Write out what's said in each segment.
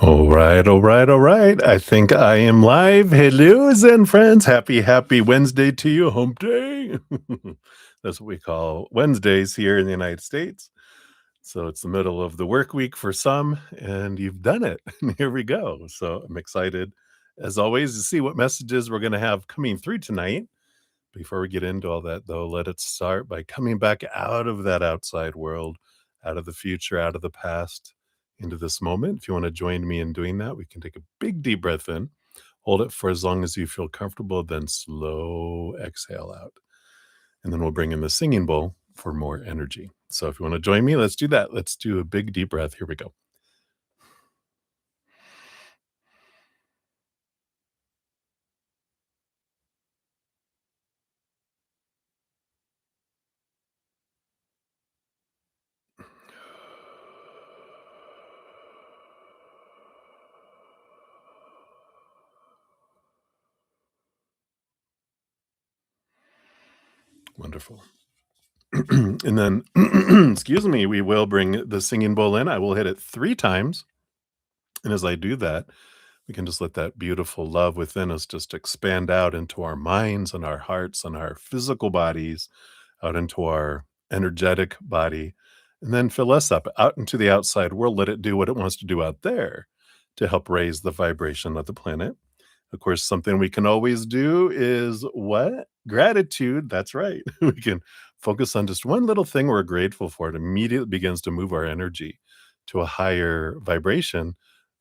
All right, all right, all right. I think I am live. Hello, Zen friends. Happy Wednesday to you. Hump day. That's what we call Wednesdays here in the United States. So it's the middle of the work week for some, and you've done it. And here we go. So I'm excited, as always, to see what messages we're going to have coming through tonight. Before we get into all that, though, let it start by coming back out of that outside world, out of the future, out of the past, into this moment. If you want to join me in doing that, we can take a big deep breath in, hold it for as long as you feel comfortable, then slow exhale out. And then we'll bring in the singing bowl for more energy. So if you want to join me, let's do that. Let's do a big deep breath. Here we go. Wonderful. And then, excuse me, we will bring the singing bowl in. I will hit it 3 times. And as I do that, we can just let that beautiful love within us just expand out into our minds and our hearts and our physical bodies, out into our energetic body, and then fill us up out into the outside world. Let it do what it wants to do out there to help raise the vibration of the planet. Of course, something we can always do is what? Gratitude. That's right. We can focus on just one little thing we're grateful for. It immediately begins to move our energy to a higher vibration,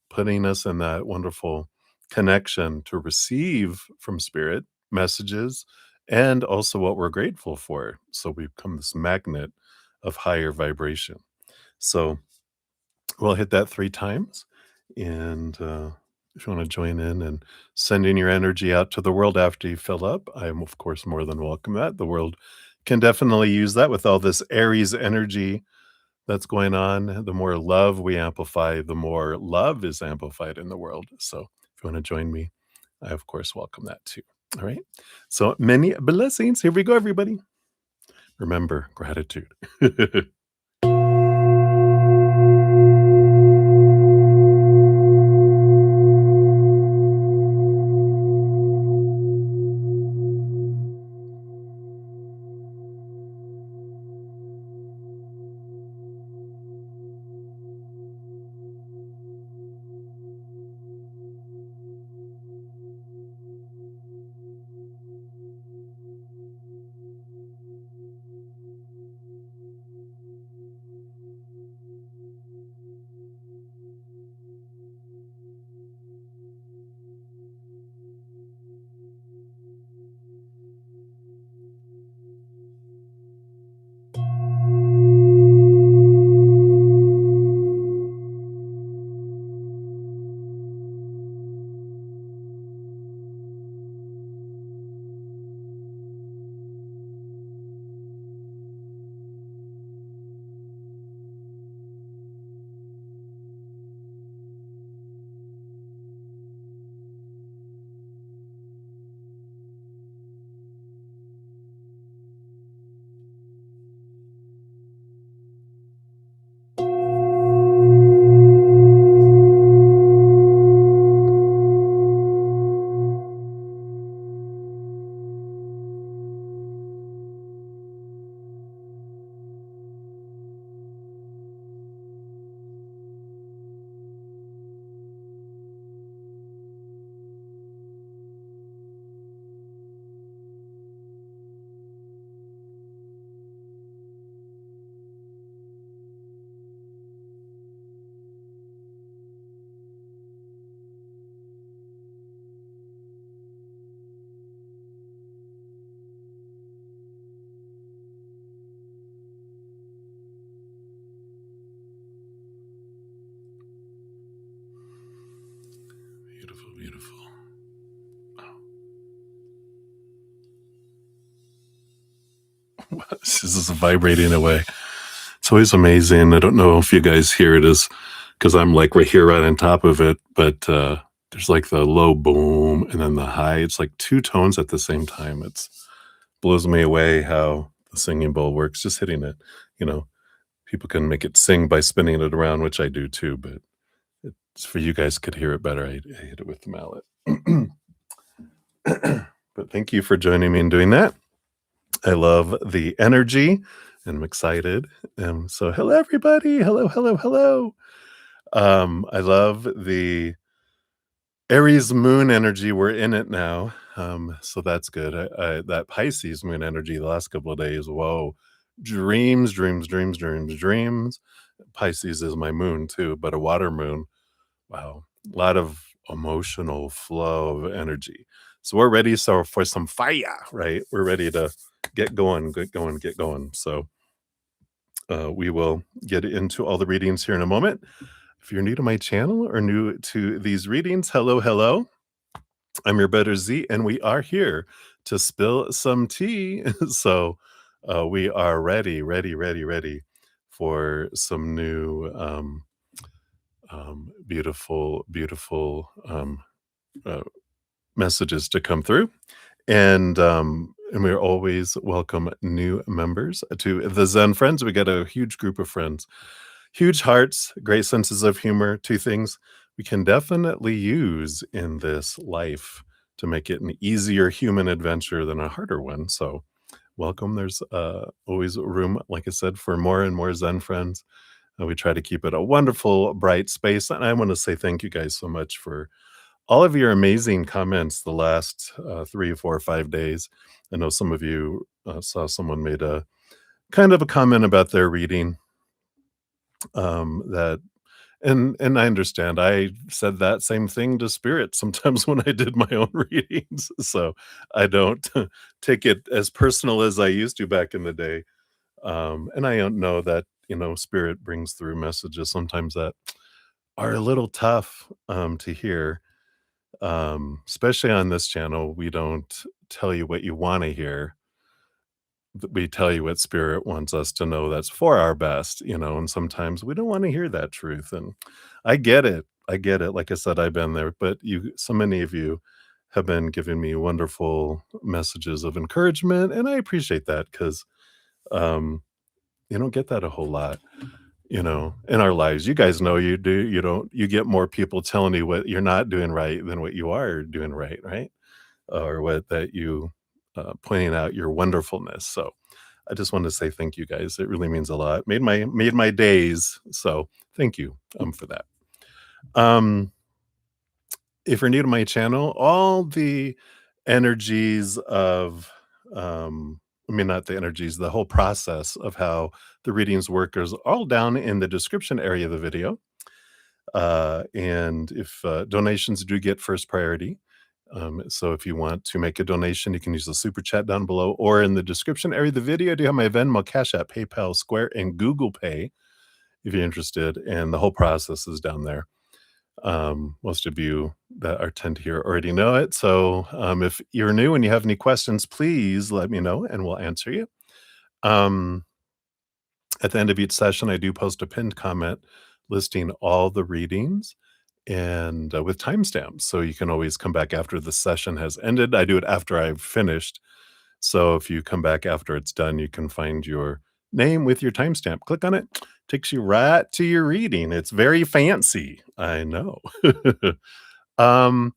putting us in that wonderful connection to receive from spirit messages and also what we're grateful for. So we become this magnet of higher vibration. So we'll hit that 3 times. And if you want to join in and send in your energy out to the world after you fill up, I am, of course, more than welcome that. The world can definitely use that with all this Aries energy that's going on. The more love we amplify, the more love is amplified in the world. So if you want to join me, I, of course, welcome that too. All right. So many blessings. Here we go, everybody. Remember gratitude. Beautiful, beautiful. This is vibrating away. It's always amazing. I don't know if you guys hear it as because I'm like right here, right on top of it, but there's like the low boom and then the high. It's like 2 tones at the same time. It's blows me away how the singing bowl works. Just hitting it, you know, people can make it sing by spinning it around, which I do too, but it Just for you guys could hear it better, I hit it with the mallet. But thank you for joining me in doing that. I love the energy, and I'm excited. So hello, everybody. Hello, hello, hello. I love the Aries moon energy. We're in it now. So that's good. That Pisces moon energy the last couple of days. Whoa. Dreams, dreams, dreams, dreams, dreams. Pisces is my moon too, but a water moon. Wow. A lot of emotional flow of energy. So we're ready for some fire, right? We're ready to get going, get going, get going. So we will get into all the readings here in a moment. If you're new to my channel or new to these readings, hello, hello. I'm your better Z, and we are here to spill some tea. So we are ready, ready, ready, ready for some new beautiful, beautiful uh, messages to come through. And we always welcome new members to the Zen Friends. We got a huge group of friends, huge hearts, great senses of humor, two things we can definitely use in this life to make it an easier human adventure than a harder one. So welcome. There's always room, like I said, for more and more Zen Friends. We try to keep it a wonderful, bright space. And I want to say thank you guys so much for all of your amazing comments the last 3, 4, 5 days. I know some of you saw someone made a kind of a comment about their reading that and I understand. I said that same thing to spirit sometimes when I did my own readings. So I don't take it as personal as I used to back in the day. And I don't know that, spirit brings through messages sometimes that are a little tough to hear. Especially on this channel, we don't tell you what you want to hear. We tell you what spirit wants us to know that's for our best, and sometimes we don't want to hear that truth. And I get it. I get it. Like I said, I've been there, but so many of you have been giving me wonderful messages of encouragement. And I appreciate that because um, you don't get that a whole lot, in our lives. You guys know you do. You get more people telling you what you're not doing right than what you are doing right, right? Or what that you pointing out your wonderfulness. So I just want to say thank you guys. It really means a lot. Made my days. So thank you for that. Um, if you're new to my channel, all the energies of not the energies, the whole process of how the readings work is all down in the description area of the video. And if donations do get first priority, so if you want to make a donation, you can use the super chat down below or in the description area of the video. I do have my Venmo, Cash App, PayPal, Square, and Google Pay if you're interested. And the whole process is down there. Most of you that are tend here already know it. So if you're new and you have any questions, please let me know and we'll answer you. Um, at the end of each session, I do post a pinned comment listing all the readings and with timestamps. So you can always come back after the session has ended. I do it after I've finished. So if you come back after it's done, you can find your name with your timestamp. Click on it, takes you right to your reading. It's very fancy. I know. um,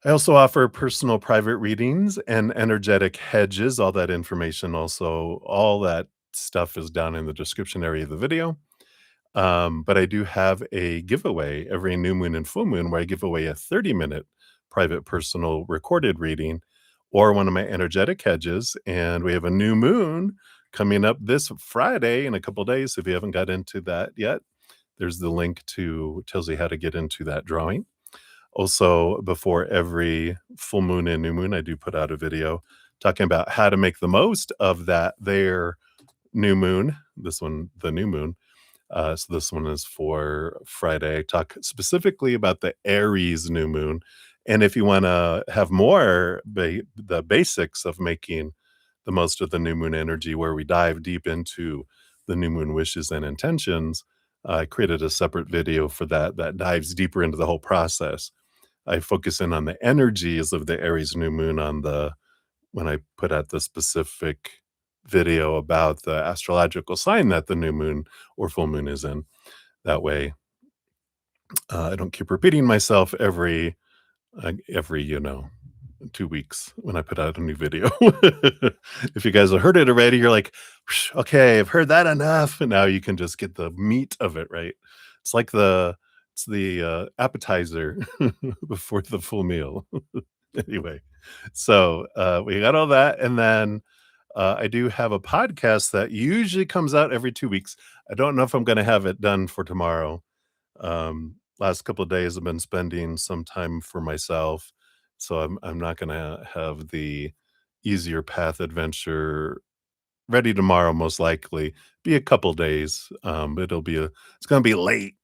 I also offer personal private readings and energetic hedges. All that information, also, all that stuff is down in the description area of the video. But I do have a giveaway every new moon and full moon where I give away a 30-minute private personal recorded reading or one of my energetic hedges. And we have a new moon coming up this Friday in a couple days. If you haven't got into that yet, there's the link tells you how to get into that drawing. Also, before every full moon and new moon, I do put out a video talking about how to make the most of their new moon. This one, the new moon. So this one is for Friday. I talk specifically about the Aries new moon. And if you want to have more, the basics of making the most of the new moon energy, where we dive deep into the new moon wishes and intentions, I created a separate video for that dives deeper into the whole process. I focus in on the energies of the Aries new moon when I put out the specific video about the astrological sign that the new moon or full moon is in. That way, I don't keep repeating myself every 2 weeks when I put out a new video. If you guys have heard it already, you're like, "Phew, okay, I've heard that enough." And now you can just get the meat of it, right? It's like the appetizer before the full meal. Anyway, so, we got all that, and then, I do have a podcast that usually comes out every 2 weeks. I don't know if I'm gonna have it done for tomorrow. Last couple of days I've been spending some time for myself, so I'm not gonna have the easier path adventure ready tomorrow, most likely. Be a couple days, it's gonna be late,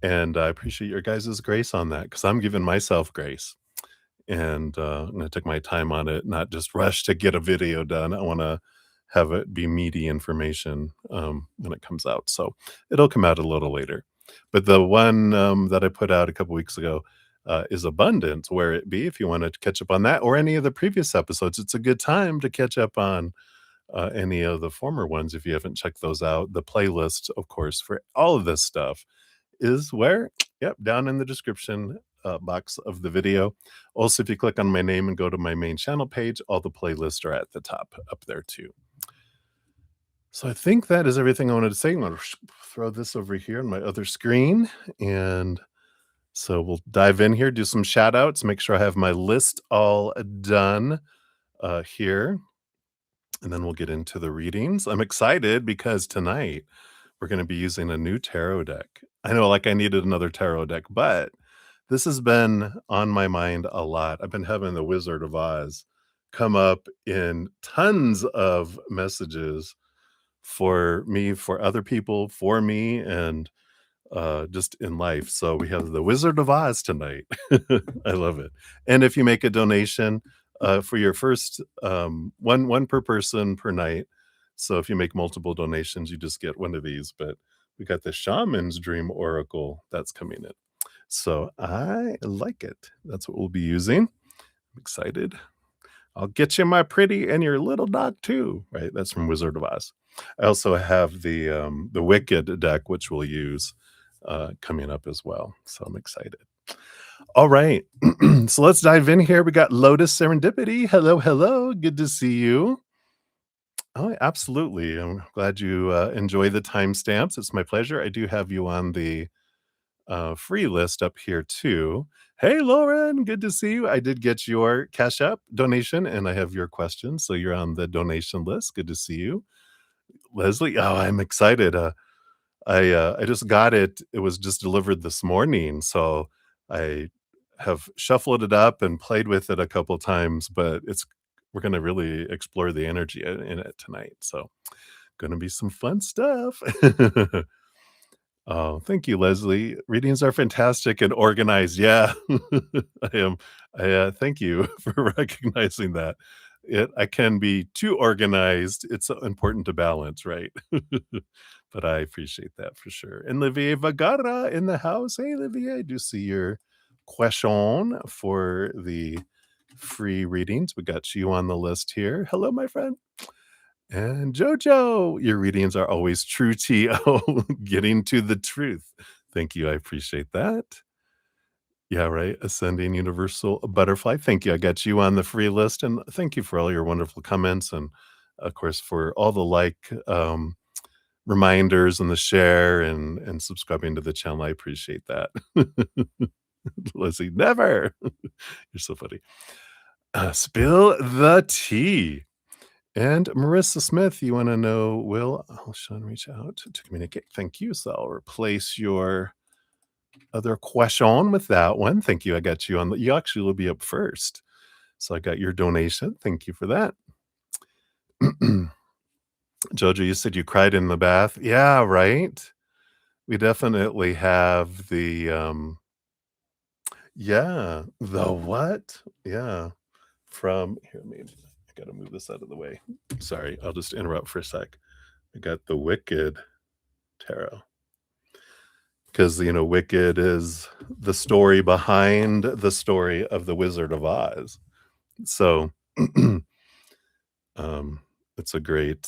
and I appreciate your guys' grace on that because 'cause I'm giving myself grace, and, I'm gonna take my time on it, not just rush to get a video done. I wanna have it be meaty information, when it comes out, so it'll come out a little later. But the one, that I put out a couple weeks ago, is Abundance, where it be if you wanted to catch up on that or any of the previous episodes. It's a good time to catch up on, any of the former ones if you haven't checked those out. The playlist, of course, for all of this stuff is where? Yep, down in the description, box of the video. Also, if you click on my name and go to my main channel page, all the playlists are at the top up there too. So I think that is everything I wanted to say. I'm gonna throw this over here on my other screen, and so we'll dive in here, do some shout outs, make sure I have my list all done, here, and then we'll get into the readings. I'm excited because tonight we're gonna be using a new tarot deck. I know, like, I needed another tarot deck, but this has been on my mind a lot. I've been having the Wizard of Oz come up in tons of messages for me, for other people, for me, and just in life. So we have the Wizard of Oz tonight. I love it. And if you make a donation for your first one per person per night. So if you make multiple donations, you just get one of these. But we got the Shaman's Dream Oracle that's coming in. So I like it. That's what we'll be using. I'm excited. I'll get you my pretty and your little dog too. Right. That's from Wizard of Oz. I also have the Wicked deck, which we'll use coming up as well. So I'm excited. All right. So let's dive in here. We got Lotus Serendipity. Hello, hello. Good to see you. Oh, absolutely. I'm glad you enjoy the timestamps. It's my pleasure. I do have you on the free list up here too. Hey, Lauren, good to see you. I did get your Cash App donation and I have your question. So you're on the donation list. Good to see you. Leslie, oh, I'm excited. I just got it. It was just delivered this morning. So I have shuffled it up and played with it a couple times, but we're going to really explore the energy in it tonight. So going to be some fun stuff. Oh, thank you, Leslie. Readings are fantastic and organized. Yeah, I am. Thank you for recognizing that. I can be too organized. It's so important to balance, right? But I appreciate that for sure. And Livia Vagara in the house. Hey, Livia, I do see your question for the free readings. We got you on the list here. Hello, my friend. And Jojo, your readings are always true, TO, getting to the truth. Thank you. I appreciate that. Yeah, right. Ascending Universal Butterfly. Thank you. I got you on the free list. And thank you for all your wonderful comments. And of course, for all the reminders and the share and subscribing to the channel. I appreciate that. Lizzie, never. You're so funny. Spill the tea. And Marissa Smith, you want to know, will Sean reach out to communicate? Thank you. So I'll replace your other question with that one. Thank you. I got you on you actually will be up first. So I got your donation. Thank you for that. Jojo, you said you cried in the bath. Yeah, right. We definitely have the what? Yeah. From here, maybe I gotta move this out of the way. Sorry, I'll just interrupt for a sec. I got the Wicked tarot. Because Wicked is the story behind the story of the Wizard of Oz. So it's a great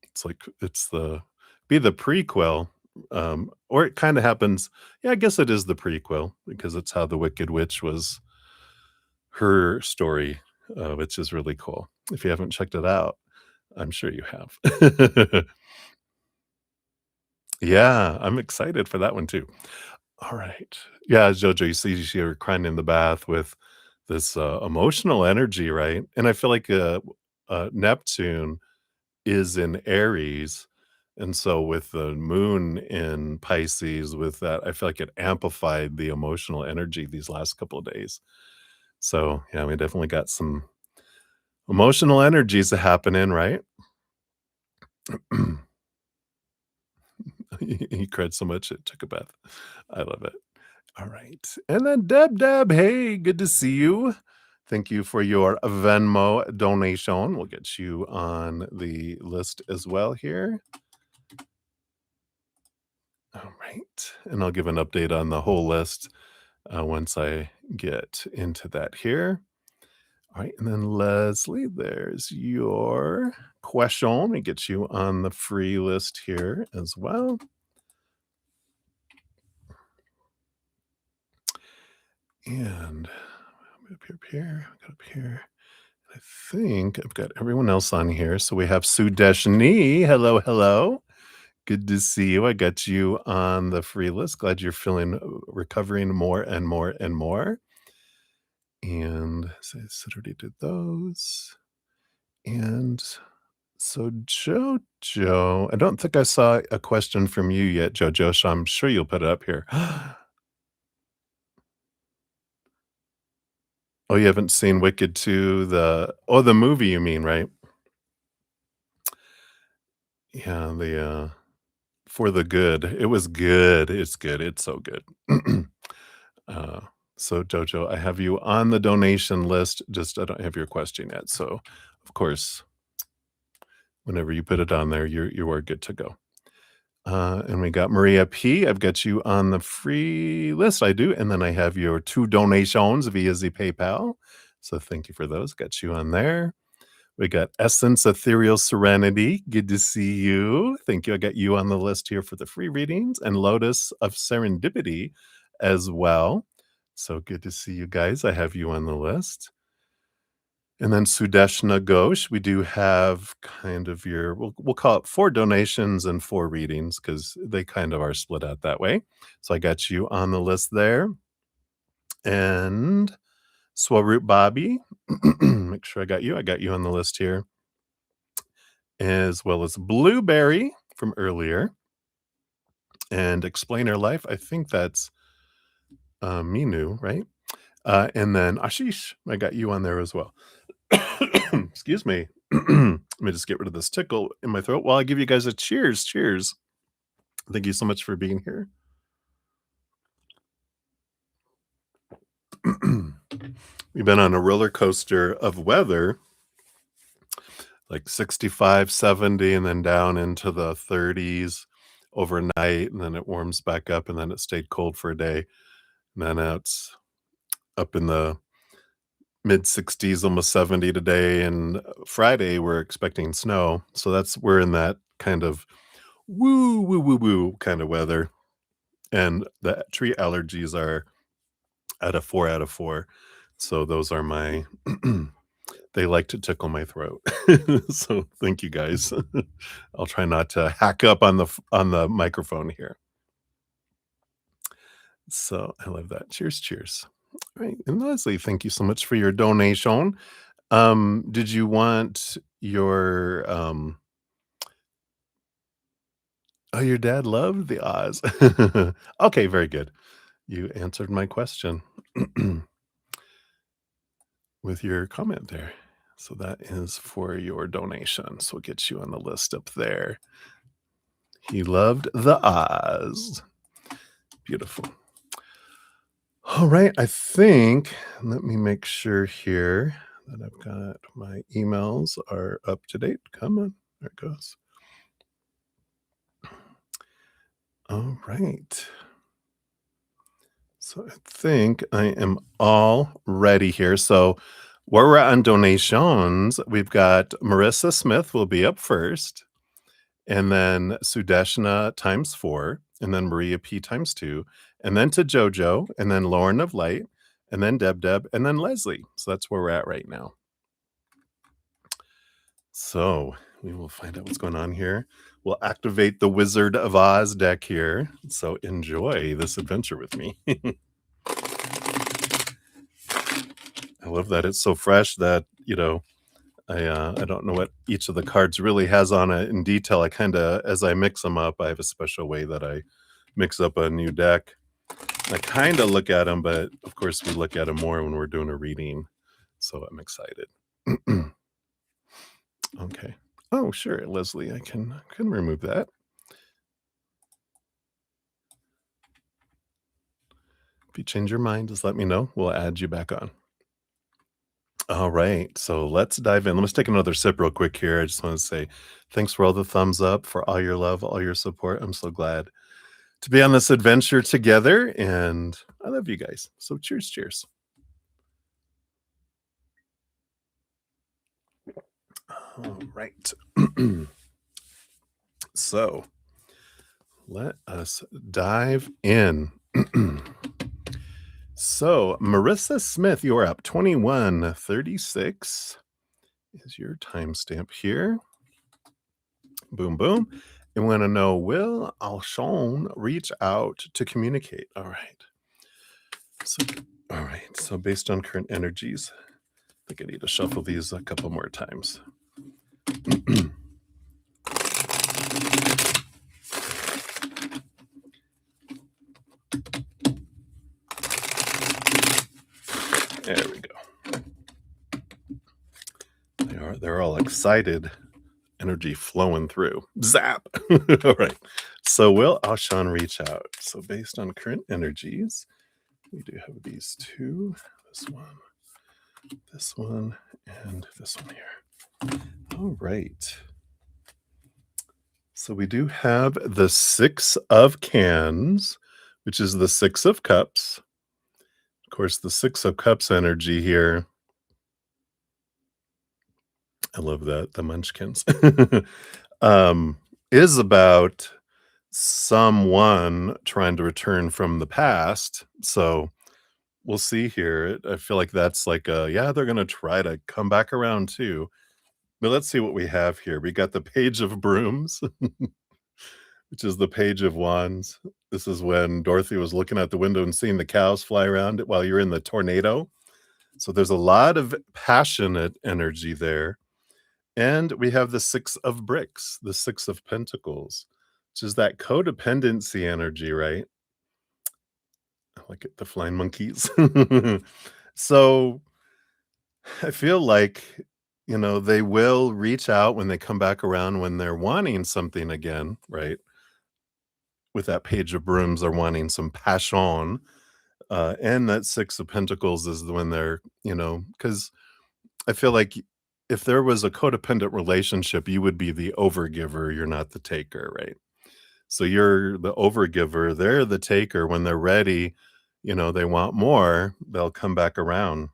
it's like it's the prequel Or it kinda happens yeah, I guess it is the prequel because it's how the Wicked Witch was her story, which is really cool. If you haven't checked it out, I'm sure you have. Yeah, I'm excited for that one too. Alright. Yeah, JoJo, you see her crying in the bath with this, emotional energy, right? And I feel like, Neptune is in Aries, and so with the moon in Pisces with that, I feel like it amplified the emotional energy these last couple of days. So, yeah, we definitely got some emotional energies happening, right? He cried so much it took a bath. I love it. All right. And then Deb, hey, good to see you. Thank you for your Venmo donation. We'll get you on the list as well here. All right. And I'll give an update on the whole list once I get into that here. All right. And then Leslie, there's your question. Let me get you on the free list here as well. And up here, go up here. I think I've got everyone else on here. So we have Sudeshni. Hello, hello. Good to see you. I got you on the free list. Glad you're feeling recovering more and more and more. And so I already did those. And so Jojo, I don't think I saw a question from you yet, Jojo. So I'm sure you'll put it up here. Oh, you haven't seen Wicked 2, the movie you mean, right? Yeah, For the Good. It was good. It's good. It's so good. Uh, so Jojo, I have you on the donation list. Just I don't have your question yet. So of course, whenever you put it on there, you are good to go. And we got Maria P. I've got you on the free list. I do. And then I have your 2 donations via the PayPal. So thank you for those. Got you on there. We got Essence Ethereal Serenity. Good to see you. Thank you. I got you on the list here for the free readings and Lotus of Serendipity as well. So good to see you guys. I have you on the list. And then Sudeshna Ghosh, we do have kind of we'll call it 4 donations and 4 readings because they kind of are split out that way. So I got you on the list there. And Swaroot Bobby, make sure I got you. I got you on the list here. As well as Blueberry from earlier. And Explainer Life, I think that's Minu, right? And then Ashish, I got you on there as well. Excuse me. Let me just get rid of this tickle in my throat while I give you guys a cheers. Cheers. Thank you so much for being here. We've been on a roller coaster of weather, like 65, 70, and then down into the 30s overnight. And then it warms back up, and then it stayed cold for a day. And then it's up in the mid 60s, almost 70 today. And Friday, we're expecting snow. So we're in that kind of woo, woo, woo, woo kind of weather. And the tree allergies are at a 4 out of 4. So those are my, they like to tickle my throat. So thank you guys. I'll try not to hack up on the microphone here. So I love that. Cheers, cheers. All right. And Leslie, thank you so much for your donation. Did you want your oh, your dad loved the Oz. Okay, very good. You answered my question with your comment there. So that is for your donation. So we'll get you on the list up there. He loved the Oz. Beautiful. All right, I think, let me make sure here that I've got my emails are up to date. Come on, there it goes. All right. So I think I am all ready here. So where we're on donations, we've got Marissa Smith will be up first. and then Sudeshna times 4, and then Maria P times 2, and then to JoJo, and then Lauren of Light, and then Deb, and then Leslie. So that's where we're at right now. So we will find out what's going on here. We'll activate the Wizard of Oz deck here. So enjoy this adventure with me. I love that it's so fresh that, I don't know what each of the cards really has on it in detail. I kinda as I mix them up, I have a special way that I mix up a new deck. I kinda look at them, but of course, we look at them more when we're doing a reading, so I'm excited. Okay. Oh, sure, Leslie, I can remove that. If you change your mind, just let me know. We'll add you back on. All right, so let's dive in. Let's take another sip real quick here. I just wanna say thanks for all the thumbs up, for all your love, all your support. I'm so glad to be on this adventure together, and I love you guys. So cheers, cheers. All right. So let us dive in. So, Marissa Smith, you're up. 2136 is your timestamp here. Boom, boom. And we want to know, will Alshon reach out to communicate? All right. So based on current energies, I think I need to shuffle these a couple more times. There we go. They're all excited. Energy flowing through. Zap. All right. So will Alshon reach out? So based on current energies, we do have these two. This one, and this one here. All right. So we do have the 6 of Cans, which is the 6 of Cups. Of course, the 6 of Cups energy here. I love that, the Munchkins. Is about someone trying to return from the past. So we'll see here. I feel like that's like yeah, they're gonna try to come back around too. But let's see what we have here. We got the Page of Brooms, which is the Page of Wands. This is when Dorothy was looking out the window and seeing the cows fly around while you're in the tornado. So there's a lot of passionate energy there. And we have the 6 of Bricks, the 6 of Pentacles, which is that codependency energy, right? I like it, the flying monkeys. So I feel like, they will reach out when they come back around when they're wanting something again, right? With that Page of Brooms, they're wanting some passion. And that 6 of Pentacles is when they're, because I feel like if there was a codependent relationship, you would be the overgiver, you're not the taker, right? So you're the overgiver, they're the taker. When they're ready, they want more, they'll come back around.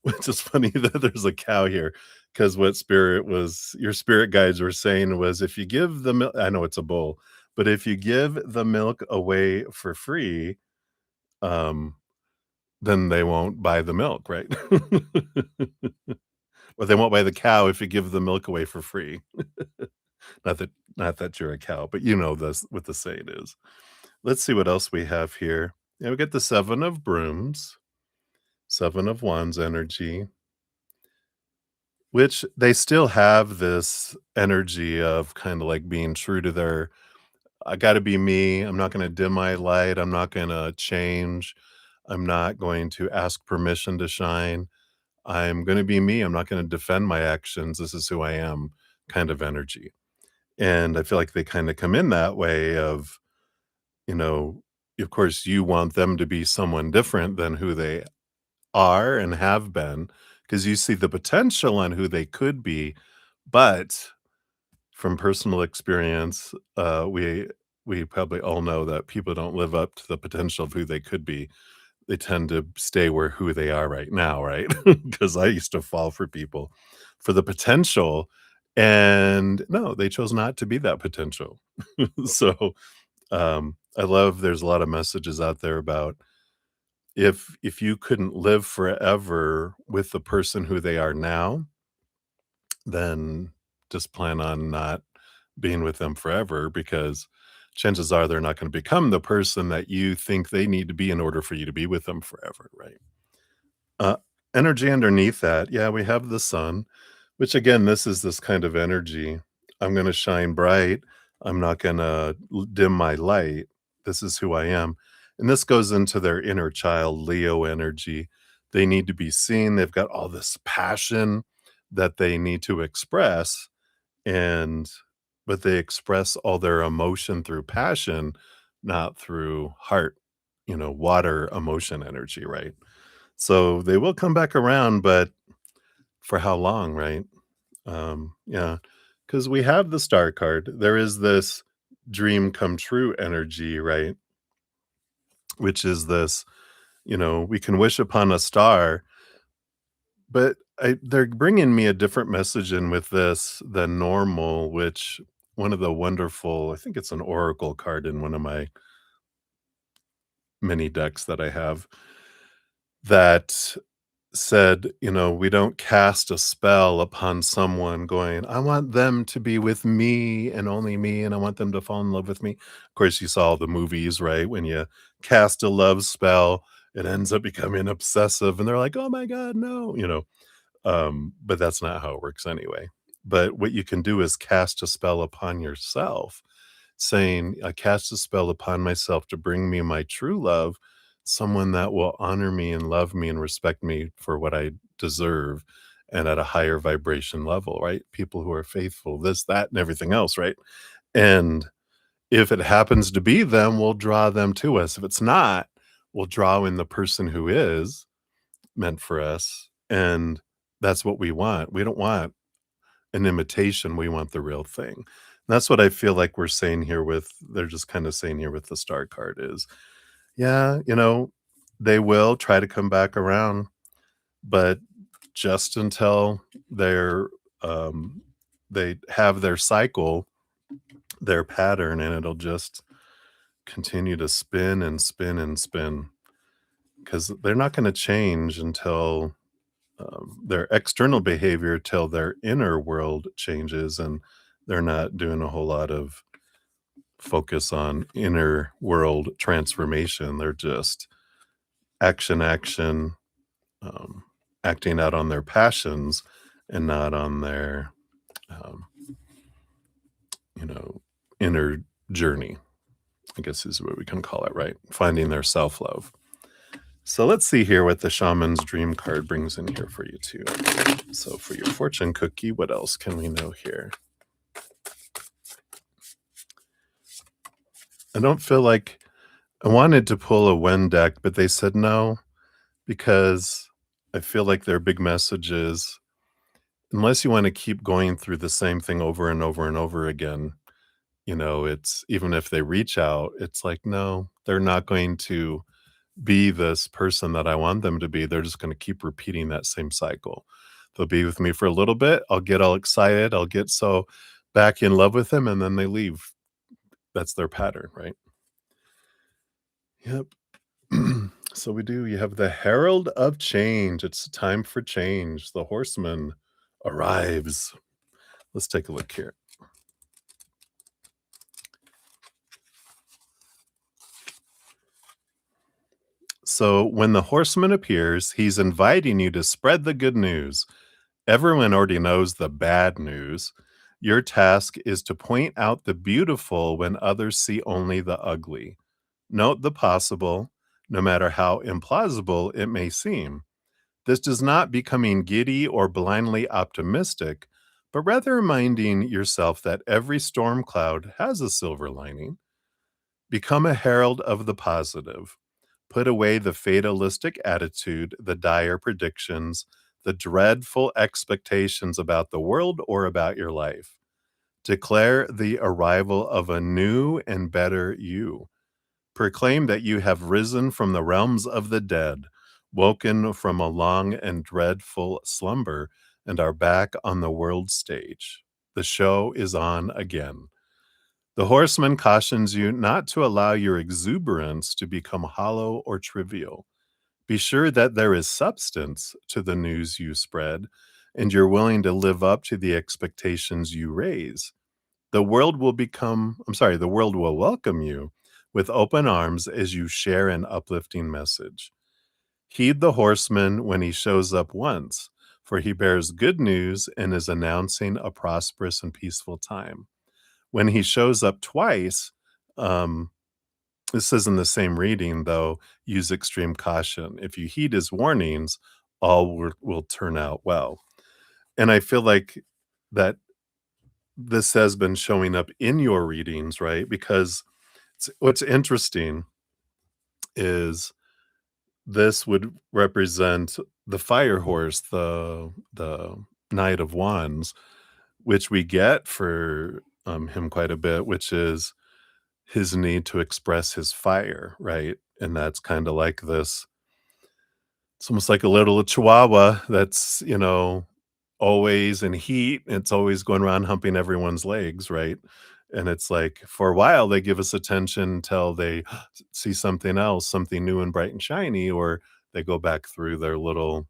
Which is funny that there's a cow here, because what your spirit guides were saying was, if you give the milk, I know it's a bull, but if you give the milk away for free, um, then they won't buy the milk, right? Or they won't buy the cow if you give the milk away for free. Not that you're a cow, but you know this what the saying is. Let's see what else we have here. Yeah, we get the 7 of Brooms, 7 of Wands energy, which they still have this energy of kinda like being true to their, "I gotta be me, I'm not gonna dim my light, I'm not gonna change, I'm not going to ask permission to shine, I'm gonna be me, I'm not gonna defend my actions, this is who I am," kind of energy. And I feel like they kinda come in that way of, you know, of course, you want them to be someone different than who they are and have been, because you see the potential on who they could be, but from personal experience, we probably all know that people don't live up to the potential of who they could be. They tend to stay where who they are right now, right? Because I used to fall for people for the potential, And no, they chose not to be that potential. So, I love there's a lot of messages out there about if you couldn't live forever with the person who they are now, then just plan on not being with them forever because chances are they're not gonna become the person that you think they need to be in order for you to be with them forever, right? Uh, Energy underneath that, yeah, we have the sun, which again, this is this kind of energy. I'm gonna shine bright. I'm not gonna dim my light. This is who I am. And this goes into their inner child, Leo energy. They need to be seen. They've got all this passion that they need to express, and but they express all their emotion through passion, not through heart, water emotion energy, right? So they will come back around, but for how long, right? Yeah, because we have the star card. There is this dream come true energy, right? Which is this, we can wish upon a star, but they're bringing me a different message in with this than normal, which one of the wonderful, I think it's an oracle card in one of my mini decks that I have that said, we don't cast a spell upon someone going, I want them to be with me and only me, and I want them to fall in love with me. Of course, you saw the movies, right? When you cast a love spell, it ends up becoming obsessive, and they're like, oh my God, no, but that's not how it works anyway. But what you can do is cast a spell upon yourself saying, I cast a spell upon myself to bring me my true love, someone that will honor me and love me and respect me for what I deserve and at a higher vibration level, right? People who are faithful, this, that, and everything else, right? And if it happens to be them, we'll draw them to us. If it's not, we'll draw in the person who is meant for us. And that's what we want. We don't want an imitation, we want the real thing. That's what I feel like we're saying here with they're just kinda saying here with the star card is, yeah, they will try to come back around, but just until they're, they have their cycle, their pattern, and it'll just continue to spin and spin and spin because 'cause they're not gonna change until their external behavior till their inner world changes and they're not doing a whole lot of focus on inner world transformation. They're just action, um, acting out on their passions and not on their, um, you know, inner journey, I guess is what we can call it, right? Finding their self love. So let's see here what the shaman's dream card brings in here for you too. So for your fortune cookie, what else can we know here? I don't feel like I wanted to pull a Wen deck, but they said no because I feel like their big message is unless you want to keep going through the same thing over and over and over again, it's even if they reach out, it's like, no, they're not going to be this person that I want them to be. They're just going to keep repeating that same cycle. They'll be with me for a little bit. I'll get all excited. I'll get so back in love with them and then they leave. That's their pattern, right? Yep. So you have the Herald of Change. It's time for change. The horseman arrives. Let's take a look here. So when the horseman appears, he's inviting you to spread the good news. Everyone already knows the bad news. Your task is to point out the beautiful when others see only the ugly. Note the possible, no matter how implausible it may seem. This does not becoming giddy or blindly optimistic, but rather reminding yourself that every storm cloud has a silver lining. Become a herald of the positive. Put away the fatalistic attitude, the dire predictions, the dreadful expectations about the world or about your life. Declare the arrival of a new and better you. Proclaim that you have risen from the realms of the dead, woken from a long and dreadful slumber, and are back on the world stage. The show is on again. The horseman cautions you not to allow your exuberance to become hollow or trivial. Be sure that there is substance to the news you spread, and you're willing to live up to the expectations you raise. The world will welcome you with open arms as you share an uplifting message. Heed the horseman when he shows up once, for he bears good news and is announcing a prosperous and peaceful time. When he shows up twice, um, this is in the same reading, though, use extreme caution. If you heed his warnings, all will turn out well. And I feel like that this has been showing up in your readings, right? Because what's interesting is this would represent the fire horse, the Knight of Wands, which we get for him quite a bit, which is his need to express his fire, right? And that's kind of like this, it's almost like a little chihuahua that's, always in heat. It's always going around humping everyone's legs, right? And it's like for a while they give us attention until they see something else, something new and bright and shiny, or they go back through their little,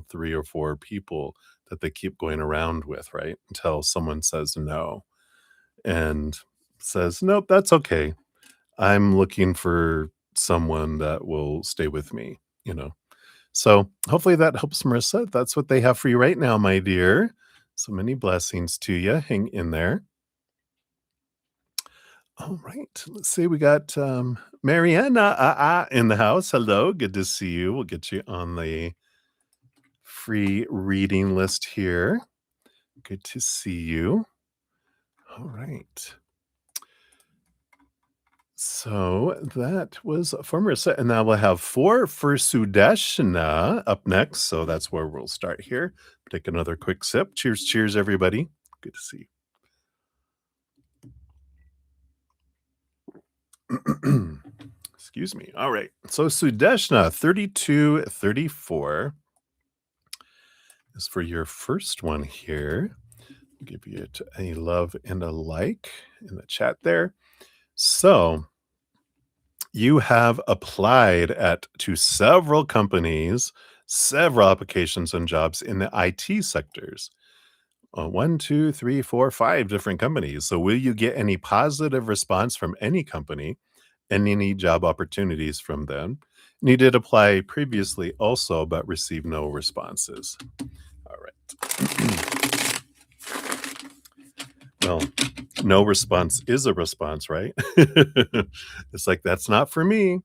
three or four people that they keep going around with, right? Until someone says no and says, nope, that's okay. I'm looking for someone that will stay with me, you know? So hopefully that helps, Marissa. That's what they have for you right now, my dear. So many blessings to you. Hang in there. All right. Let's see. We got Mariana in the house. Hello. Good to see you. We'll get you on the free reading list here. Good to see you. All right. So that was for Marissa. And now we'll have 4 for Sudeshna up next. So that's where we'll start here. Take another quick sip. Cheers, cheers, everybody. Good to see you. Excuse me. All right. So Sudeshna 3234 is for your first one here. Give you a love and a like in the chat there. So you have applied to several companies, several applications and jobs in the IT sectors. 1, 2, 3, 4, 5 different companies. So will you get any positive response from any company and any job opportunities from them? And you did apply previously also, but received no responses. All right. Well, no response is a response, right? It's like, that's not for me,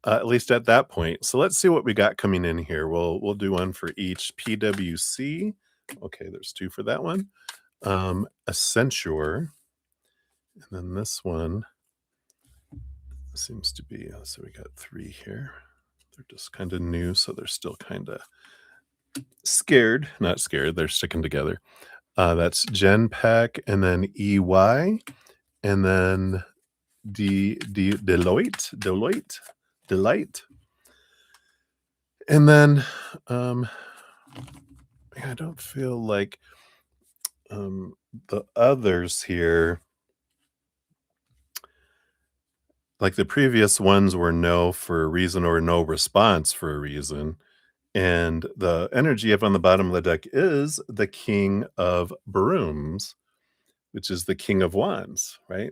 at least at that point. So let's see what we got coming in here. We'll do one for each. PWC. Okay, there's 2 for that one. Accenture. And then this one seems to be, so we got 3 here. They're just kind of new, so they're still kind of scared. Not scared, they're sticking together. That's Genpack, and then EY, and then Deloitte. And then, I don't feel like the others here, like the previous ones were no for a reason or no response for a reason. And the energy up on the bottom of the deck is the King of Brooms, which is the King of Wands, right?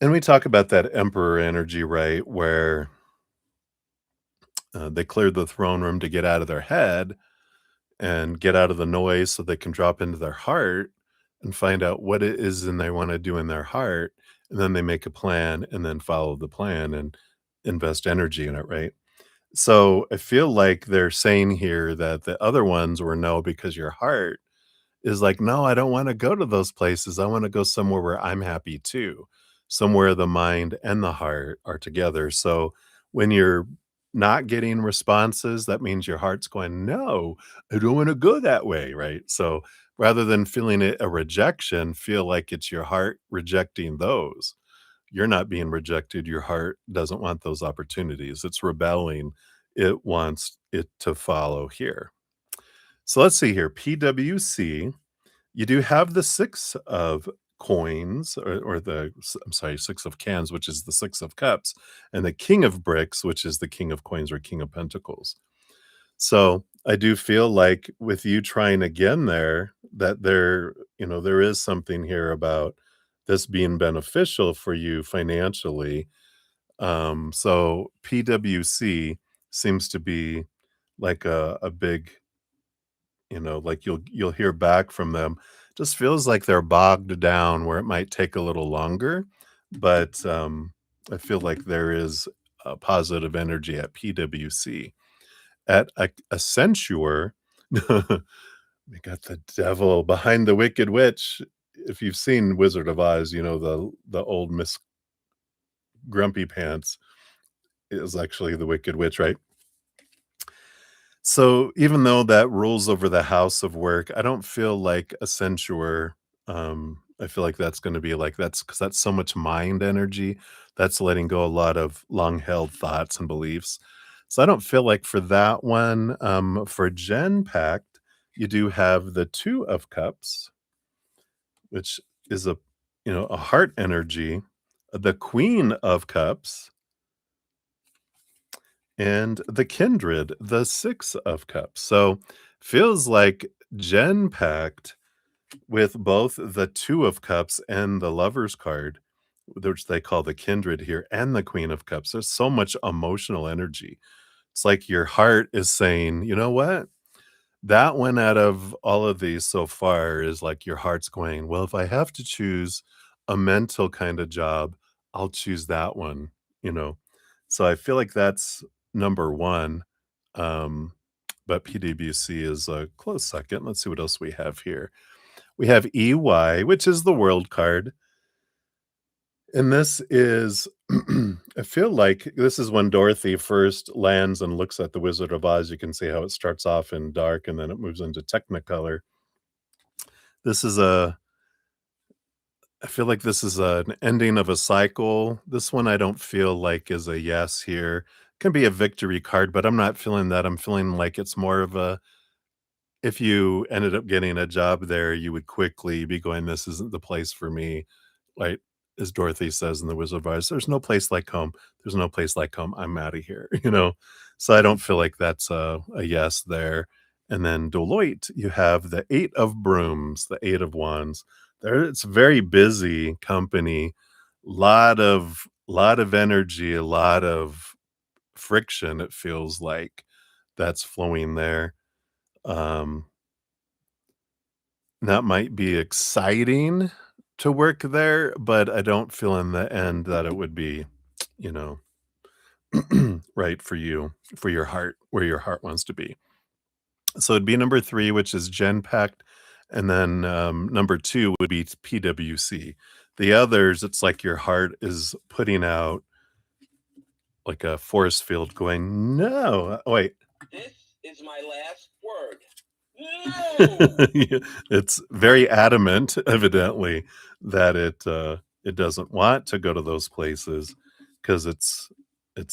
And we talk about that Emperor energy, right? Where they cleared the throne room to get out of their head and get out of the noise so they can drop into their heart and find out what it is and they want to do in their heart. And then they make a plan and then follow the plan and invest energy in it, right? So I feel like they're saying here that the other ones were no because your heart is like, no, I don't want to go to those places. I want to go somewhere where I'm happy too, somewhere the mind and the heart are together. So when you're not getting responses, that means your heart's going, no, I don't want to go that way. Right. So rather than feeling it a rejection, feel like it's your heart rejecting those. You're not being rejected. Your heart doesn't want those opportunities. It's rebelling. It wants it to follow here. So let's see here. PWC You do have the 6 of coins or the I'm sorry, 6 of cans, which is the 6 of cups, and the king of bricks, which is the king of coins or king of pentacles. So, I do feel like with you trying again there, that there is something here about this being beneficial for you financially. So PWC seems to be like a big, like you'll hear back from them. Just feels like they're bogged down where it might take a little longer, but I feel like there is a positive energy at PWC. At Accenture, we got the devil behind the wicked witch. If you've seen Wizard of Oz, the old Miss Grumpy Pants is actually the wicked witch, right? So even though that rules over the house of work, I don't feel like a censure. I feel like that's going to be like that's because that's so much mind energy. That's letting go a lot of long held thoughts and beliefs. So I don't feel like for that one. For Gen Pact, you do have the Two of Cups, which is a heart energy. The Queen of Cups, and the Kindred, the 6 of Cups. So, feels like Gen packed with both the 2 of Cups and the Lover's card, which they call the Kindred here, and the Queen of Cups. There's so much emotional energy. It's like your heart is saying, "You know what? That one out of all of these so far is like your heart's going, well, if I have to choose a mental kind of job, I'll choose that one, you know? So I feel like that's number one. Um, but PWC is a close second. Let's see what else we have here. We have EY, which is the world card. And this is, I feel like this is when Dorothy first lands and looks at the Wizard of Oz. You can see how it starts off in dark and then it moves into Technicolor. This is I feel like this is an ending of a cycle. This one I don't feel like is a yes here. Can be a victory card, but I'm not feeling that. I'm feeling like it's more of a if you ended up getting a job there, you would quickly be going, "This isn't the place for me." Like, as Dorothy says in The Wizard of Oz, "There's no place like home. There's no place like home. I'm outta here," you know? So I don't feel like that's a yes there. And then Deloitte, you have the 8 of brooms, the 8 of wands. There it's a very busy company. Lot of energy, a lot of friction, it feels like, that's flowing there. Um that might be exciting to work there, but I don't feel in the end that it would be, you know, right for you, for your heart, where your heart wants to be. So it'd be number 3, which is Gen Pact, and then, number 2 would be PWC. The others, it's like your heart is putting out like a force field going, "No." Wait. This is my last word. Yeah, it's very adamant, evidently, that it doesn't want to go to those places because it's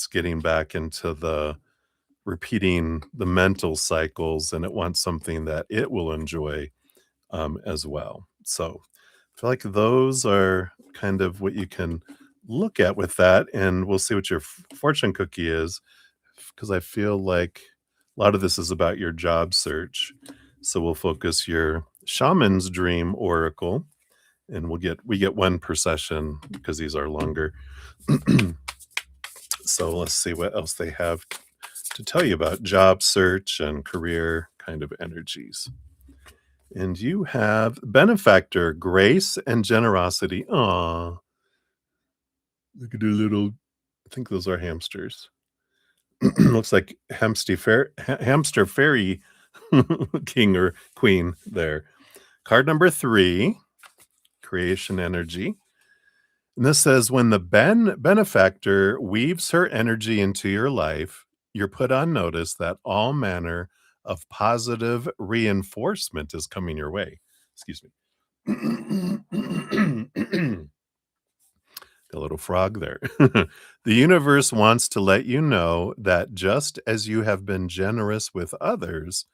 getting back into the repeating the mental cycles, and it wants something that it will enjoy, as well. So, I feel like those are kind of what you can look at with that, and we'll see what your fortune cookie is because I feel like a lot of this is about your job search. So we'll focus your shaman's dream oracle, and we get one per session because these are longer. So let's see what else they have to tell you about job search and career kind of energies. And you have benefactor, grace and generosity. Aw, look at the little. I think those are hamsters. Looks like hamster fairy king or queen there. Card number 3, creation energy. And this says when the benefactor weaves her energy into your life, you're put on notice that all manner of positive reinforcement is coming your way. Excuse me. A little frog there. The universe wants to let you know that just as you have been generous with others,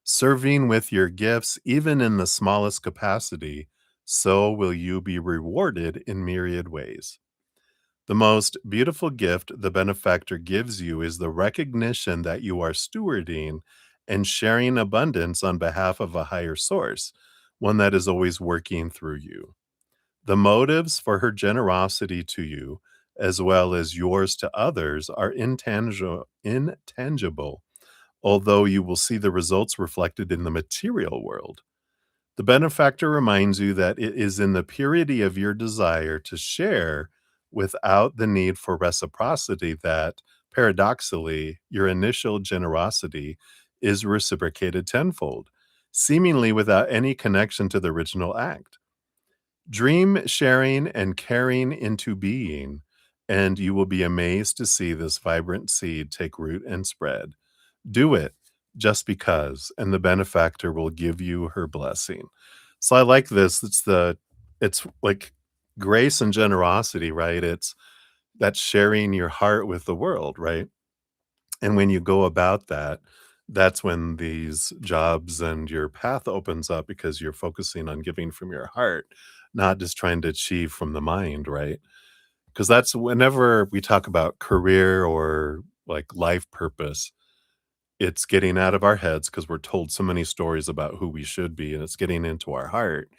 Serving with your gifts, even in the smallest capacity, so will you be rewarded in myriad ways. The most beautiful gift the benefactor gives you is the recognition that you are stewarding and sharing abundance on behalf of a higher source, one that is always working through you. The motives for her generosity to you, as well as yours to others, are intangible, although you will see the results reflected in the material world. The benefactor reminds you that it is in the purity of your desire to share without the need for reciprocity that, paradoxically, your initial generosity is reciprocated tenfold, seemingly without any connection to the original act. Dream sharing and caring into being, and you will be amazed to see this vibrant seed take root and spread. Do it just because, and the benefactor will give you her blessing. So I like this. It's like grace and generosity, right? It's that sharing your heart with the world, right? And when you go about that, that's when these jobs and your path opens up because you're focusing on giving from your heart, not just trying to achieve from the mind, right? Because that's whenever we talk about career or like life purpose, it's getting out of our heads because we're told so many stories about who we should be, and it's getting into our heart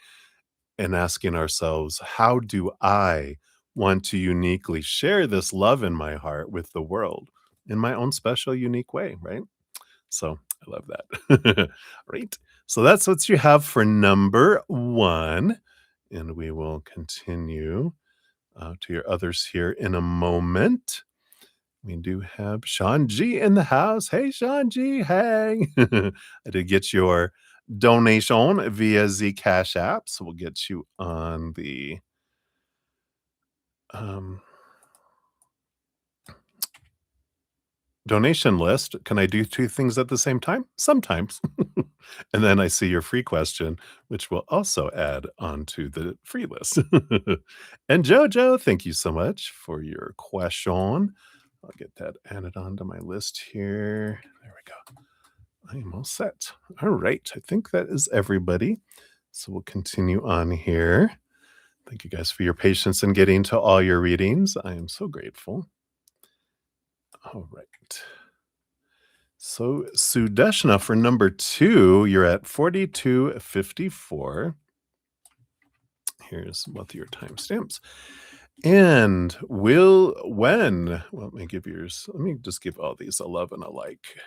and asking ourselves, "How do I want to uniquely share this love in my heart with the world in my own special, unique way?" Right? So, I love that. Right? So that's what you have for number 1, and we will continue, to your others here in a moment. We do have Sean G in the house. Hey, Sean G. Hey. I did get your donation via the Cash App, so we'll get you on the um, donation list. Can I do 2 things at the same time? Sometimes. And then I see your free question, which will also add onto the free list. And Jojo, thank you so much for your question. I'll get that added onto my list here. There we go. I am all set. All right. I think that is everybody. So we'll continue on here. Thank you guys for your patience in getting to all your readings. I am so grateful. All right. So, Sudeshna, for number 2, you're at 4254. Here's both your timestamps. And when, well, let me give yours, let me just give all these a love and a like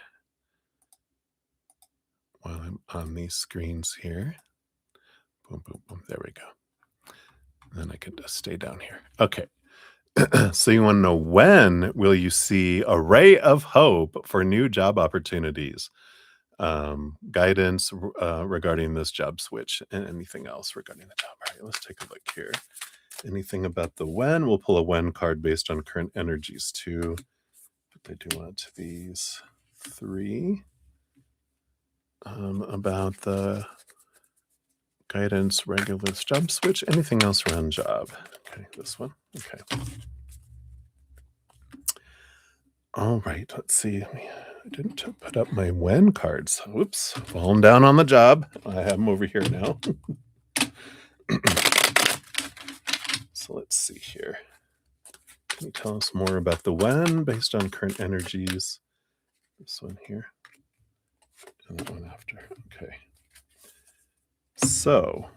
while I'm on these screens here. Boom, boom, boom. There we go. And then I can just stay down here. Okay. So you want to know, when will you see a ray of hope for new job opportunities? Guidance regarding this job switch and anything else regarding the job. All right, let's take a look here. Anything about the when? We'll pull a when card based on current energies too. But I do want these 3 about the guidance, regular job switch, anything else around job. Okay, this one. Okay. All right, let's see. I didn't put up my when cards. Whoops, falling down on the job. I have them over here now. So let's see here. Can you tell us more about the when based on current energies? This one here and that one after. Okay. So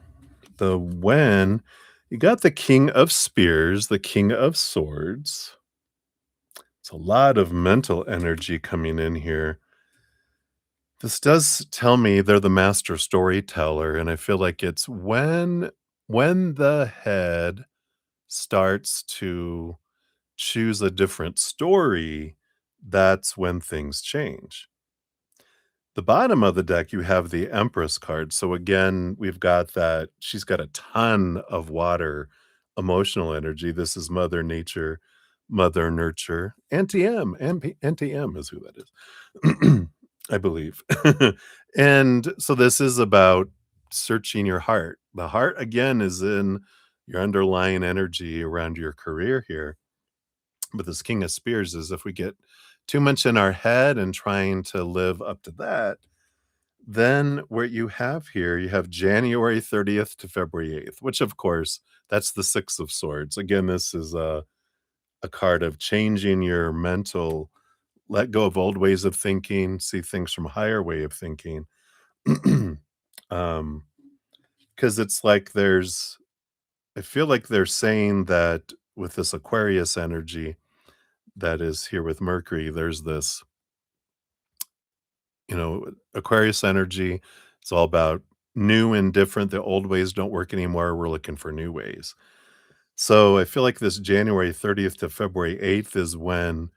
the when, you got the King of Spears, the King of Swords. It's a lot of mental energy coming in here. This does tell me they're the master storyteller, and I feel like it's when the head starts to choose a different story, that's when things change. The bottom of the deck, you have the Empress card. So again, we've got that she's got a ton of water emotional energy. This is Mother Nature, Mother Nurture. Auntie M. Auntie M is who that is, I believe. And so this is about searching your heart. The heart, again, is in your underlying energy around your career here. But this King of Spears is if we get too much in our head and trying to live up to that, Then what you have here, you have January 30th to February 8th, which of course, that's the 6 of swords. Again, this is a card of changing your mental, let go of old ways of thinking, see things from a higher way of thinking. Um, because it's like I feel like they're saying that with this Aquarius energy that is here with Mercury, there's this, Aquarius energy. It's all about new and different. The old ways don't work anymore. We're looking for new ways. So I feel like this January 30th to February 8th is when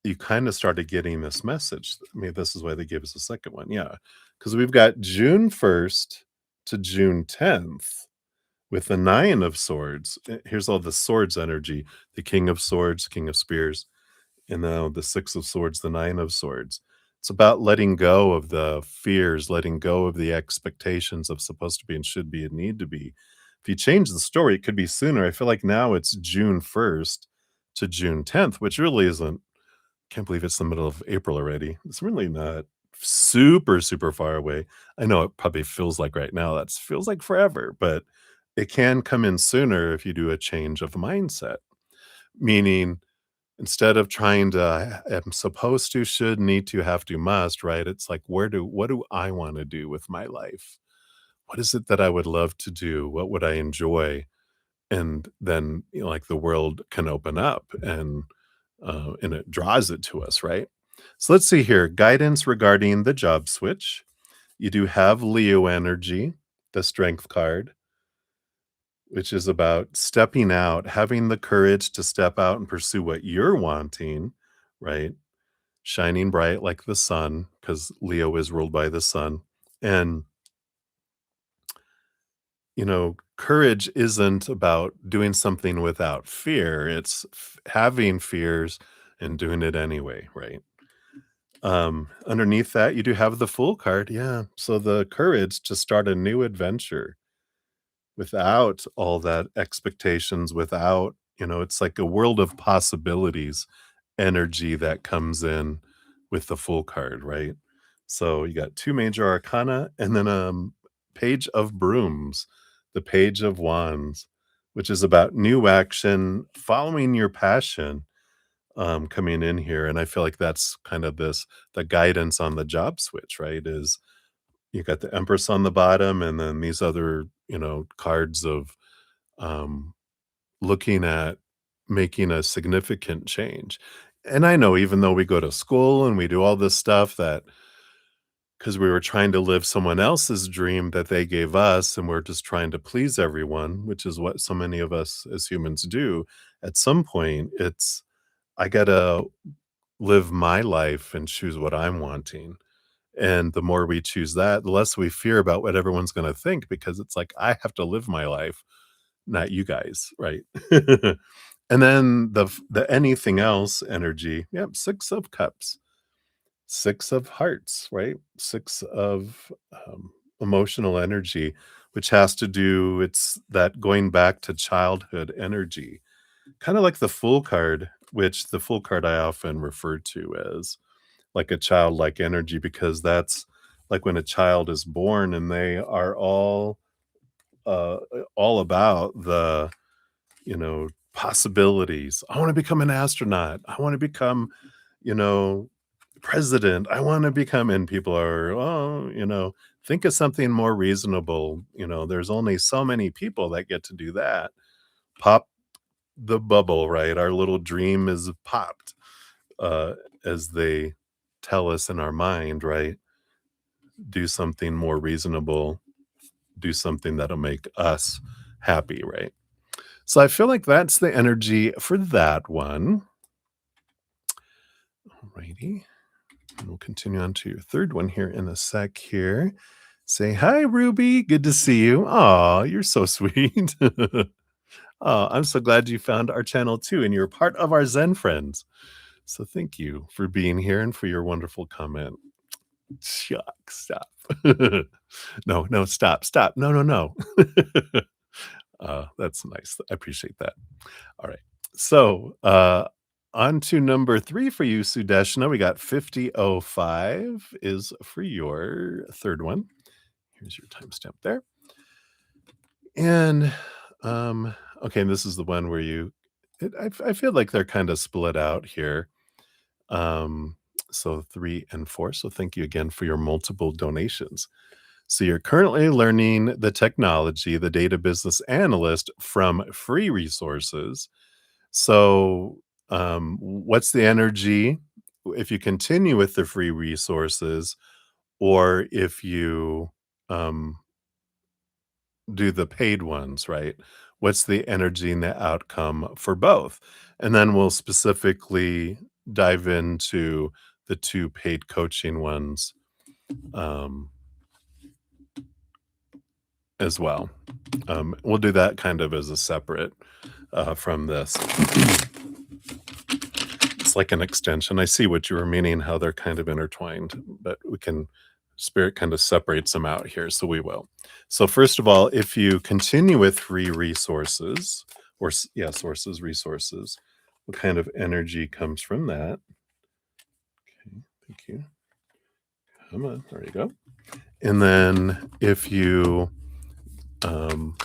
you kind of started getting this message. I mean, this is why they gave us a second one. Yeah. Because we've got June 1st to June 10th with the Nine of Swords. Here's all the swords energy, the King of Swords, King of Spears, and now the Six of Swords, the Nine of Swords. It's about letting go of the fears, letting go of the expectations of supposed to be and should be and need to be. If you change the story, it could be sooner. I feel like now it's June 1st to June 10th, which really isn't, can't believe it's the middle of April already. It's really not super, super far away. I know it probably feels like right now, that feels like forever, but it can come in sooner if you do a change of mindset. Meaning, instead of trying to am supposed to, should, need to, have to, must, right? It's like, what do I want to do with my life? What is it that I would love to do? What would I enjoy? And then, like the world can open up and it draws it to us, right? So let's see here. Guidance regarding the job switch. You do have Leo energy, the strength card, which is about stepping out, having the courage to step out and pursue what you're wanting, right? Shining bright like the sun, because Leo is ruled by the sun. And, courage isn't about doing something without fear. It's having fears and doing it anyway, right? Underneath that, you do have the Fool card. Yeah. So the courage to start a new adventure without all that expectations, without, it's like a world of possibilities energy that comes in with the Fool card, right? So you got two major arcana and then page of brooms, the page of wands, which is about new action, following your passion, coming in here. And I feel like that's kind of the guidance on the job switch, right? Is you got the Empress on the bottom and then these other, cards of um, looking at making a significant change. And I know even though we go to school and we do all this stuff that because we were trying to live someone else's dream that they gave us and we're just trying to please everyone, which is what so many of us as humans do. At some point, it's I gotta live my life and choose what I'm wanting. And the more we choose that, the less we fear about what everyone's gonna think because it's like, I have to live my life, not you guys, right? And then the anything else energy, yep, 6 of cups, 6 of hearts, right? 6 of, emotional energy, which has to do it's that going back to childhood energy. Kinda like the Fool card, which the Fool card I often refer to as like a childlike energy because that's like when a child is born and they are all about the, possibilities. I wanna become an astronaut. I wanna become, you know, president. I wanna become and people are, "Oh," think of something more reasonable. There's only so many people that get to do that. Pop the bubble, right? Our little dream is popped, uh, as they tell us in our mind, right? Do something more reasonable, do something that'll make us happy, right? So I feel like that's the energy for that one. Alrighty. And we'll continue on to your third one here in a sec here. Say hi, Ruby. Good to see you. Aw, you're so sweet. I'm so glad you found our channel too, and you're part of our Zen friends. So thank you for being here and for your wonderful comment. Chuck, stop. No, no, stop, stop. No, no, no. That's nice. I appreciate that. All right. So, On to number 3 for you, Sudeshna. We got 50:05 is for your third one. Here's your timestamp there. And, okay, this is the one where I feel like they're kinda split out here. Um, so 3 and 4, so thank you again for your multiple donations. So you're currently learning the technology, the data business analyst from free resources. So, what's the energy if you continue with the free resources or if you, um, do the paid ones, right? What's the energy and the outcome for both? And then we'll specifically dive into the 2 paid coaching ones, um, as well. We'll do that kind of as a separate, from this. It's like an extension. I see what you were meaning, how they're kind of intertwined, but we can Spirit kind of separates them out here, so we will. So first of all, if you continue with free resources or yeah, sources, resources, what kind of energy comes from that? Okay, thank you. Come on, there you go. And then if you um,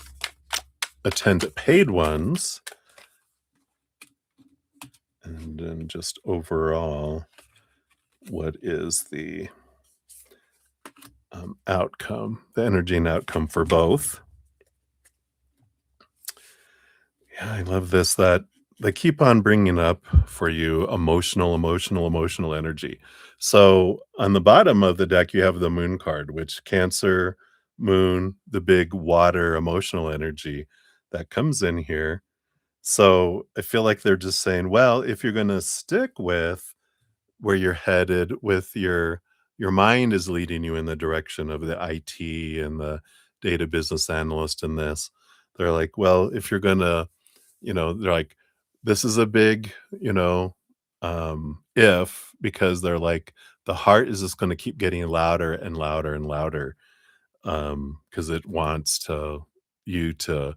attend paid ones, and then just overall, what is the outcome, the energy and outcome for both? Yeah, I love this that they keep on bringing up for you emotional energy. So on the bottom of the deck, you have the moon card, which Cancer, moon, the big water emotional energy that comes in here. So I feel like they're just saying, well, if you're going to stick with where you're headed with your mind is leading you in the direction of the IT and the data business analyst in this. They're like, well, if you're gonna, they're like, this is a big, if because they're like the heart is just gonna keep getting louder and louder and louder because it wants you to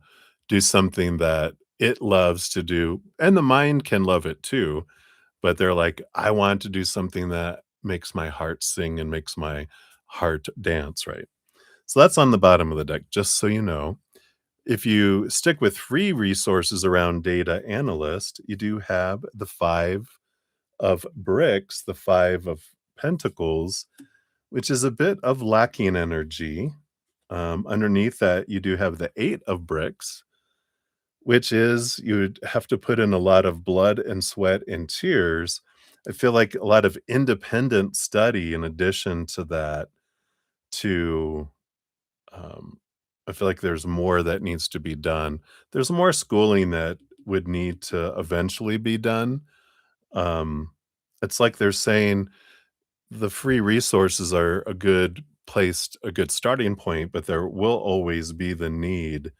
do something that it loves to do, and the mind can love it too, but they're like, "I want to do something that makes my heart sing and makes my heart dance," right? So that's on the bottom of the deck, just so you know. If you stick with free resources around data analyst, you do have the 5 of bricks, the 5 of pentacles, which is a bit of lacking energy. Underneath that, you do have the 8 of bricks, which is you'd have to put in a lot of blood and sweat and tears. I feel like a lot of independent study in addition to that to, um, I feel like there's more that needs to be done. There's more schooling that would need to eventually be done. Um, it's like they're saying the free resources are a good starting point, but there will always be the need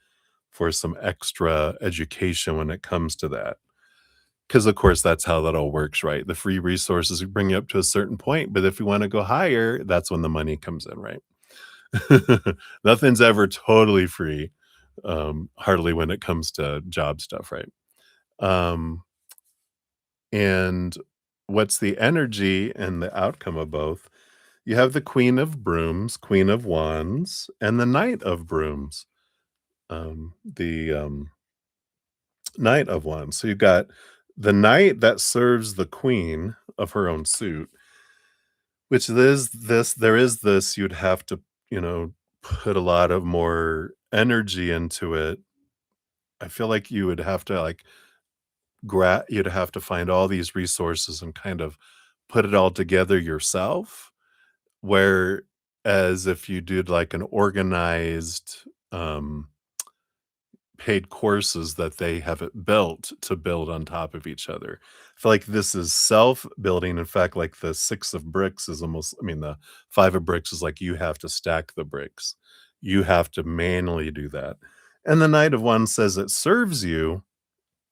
for some extra education when it comes to that. Because of course, that's how that all works, right? The free resources bring you up to a certain point, but if you wanna go higher, that's when the money comes in, right? Nothing's ever totally free, hardly when it comes to job stuff, right? Um, and what's the energy and the outcome of both? You have the Queen of Brooms, Queen of Wands, and the Knight of Brooms, the Knight of Wands. So you've got the knight that serves the queen of her own suit, which there is this, you'd have to, put a lot of more energy into it. I feel like you would have to like you'd have to find all these resources and kind of put it all together yourself. Whereas if you did like an organized paid courses that they have it built to build on top of each other. I feel like this is self-building. In fact, like the 6 of bricks is almost the 5 of bricks is like you have to stack the bricks. You have to manually do that. And the Knight of Wands says it serves you,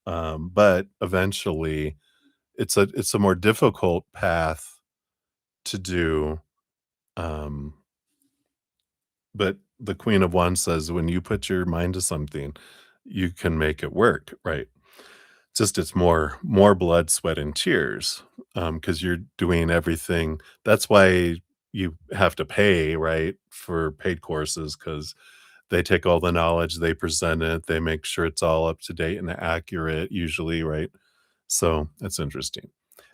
but eventually it's a more difficult path to do. Um, but the Queen of Wands says when you put your mind to something, you can make it work, right? Just it's more blood, sweat, and tears, because you're doing everything. That's why you have to pay, right, for paid courses, because they take all the knowledge, they present it, they make sure it's all up to date and accurate usually, right? So, that's interesting.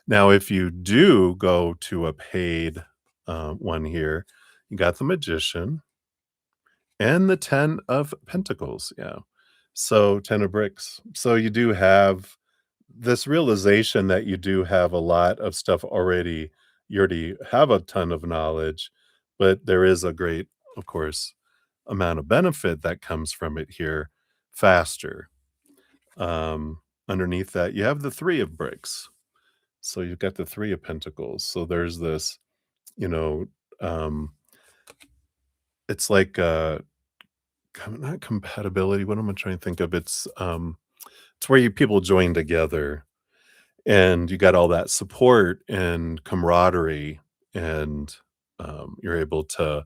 Now, if you do go to a paid, one here, you got the Magician and the 10 of Pentacles, yeah. So, 10 of bricks. So, you do have this realization that you do have a lot of stuff already. You already have a ton of knowledge, but there is a great, of course, amount of benefit that comes from it here faster. Um, Underneath that, you have the 3 of bricks. So you've got the 3 of pentacles. So there's this, you know, um, it's like not compatibility. What am I trying to think of? It's where you people join together and you got all that support and camaraderie, and you're able to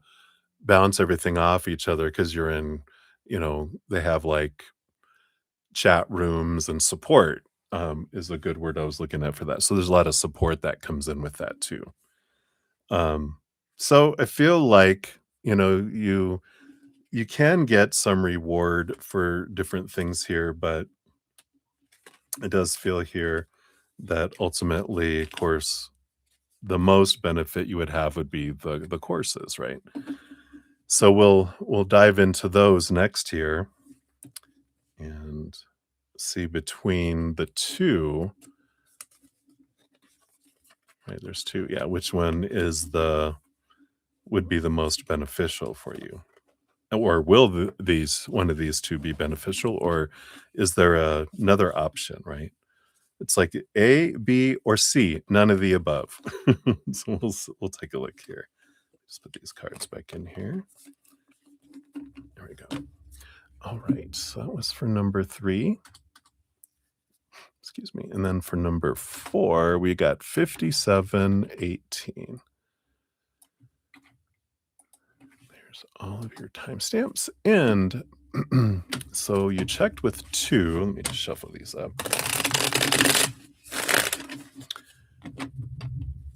bounce everything off each other because you're in, they have like chat rooms and support, is a good word I was looking at for that. So there's a lot of support that comes in with that too. Um, so I feel like, you can get some reward for different things here, but it does feel here that ultimately, of course, the most benefit you would have would be the courses, right? So we'll dive into those next here and see between the two. Right, there's two. Yeah, which one would be the most beneficial for you? Or will these one of these two be beneficial, or is there another option, right? It's like A, B, or C, none of the above. So we'll take a look here. Just put these cards back in here. There we go. All right, so that was for number 3. Excuse me. And then for number 4, we got 5718. There's all of your timestamps. And so you checked with 2. Let me just shuffle these up.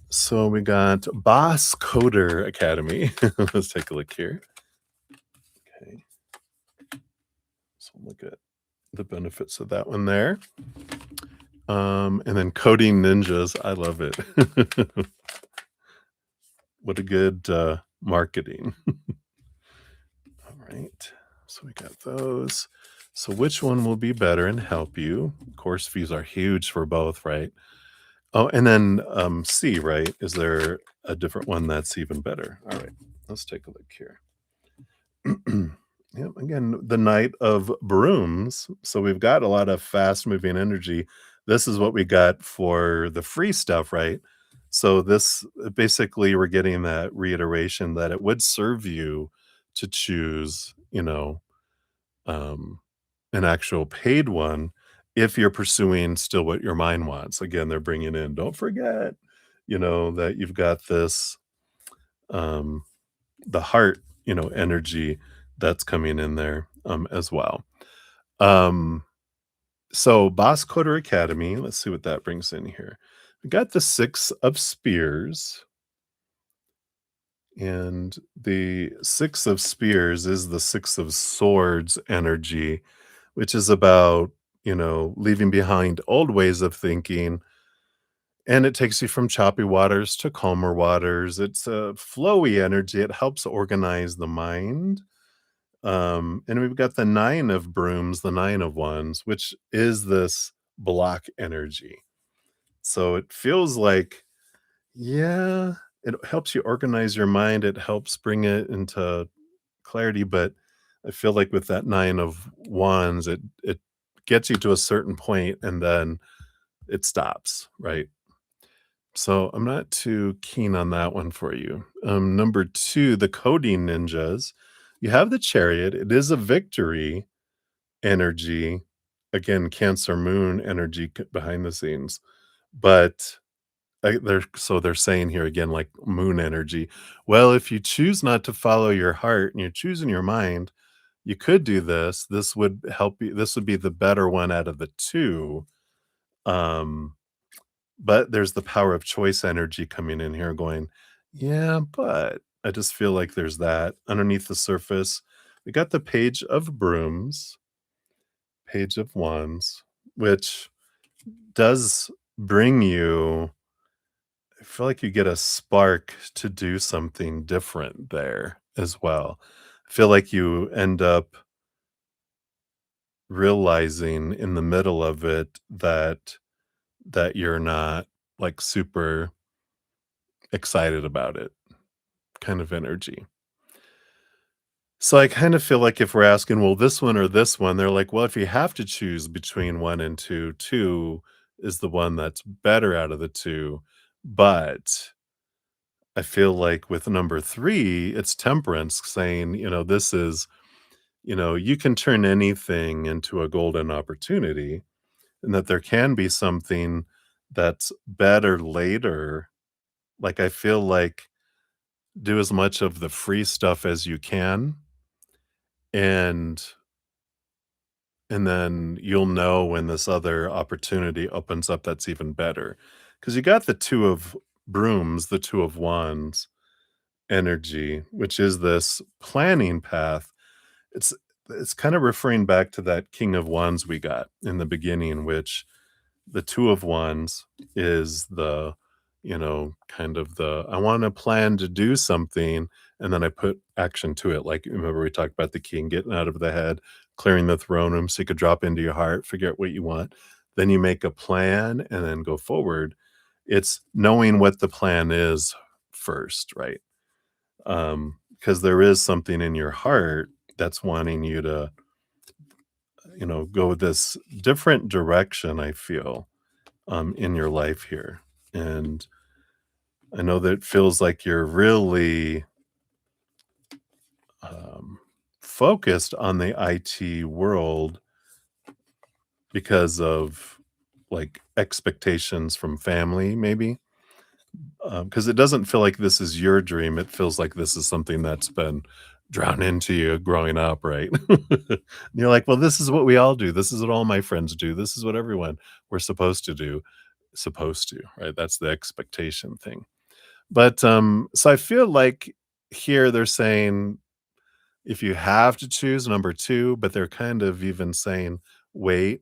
So we got Boss Coder Academy. Let's take a look here. Okay. So look at the benefits of that one there. And then Coding Ninjas. I love it. What a good marketing. All right. So we got those. So which one will be better and help you? Course fees are huge for both, right? Oh, and then C, right? Is there a different one that's even better? All right. Let's take a look here. Yep, again, the Knight of Brooms. So we've got a lot of fast moving energy. This is what we got for the free stuff, right? So this basically we're getting that reiteration that it would serve you to choose, um, an actual paid one if you're pursuing still what your mind wants. Again, they're bringing in, don't forget, that you've got this, um, the heart, energy that's coming in there, as well. Um, so Boss Coder Academy, let's see what that brings in here. We got the 6 of Spears, and the 6 of Spears is the 6 of Swords energy, which is about, leaving behind old ways of thinking, and it takes you from choppy waters to calmer waters. It's a flowy energy. It helps organize the mind. And we've got the 9 of brooms, the 9 of wands, which is this block energy. So it feels like, yeah, it helps you organize your mind. It helps bring it into clarity. But I feel like with that 9 of wands, it gets you to a certain point and then it stops, right? So I'm not too keen on that one for you. Number 2, the coding ninjas. You have the chariot. It is a victory energy. Again, Cancer moon energy behind the scenes. But they're saying here again, like moon energy. Well, if you choose not to follow your heart and you're choosing your mind, you could do this. This would help you. This would be the better one out of the two. Um, but there's the power of choice energy coming in here going, yeah, but I just feel like there's that underneath the surface. We got the page of brooms, page of wands, which does bring you, I feel like you get a spark to do something different there as well. I feel like you end up realizing in the middle of it that you're not like super excited about it kind of energy. So I kind of feel like if we're asking, well, this one or this one, they're like, well, if you have to choose between one and two, two is the one that's better out of the two. But I feel like with number three, it's temperance saying, this is, you can turn anything into a golden opportunity and that there can be something that's better later. Like, I feel like do as much of the free stuff as you can, and then you'll know when this other opportunity opens up that's even better. Because you got the two of brooms, the two of wands energy, which is this planning path. It's it's kind of referring back to that king of wands we got in the beginning, which the two of wands is the, kind of the, I want to plan to do something and then I put action to it. Like, remember we talked about the king getting out of the head, clearing the throne room so you could drop into your heart, figure out what you want. Then you make a plan and then go forward. It's knowing what the plan is first, right? Because there is something in your heart that's wanting you to, go this different direction, I feel, in your life here. And I know that it feels like you're really um, focused on the IT world because of like expectations from family, maybe. Because it doesn't feel like this is your dream. It feels like this is something that's been drowned into you growing up, right? And you're like, well, this is what we all do. This is what all my friends do. This is what everyone we're supposed to do. Supposed to, right? That's the expectation thing. But, so I feel like here they're saying if you have to choose number 2, but they're kind of even saying, "Wait,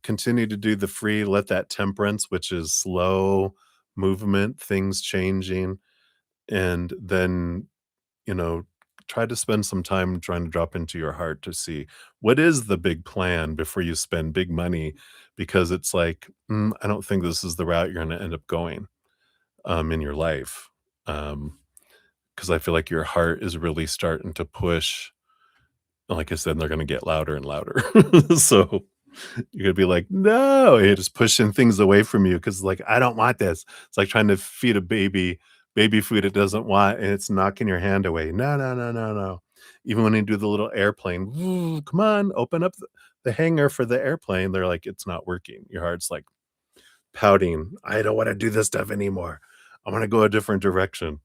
continue to do the free, let that temperance," which is slow movement, things changing, and then, you know, try to spend some time trying to drop into your heart to see what is the big plan before you spend big money, because it's like, I don't think this is the route you're gonna end up going, in your life. Um 'Cause I feel like your heart is really starting to push. Like I said, they're gonna get louder and louder. So, you're gonna be like, "No," and you're just pushing things away from you because, like, "I don't want this." It's like trying to feed a baby food it doesn't want, and it's knocking your hand away. "No, no, no, no, no." Even when you do the little airplane, "Come on, open up the hangar for the airplane." They're like, "It's not working." Your heart's like pouting, "I don't wanna do this stuff anymore. I wanna go a different direction."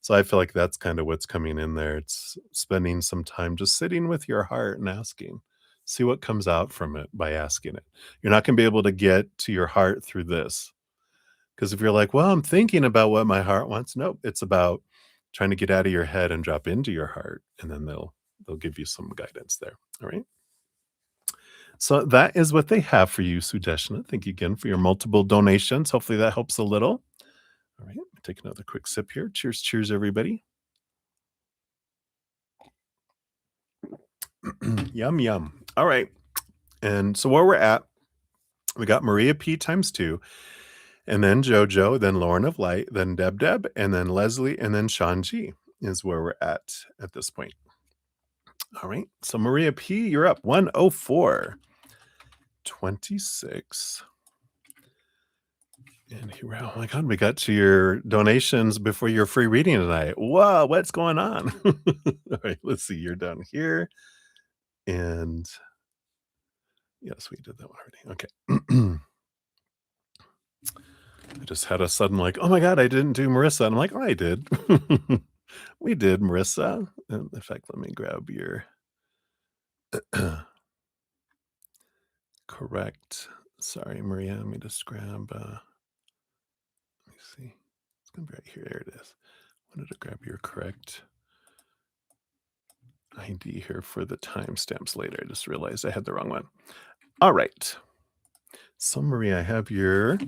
So I feel like that's kind of what's coming in there. It's spending some time just sitting with your heart and asking. See what comes out from it by asking it. You're not going to be able to get to your heart through this. Because if you're like, well, I'm thinking about what my heart wants. Nope. It's about trying to get out of your head and drop into your heart. And then they'll give you some guidance there. All right. So that is what they have for you, Sudeshna. Thank you again for your multiple donations. Hopefully that helps a little. All right. Take another quick sip here. Cheers, cheers, everybody. Yum, yum. All right. And so where we're at, we got Maria P times two, and then JoJo, then Lauren of Light, then Deb Deb, and then Leslie, and then Sean G is where we're at this point. All right. So Maria P, you're up 104, 26. And here we go. Oh my God, we got to your donations before your free reading tonight. Whoa, what's going on? All right, let's see. You're down here. And yes, we did that one already. Okay. I just had a sudden like, "Oh my god, I didn't do Marissa." And I'm like, "Oh, I did." We did Marissa. In fact, let me grab your correct Sorry, Maria. Let me just grab. Let me see. It's gonna be right here. There it is. Wanted to grab your correct ID here for the timestamps later. I just realized I had the wrong one. All right. So, Maria, I have your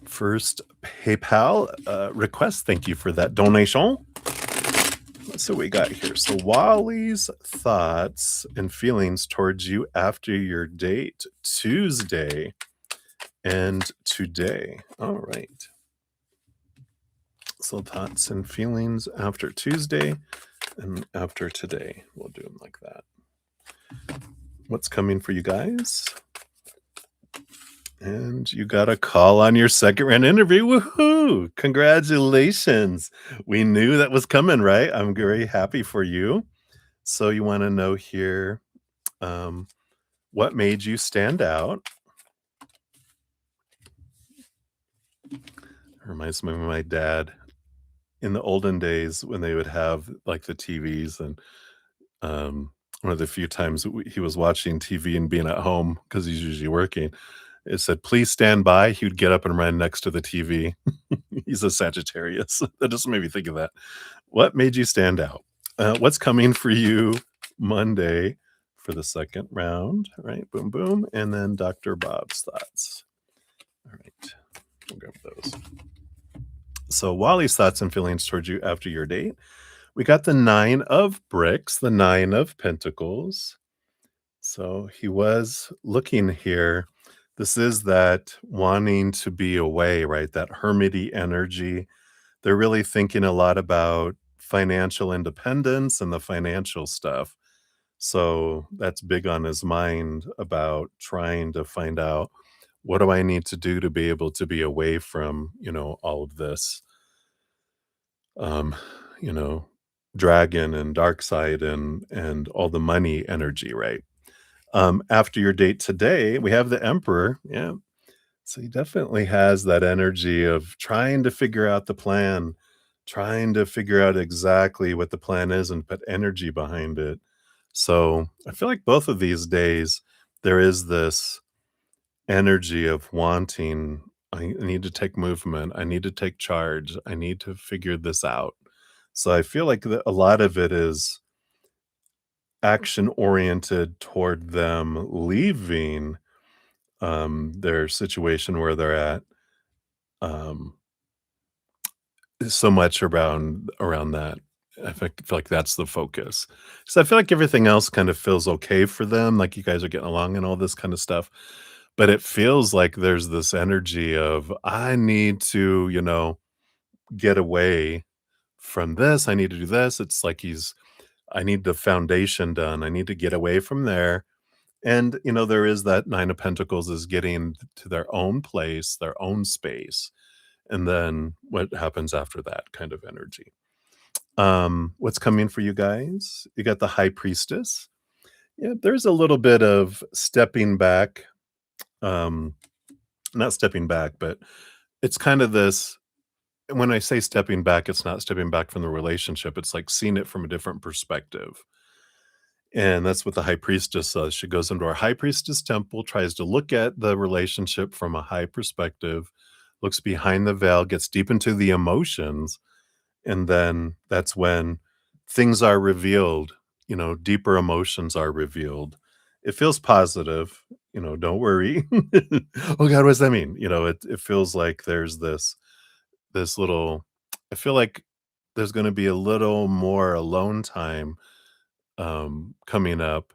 first PayPal request. Thank you for that donation. Let's see what we got here. So, Wally's thoughts and feelings towards you after your date, Tuesday and today. All right. So, thoughts and feelings after Tuesday and after today. We'll do them like that. What's coming for you guys? And you got a call on your second round interview. Woohoo! Congratulations. We knew that was coming, right? I'm very happy for you. So you want to know here um, what made you stand out? Reminds me of my dad in the olden days when they would have like the TVs and one of the few times he was watching TV and being at home because he's usually working. It said, "Please stand by." He would get up and run next to the TV. He's a Sagittarius. That just made me think of that. What made you stand out? What's coming for you Monday for the second round? All right, boom, boom. And then Dr. Bob's thoughts. All right, we'll grab those. So, Wally's thoughts and feelings towards you after your date. We got the Nine of Bricks, the Nine of Pentacles. So, he was looking here. This is that wanting to be away, right? That hermity energy. They're really thinking a lot about financial independence and the financial stuff. So that's big on his mind about trying to find out what do I need to do to be able to be away from, all of this, um, you know, dragon and dark side and all the money energy, right? After your date today, we have the Emperor. Yeah. So he definitely has that energy of trying to figure out the plan, trying to figure out exactly what the plan is and put energy behind it. So I feel like both of these days, there is this energy of wanting, I need to take movement, I need to take charge, I need to figure this out. So I feel like a lot of it is action oriented toward them leaving their situation where they're at. Um, so much around that. I feel like that's the focus. So I feel like everything else kind of feels okay for them, like you guys are getting along and all this kind of stuff. But it feels like there's this energy of I need to, get away from this. I need to do this. It's like I need the foundation done. I need to get away from there. And there is that Nine of Pentacles is getting to their own place, their own space. And then what happens after that kind of energy. What's coming for you guys? You got the High Priestess. Yeah, there's a little bit of stepping back. Um, Not stepping back, but it's kind of this when I say stepping back, it's not stepping back from the relationship. It's like seeing it from a different perspective. And that's what the high priestess does. She goes into our high priestess temple, tries to look at the relationship from a high perspective, looks behind the veil, gets deep into the emotions, and then that's when things are revealed, deeper emotions are revealed. It feels positive, don't worry. Oh god, what does that mean? It feels like there's this little, I feel like there's going to be a little more alone time coming up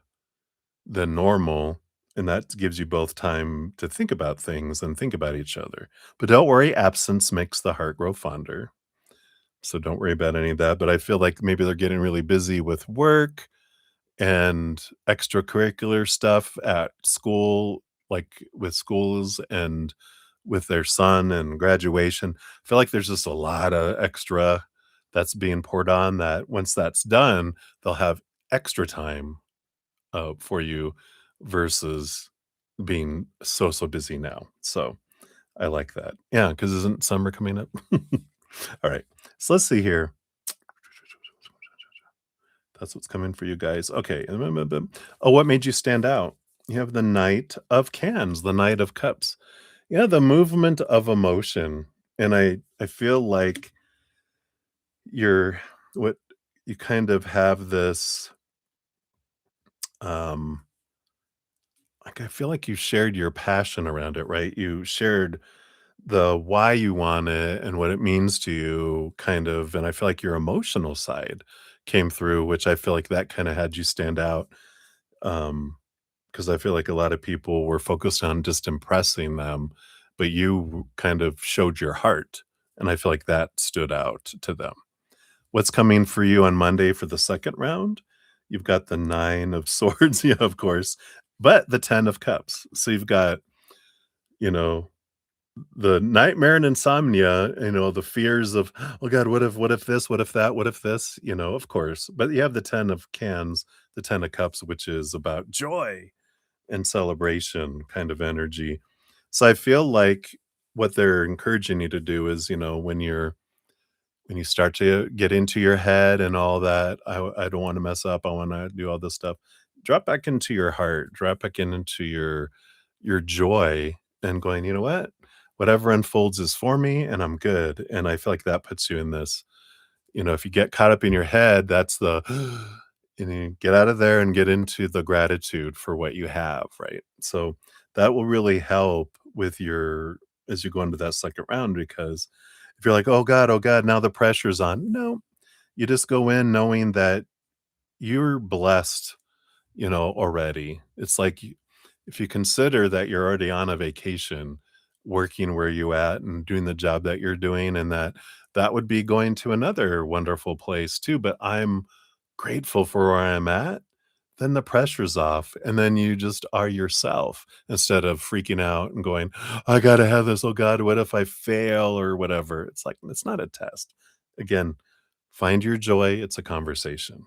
than normal, and that gives you both time to think about things and think about each other. But don't worry, absence makes the heart grow fonder. So don't worry about any of that, but I feel like maybe they're getting really busy with work and extracurricular stuff at school, like with schools and with their son and graduation. I feel like there's just a lot of extra that's being poured on that once that's done, they'll have extra time for you versus being so busy now. So I like that. Yeah, because isn't summer coming up? All right. So let's see here. That's what's coming for you guys. Okay. Oh, what made you stand out? You have the Knight of Cans, the Knight of Cups. Yeah, the movement of emotion. And I feel like you're what you kind of have this um like I feel like you shared your passion around it, right? You shared the why you want it and what it means to you kind of, and I feel like your emotional side came through, which I feel like that kind of had you stand out. Because I feel like a lot of people were focused on just impressing them, but you kind of showed your heart, and I feel like that stood out to them. What's coming for you on Monday for the second round? You've got the 9 of swords, yeah, of course, but the 10 of cups. So you've got, you know, the nightmare and insomnia, the fears of, "Oh god, what if this? What if that? What if this?" Of course. But you have the 10 of cans, the 10 of cups, which is about joy and celebration kind of energy. So I feel like what they're encouraging you to do is, when you start to get into your head and all that, I don't want to mess up. I want to do all this stuff. Drop back into your heart. Drop back into your joy and going. You know what? Whatever unfolds is for me, and I'm good. And I feel like that puts you in this. If you get caught up in your head, that's the and you get out of there and get into the gratitude for what you have, right? So that will really help with your as you go into that second round because if you're like, oh God, now the pressure's on. No, you just go in knowing that you're blessed, already. It's like if you consider that you're already on a vacation, working where you at and doing the job that you're doing, and that would be going to another wonderful place too. But I'm grateful for where I'm at, then the pressure's off, and then you just are yourself instead of freaking out and going, "I gotta have this. Oh god, what if I fail?" or whatever. It's like, it's not a test. Again, find your joy, it's a conversation.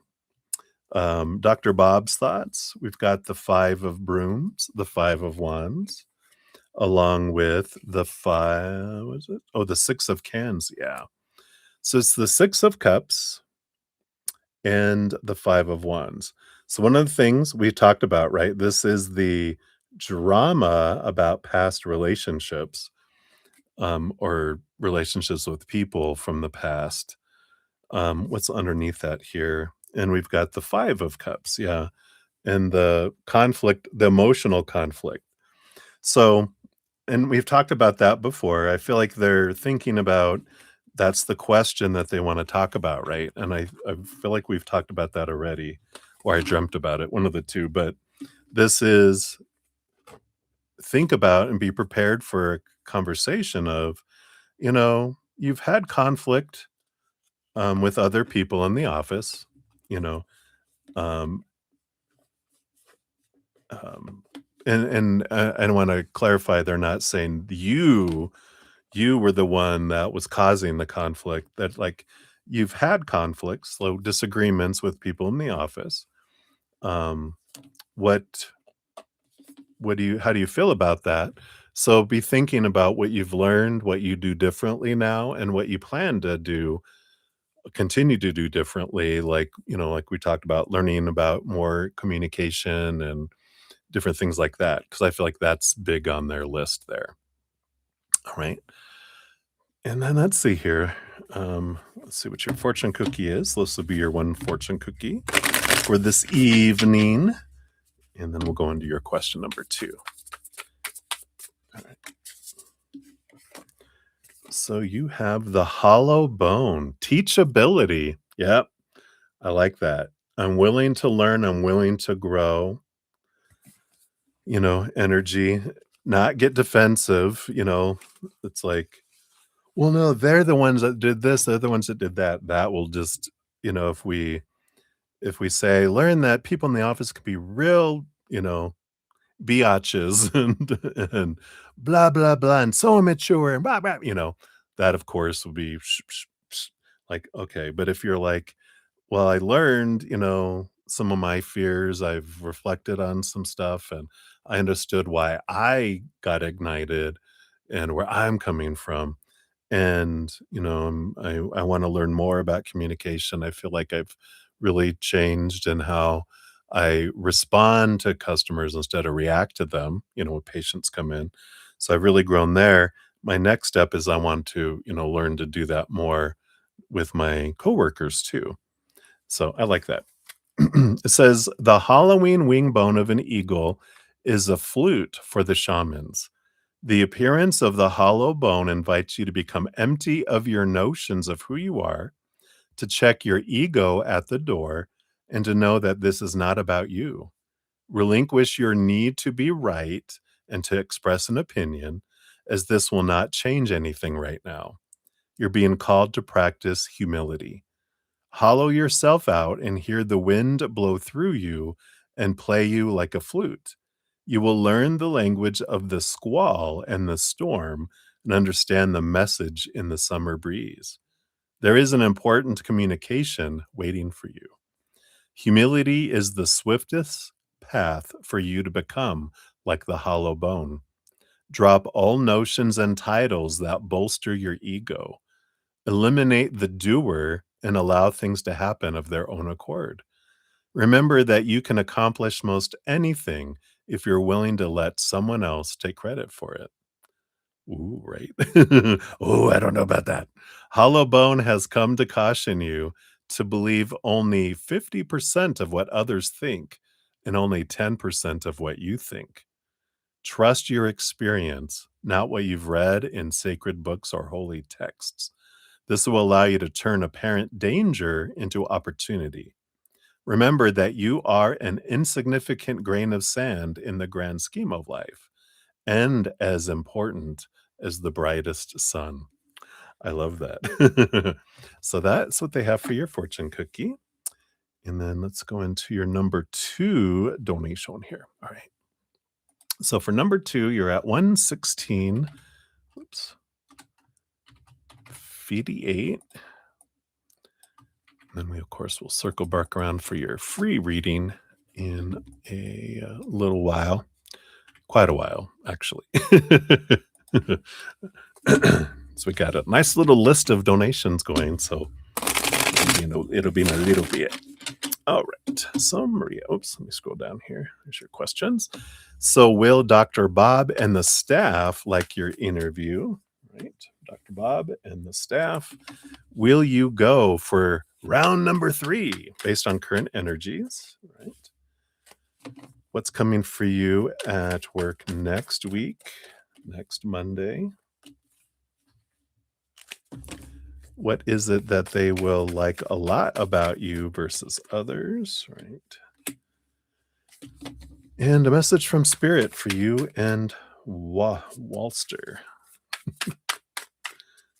Dr. Bob's thoughts, we've got the 5 of brooms, the 5 of wands, along with the 5 what is it? Oh, the 6 of cans, yeah. So it's the 6 of cups and the 5 of wands. So one of the things we talked about, right? This is the drama about past relationships, or relationships with people from the past. What's underneath that here? And we've got the 5 of cups, yeah, and the conflict, the emotional conflict. So, and we've talked about that before. I feel like they're thinking about that's the question that they wanna talk about, right? And I feel like we've talked about that already, or I dreamt about it, one of the 2, but this is think about and be prepared for a conversation of, you've had conflict, with other people in the office, you know, um, um, and I wanna clarify, they're not saying you were the one that was causing the conflict, that, like, you've had conflicts, so disagreements with people in the office. Um, what what do you how do you feel about that? So be thinking about what you've learned, what you do differently now, and what you plan to continue to do differently, like, like we talked about learning about more communication and different things like that, because I feel like that's big on their list there. All right. And then let's see here. Let's see what your fortune cookie is. This will be your one fortune cookie for this evening. And then we'll go into your question number 2. All right. So you have the hollow bone, teachability. Yep. I like that. I'm willing to learn. I'm willing to grow, energy, not get defensive. It's like, well, no, they're the ones that did this. They're the ones that did that. That will just, if we say, learn that people in the office can be real, biatches and blah, blah, blah, and so immature and blah, blah, that of course would be like, okay. But if you're like, well, I learned, some of my fears, I've reflected on some stuff and I understood why I got ignited and where I'm coming from. And, I want to learn more about communication. I feel like I've really changed in how I respond to customers instead of react to them, when patients come in. So I've really grown there. My next step is I want to, learn to do that more with my coworkers too. So I like that. It says the Halloween wing bone of an eagle is a flute for the shamans. The appearance of the hollow bone invites you to become empty of your notions of who you are, to check your ego at the door, and to know that this is not about you. Relinquish your need to be right and to express an opinion, as this will not change anything right now. You're being called to practice humility. Hollow yourself out and hear the wind blow through you and play you like a flute. You will learn the language of the squall and the storm and understand the message in the summer breeze. There is an important communication waiting for you. Humility is the swiftest path for you to become like the hollow bone. Drop all notions and titles that bolster your ego. Eliminate the doer and allow things to happen of their own accord. Remember that you can accomplish most anything if you're willing to let someone else take credit for it. Ooh, right. Oh, I don't know about that. Hollow Bone has come to caution you to believe only 50% of what others think and only 10% of what you think. Trust your experience, not what you've read in sacred books or holy texts. This will allow you to turn apparent danger into opportunity. Remember that you are an insignificant grain of sand in the grand scheme of life, and as important as the brightest sun. I love that. So that's what they have for your fortune cookie. And then let's go into your number 2 donation here. All right. So for number 2, you're at 116. Oops. 58. Then we, of course, will circle back around for your free reading in a little while. Quite a while, actually. So we got a nice little list of donations going. So, it'll be in a little bit. All right. So, Maria, oops, let me scroll down here. There's your questions. So, will Dr. Bob and the staff like your interview? Right. Dr. Bob and the staff. Will you go for round number 3 based on current energies? Right. What's coming for you at work next week, next Monday? What is it that they will like a lot about you versus others? Right. And a message from Spirit for you and Walster.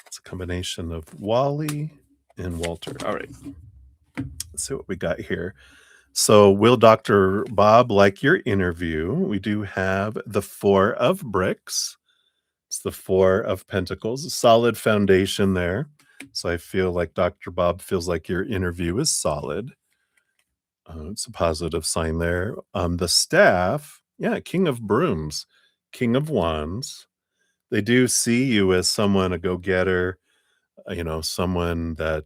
It's a combination of Wally and Walter. All right. Let's see what we got here. So, will Dr. Bob like your interview? We do have the 4 of bricks. It's the 4 of pentacles, a solid foundation there. So I feel like Dr. Bob feels like your interview is solid. It's a positive sign there. The staff, yeah, King of Brooms, King of Wands. They do see you as someone, a go-getter, someone that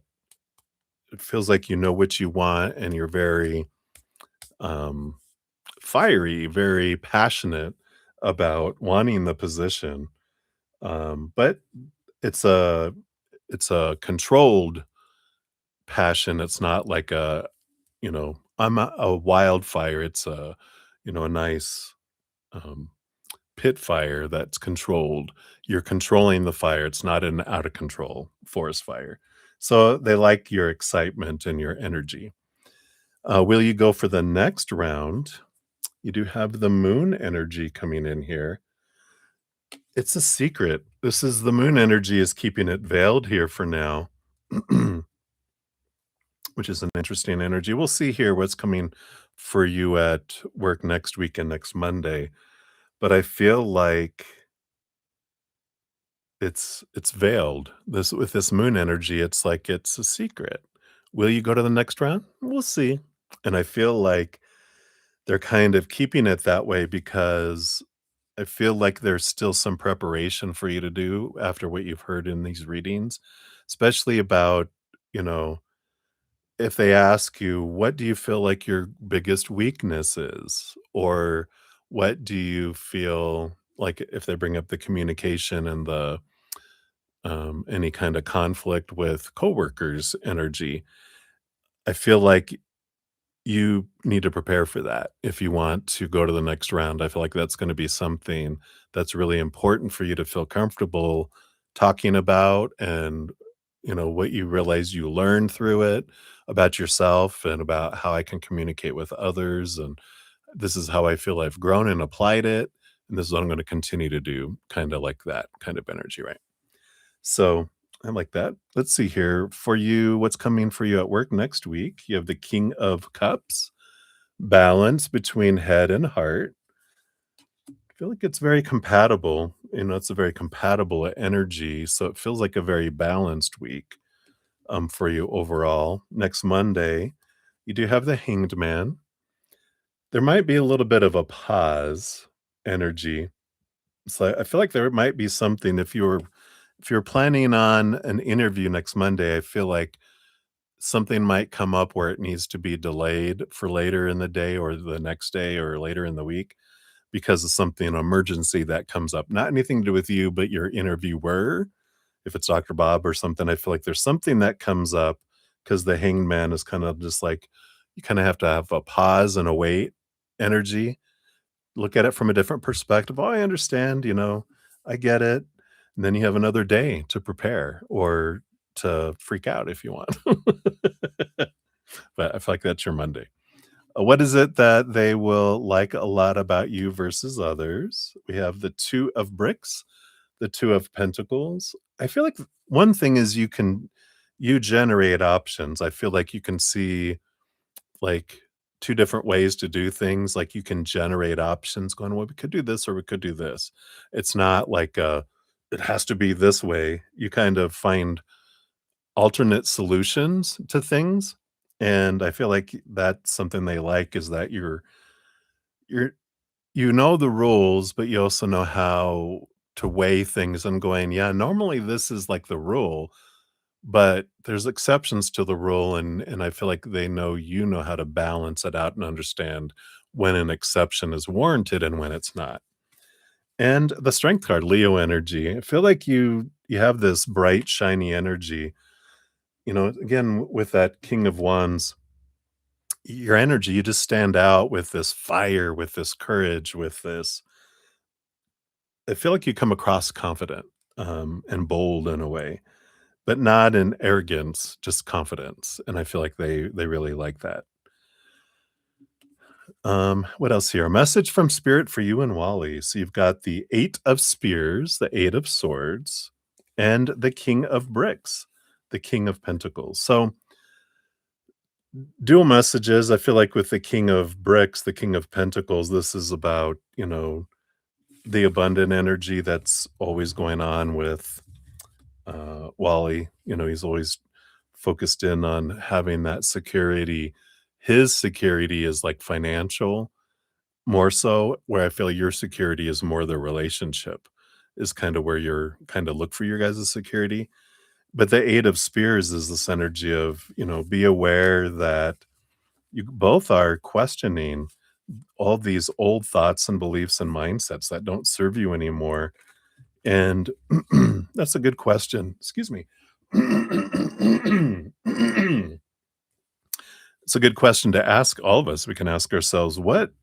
it feels like you know what you want and you're very um, fiery, very passionate about wanting the position. But it's a controlled passion. It's not like I'm a wildfire. It's a nice um, pit fire that's controlled. You're controlling the fire. It's not an out of control forest fire. So they like your excitement and your energy. Will you go for the next round? You do have the moon energy coming in here. It's a secret. This is the moon energy is keeping it veiled here for now. Which is an interesting energy. We'll see here what's coming for you at work next week and next Monday. But I feel like it's veiled. This with this moon energy, it's like it's a secret. Will you go to the next round? We'll see. And I feel like they're kind of keeping it that way because I feel like there's still some preparation for you to do after what you've heard in these readings, especially about, you know, if they ask you, "What do you feel like your biggest weakness is?" Or, "What do you feel" like, if they bring up the communication and the, any kinda conflict with coworkers' energy, I feel like you need to prepare for that if you want to go to the next round. I feel like that's gonna be something that's really important for you to feel comfortable talking about and, what you realize you learned through it about yourself and about how I can communicate with others, and this is how I feel I've grown and applied it, and this is what I'm gonna continue to do, kinda like that kind of energy, right? So, I like that. Let's see here. For you, what's coming for you at work next week? You have the King of Cups, balance between head and heart. I feel like it's very compatible. It's a very compatible energy. So it feels like a very balanced week for you overall. Next Monday, you do have the Hanged Man. There might be a little bit of a pause energy. So I feel like there might be something if you're planning on an interview next Monday, I feel like something might come up where it needs to be delayed for later in the day or the next day or later in the week because of something an emergency that comes up. Not anything to do with you, but your interviewer. If it's Dr. Bob or something, I feel like there's something that comes up because the hanged man is kind of just like you kind of have to have a pause and a wait energy. Look at it from a different perspective. Oh, I understand, I get it. And then you have another day to prepare or to freak out if you want. But I feel like that's your Monday. What is it that they will like a lot about you versus others? We have the 2 of bricks, the 2 of pentacles. I feel like one thing is you generate options. I feel like you can see, like, 2 different ways to do things, like, you can generate options going, "Well, we could do this or we could do this." It's not like, "It has to be this way." You kind of find alternate solutions to things, and I feel like that's something they like is that you're you know the rules, but you also know how to weigh things and going, "Yeah, normally this is like the rule, but there's exceptions to the rule," and I feel like they know you know how to balance it out and understand when an exception is warranted and when it's not. And the strength card, Leo energy. I feel like you have this bright, shiny energy. Again, with that King of Wands, your energy, you just stand out with this fire, with this courage, with this I feel like you come across confident, and bold in a way, but not in arrogance, just confidence, and I feel like they really like that. What else here? A message from spirit for you and Wally. So you've got the 8 of spears, the 8 of swords, and the King of bricks, the King of pentacles. So dual messages. I feel like with the King of bricks, the King of pentacles, this is about, the abundant energy that's always going on with Wally. He's always focused in on having that security. His security is like financial, more so, where I feel your security is more the relationship, is kind of where you're kind of look for your guys' security. But the 8 of spears is this energy of, be aware that you both are questioning all these old thoughts and beliefs and mindsets that don't serve you anymore. And that's a good question. Excuse me. It's a good question to ask all of us. We can ask ourselves, what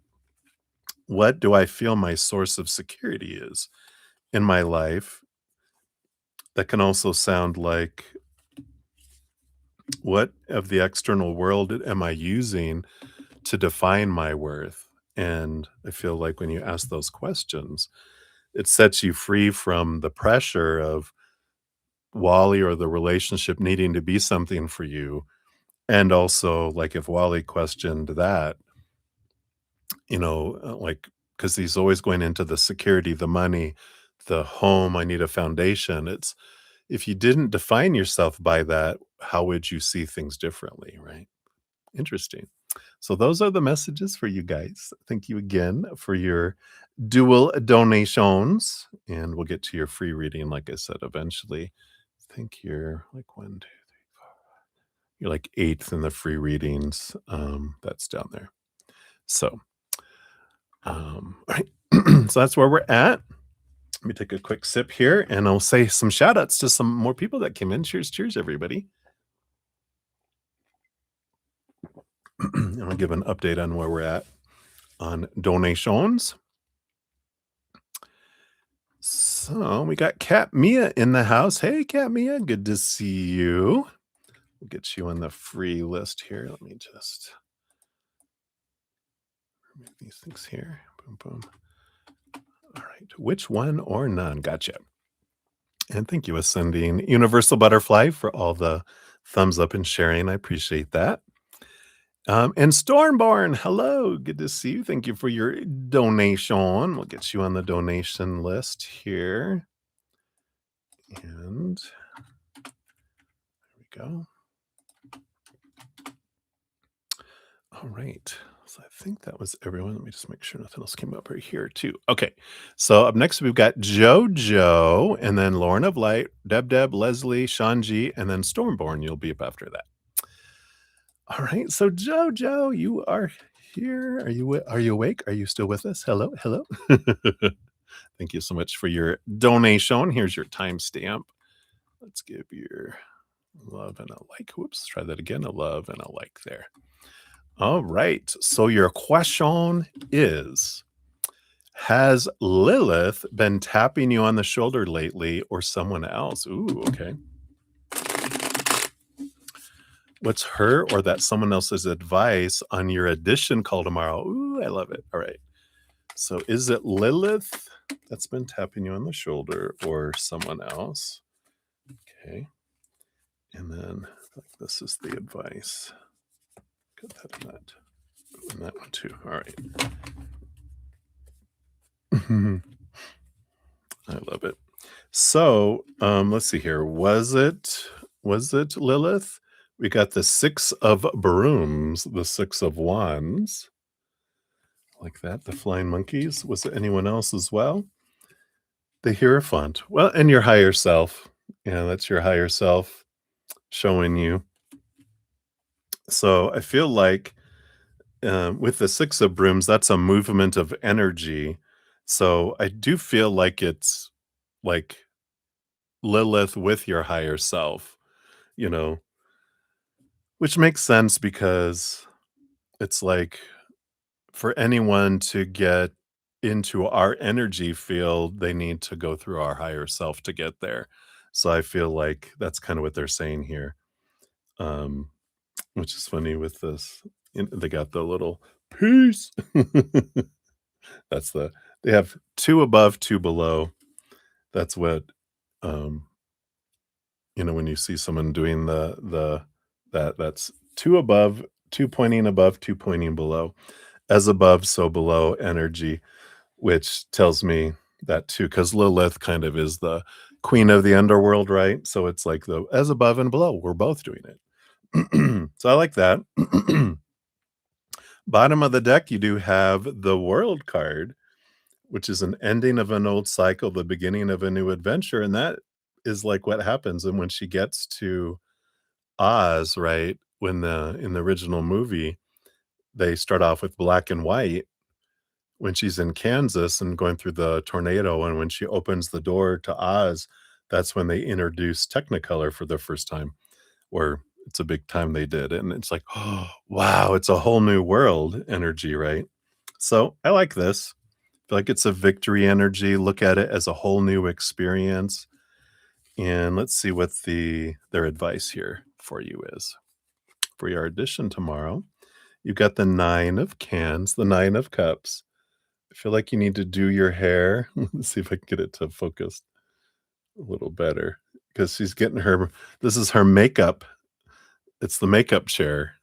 do I feel my source of security is in my life? That can also sound like, what of the external world am I using to define my worth? And I feel like when you ask those questions, it sets you free from the pressure of Wally or the relationship needing to be something for you. And also, like, if Wally questioned that, like, because he's always going into the security, the money, the home, I need a foundation. It's if you didn't define yourself by that, how would you see things differently, right? Interesting. So those are the messages for you guys. Thank you again for your dual donations, and we'll get to your free reading, like I said, eventually. I think you're like 1, 2, 3, 4. You're like 8th in the free readings, that's down there. So, all right. So that's where we're at. Let me take a quick sip here, and I'll say some shout outs to some more people that came in. Cheers, cheers, everybody. And I'll give an update on where we're at on donations. So we got Cat Mia in the house. Hey, Cat Mia, good to see you. We'll get you on the free list here. Let me just remove these things here. Boom, boom. All right. Which one or none? Gotcha. And thank you, Ascending Universal Butterfly, for all the thumbs up and sharing. I appreciate that. And Stormborn, hello. Good to see you. Thank you for your donation. We'll get you on the donation list here. And there we go. All right. So I think that was everyone. Let me just make sure nothing else came up right here, too. Okay. So up next, we've got JoJo, and then Lauren of Light, Deb, Leslie, Shanji, and then Stormborn. You'll be up after that. All right. So JoJo, you are here. Are you awake? Are you still with us? Hello. Thank you so much for your donation. Here's your timestamp. Let's give your love and a like. Whoops. Try that again. A love and a like there. All right. So your question is, has Lilith been tapping you on the shoulder lately or someone else? Ooh, okay. What's her or that someone else's advice on your audition call tomorrow? Ooh, I love it. All right. So is it Lilith that's been tapping you on the shoulder or someone else? Okay. And then this is the advice. Got that in that. And that one too. All right. I love it. So let's see here. Was it Lilith? We got the 6 of brooms, the 6 of wands. Like that. The flying monkeys. Was it anyone else as well? The Hierophant. Well, and your higher self. Yeah, that's your higher self showing you. So I feel like with the 6 of brooms, that's a movement of energy. So I do feel like it's like Lilith with your higher self, you know, which makes sense because it's like for anyone to get into our energy field, they need to go through our higher self to get there. So I feel like that's kind of what they're saying here. Which is funny with this. They got the little peace. That's they have 2 above, 2 below. That's what, when you see someone doing that's 2 above, 2 pointing above, 2 pointing below. As above, so below energy, which tells me that too, because Lilith kind of is the queen of the underworld, right? So it's like the as above and below, we're both doing it. So I like that. Bottom of the deck, you do have the World card, which is an ending of an old cycle, the beginning of a new adventure, and that is like what happens. And when she gets to Oz, right, when in the original movie, they start off with black and white when she's in Kansas and going through the tornado, and when she opens the door to Oz, that's when they introduce Technicolor for the first time, or it's a big time they did, and it's like, oh, wow, it's a whole new world energy, right? So I like this. I feel like it's a victory energy. Look at it as a whole new experience. And let's see what their advice here for you is. For your audition tomorrow, you've got the 9 of cans, the 9 of cups. I feel like you need to do your hair. Let's see if I can get it to focus a little better, because she's getting this is her makeup. It's the makeup chair.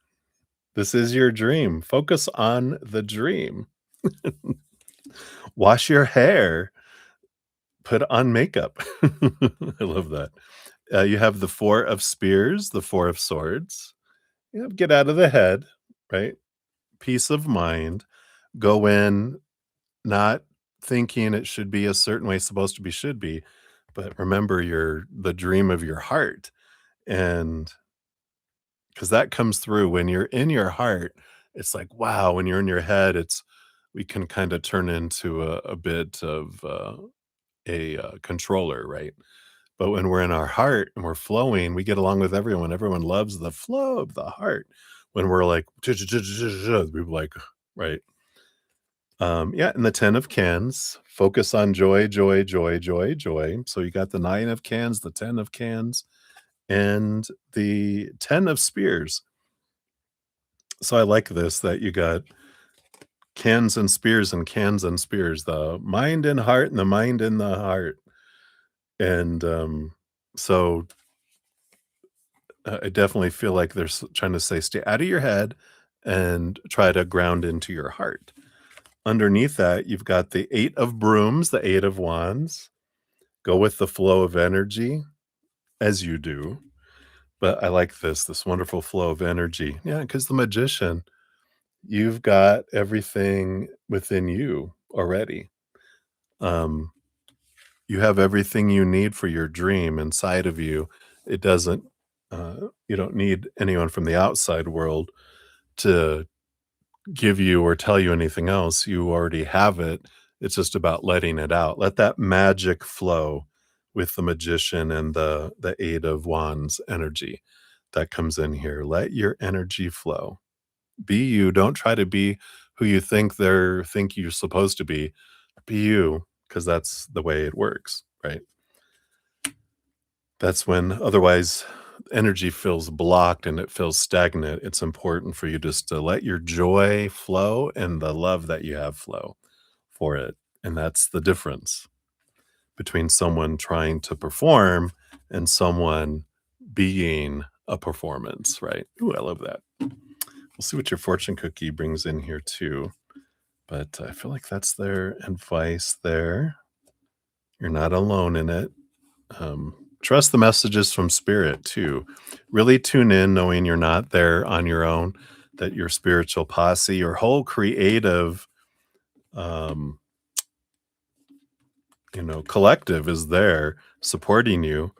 This is your dream. Focus on the dream. Wash your hair. Put on makeup. I love that. You have the 4 of spears, the 4 of swords. Get out of the head, right? Peace of mind. Go in not thinking it should be a certain way, supposed to be, should be, but remember the dream of your heart, and because that comes through when you're in your heart. It's like, wow, when you're in your head, it's we can kind of turn into a bit of a controller, right? But when we're in our heart and we're flowing, we get along with everyone. Everyone loves the flow of the heart. When we're like, we're like, right. Yeah, and the 10 of cans, focus on joy, joy, joy, joy, joy. So you got the 9 of cans, the 10 of cans, and the 10 of spears. So I like this that you got cans and spears and cans and spears, the mind and heart and the mind in the heart. And so I definitely feel like they're trying to say, stay out of your head and try to ground into your heart. Underneath that, you've got the 8 of brooms, the 8 of wands. Go with the flow of energy as you do. But I like this wonderful flow of energy. Yeah, because the magician, you've got everything within you already. Um, you have everything you need for your dream inside of you. It doesn't, you don't need anyone from the outside world to give you or tell you anything else. You already have it. It's just about letting it out. Let that magic flow with the magician and the 8 of wands energy that comes in here. Let your energy flow. Be you. Don't try to be who you think you're supposed to be. Be you, because that's the way it works, right? That's when otherwise energy feels blocked and it feels stagnant. It's important for you just to let your joy flow and the love that you have flow for it. And that's the difference between someone trying to perform and someone being a performance, right? Ooh, I love that. We'll see what your fortune cookie brings in here too. But I feel like that's their advice there. You're not alone in it. Trust the messages from spirit too. Really tune in knowing you're not there on your own, that your spiritual posse, your whole creative, um, collective is there supporting you,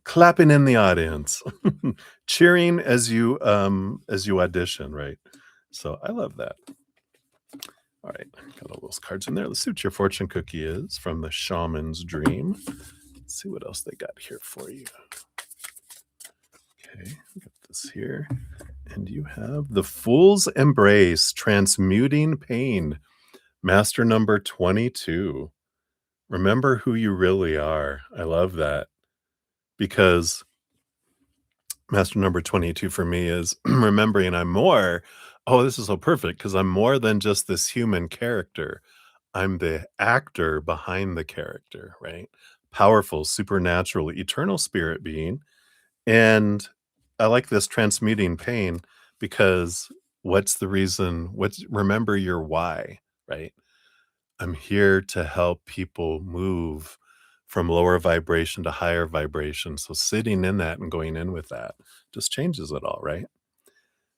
clapping in the audience, cheering as you audition, right? So I love that. All right, got all those cards in there. Let's see what your fortune cookie is from the shaman's dream. Let's see what else they got here for you. Okay, got this here. And you have the Fool's Embrace, Transmuting Pain, Master number 22. Remember who you really are. I love that because Master number 22 for me is remembering I'm more. Oh, this is so perfect because I'm more than just this human character. I'm the actor behind the character, right? Powerful, supernatural, eternal spirit being. And I like this transmuting pain because what's the reason? Remember your why, right? I'm here to help people move from lower vibration to higher vibration. So sitting in that and going in with that just changes it all, right?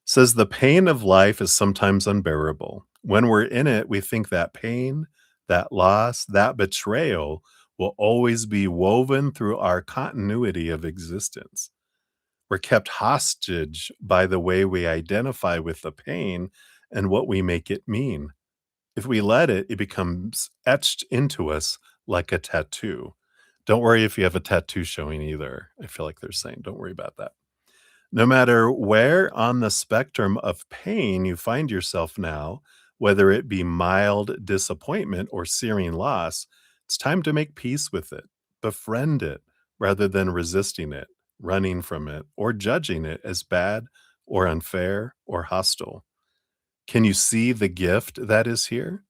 Says the pain of life is sometimes unbearable. When we're in it, we think that pain, that loss, that betrayal will always be woven through our continuity of existence. We're kept hostage by the way we identify with the pain and what we make it mean. If we let it, it becomes etched into us like a tattoo. Don't worry if you have a tattoo showing either. I feel like they're saying, don't worry about that. No matter where on the spectrum of pain you find yourself now, whether it be mild disappointment or searing loss, it's time to make peace with it, befriend it rather than resisting it, running from it, or judging it as bad or unfair or hostile. Can you see the gift that is here?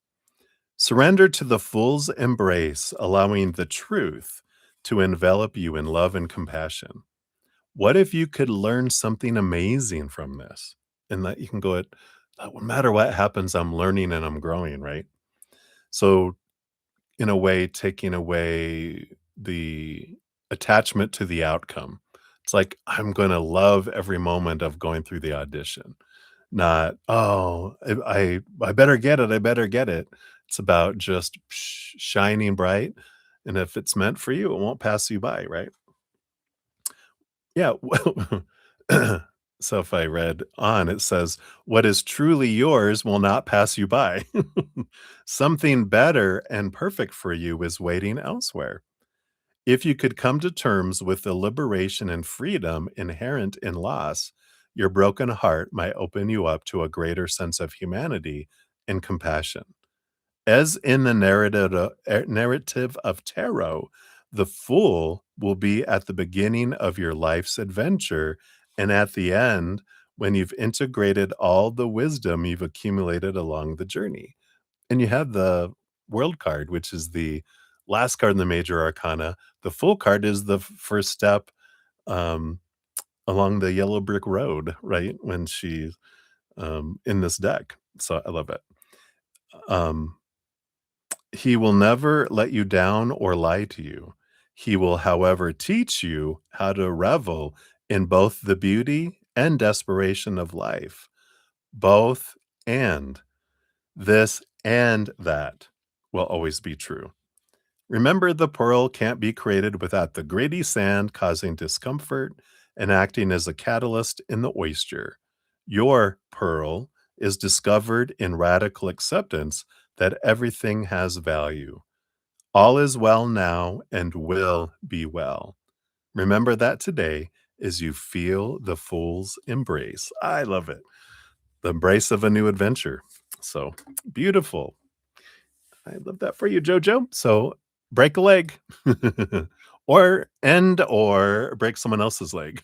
Surrender to the fool's embrace, allowing the truth to envelop you in love and compassion. What if you could learn something amazing from this? And that you can go at no matter what happens, I'm learning and I'm growing, right? So, in a way, taking away the attachment to the outcome. It's like, I'm going to love every moment of going through the audition, not, oh, I better get it. I better get it. It's about just shining bright. And if it's meant for you, it won't pass you by, right? Yeah. So if I read on, it says, "What is truly yours will not pass you by. Something better and perfect for you is waiting elsewhere. If you could come to terms with the liberation and freedom inherent in loss, your broken heart might open you up to a greater sense of humanity and compassion. As in the narrative of tarot, the fool will be at the beginning of your life's adventure, and at the end, when you've integrated all the wisdom you've accumulated along the journey." And you have the world card, which is the last card in the major arcana. The full card is the first step, um, along the yellow brick road, right? When she's, in this deck. So I love it. Um, he will never let you down or lie to you. He will, however, teach you how to revel in both the beauty and desperation of life. Both and this and that will always be true. Remember, the pearl can't be created without the gritty sand causing discomfort and acting as a catalyst in the oyster. Your pearl is discovered in radical acceptance that everything has value. All is well now and will be well. Remember that today as you feel the fool's embrace. I love it. The embrace of a new adventure. So beautiful. I love that for you, Jojo. So break a leg or break someone else's leg.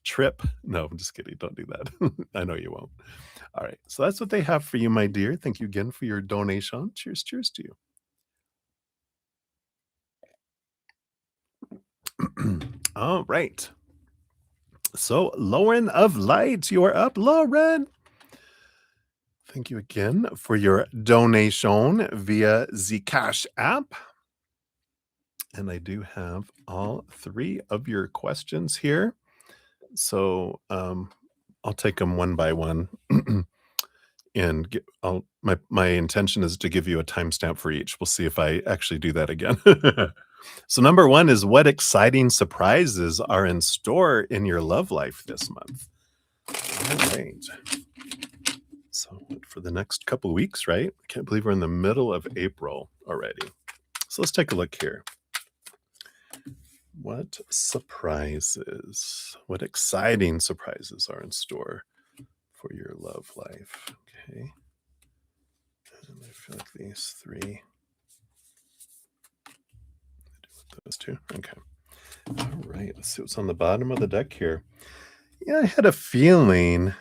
Trip. No, I'm just kidding. Don't do that. I know you won't. All right. So that's what they have for you, my dear. Thank you again for your donation. Cheers. Cheers to you. All right. So, Lauren of Light, you are up, Lauren. Thank you again for your donation via Zcash app. And I do have all three of your questions here. So I'll take them one by one. And my intention is to give you a timestamp for each. We'll see if I actually do that again. So number one is, what exciting surprises are in store in your love life this month? All right. So for the next couple of weeks, right? I can't believe we're in the middle of April already. So let's take a look here. What surprises, what exciting surprises are in store for your love life? Okay. And I feel like these three, those two. Okay. All right. Let's see what's on the bottom of the deck here. Yeah, I had a feeling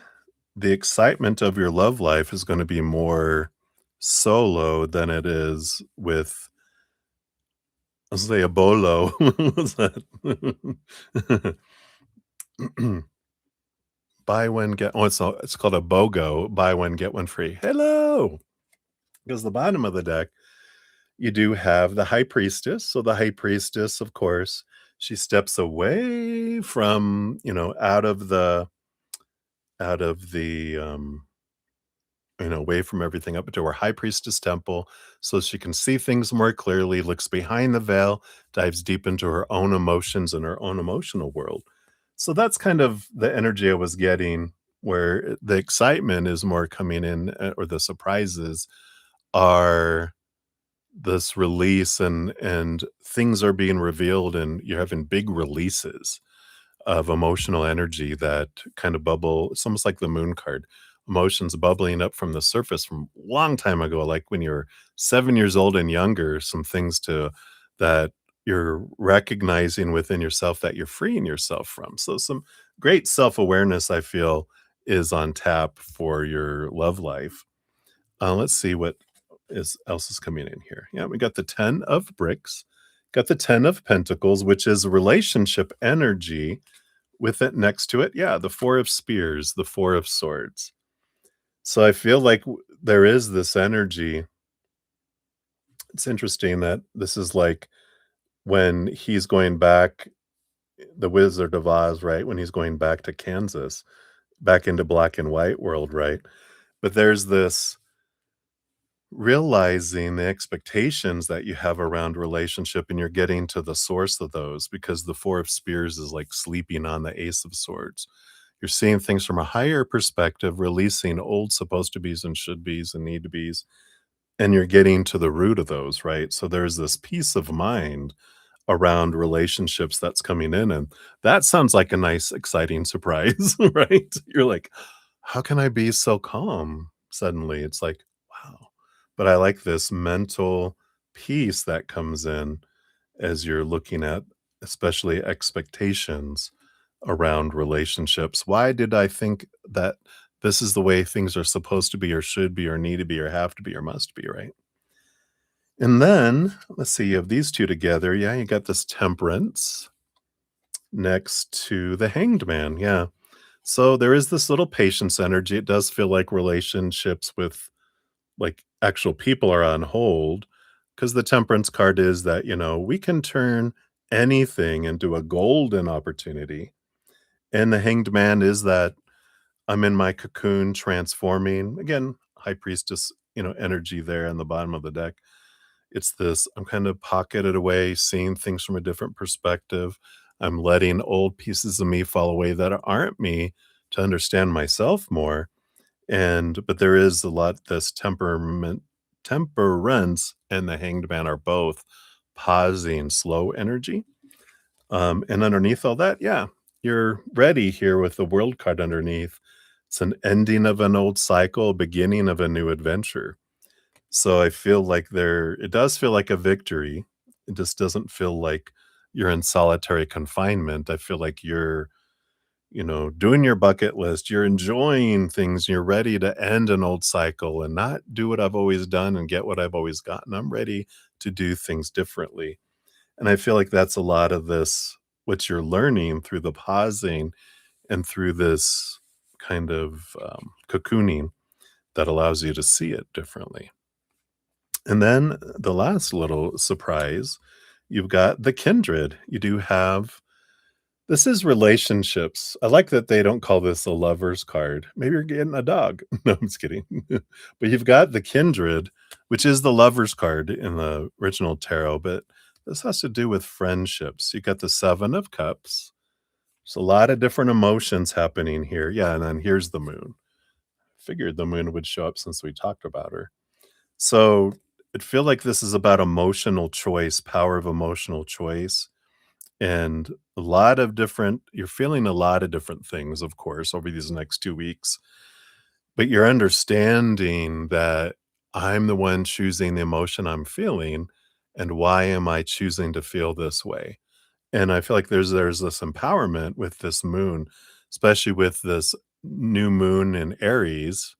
the excitement of your love life is going to be more solo than it is with, I'll say, a bolo. What's that? Buy one, get it's called a BOGO, buy one, get one free. Hello. Because the bottom of the deck, you do have the high priestess. So the high priestess, of course, she steps away from, out of the away from everything up into her high priestess temple so she can see things more clearly, looks behind the veil, dives deep into her own emotions and her own emotional world. So that's kind of the energy I was getting, where the excitement is more coming in, or the surprises are this release, and things are being revealed, and you're having big releases of emotional energy that kind of bubble. It's almost like the moon card, emotions bubbling up from the surface from a long time ago, like when you're 7 years old and younger, some things to that you're recognizing within yourself that you're freeing yourself from. So some great self-awareness, I feel, is on tap for your love life. Let's see what is else is coming in here. Yeah, we got the 10 of bricks, got the 10 of pentacles, which is relationship energy. With it next to it, yeah, the 4 of spears, the 4 of swords. So I feel like there is this energy. It's interesting that this is like when he's going back, the Wizard of Oz, right? When he's going back to Kansas, back into black and white world, right? But there's this realizing the expectations that you have around relationship, and you're getting to the source of those, because the Four of Spears is like sleeping on the Ace of Swords. You're seeing things from a higher perspective, releasing old supposed to be's and should be's and need to be's, and you're getting to the root of those, right? So there's this peace of mind around relationships that's coming in, and that sounds like a nice, exciting surprise, right? You're like, "How can I be so calm?" Suddenly, it's like, "Wow." But I like this mental peace that comes in as you're looking at especially expectations around relationships. Why did I think that this is the way things are supposed to be or should be or need to be or have to be or must be, right? And then, let's see, you have these 2 together. Yeah, you got this Temperance next to the Hanged Man, yeah. So there is this little patience energy. It does feel like relationships with, like, actual people are on hold, because the Temperance card is that, we can turn anything into a golden opportunity, and the Hanged Man is that I'm in my cocoon transforming. Again, High Priestess, energy there on the bottom of the deck. It's this, I'm kind of pocketed away, seeing things from a different perspective. I'm letting old pieces of me fall away that aren't me to understand myself more. But there is a lot, this temperance and the Hanged Man are both pausing slow energy. And underneath all that, yeah, you're ready here with the World card underneath. It's an ending of an old cycle, beginning of a new adventure. So I feel like it does feel like a victory. It just doesn't feel like you're in solitary confinement. I feel like you're, doing your bucket list, you're enjoying things, you're ready to end an old cycle and not do what I've always done and get what I've always gotten. I'm ready to do things differently. And I feel like that's a lot of this, what you're learning through the pausing and through this kind of cocooning that allows you to see it differently. And then the last little surprise, you've got the Kindred. You do have, this is relationships. I like that they don't call this a lover's card. Maybe you're getting a dog. No, I'm just kidding. But you've got the Kindred, which is the lover's card in the original tarot, but this has to do with friendships. You got the Seven of Cups. There's a lot of different emotions happening here. Yeah, and then here's the moon. Figured the moon would show up since we talked about her. So, I feel like this is about emotional choice, power of emotional choice, and a lot of different, you're feeling a lot of different things, of course, over these next 2 weeks, but you're understanding that I'm the one choosing the emotion I'm feeling, and why am I choosing to feel this way? And I feel like there's this empowerment with this moon, especially with this new moon in Aries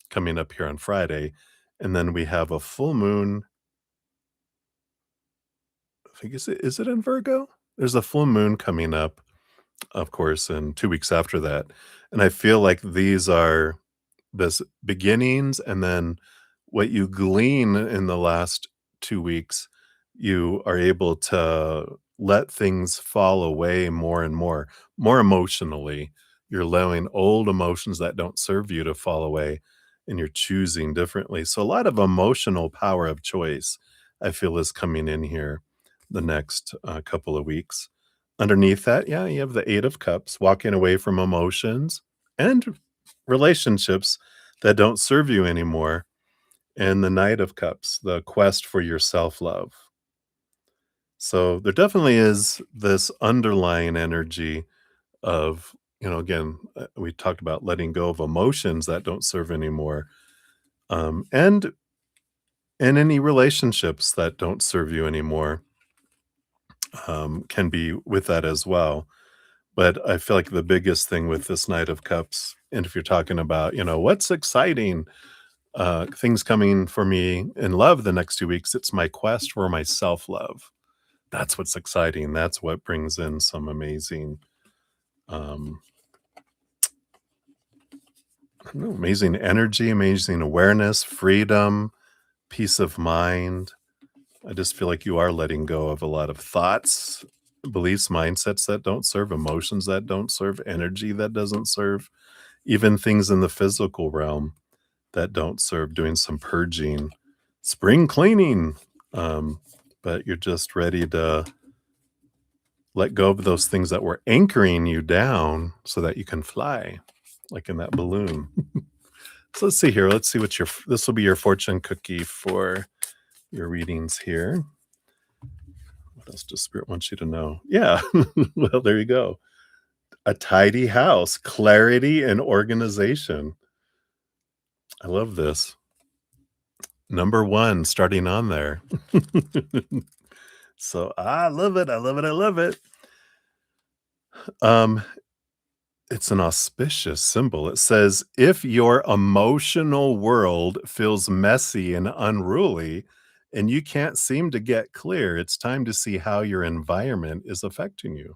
coming up here on Friday, and then we have a full moon. I think, is it in Virgo? There's a full moon coming up, of course, and 2 weeks after that, and I feel like these are this beginnings, and then what you glean in the last 2 weeks, you are able to let things fall away more and more emotionally. You're allowing old emotions that don't serve you to fall away, and you're choosing differently. So a lot of emotional power of choice, I feel, is coming in here the next, couple of weeks. Underneath that, yeah, you have the Eight of Cups, walking away from emotions and relationships that don't serve you anymore, and the Knight of Cups, the quest for your self-love. So there definitely is this underlying energy of, again, we talked about letting go of emotions that don't serve anymore, and any relationships that don't serve you anymore, can be with that as well. But I feel like the biggest thing with this Knight of Cups, and if you're talking about, what's exciting, things coming for me in love the next 2 weeks, it's my quest for my self-love. That's what's exciting. That's what brings in some amazing, um, I don't know, amazing energy, amazing awareness, freedom, peace of mind. I just feel like you are letting go of a lot of thoughts, beliefs, mindsets that don't serve, emotions that don't serve, energy that doesn't serve, even things in the physical realm that don't serve, doing some purging. spring cleaning. Um, but you're just ready to let go of those things that were anchoring you down so that you can fly, like in that balloon. So let's see here. Let's see what this will be your fortune cookie for your readings here. What else does Spirit want you to know? Yeah. Well, there you go. A tidy house, clarity and organization. I love this. Number one, starting on there. So I love it. I love it. I love it. Um, it's an auspicious symbol. It says, if your emotional world feels messy and unruly, and you can't seem to get clear, it's time to see how your environment is affecting you.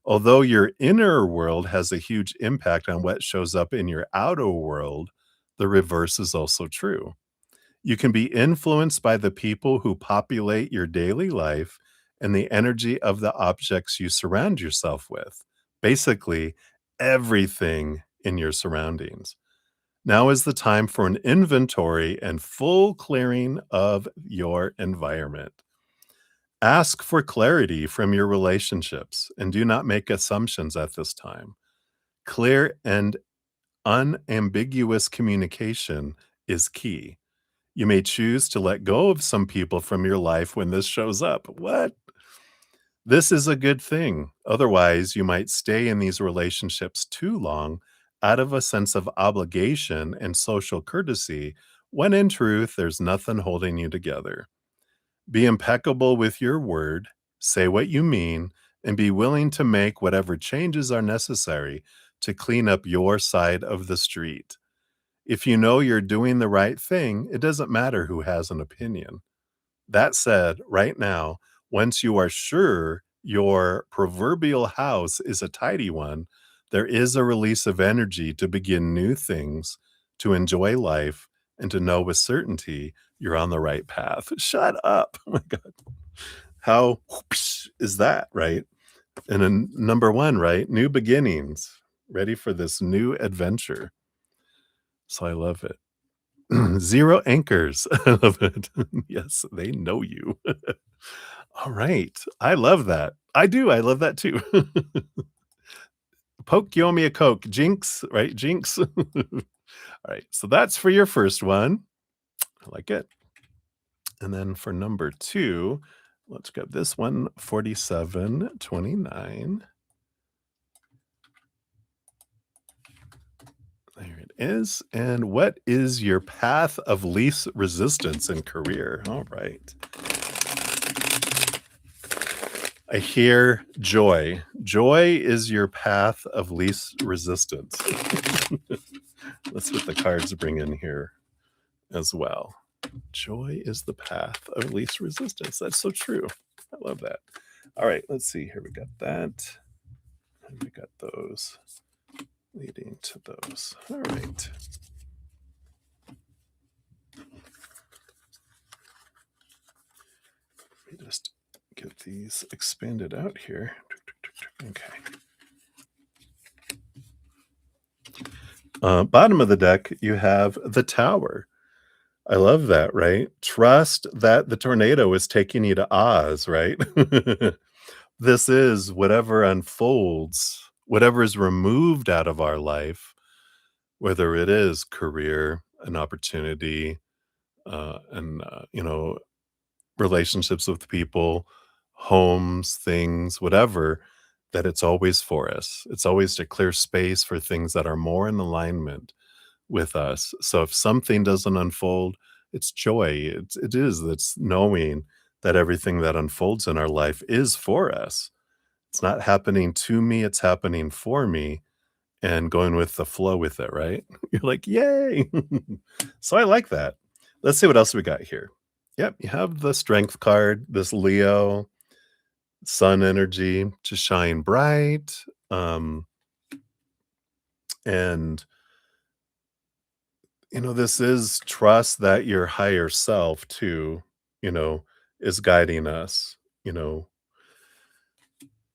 Although your inner world has a huge impact on what shows up in your outer world, the reverse is also true. You can be influenced by the people who populate your daily life and the energy of the objects you surround yourself with. Basically, everything in your surroundings. Now is the time for an inventory and full clearing of your environment. Ask for clarity from your relationships and do not make assumptions at this time. Clear and unambiguous communication is key. You may choose to let go of some people from your life when this shows up. What? This is a good thing. Otherwise, you might stay in these relationships too long out of a sense of obligation and social courtesy, when in truth, there's nothing holding you together. Be impeccable with your word, say what you mean, and be willing to make whatever changes are necessary to clean up your side of the street. If you know you're doing the right thing, it doesn't matter who has an opinion. That said, right now, once you are sure your proverbial house is a tidy one, there is a release of energy to begin new things, to enjoy life, and to know with certainty you're on the right path. Shut up. Oh my God. How whoosh is that, right? And then number one, right? New beginnings, ready for this new adventure. So I love it. Zero anchors. I love it. Yes, they know you. All right. I love that. I do. I love that too. Poke, you owe me a Coke. Jinx, right? Jinx. All right. So that's for your first one. I like it. And then for number two, let's get this one 4729. There it is. And what is your path of least resistance in career? All right. I hear joy. Joy is your path of least resistance. That's what the cards bring in here as well. Joy is the path of least resistance. That's so true. I love that. All right, let's see here. We got that. And we got those leading to those. All right. Let me just get these expanded out here. Okay. Bottom of the deck, you have the Tower. I love that, right? Trust that the tornado is taking you to Oz, right? This is whatever unfolds, whatever is removed out of our life, whether it is career, an opportunity, and relationships with people, homes, things, whatever, that it's always for us. It's always to clear space for things that are more in alignment with us. So if something doesn't unfold, it's joy. It's knowing that everything that unfolds in our life is for us. It's not happening to me, it's happening for me, and going with the flow with it, right? You're like, yay. So I like that. Let's see what else we got here. Yep, you have the strength card, this Leo, sun energy to shine bright. And this is trust that your higher self too, you know, is guiding us, you know,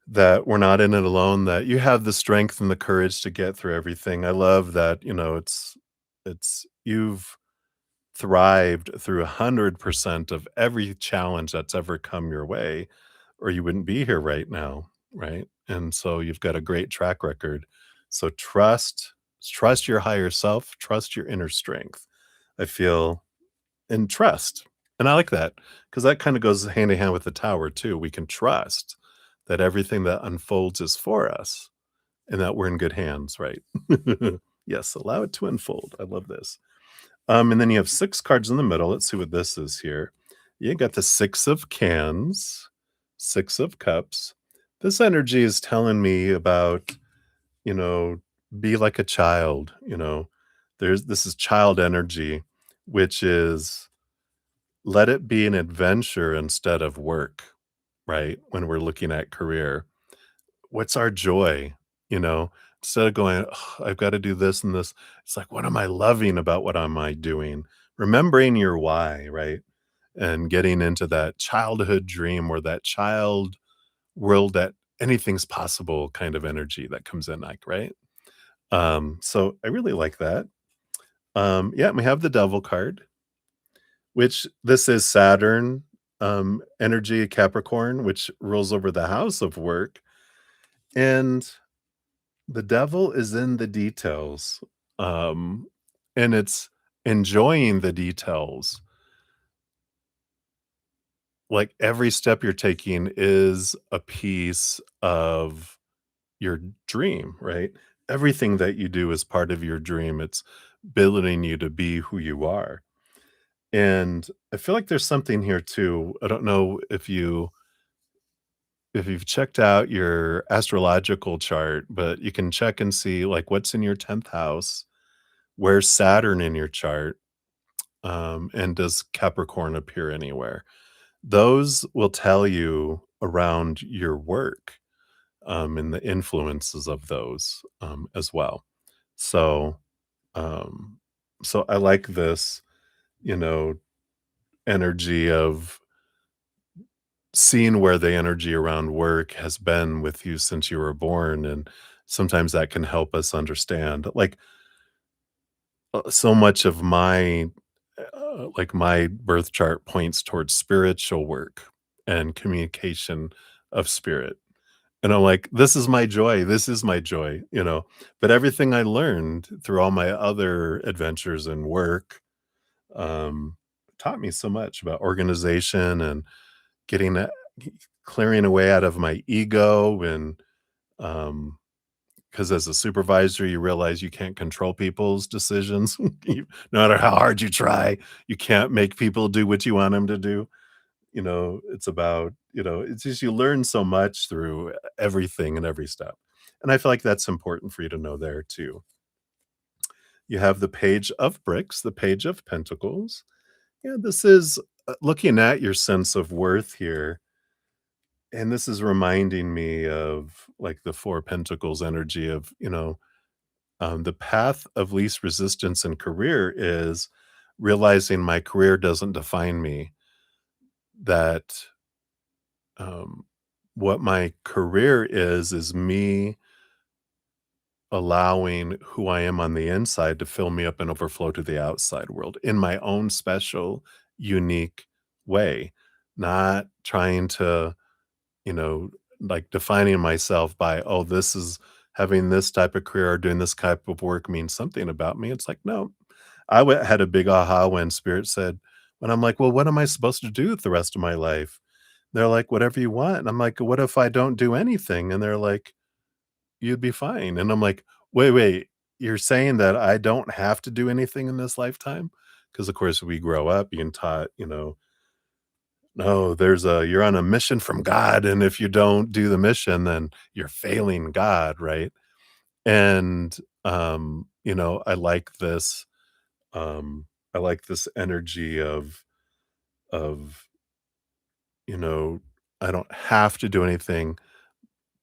that we're not in it alone, that you have the strength and the courage to get through everything. I love that, it's you've thrived through 100% of every challenge that's ever come your way, or you wouldn't be here right now, right? And so you've got a great track record. So trust your higher self, trust your inner strength. I feel and trust. And I like that because that kind of goes hand in hand with the tower too. We can trust that everything that unfolds is for us and that we're in good hands, right? Yes, allow it to unfold. I love this. And then you have 6 cards in the middle. Let's see what this is here. You got the 6 of cans, 6 of cups. This energy is telling me about, you know, be like a child, this is child energy, which is let it be an adventure instead of work, right? When we're looking at career, what's our joy? You know, instead of going, "Ugh, I've got to do this and this, it's like, what am I loving about what am I doing? Remembering your why, right? And getting into that childhood dream or that child world that anything's possible kind of energy that comes in, like, right? So I really like that. Yeah, and we have the devil card, which this is Saturn energy Capricorn, which rules over the house of work. And the devil is in the details, and it's enjoying the details. Like, every step you're taking is a piece of your dream, right? Everything that you do is part of your dream. It's building you to be who you are. And I feel like there's something here too. I don't know if you've checked out your astrological chart, but you can check and see like what's in your 10th house. Where's Saturn in your chart? And does Capricorn appear anywhere? Those will tell you around your work, and the influences of those, as well. So, um, so I like this, you know, energy of seeing where the energy around work has been with you since you were born, and sometimes that can help us understand, like, so much of my birth chart points towards spiritual work and communication of spirit. And I'm like, "This is my joy, this is my joy," But everything I learned through all my other adventures and work, um, taught me so much about organization and getting that clearing away out of my ego and, um because as a supervisor, you realize you can't control people's decisions. No matter how hard you try, you can't make people do what you want them to do. It's about, it's just you learn so much through everything and every step. And I feel like that's important for you to know there too. You have the page of bricks, the page of pentacles. Yeah, this is looking at your sense of worth here. And this is reminding me of like the four pentacles energy of, the path of least resistance in career is realizing my career doesn't define me, that what my career is me allowing who I am on the inside to fill me up and overflow to the outside world in my own special, unique way, not trying to, you know, like defining myself by, oh, this is having this type of career or doing this type of work means something about me. It's like, no, had a big aha when Spirit said, when I'm like, well, what am I supposed to do with the rest of my life? They're like, whatever you want. And I'm like, what if I don't do anything? And they're like, you'd be fine. And I'm like, wait, you're saying that I don't have to do anything in this lifetime? Because of course we grow up being taught, no, you're on a mission from God, and if you don't do the mission, then you're failing God, right? And, um, I like this energy of, you know, I don't have to do anything,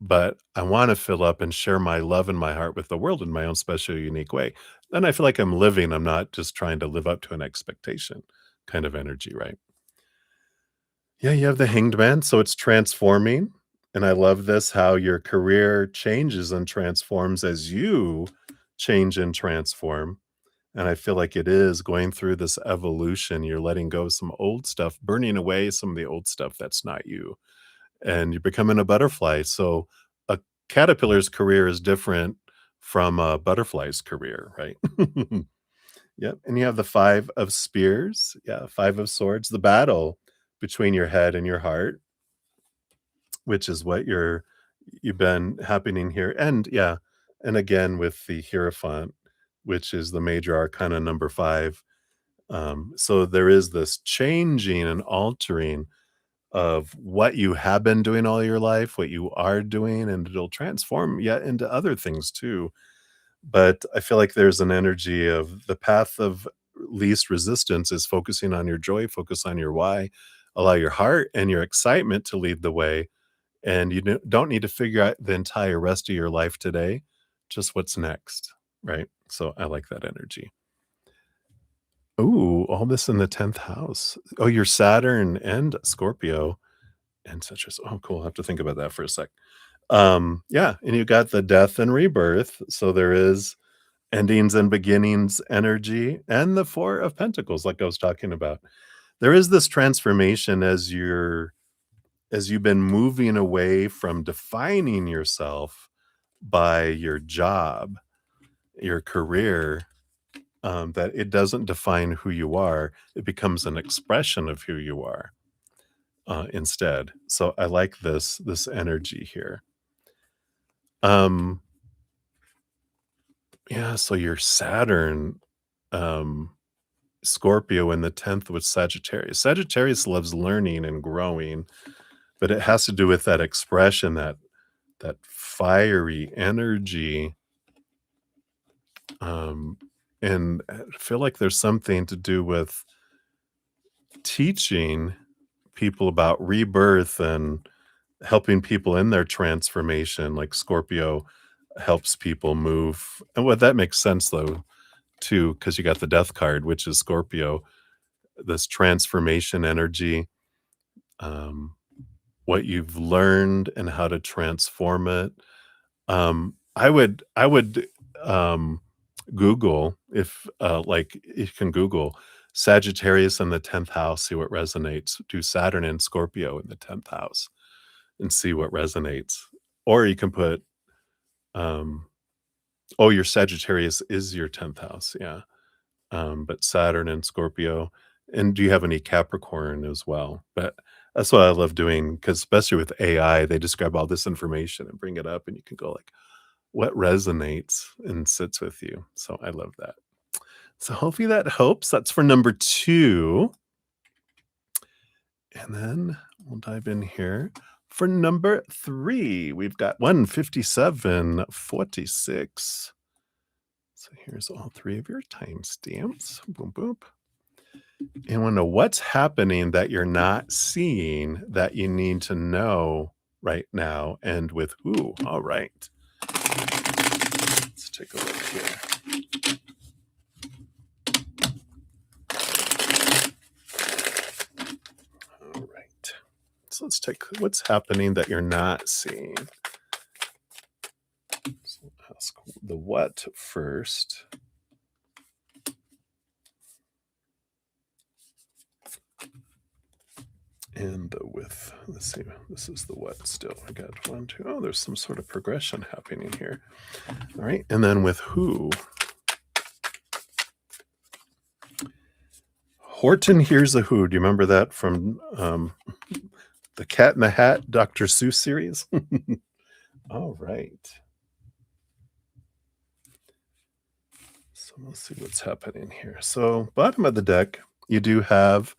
but I wanna fill up and share my love and my heart with the world in my own special, unique way. Then I feel like I'm living, I'm not just trying to live up to an expectation kind of energy, right? Yeah, you have the Hanged Man, so it's transforming, and I love this, how your career changes and transforms as you change and transform, And I feel like it is going through this evolution. You're letting go of some old stuff, burning away some of the old stuff that's not you, and you're becoming a butterfly. So a caterpillar's career is different from a butterfly's career, right? Yep. And you have the five of spears. Yeah. Five of swords, the battle between your head and your heart, which is what you've been happening here. And yeah, and again with the Hierophant, which is the major arcana number five. So there is this changing and altering of what you have been doing all your life, what you are doing, and it'll transform yet into other things too. But I feel like there's an energy of the path of least resistance is focusing on your joy, focus on your why, allow your heart and your excitement to lead the way. And you don't need to figure out the entire rest of your life today, just what's next. Right. So I like that energy. Ooh, all this in the 10th house. Oh, your Saturn and Scorpio and citrus. Oh, cool. I have to think about that for a sec. Yeah, and you got the death and rebirth. So there is endings and beginnings energy and the 4 of pentacles like I was talking about. There is this transformation as you've been moving away from defining yourself by your job, your career, that it doesn't define who you are. It becomes an expression of who you are instead. So I like this energy here. Um, yeah, so your Saturn, um, Scorpio in the 10th with Sagittarius. Sagittarius loves learning and growing, but it has to do with that expression, that fiery energy. Um, and I feel like there's something to do with teaching people about rebirth and helping people in their transformation, like Scorpio helps people move. And what that makes sense though, too, because you got the death card, which is Scorpio, this transformation energy, um, what you've learned and how to transform it. I would Google if like you can Google Sagittarius in the 10th house, see what resonates. Do Saturn and Scorpio in the 10th house and see what resonates. Or you can put um oh, your Sagittarius is your 10th house, yeah. But Saturn and Scorpio. And do you have any Capricorn as well? But that's what I love doing because especially with AI, they describe all this information and bring it up, and you can go like, what resonates and sits with you. So I love that. So hopefully that helps. That's for number two. And then we'll dive in here. For number three, we've got 15746. So here's all three of your timestamps. Boom, boom. And want to know what's happening that you're not seeing that you need to know right now and with who. All right. Let's take a look here. All right. So let's take what's happening that you're not seeing. So we'll ask the what first. And the with. Let's see. This is the what still. I got 1, 2. Oh, there's some sort of progression happening here. All right. And then with who. Horton Hears a Who. Do you remember that from the Cat in the Hat Dr. Seuss series? All right. So let's see what's happening here. So bottom of the deck, you do have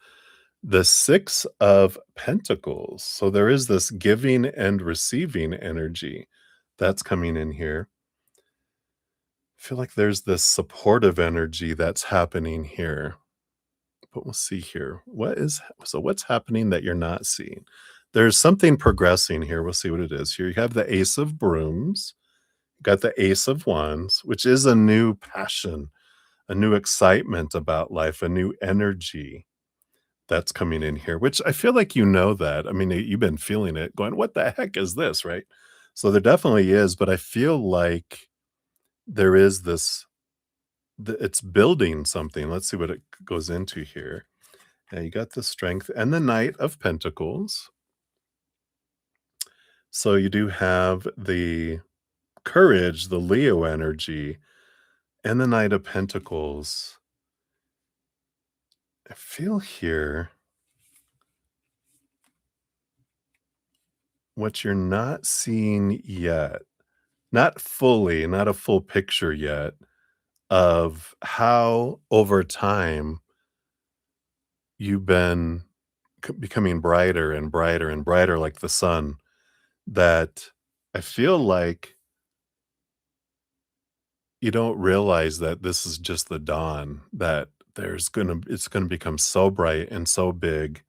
the 6 of Pentacles. So there is this giving and receiving energy that's coming in here. I feel like there's this supportive energy that's happening here. But we'll see here. What's happening that you're not seeing? There's something progressing here. We'll see what it is. Here you have the Ace of Brooms, you got the Ace of Wands, which is a new passion, a new excitement about life, a new energy that's coming in here, which I feel like you know that. I mean, you've been feeling it, going, "What the heck is this?" Right? So there definitely is, but I feel like there is this it's building something. Let's see what it goes into here. Yeah, you got the Strength and the Knight of Pentacles. So you do have the Courage, the Leo energy, and the Knight of Pentacles. I feel here what you're not seeing yet, not fully, not a full picture yet, of how over time you've been becoming brighter and brighter and brighter like the sun. That I feel like you don't realize that this is just the dawn, that it's gonna become so bright and so big,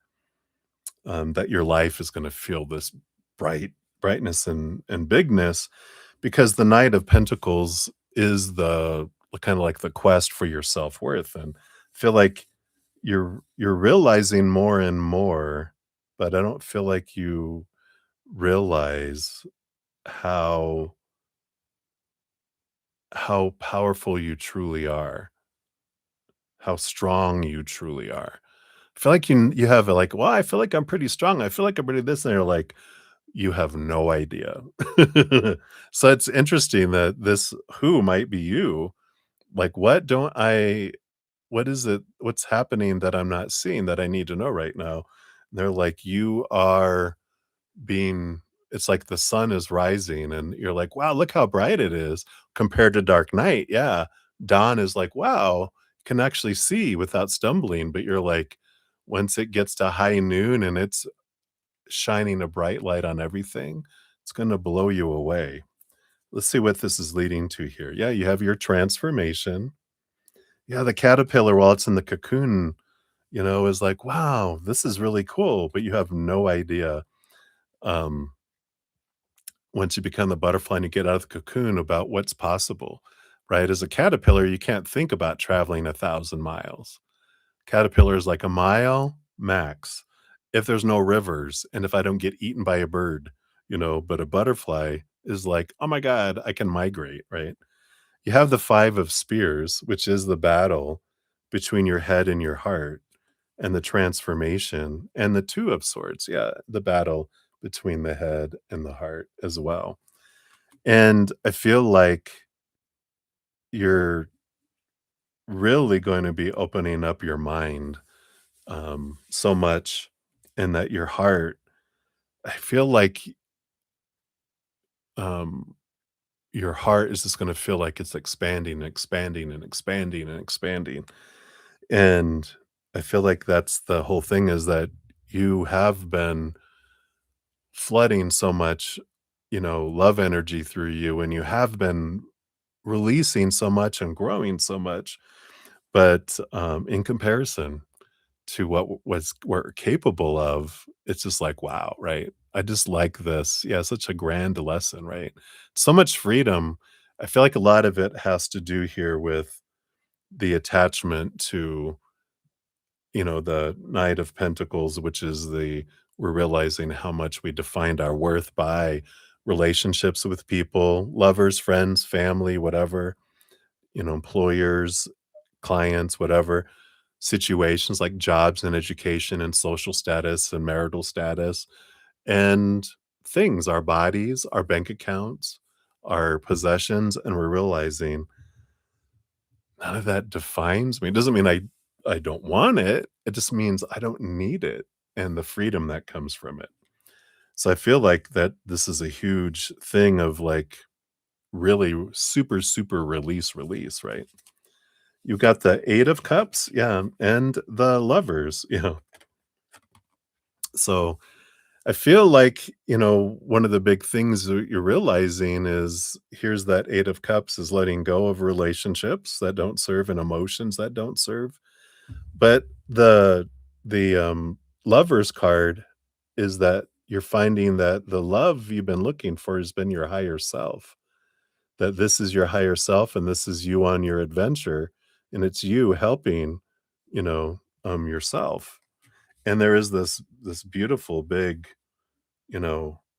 that your life is gonna feel this brightness and bigness, because the Knight of Pentacles is the kinda like the quest for your self-worth, and I feel like you're realizing more and more, but I don't feel like you realize how powerful you truly are, how strong you truly are. I feel like you have a like, "Well, I feel like I'm pretty strong. I feel like I'm pretty this," and you're like, you have no idea. So it's interesting that this who might be you. Like, what is it what's happening that I'm not seeing that I need to know right now? And they're like, "You are being" it's like the sun is rising and you're like, "Wow, look how bright it is," compared to dark night. Yeah. Dawn is like, "Wow, can actually see without stumbling," but you're like, once it gets to high noon and it's shining a bright light on everything, it's gonna blow you away. Let's see what this is leading to here. Yeah, you have your transformation. Yeah, the caterpillar while it's in the cocoon, is like, "Wow, this is really cool," but you have no idea, um, once you become the butterfly and you get out of the cocoon about what's possible, right? As a caterpillar, you can't think about traveling 1,000 miles. Caterpillar is like a mile max if there's no rivers and if I don't get eaten by a bird, but a butterfly is like, "Oh my god, I can migrate," right? You have the 5 of spears, which is the battle between your head and your heart, and the transformation, and the 2 of swords, yeah, the battle between the head and the heart as well. And I feel like you're really going to be opening up your mind, so much, and that your heart, I feel like, um, your heart is just gonna feel like it's expanding and expanding and expanding and expanding. And I feel like that's the whole thing, is that you have been flooding so much, love energy through you, and you have been releasing so much and growing so much. But, in comparison to what we're capable of, it's just like, wow, right? I just like this. Yeah, such a grand lesson, right? So much freedom. I feel like a lot of it has to do here with the attachment to, the Knight of Pentacles, which is we're realizing how much we defined our worth by relationships with people, lovers, friends, family, whatever, employers, clients, whatever, situations like jobs and education and social status and marital status, and things, our bodies, our bank accounts, our possessions, and we're realizing none of that defines me. It doesn't mean I don't want it. It just means I don't need it, and the freedom that comes from it. So I feel like that this is a huge thing of like really super, super release, right? You got the 8 of cups, yeah, and the lovers, So I feel like, one of the big things that you're realizing is here's that 8 of cups is letting go of relationships that don't serve and emotions that don't serve. But the lovers card is that you're finding that the love you've been looking for has been your higher self. That this is your higher self and this is you on your adventure, and it's you helping, yourself. And there is this beautiful big,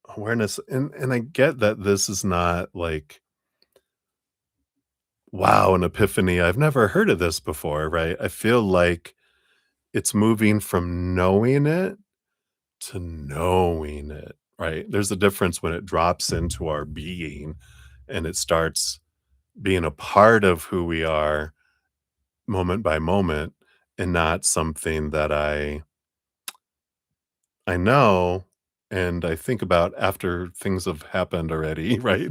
awareness, and I get that this is not like wow, an epiphany. I've never heard of this before, right? I feel like it's moving from knowing it to knowing it, right? There's a difference when it drops into our being and it starts being a part of who we are moment by moment and not something that I know and I think about after things have happened already, right?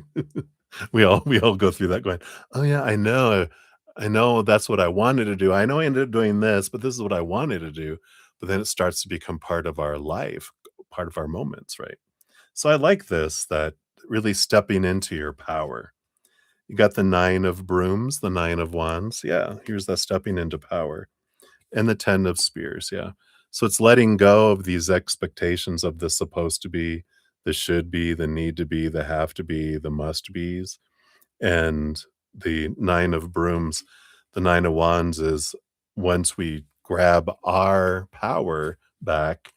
We all go through that going, "Oh, yeah, I know that's what I wanted to do. I know I ended up doing this, but this is what I wanted to do." But then it starts to become part of our life, part of our moments, right? So I like this, that really stepping into your power. You got the 9 of brooms, the 9 of wands. Yeah, here's that stepping into power. And the 10 of spears, yeah. So it's letting go of these expectations of the supposed to be, the should be, the need to be, the have to be, the must be's. And the 9 of brooms, the 9 of wands is once we grab our power back,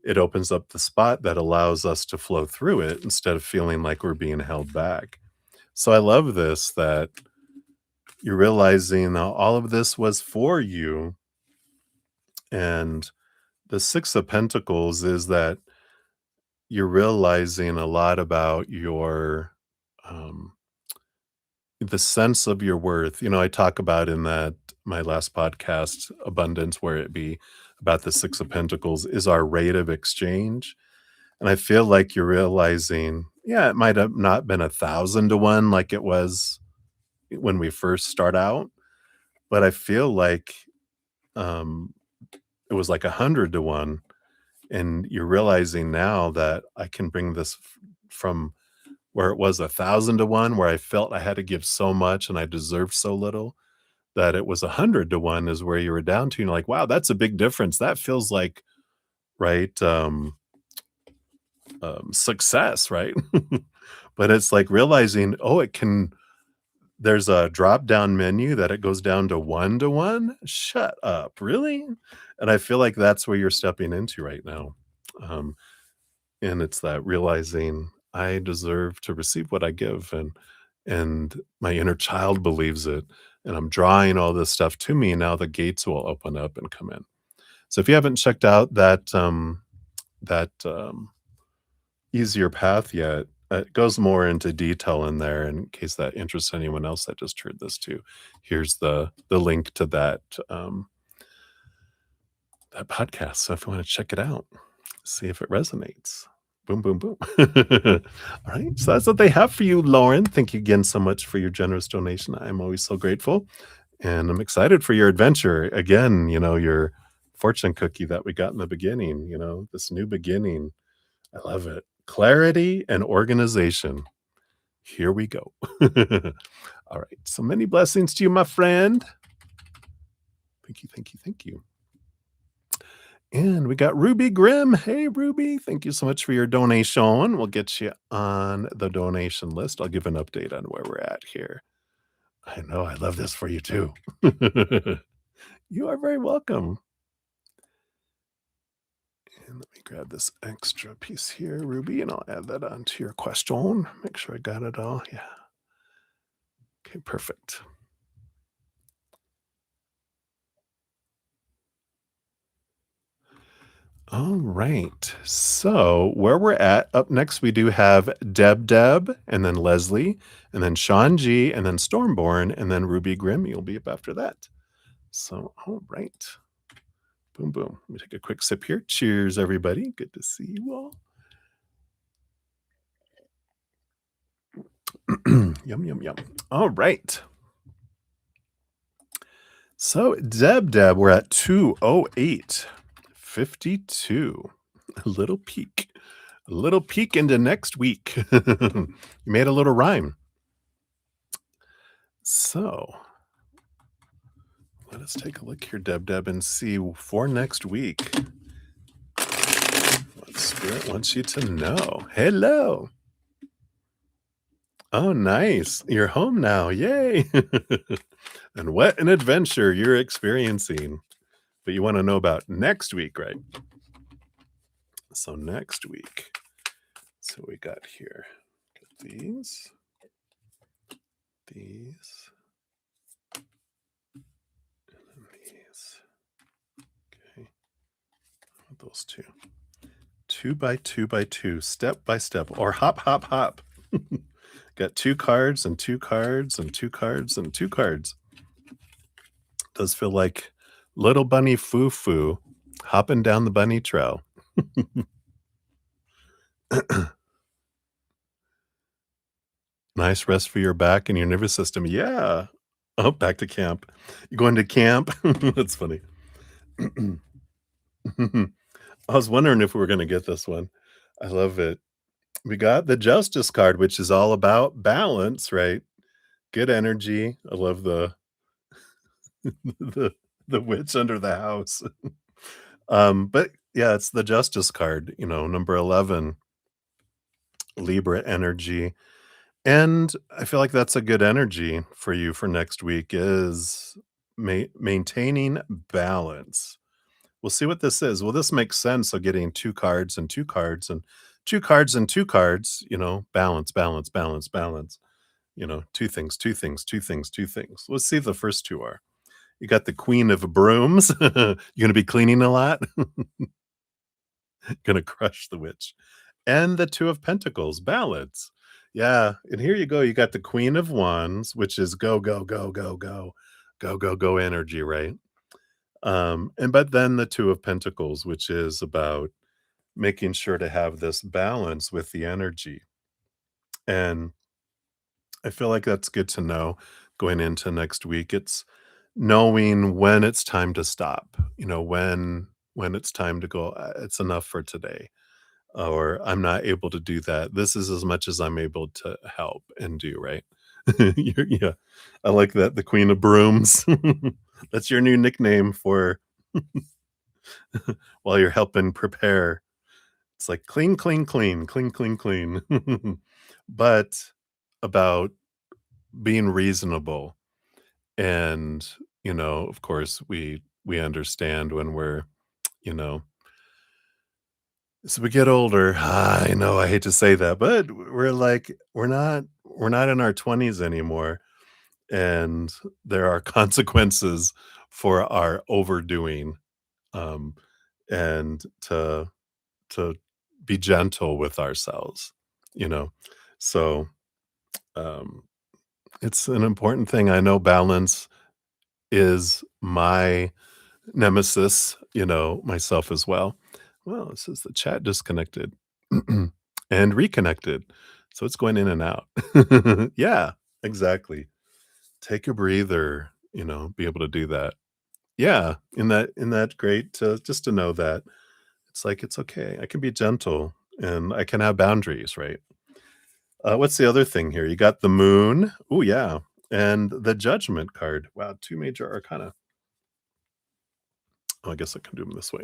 it opens up the spot that allows us to flow through it instead of feeling like we're being held back. So I love this, that you're realizing that all of this was for you. And the 6 of pentacles is that you're realizing a lot about your um, the sense of your worth. I talk about in that my last podcast, Abundance, where it be about the 6 of pentacles is our rate of exchange. And I feel like you're realizing, yeah, it might have not been 1,000 to 1 like it was when we first start out, but I feel like um, it was like 100 to 1. And you're realizing now that I can bring this from where it was 1,000 to 1, where I felt I had to give so much and I deserved so little, that it was 100 to 1 is where you were down to. And you're like, wow, that's a big difference. That feels like, right, success, right? But it's like realizing, oh, it can, there's a drop down menu that it goes down to 1 to 1. Shut up. Really? And I feel like that's where you're stepping into right now. Um, and it's that realizing I deserve to receive what I give, and my inner child believes it, and I'm drawing all this stuff to me. Now the gates will open up and come in. So if you haven't checked out that easier path yet, it goes more into detail in there. In case that interests anyone else that just heard this too, here's the link to that podcast. So if you want to check it out, see if it resonates. Boom, boom, boom. All right. So that's what they have for you, Lauren. Thank you again so much for your generous donation. I'm always so grateful. And I'm excited for your adventure. Again, your fortune cookie that we got in the beginning, this new beginning. I love it. Clarity and organization. Here we go. All right. So many blessings to you, my friend. Thank you. Thank you. Thank you. And we got Ruby Grimm. Hey, Ruby, thank you so much for your donation. We'll get you on the donation list. I'll give an update on where we're at here. I know, I love this for you too. You are very welcome. And let me grab this extra piece here, Ruby, and I'll add that onto your question. Make sure I got it all. Yeah. Okay, perfect. All right. So where we're at, up next, we do have Deb, and then Leslie, and then Sean G, and then Stormborn, and then Ruby Grimm. You'll be up after that. So, all right. Boom, boom. Let me take a quick sip here. Cheers, everybody. Good to see you all. Yum, yum, yum. All right. So, Deb, we're at 208.52. A little peek. A little peek into next week. You made a little rhyme. So, let us take a look here, Deb, and see for next week what Spirit wants you to know. Hello. Oh, nice. You're home now. Yay. And what an adventure you're experiencing. But you want to know about next week, right? So next week. So we got here. Got these. those two. 2 by 2 by 2, step by step, or hop, hop, hop. Got 2 cards and 2 cards and 2 cards and 2 cards. Does feel like little bunny foo foo hopping down the bunny trail. Nice rest for your back and your nervous system. Yeah. Oh, back to camp. You going to camp? That's funny. I was wondering if we were gonna get this one. I love it. We got the Justice card, which is all about balance, right? Good energy. I love the the the witch under the house. But yeah, it's the Justice card, number 11, Libra energy. And I feel like that's a good energy for you for next week is maintaining balance. We'll see what this is. Well, this makes sense. So getting 2 cards and 2 cards and 2 cards and 2 cards, balance, balance, balance, balance. 2 things, 2 things, 2 things, 2 things. Let's see if the first 2 are. You got the Queen of Brooms. You gonna be cleaning a lot? Gonna crush the witch. And the 2 of Pentacles, balance. Yeah, and here you go. You got the Queen of Wands, which is go, go, go, go, go, go, go, go energy, right? And but then the 2 of Pentacles, which is about making sure to have this balance with the energy. And I feel like that's good to know going into next week. It's knowing when it's time to stop, when it's time to go, it's enough for today, or I'm not able to do that. This is as much as I'm able to help and do, right? Yeah. I like that. The Queen of Brooms. That's your new nickname for while you're helping prepare. It's like clean, clean, clean, clean, clean, clean. But about being reasonable and, of course, we understand when we're, you know as we get older, I know I hate to say that, but we're not in our 20s anymore, and there are consequences for our overdoing, um, and to be gentle with ourselves, you know? So, um, it's an important thing. I know balance is my nemesis, myself as well. Well, it says the chat disconnected and reconnected. So it's going in and out. Yeah, exactly. Take a breather, be able to do that. Yeah, in that great just to know that it's like it's okay. I can be gentle and I can have boundaries, right? What's the other thing here? You got the moon. Oh yeah. And the judgment card. Wow, 2 major arcana. Oh, I guess I can do them this way.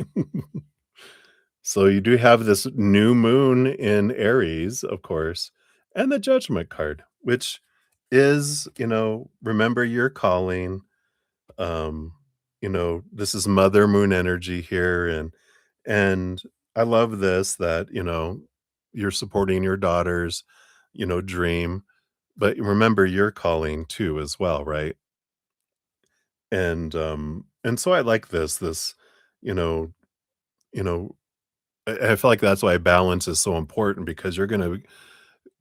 So you do have this new moon in Aries, of course, and the judgment card, which is, remember your calling. Um, this is mother moon energy here and I love this that, you're supporting your daughter's, dream, but remember your calling too as well, right? And so I like this, you know, you know, I feel like that's why balance is so important because you're gonna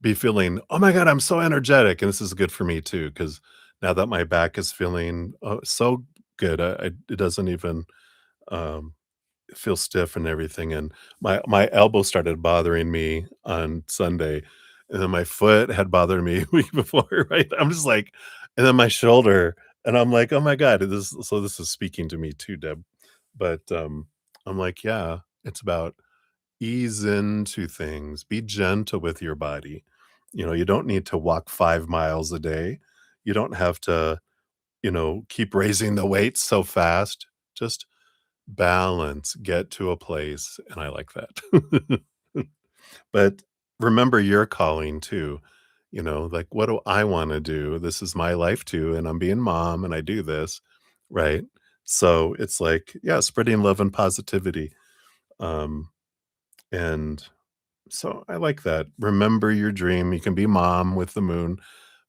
be feeling, "Oh my god, I'm so energetic," and this is good for me too because now that my back is feeling, so good, it doesn't even, um, feel stiff and everything, and my elbow started bothering me on Sunday, and then my foot had bothered me week before, right? I'm just like and then my shoulder, and I'm like, "Oh my god, this is speaking to me too, Deb." But, I'm like, "Yeah, it's about ease into things, be gentle with your body. You don't need to walk 5 miles a day. You don't have to, keep raising the weights so fast. Just balance, get to a place, and I like that. But remember your calling too. Like, what do I wanna do? This is my life too, and I'm being mom, and I do this, right? So, it's like, yeah, spreading love and positivity, um, and so I like that. Remember your dream. You can be mom with the moon,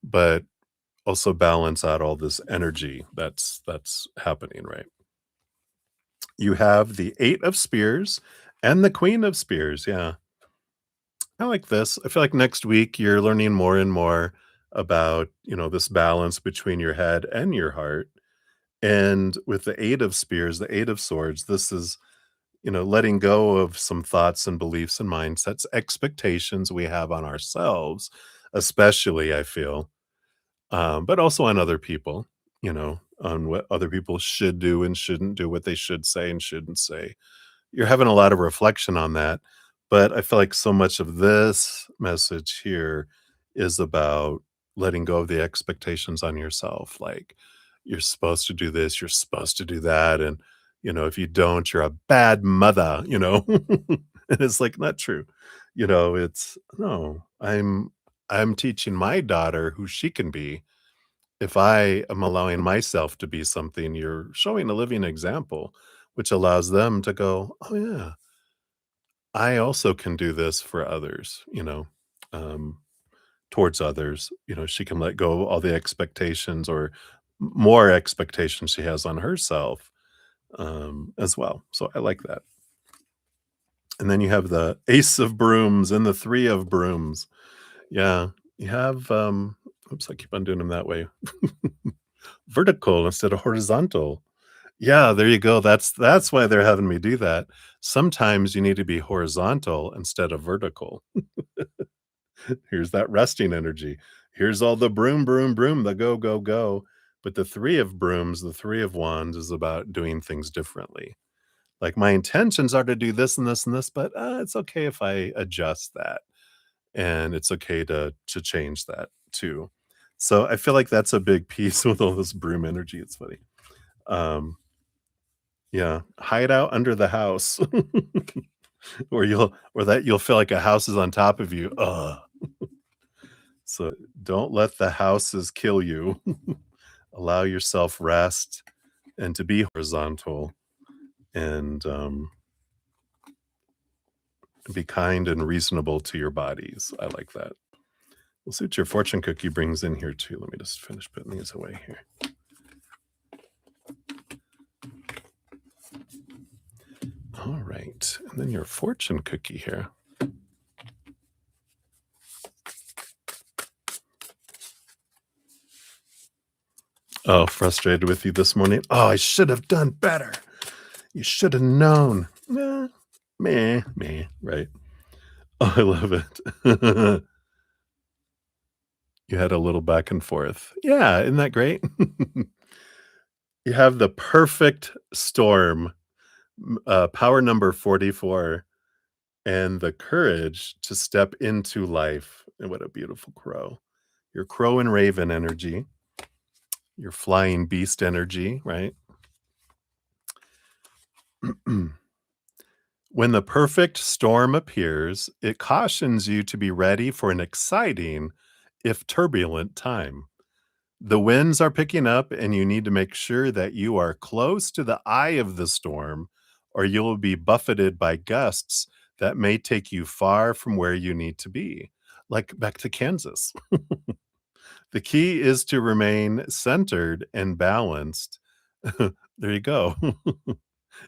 but also balance out all this energy that's happening, right? You have the 8 of spears and the queen of spears, yeah. I like this. I feel like next week you're learning more and more about, this balance between your head and your heart. And with the 8 of spears, the 8 of swords, this is, letting go of some thoughts and beliefs and mindsets, expectations we have on ourselves, especially, I feel, but also on other people, on what other people should do and shouldn't do, what they should say and shouldn't say. You're having a lot of reflection on that, but I feel like so much of this message here is about letting go of the expectations on yourself. Like, you're supposed to do this, you're supposed to do that, and, if you don't, you're a bad mother, And it's like, not true. It's, "No, I'm teaching my daughter who she can be. If I am allowing myself to be something, you're showing a living example, which allows them to go, "Oh, yeah, I also can do this for others," um, towards others. She can let go of all the expectations or more expectations she has on herself, as well. So I like that. And then you have the ace of brooms and the 3 of brooms. Yeah, you have, oops, I keep on doing them that way. Vertical instead of horizontal. Yeah, there you go. That's why they're having me do that. Sometimes you need to be horizontal instead of vertical. Here's that resting energy. Here's all the broom, broom, broom, the go, go, go. But the 3 of brooms, the 3 of wands is about doing things differently. Like, my intentions are to do this and this and this, but it's okay if I adjust that. And it's okay to change that too. So I feel like that's a big piece with all this broom energy. It's funny. Um, yeah, hide out under the house, or that you'll feel like a house is on top of you. Ugh. So don't let the houses kill you. Allow yourself rest and to be horizontal and be kind and reasonable to your bodies. I like that. We'll see what your fortune cookie brings in here too. Let me just finish putting these away here. All right. And then your fortune cookie here. Oh, frustrated with you this morning. Oh, I should have done better. You should have known. Meh, meh, right. Oh, I love it. You had a little back and forth. Yeah, isn't that great? You have the perfect storm, power number 44, and the courage to step into life. And what a beautiful crow. Your crow and raven energy, your flying beast energy, right? When the perfect storm appears, it cautions you to be ready for an exciting, if turbulent, time. The winds are picking up, and you need to make sure that you are close to the eye of the storm, or you will be buffeted by gusts that may take you far from where you need to be, like back to Kansas. The key is to remain centered and balanced. There you go.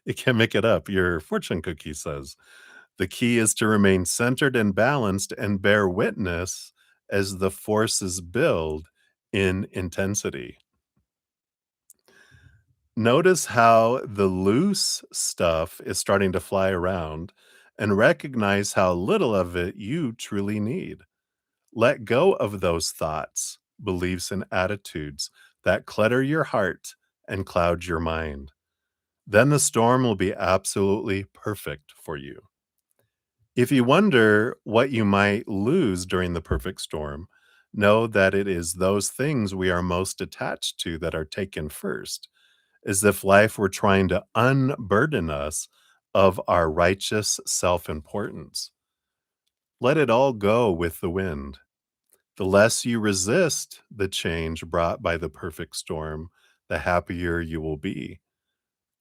You can't make it up. Your fortune cookie says the key is to remain centered and balanced and bear witness as the forces build in intensity. Notice how the loose stuff is starting to fly around and recognize how little of it you truly need. Let go of those thoughts, beliefs, and attitudes that clutter your heart and cloud your mind. Then the storm will be absolutely perfect for you. If you wonder what you might lose during the perfect storm, know that it is those things we are most attached to that are taken first, as if life were trying to unburden us of our righteous self importance. Let it all go with the wind. The less you resist the change brought by the perfect storm, the happier you will be.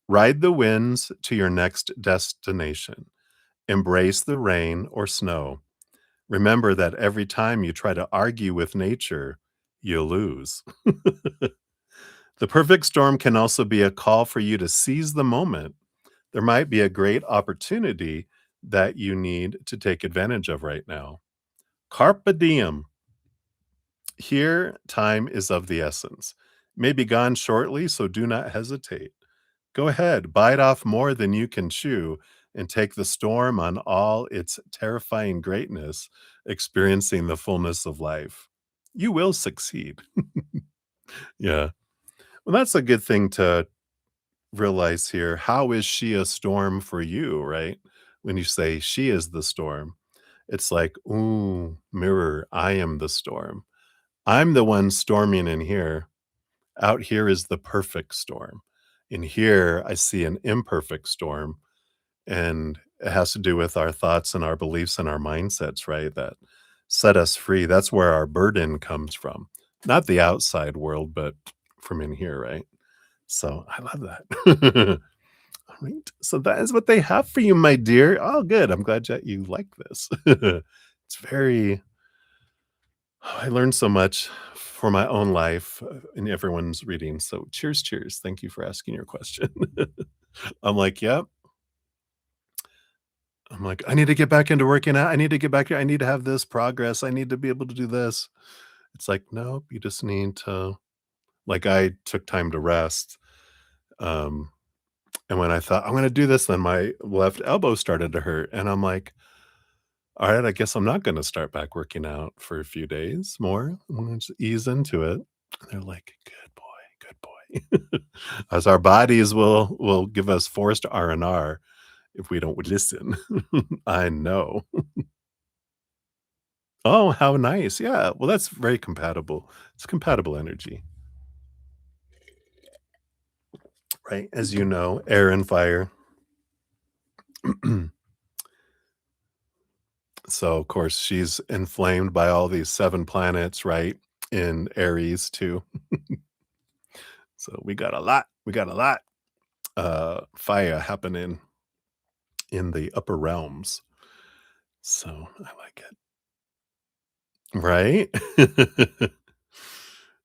Ride the winds to your next destination. Embrace the rain or snow. Remember that every time you try to argue with nature, you lose. The perfect storm can also be a call for you to seize the moment, there might be a great opportunity that you need to take advantage of right now. Carpe diem. Here, time is of the essence. May be gone shortly, so do not hesitate. Go ahead, bite off more than you can chew, and take the storm on all its terrifying greatness, experiencing the fullness of life. You will succeed. Yeah. Well, that's a good thing to realize here. How is she a storm for you, right? When you say she is the storm, it's like, ooh, mirror, I am the storm. I'm the one storming in here. Out here is the perfect storm. In here, I see an imperfect storm. And it has to do with our thoughts and our beliefs and our mindsets, right? That set us free. That's where our burden comes from. Not the outside world, but from in here, right? So I love that. All right. So that is what they have for you, my dear. Oh, good. I'm glad that you like this. It's very, I learned so much for my own life in everyone's reading. So cheers, cheers. Thank you for asking your question. I'm like, yep. I'm like, I need to get back into working out. I need to get back here. I need to have this progress. I need to be able to do this. It's like, nope, you just need to, like, I took time to rest. Um, and when I thought I'm going to do this, then my left elbow started to hurt. And I'm like, all right, I guess I'm not going to start back working out for a few days more. I'm going to just ease into it. And they're like, good boy. As our bodies will give us forced R&R if we don't listen. I know. Oh, how nice. Yeah, well, that's very compatible. It's compatible energy, right? As you know, air and fire. So, of course, she's inflamed by all these 7 planets, right, in Aries too. So we got a lot, fire happening in the upper realms. So, I like it. Right?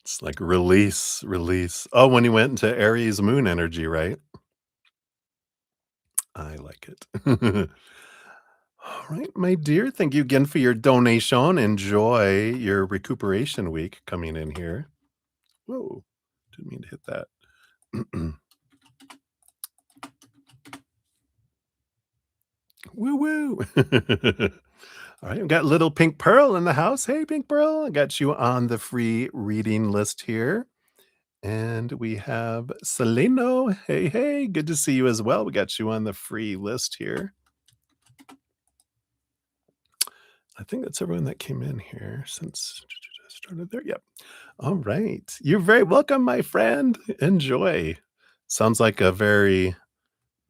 It's like release, release. Oh, when you went into Aries moon energy, right? I like it. All right, my dear. Thank you again for your donation. Enjoy your recuperation week coming in here. Whoa, didn't mean to hit that. Woo woo. All right, we got little Pink Pearl in the house. Hey, Pink Pearl, I got you on the free reading list here. And we have Seleno. Hey, hey, good to see you as well. We got you on the free list here. I think that's everyone that came in here since started there. Yep. All right. You're very welcome, my friend. Enjoy. Sounds like a very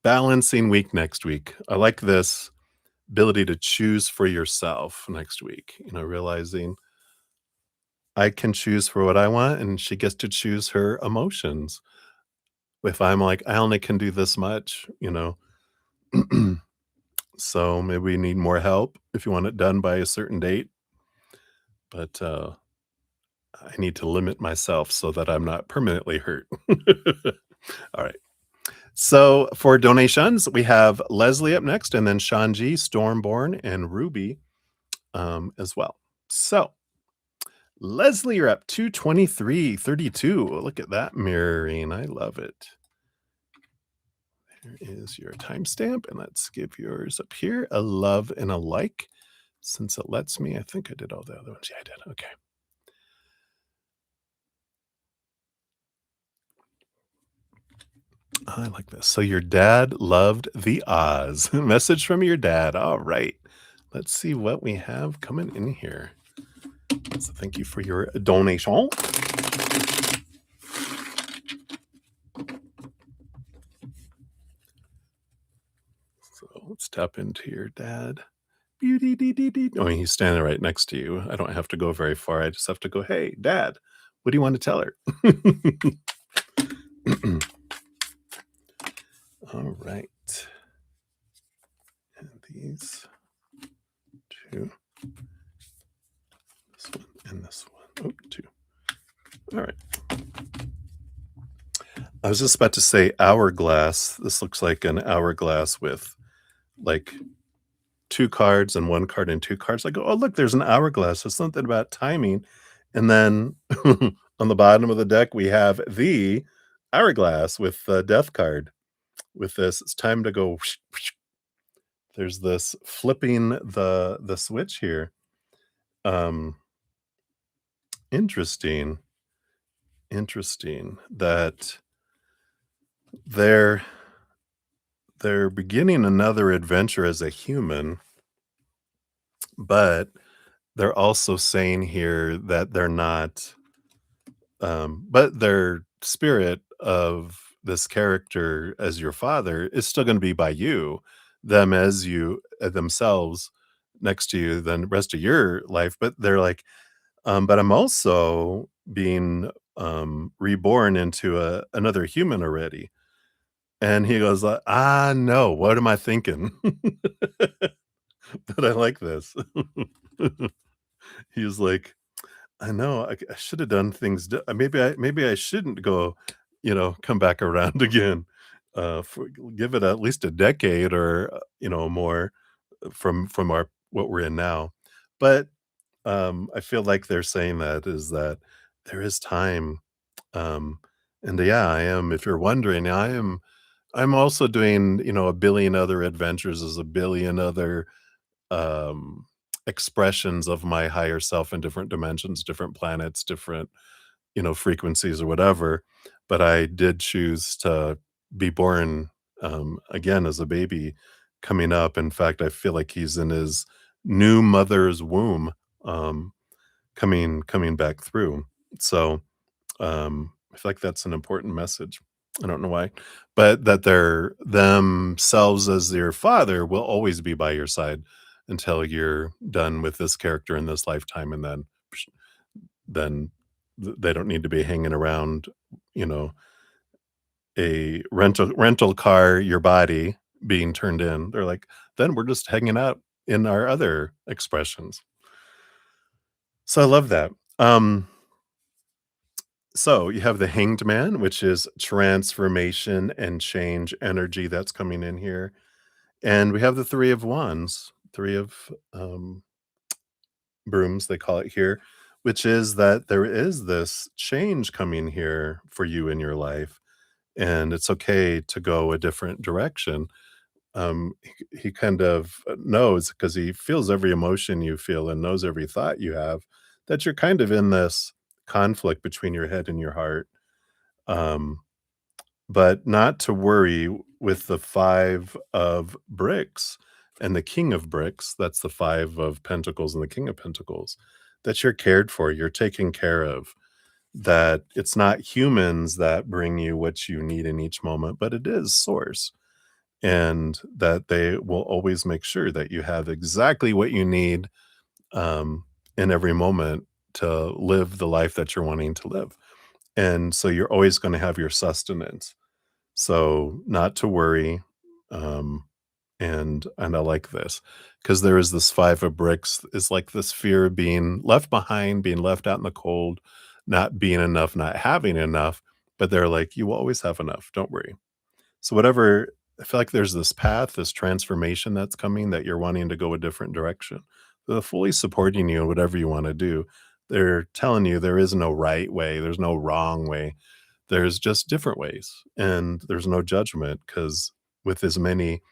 balancing week next week. I like this ability to choose for yourself next week, realizing I can choose for what I want and she gets to choose her emotions. If I'm like, I only can do this much. So maybe we need more help if you want it done by a certain date. But I need to limit myself so that I'm not permanently hurt. All right. So for donations, we have Leslie up next, and then Shanji, Stormborn, and Ruby as well. So Leslie, you're up 223.32. Look at that mirroring. I love it. There is your timestamp, and let's give yours up here a love and a like. Since it lets me, I think I did all the other ones. Yeah, I did. Okay. I like this. So your dad loved the Oz. Message from your dad. All right. Let's see what we have coming in here. So thank you for your donation. So let's tap into your dad. Beauty dee dee dee. Oh, he's standing right next to you. I don't have to go very far. I just have to go, hey, dad, what do you want to tell her? All right. And these two. This one and this one. Oh, two. All right. I was just about to say hourglass. This looks like an hourglass with, like, 2 cards and 1 card and 2 cards. I go, "Oh, look, there's an hourglass. There's something about timing." And then on the bottom of the deck, we have the hourglass with the death card. With this, it's time to go. There's this flipping the switch here. Um, interesting, interesting that they're they're beginning another adventure as a human, but they're also saying here that they're not, but their spirit of this character as your father is still going to be by you, them as you themselves next to you, then the rest of your life. But they're like, but I'm also being reborn into another human already. And he goes, no, what am I thinking? But I like this. He was like, I know, I should have done things maybe I shouldn't go, come back around again, for give it at least a decade or, more from our what we're in now. But, I feel like they're saying that is that there is time, um, and yeah, I am if you're wondering, I'm also doing, a billion other adventures, as a billion other um, expressions of my higher self in different dimensions, different planets, different, frequencies or whatever. But I did choose to be born again as a baby coming up. In fact, I feel like he's in his new mother's womb, um, coming back through. So I feel like that's an important message. I don't know why, but that they're themselves as your father will always be by your side until you're done with this character in this lifetime, and then psh, then they don't need to be hanging around, you know, a rental car, your body being turned in. They're like, then we're just hanging out in our other expressions. So I love that. So you have the Hanged Man, which is transformation and change energy that's coming in here. And we have the Three of Wands, Three of Brooms, they call it here, which is that there is this change coming here for you in your life. And it's okay to go a different direction. He kind of knows because he feels every emotion you feel and knows every thought you have that you're kind of in this conflict between your head and your heart. Um, but not to worry with the 5 of bricks and the king of bricks, that's the 5 of pentacles and the king of pentacles, that you're cared for, you're taken care of, that it's not humans that bring you what you need in each moment, but it is source, and that they will always make sure that you have exactly what you need, in every moment to live the life that you're wanting to live, and so you're always gonna have your sustenance. So, not to worry, um, and I like this because there is this 5 of bricks is like this fear of being left behind, being left out in the cold, not being enough, not having enough, but they're like, "You will always have enough, don't worry." So whatever I feel like there's this path, this transformation that's coming that you're wanting to go a different direction. They're fully supporting you in whatever you wanna do. They're telling you there is no right way, there's no wrong way. There's just different ways, and there's no judgment because with as many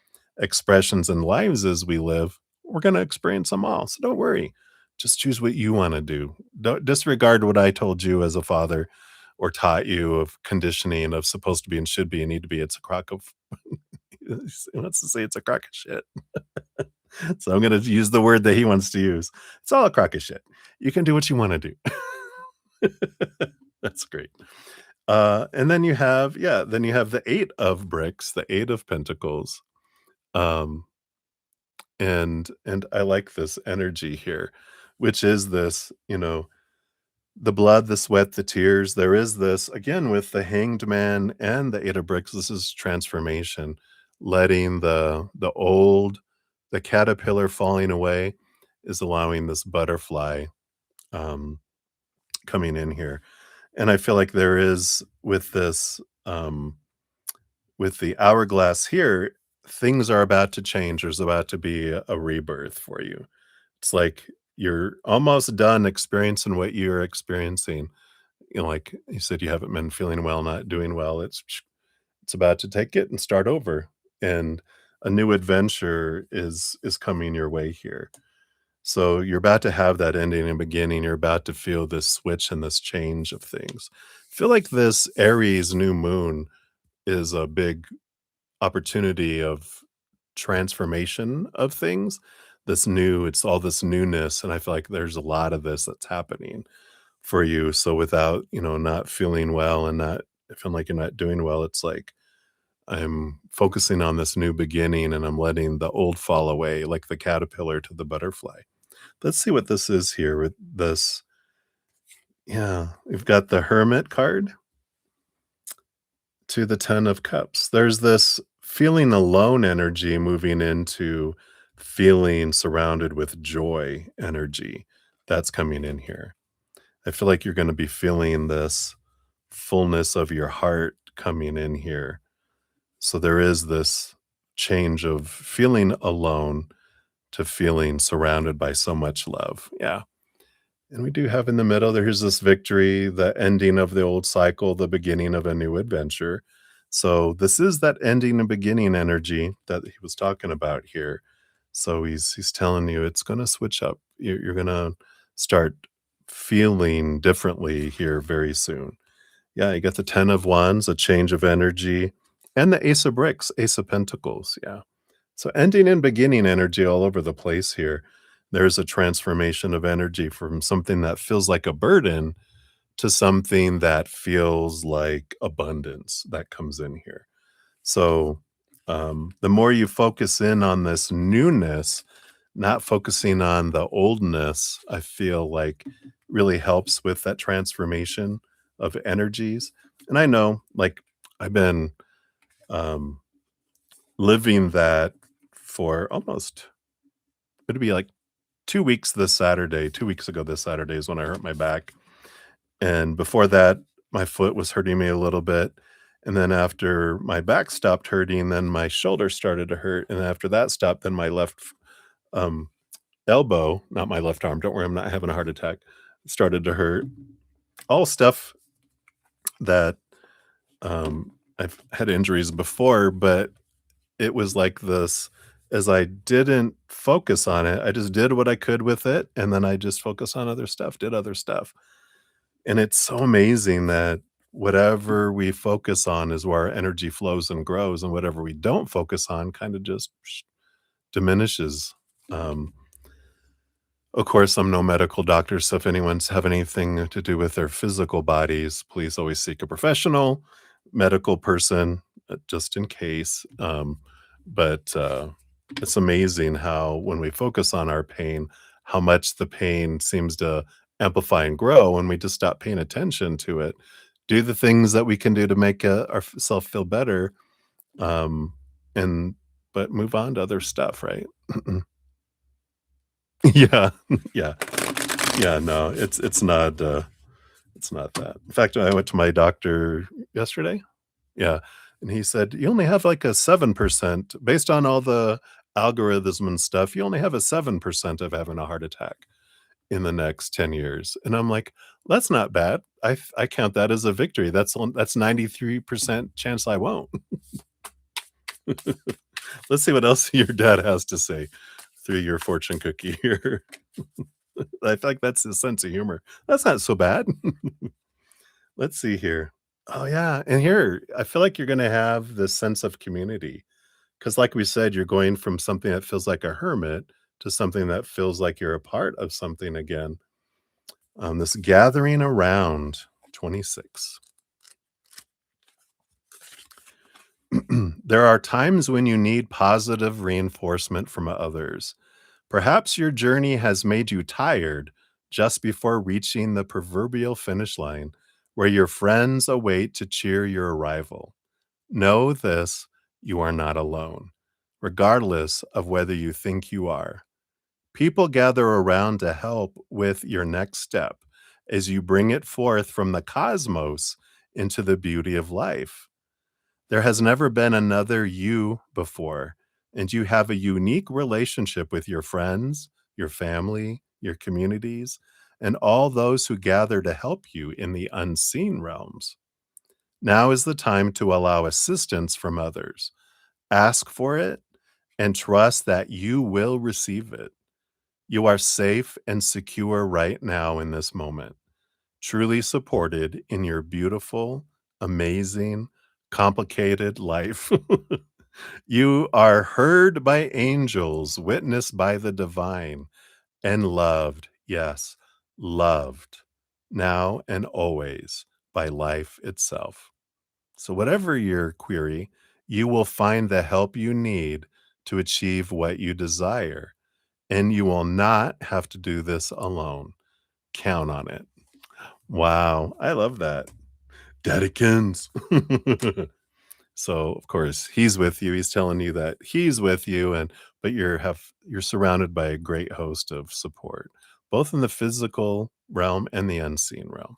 expressions and lives as we live, we're gonna experience them all, so don't worry. Just choose what you wanna do. Don't disregard what I told you as a father or taught you of conditioning of supposed to be and should be and need to be. It's a crock of he wants to say it's a crock of shit. So I'm gonna use the word that he wants to use. It's all a crock of shit. You can do what you wanna do. That's great. And then you have then you have the 8 of bricks, the 8 of pentacles, um, and I like this energy here, which is this, the blood, the sweat, the tears. There is this again with the Hanged Man and the 8 of bricks, this is transformation, letting the caterpillar falling away is allowing this butterfly, um, coming in here. And I feel like there is with the hourglass here, things are about to change. There's about to be a rebirth for you. It's like you're almost done experiencing what you're experiencing. You know, like you said, you haven't been feeling well, not doing well. It's about to take it and start over. And a new adventure is coming your way here. So you're about to have that ending and beginning. You're about to feel this switch and this change of things. Feel like this Aries new moon is a big opportunity of transformation of things. It's all this newness. And I feel like there's a lot of this that's happening for you. So without, not feeling well and not feeling like you're not doing well, it's like I'm focusing on this new beginning and I'm letting the old fall away, like the caterpillar to the butterfly. Let's see what this is here with this. Yeah, we've got the Hermit card to the 10 of cups. There's this feeling alone energy moving into feeling surrounded with joy energy that's coming in here. I feel like you're going to be feeling this fullness of your heart coming in here. So there is this change of feeling alone to feeling surrounded by so much love. Yeah. And we do have in the middle, there's this victory, the ending of the old cycle, the beginning of a new adventure. So this is that ending and beginning energy that he was talking about here. So he's telling you it's going to switch up. You're going to start feeling differently here very soon. Yeah, you got the 10 of wands, a change of energy, and the ace of bricks, ace of pentacles. Yeah. So ending and beginning energy all over the place here. There's a transformation of energy from something that feels like a burden to something that feels like abundance that comes in here. So the more you focus in on this newness, not focusing on the oldness, I feel like really helps with that transformation of energies. And I know, like, I've been um, living that for almost, it'd be like 2 weeks this Saturday. 2 weeks ago this Saturday is when I hurt my back. And before that, my foot was hurting me a little bit. And then after my back stopped hurting, then my shoulder started to hurt. And after that stopped, then my left um, elbow, not my left arm, don't worry, I'm not having a heart attack, started to hurt. All stuff that I've had injuries before, but it was like this as I didn't focus on it, I just did what I could with it, and then I just focused on other stuff, did other stuff. And it's so amazing that whatever we focus on is where our energy flows and grows, and whatever we don't focus on kind of just diminishes. Um, of course, I'm no medical doctor, so if anyone's have anything to do with their physical bodies, please always seek a professional medical person, just in case. But it's amazing how when we focus on our pain, how much the pain seems to amplify and grow when we just stop paying attention to it. Do the things that we can do to make ourself feel better, um, and but move on to other stuff, right? Yeah, yeah. Yeah, no, it's not that. In fact, I went to my doctor yesterday. Yeah, and he said, "You only have like a 7% based on all the algorithm and stuff, you only have a 7% of having a heart attack in the next 10 years." And I'm like, "That's not bad. I count that as a victory. That's 93% chance I won't." Let's see what else your dad has to say through your fortune cookie here. I feel like that's his sense of humor. That's not so bad. Let's see here. Oh, yeah, and here, I feel like you're gonna have this sense of community, because, like we said, you're going from something that feels like a hermit to something that feels like you're a part of something again. This gathering around 26. There are times when you need positive reinforcement from others. Perhaps your journey has made you tired just before reaching the proverbial finish line, where your friends await to cheer your arrival. Know this: you are not alone, regardless of whether you think you are. People gather around to help with your next step, as you bring it forth from the cosmos into the beauty of life. There has never been another you before, and you have a unique relationship with your friends, your family, your communities, and all those who gather to help you in the unseen realms. Now is the time to allow assistance from others. Ask for it and trust that you will receive it. You are safe and secure right now in this moment, truly supported in your beautiful, amazing, complicated life. You are heard by angels, witnessed by the divine, and loved, yes, loved, now and always by life itself. So, whatever your query, you will find the help you need to achieve what you desire, and you will not have to do this alone. Count on it. Wow, I love that. Dedicans. So, of course, he's with you. He's telling you that he's with you, and but you're surrounded by a great host of support, both in the physical realm and the unseen realm.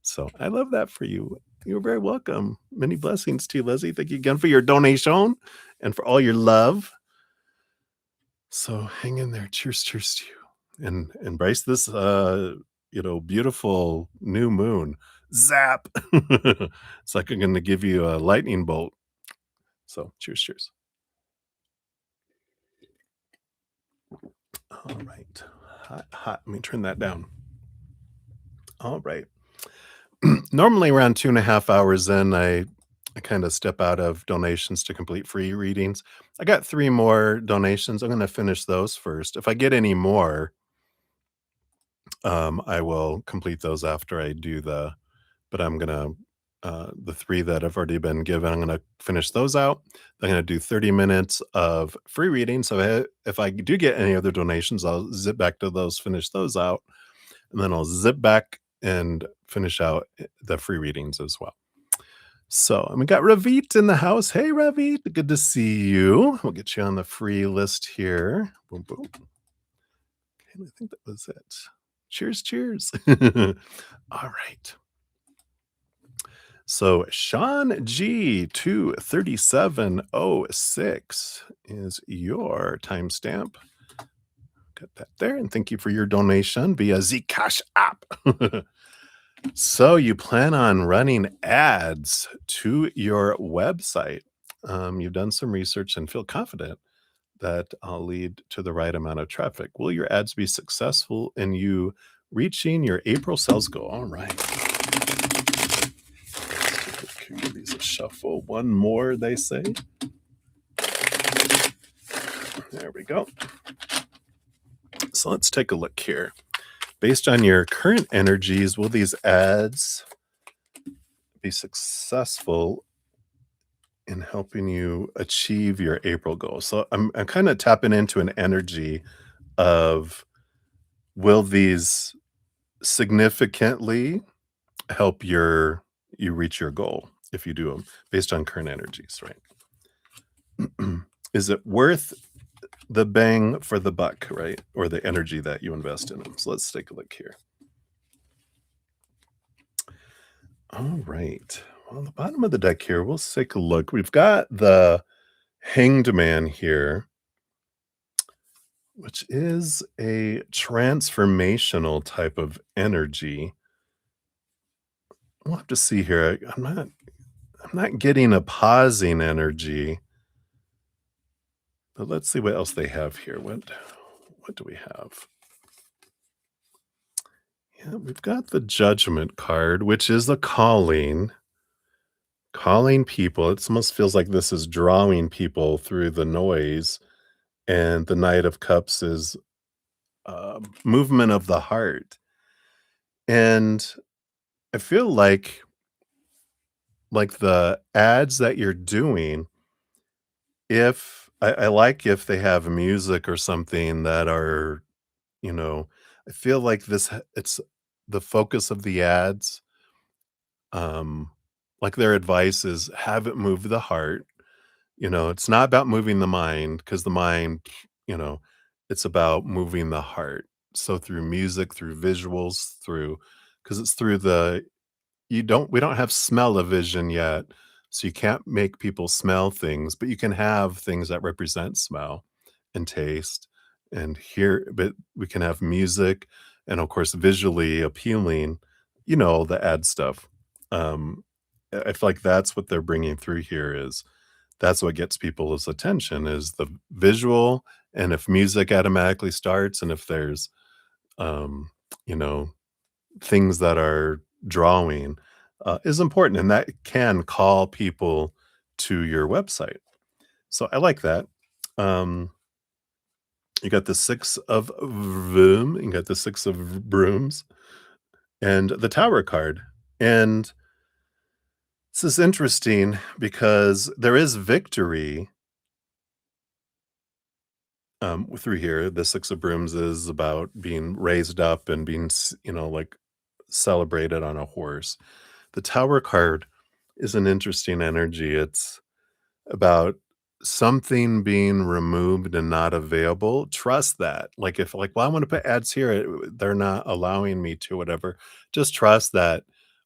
So I love that for you. You're very welcome. Many blessings to you, Leslie. Thank you again for your donation and for all your love. So hang in there. Cheers, cheers to you. And embrace this beautiful new moon. Zap. It's like I'm gonna give you a lightning bolt. So cheers, cheers. All right. Hot, hot. Let me turn that down. All right. Normally around 2.5 hours in, I kind of step out of donations to complete free readings. I got 3 more donations. I'm gonna finish those first. If I get any more, I will complete those after I do but I'm gonna the 3 that have already been given, I'm gonna finish those out. I'm gonna do 30 minutes of free reading. So if I do get any other donations, I'll zip back to those, finish those out, and then I'll zip back and finish out the free readings as well. So, and we got Ravit in the house. Hey, Ravit, good to see you. We'll get you on the free list here. Boom, boom. Okay, I think that was it. Cheers, cheers. All right. So, Sean G 23706 is your timestamp. Got that there. And thank you for your donation via Zcash app. So you plan on running ads to your website. You've done some research and feel confident that I'll lead to the right amount of traffic. Will your ads be successful in you reaching your April sales goal? All right. Give these a shuffle. One more, they say. There we go. So let's take a look here. Based on your current energies, will these ads be successful in helping you achieve your April goal? So I'm kind of tapping into an energy of, will these significantly help you reach your goal if you do them based on current energies, right? Is it worth the bang for the buck, right? Or the energy that you invest in them? So let's take a look here. All right. Well, the bottom of the deck here, we'll take a look. We've got the Hanged Man here, which is a transformational type of energy. We'll have to see here. I'm not getting a pausing energy. But let's see what else they have here. What do we have? Yeah, we've got the Judgment card, which is the calling people. It almost feels like this is drawing people through the noise, and the Knight of Cups is movement of the heart. And I feel like the ads that you're doing, if I like if they have music or something that are, you know, I feel like it's the focus of the ads, um, like their advice is have it move the heart. It's not about moving the mind, because the mind, you know, it's about moving the heart. So through music, through visuals, through because it's through the we don't have smell-o-vision yet, so you can't make people smell things, but you can have things that represent smell and taste and hear, but we can have music and, of course, visually appealing, the ad stuff. I feel like that's what they're bringing through here is that's what gets people's attention is the visual, and if music automatically starts and if there's, um, you know things that are drawing, is important, and that can call people to your website. So I like that. Um, you got the 6 of vroom, you got the 6 of brooms, and the tower card. And this is interesting because there is victory, through here. The 6 of brooms is about being raised up and being, like, celebrated on a horse. The tower card is an interesting energy. It's about something being removed and not available. Trust that. Like if like, well, I want to put ads here, they're not allowing me to, whatever. Just trust that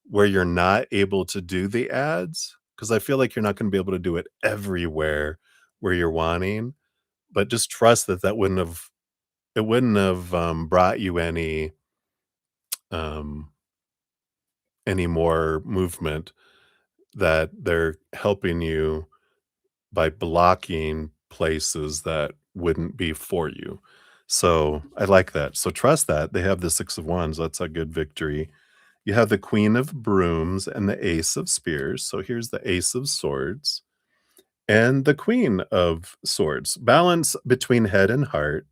where you're not able to do the ads, because I feel like you're not going to be able to do it everywhere where you're wanting, but just trust that it wouldn't have brought you um, any more movement, that they're helping you by blocking places that wouldn't be for you. So, I like that. So, trust that. They have the 6 of wands, that's a good victory. You have the queen of brooms and the ace of spears. So, here's the ace of swords and the queen of swords. Balance between head and heart.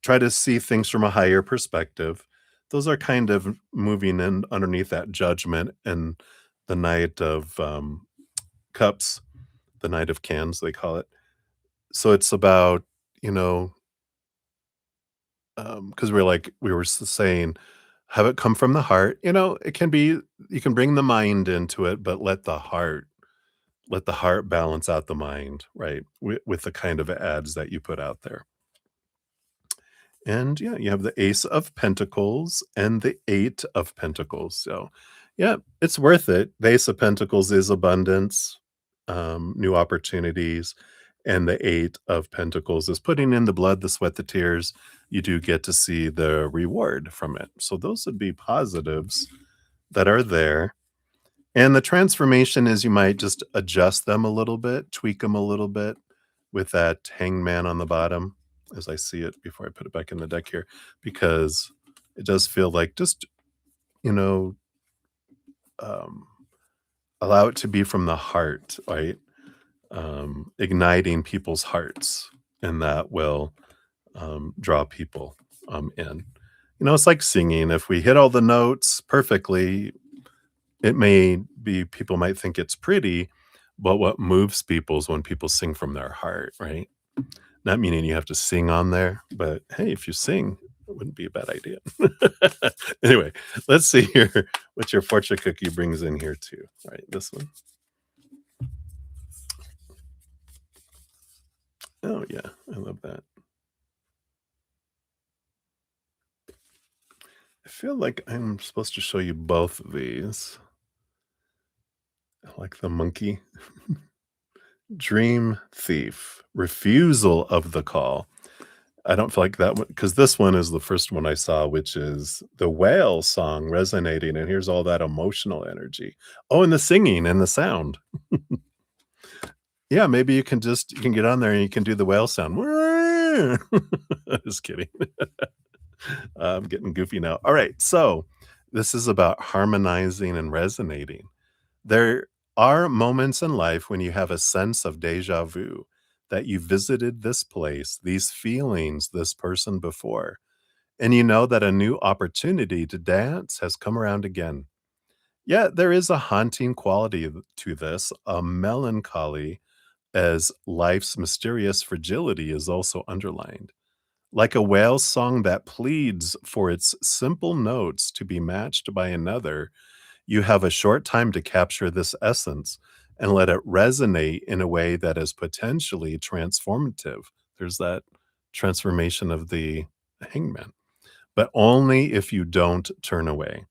Try to see things from a higher perspective. Those are kind of moving in underneath that judgment and the knight of, cups, the knight of cans, they call it. So it's about, you know, because we were saying, have it come from the heart. It can be, you can bring the mind into it, but let the heart balance out the mind, right? With the kind of ads that you put out there. And yeah, you have the Ace of Pentacles and the Eight of Pentacles. So yeah, it's worth it. The Ace of Pentacles is abundance, new opportunities. And the Eight of Pentacles is putting in the blood, the sweat, the tears. You do get to see the reward from it. So those would be positives that are there. And the transformation is you might just adjust them a little bit, tweak them a little bit with that hangman on the bottom as I see it before I put it back in the deck here, because it does feel like just, you know, um, allow it to be from the heart, right? Igniting people's hearts, and that will draw people in. It's like singing. If we hit all the notes perfectly, it may be people might think it's pretty, but what moves people is when people sing from their heart, right? Not meaning you have to sing on there, but hey, if you sing, it wouldn't be a bad idea. Anyway, let's see here what your fortune cookie brings in here too. All right, this one. Oh yeah, I love that. I feel like I'm supposed to show you both of these. I like the monkey. Dream thief, refusal of the call. I don't feel like that one because this one is the first one I saw, which is the whale song resonating, and here's all that emotional energy. Oh, and the singing and the sound. Yeah, maybe you can get on there and you can do the whale sound. Just kidding. I'm getting goofy now. All right, so this is about harmonizing and resonating. There are moments in life when you have a sense of deja vu, that you visited this place, these feelings, this person before, and you know that a new opportunity to dance has come around again. Yeah, there is a haunting quality to this, a melancholy, as life's mysterious fragility is also underlined. Like a whale song that pleads for its simple notes to be matched by another, you have a short time to capture this essence and let it resonate in a way that is potentially transformative. There's that transformation of the hangman, but only if you don't turn away.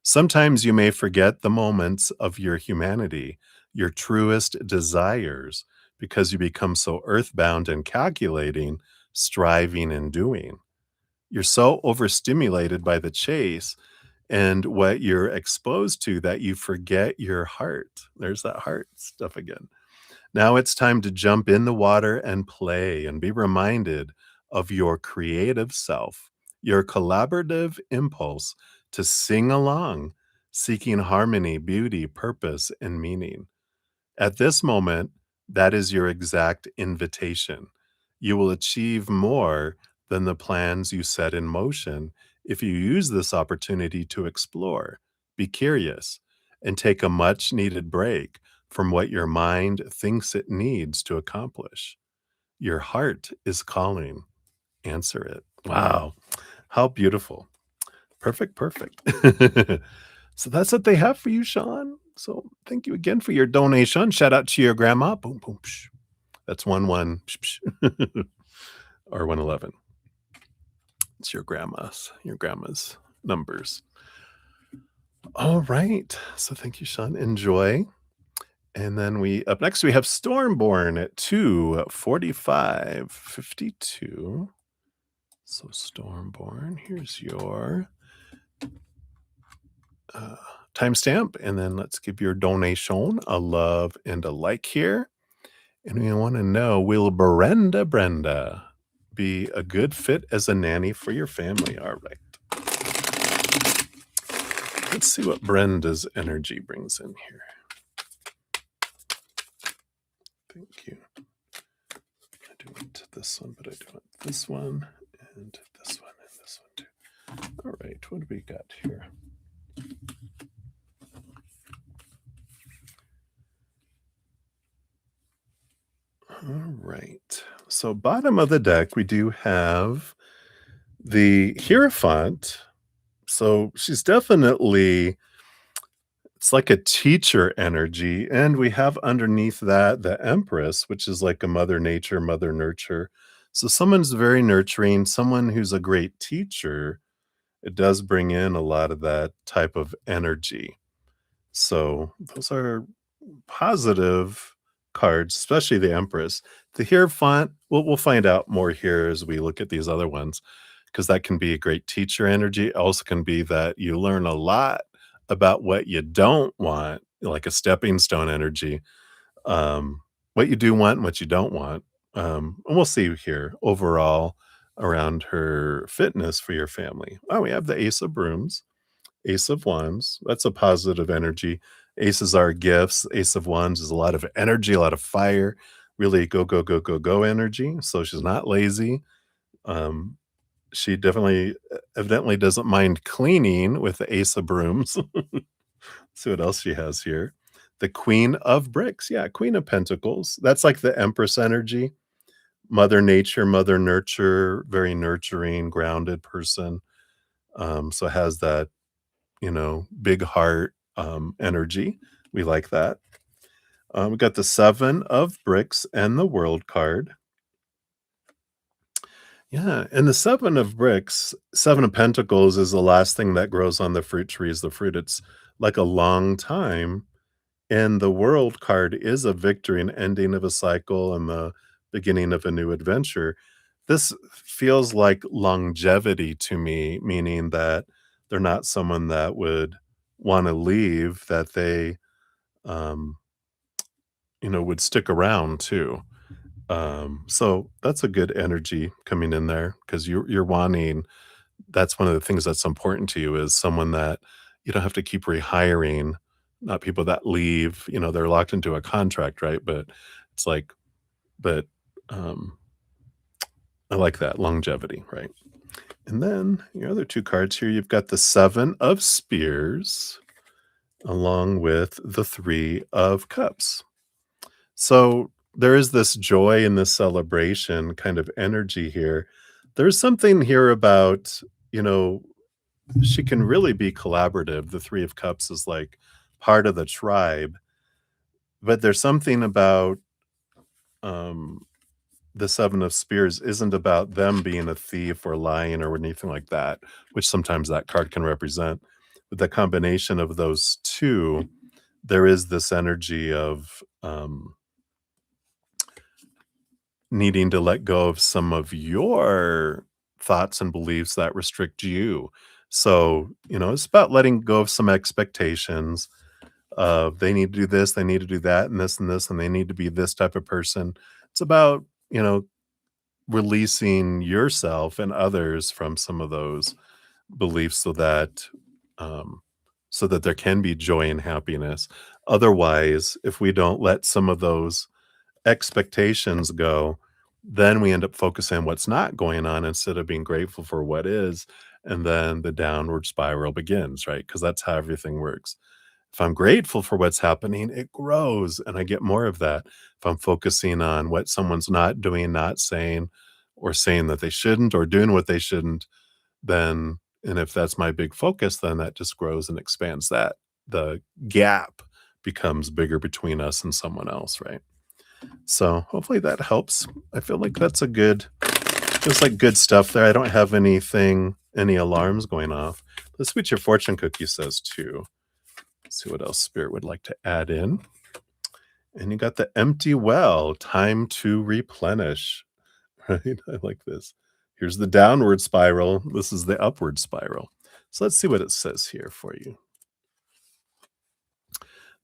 Sometimes you may forget the moments of your humanity, your truest desires, because you become so earthbound and calculating, striving and doing. You're so overstimulated by the chase and what you're exposed to that you forget your heart. There's that heart stuff again. Now it's time to jump in the water and play and be reminded of your creative self, your collaborative impulse to sing along, seeking harmony, beauty, purpose, and meaning. At this moment, that is your exact invitation. You will achieve more than the plans you set in motion if you use this opportunity to explore, be curious, and take a much needed break from what your mind thinks it needs to accomplish. Your heart is calling. Answer it. Wow. How beautiful. Perfect, perfect. So that's what they have for you, Sean. So thank you again for your donation. Shout out to your grandma. Boom, boom. Psh. That's 1 1 psh, psh. Or 111. It's your grandma's numbers. All right. So thank you, Sean. Enjoy. And then we up next we have Stormborn at 2:45:52. So Stormborn, here's your uh, timestamp, and then let's give your donation a love and a like here. And we want to know, will Brenda be a good fit as a nanny for your family? All right. Let's see what Brenda's energy brings in here. Thank you. I do want this one, but I do want this one, and this one, and this one too. All right, what do we got here? All right. So bottom of the deck, we do have the Hierophant. So she's definitely, it's like a teacher energy. And we have underneath that the Empress, which is like a mother nature, mother nurture. So someone's very nurturing, someone who's a great teacher. It does bring in a lot of that type of energy. So those are positive cards, especially the Empress. The Hierophant, we'll find out more here as we look at these other ones, because that can be a great teacher energy. It also can be that you learn a lot about what you don't want, like a stepping stone energy. What you do want and what you don't want. And we'll see here overall around her fitness for your family. Oh, we have the Ace of Brooms. Ace of Wands, that's a positive energy. Aces are gifts. Ace of Wands is a lot of energy, a lot of fire, really go, go, go, go, go energy. So she's not lazy. Um, she definitely, evidently doesn't mind cleaning with the Ace of Brooms. See what else she has here. The Queen of Bricks. Yeah, Queen of Pentacles. That's like the Empress energy. Mother Nature, Mother Nurture, very nurturing, grounded person. So it has that, big heart energy. We like that. We got the Seven of Bricks and the World card. Yeah, and the Seven of Bricks, Seven of Pentacles is the last thing that grows on the fruit tree is the fruit. It's like a long time. And the World card is a victory, an ending of a cycle, and the beginning of a new adventure. This feels like longevity to me, meaning that they're not someone that would want to leave, that they um, would stick around too. So that's a good energy coming in there because you're wanting. That's one of the things that's important to you is someone that you don't have to keep rehiring, not people that leave. They're locked into a contract, right? But it's like, but um, I like that longevity, right? And then your other two cards here, you've got the Seven of Spears along with the Three of Cups. So there is this joy and this celebration kind of energy here. There's something here about, you know, she can really be collaborative. The Three of Cups is like part of the tribe, but there's something about um, the Seven of Spears isn't about them being a thief or lying or anything like that, which sometimes that card can represent. With the combination of those 2, there is this energy of, needing to let go of some of your thoughts and beliefs that restrict you. So, it's about letting go of some expectations of they need to do this, they need to do that, and this, and they need to be this type of person. It's about, releasing yourself and others from some of those beliefs um, so that there can be joy and happiness. Otherwise, if we don't let some of those expectations go, then we end up focusing on what's not going on instead of being grateful for what is. And then the downward spiral begins, right? Because that's how everything works. If I'm grateful for what's happening, it grows and I get more of that. If I'm focusing on what someone's not doing, not saying, or saying that they shouldn't, or doing what they shouldn't, then, and if that's my big focus, then that just grows and expands that. The gap becomes bigger between us and someone else, right? So hopefully that helps. I feel like that's a good, feels like good stuff there. I don't have any alarms going off. Let's switch your fortune cookie says too. See what else Spirit would like to add in. And you got the empty well, time to replenish. Right? I like this. Here's the downward spiral. This is the upward spiral. So let's see what it says here for you.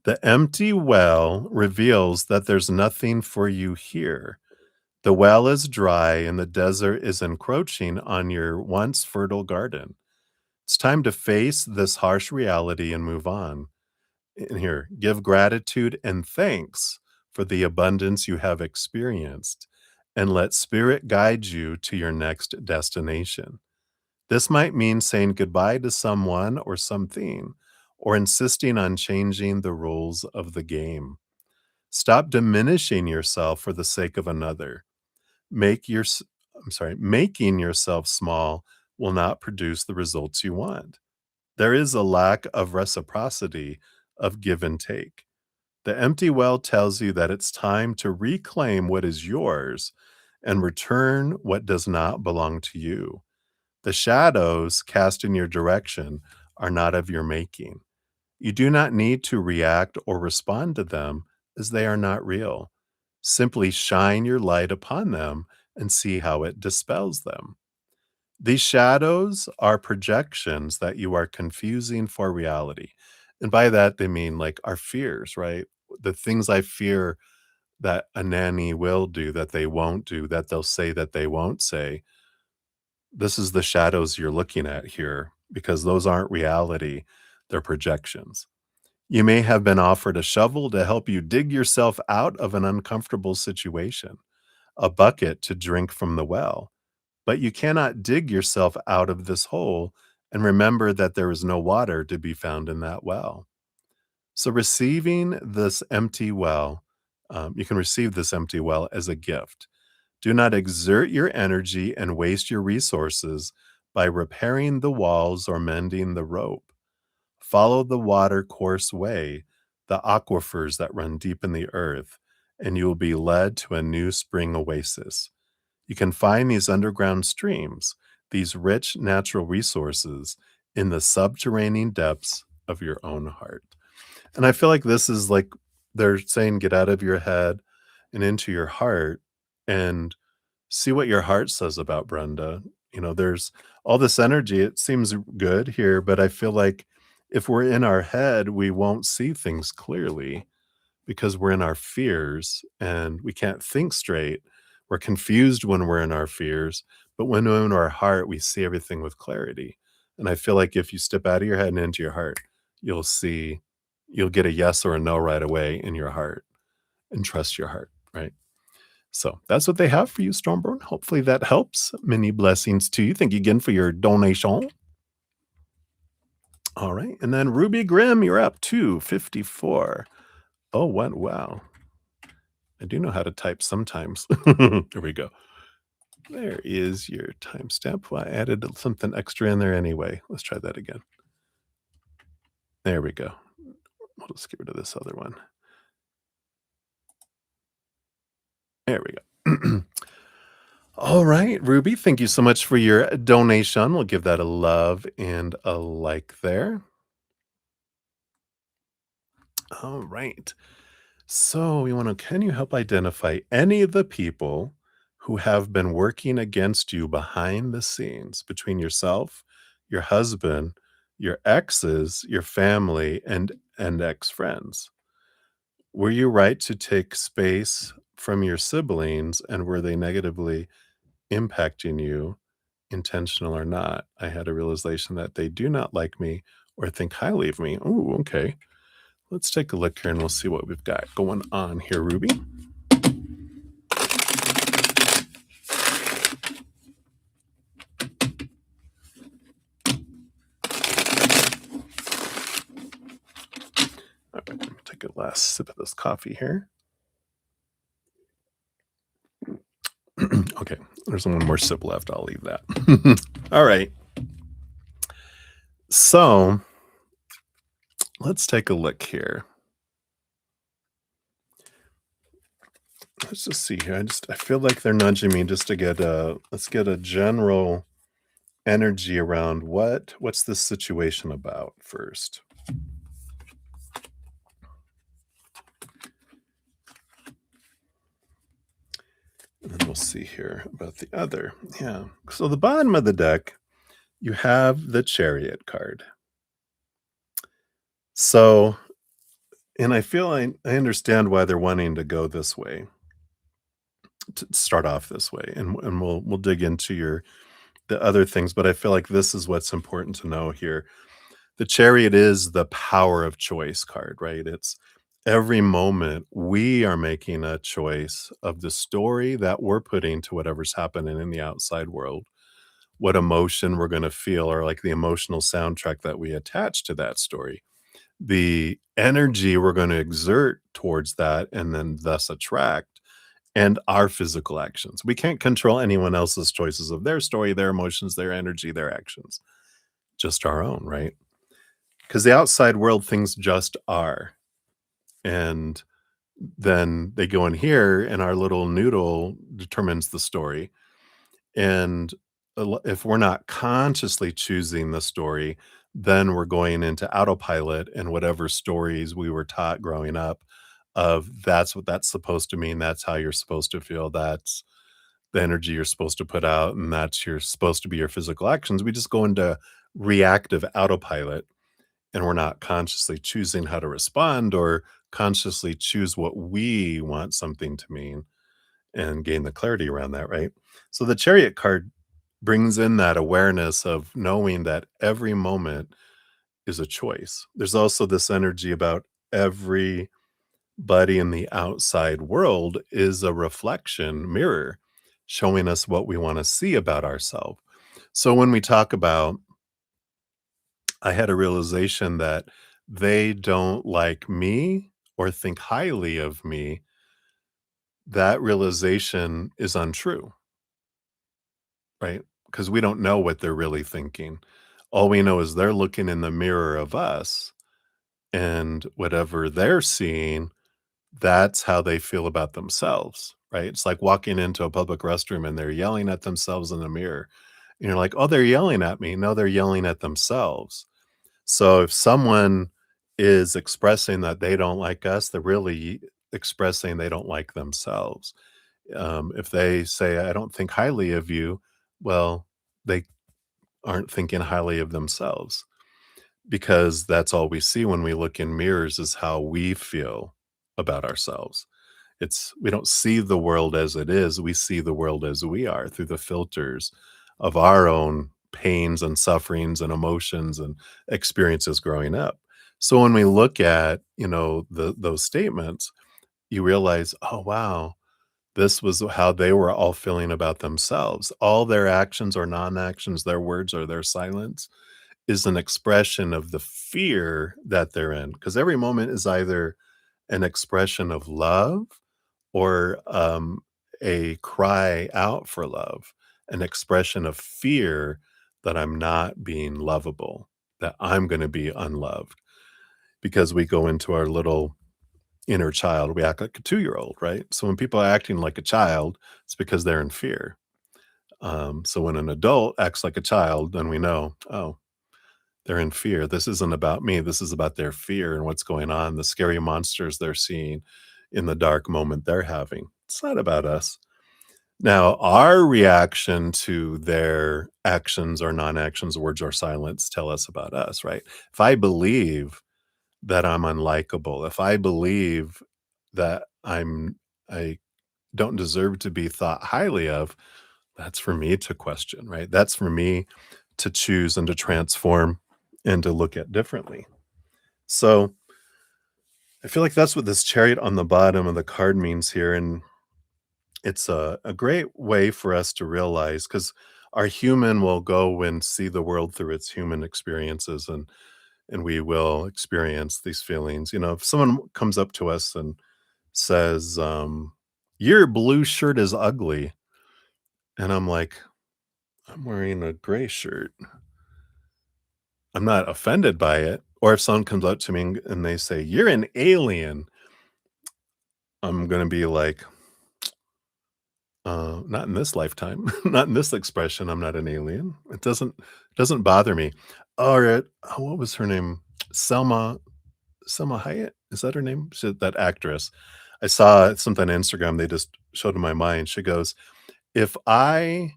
The empty well reveals that there's nothing for you here. The well is dry and the desert is encroaching on your once fertile garden. It's time to face this harsh reality and move on. And here, give gratitude and thanks for the abundance you have experienced, and let spirit guide you to your next destination. This might mean saying goodbye to someone or something, or insisting on changing the rules of the game. Stop diminishing yourself for the sake of another. Make your Making yourself small will not produce the results you want. There is a lack of reciprocity of give and take. The empty well tells you that it's time to reclaim what is yours and return what does not belong to you. The shadows cast in your direction are not of your making. You do not need to react or respond to them as they are not real. Simply shine your light upon them and see how it dispels them. These shadows are projections that you are confusing for reality. And by that, they mean like our fears, right? The things I fear that a nanny will do, that they won't do, that they'll say that they won't say. This is the shadows you're looking at here because those aren't reality, they're projections. You may have been offered a shovel to help you dig yourself out of an uncomfortable situation, a bucket to drink from the well, but you cannot dig yourself out of this hole and remember that there is no water to be found in that well. So, receiving this empty well, you can receive this empty well as a gift. Do not exert your energy and waste your resources by repairing the walls or mending the rope. Follow the water course way, the aquifers that run deep in the earth, and you will be led to a new spring oasis. You can find these underground streams, these rich natural resources, in the subterranean depths of your own heart. And I feel like this is like they're saying, get out of your head and into your heart and see what your heart says about Brenda. There's all this energy. It seems good here, but I feel like if we're in our head, we won't see things clearly because we're in our fears and we can't think straight. We're confused when we're in our fears, but when we're in our heart, we see everything with clarity. And I feel like if you step out of your head and into your heart, you'll see, you'll get a yes or a no right away in your heart and trust your heart, right? So that's what they have for you, Stormborn. Hopefully that helps. Many blessings to you. Thank you again for your donation. All right. And then Ruby Grimm, you're up 254. Oh, what? Wow. I do know how to type sometimes. There we go. There is your timestamp. Well, I added something extra in there anyway. Let's try that again. There we go. We'll just get rid of this other one. There we go. All right, Ruby, thank you so much for your donation. We'll give that a love and a like there. All right. So we want to, can you help identify any of the people who have been working against you behind the scenes between yourself, your husband, your exes, your family, and ex-friends? Were you right to take space from your siblings, and were they negatively impacting you, intentional or not? I had a realization that they do not like me or think highly of me. Oh, okay. Let's take a look here and we'll see what we've got going on here, Ruby. All right, let me take a last sip of this coffee here. Okay, there's one more sip left. I'll leave that. All right. So let's take a look here. Let's just see here. I feel like they're nudging me just to get a let's get a general energy around what's this situation about first. And then we'll see here about the other. Yeah. So the bottom of the deck, you have the Chariot card. So, and I feel I understand why they're wanting to go this way, to start off this way, and we'll dig into your the other things, but I feel like this is what's important to know here. The Chariot is the power of choice card, right? It's every moment we are making a choice of the story that we're putting to whatever's happening in the outside world, what emotion we're going to feel, or like the emotional soundtrack that we attach to that story, the energy we're going to exert towards that, and then thus attract, and our physical actions. We can't control anyone else's choices of their story, their emotions, their energy, their actions, just our own, right? Because the outside world, things just are. And then they go in here, and our little noodle determines the story. And if we're not consciously choosing the story, then we're going into autopilot and whatever stories we were taught growing up of that's what that's supposed to mean. That's how you're supposed to feel. That's the energy you're supposed to put out. And that's you're supposed to be your physical actions. We just go into reactive autopilot and we're not consciously choosing how to respond or consciously choose what we want something to mean and gain the clarity around that, right? So the Chariot card brings in that awareness of knowing that every moment is a choice. There's also this energy about everybody in the outside world is a reflection mirror showing us what we want to see about ourselves. So when we talk about, I had a realization that they don't like me or think highly of me. That realization is untrue, right? Because we don't know what they're really thinking. All we know is they're looking in the mirror of us, and whatever they're seeing, that's how they feel about themselves, right? It's like walking into a public restroom and they're yelling at themselves in the mirror. And you're like, oh, they're yelling at me. No, they're yelling at themselves. So if someone is expressing that they don't like us, they're really expressing they don't like themselves. If they say, I don't think highly of you, well, they aren't thinking highly of themselves because that's all we see when we look in mirrors is how we feel about ourselves. It's we don't see the world as it is, we see the world as we are through the filters of our own pains and sufferings and emotions and experiences growing up. So when we look at, those statements, you realize, "Oh, wow, this was how they were all feeling about themselves." All their actions or non-actions, their words or their silence is an expression of the fear that they're in. Because every moment is either an expression of love or a cry out for love, an expression of fear that I'm not being lovable, that I'm going to be unloved. Because we go into our little inner child, we act like a 2-year-old, right? So when people are acting like a child, it's because they're in fear. So when an adult acts like a child, then we know, oh, They're in fear. This isn't about me. This is about their fear and what's going on, the scary monsters they're seeing in the dark moment they're having. It's not about us. Now, our reaction to their actions or non-actions, words or silence tell us about us, right? If I believe that I'm unlikable, if I believe that I don't deserve to be thought highly of, that's for me to question, right? That's for me to choose and to transform and to look at differently. So I feel like that's what this chariot on the bottom of the card means here. And it's a great way for us to realize because our human will go and see the world through its human experiences and we will experience these feelings. You know, if someone comes up to us and says, your blue shirt is ugly. And I'm like, I'm wearing a gray shirt. I'm not offended by it. Or if someone comes up to me and they say, you're an alien, I'm going to be like, not in this lifetime, not in this expression. I'm not an alien. It doesn't bother me. Or what was her name? Selma Selma Hayek. Is that her name? That actress. I saw something on Instagram. They just showed in my mind. She goes, "If I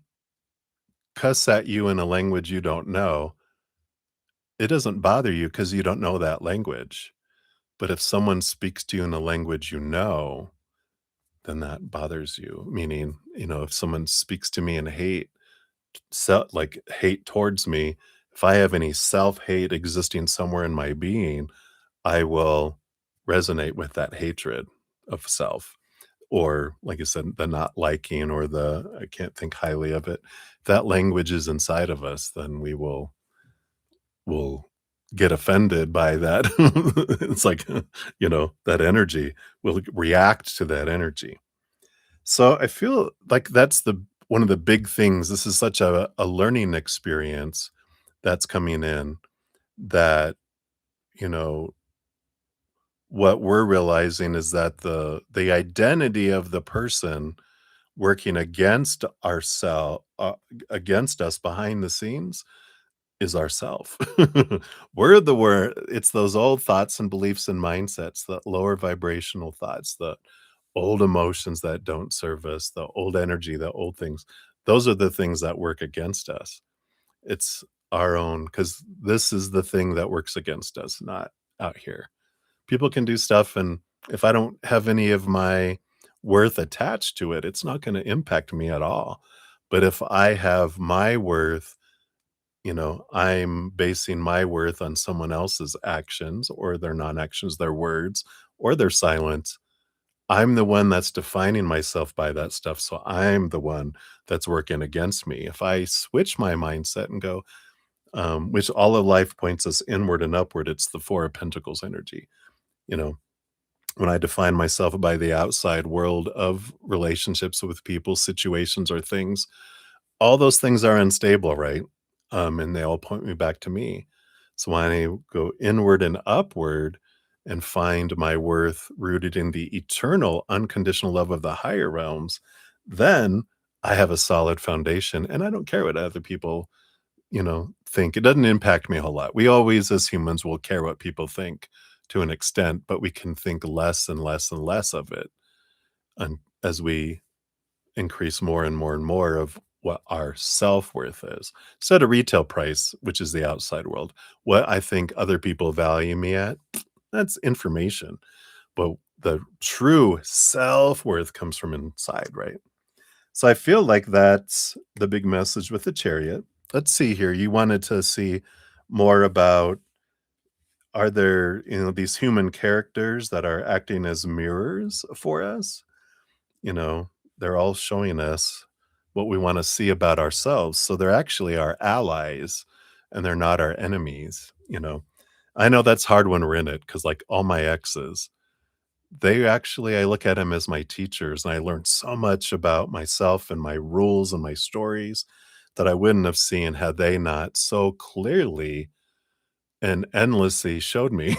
cuss at you in a language you don't know, it doesn't bother you because you don't know that language. But if someone speaks to you in a language you know, then that bothers you." Meaning, if someone speaks to me in hate, like hate towards me, if I have any self-hate existing somewhere in my being, I will resonate with that hatred of self. Or, like I said, the not liking or the I can't think highly of it. If that language is inside of us, then will get offended by that. It's like, that energy will react to that energy. So I feel like that's the one of the big things. This is such a learning experience that's coming in that, you know, what we're realizing is that the identity of the person working against us behind the scenes is ourself. It's those old thoughts and beliefs and mindsets, the lower vibrational thoughts, the old emotions that don't serve us, the old energy, the old things. Those are the things that work against us. It's our own, because this is the thing that works against us, not out here. People can do stuff, and if I don't have any of my worth attached to it, it's not gonna impact me at all. But if I have my worth, I'm basing my worth on someone else's actions or their non-actions, their words, or their silence. I'm the one that's defining myself by that stuff, so I'm the one that's working against me. If I switch my mindset and go, which all of life points us inward and upward, it's the Four of Pentacles energy, you know? When I define myself by the outside world of relationships with people, situations, or things, all those things are unstable, right? And they all point me back to me. So when I go inward and upward and find my worth rooted in the eternal, unconditional love of the higher realms, then I have a solid foundation and I don't care what other people, think. It doesn't impact me a whole lot. We always, as humans, will care what people think to an extent, but we can think less and less and less of it as we increase more and more and more of what our self-worth is. Instead of retail price, which is the outside world, what I think other people value me at, that's information. But the true self-worth comes from inside, right? So I feel like that's the big message with the chariot. Let's see here. You wanted to see more about, are there, these human characters that are acting as mirrors for us? you know, they're all showing us what we want to see about ourselves. So they're actually our allies and they're not our enemies. I know that's hard when we're in it because, like, all my exes, I look at them as my teachers, and I learned so much about myself and my rules and my stories that I wouldn't have seen had they not so clearly and endlessly showed me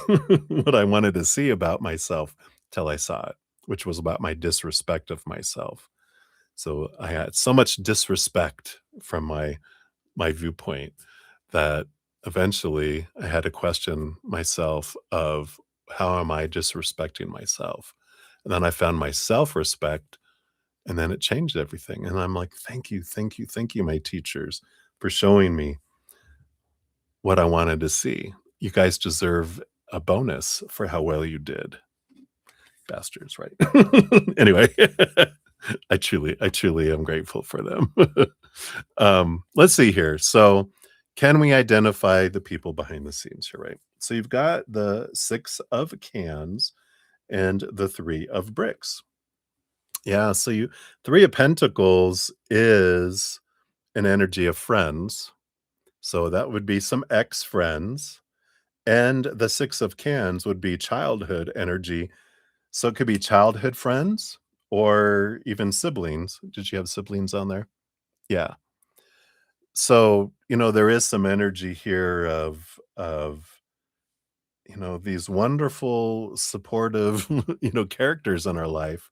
what I wanted to see about myself till I saw it, which was about my disrespect of myself. So I had so much disrespect from my viewpoint that eventually I had to question myself of how am I disrespecting myself? And then I found my self-respect, and then it changed everything. And I'm like, thank you, thank you, thank you, my teachers, for showing me what I wanted to see. You guys deserve a bonus for how well you did. Bastards, right? Anyway, I truly am grateful for them. Let's see here. So, can we identify the people behind the scenes here, right? So you've got the 6 of cans and the 3 of bricks. Yeah, so you 3 of pentacles is an energy of friends. So that would be some ex-friends, and the 6 of cans would be childhood energy. So it could be childhood friends or even siblings. Did you have siblings on there? Yeah. So, there is some energy here of these wonderful supportive, characters in our life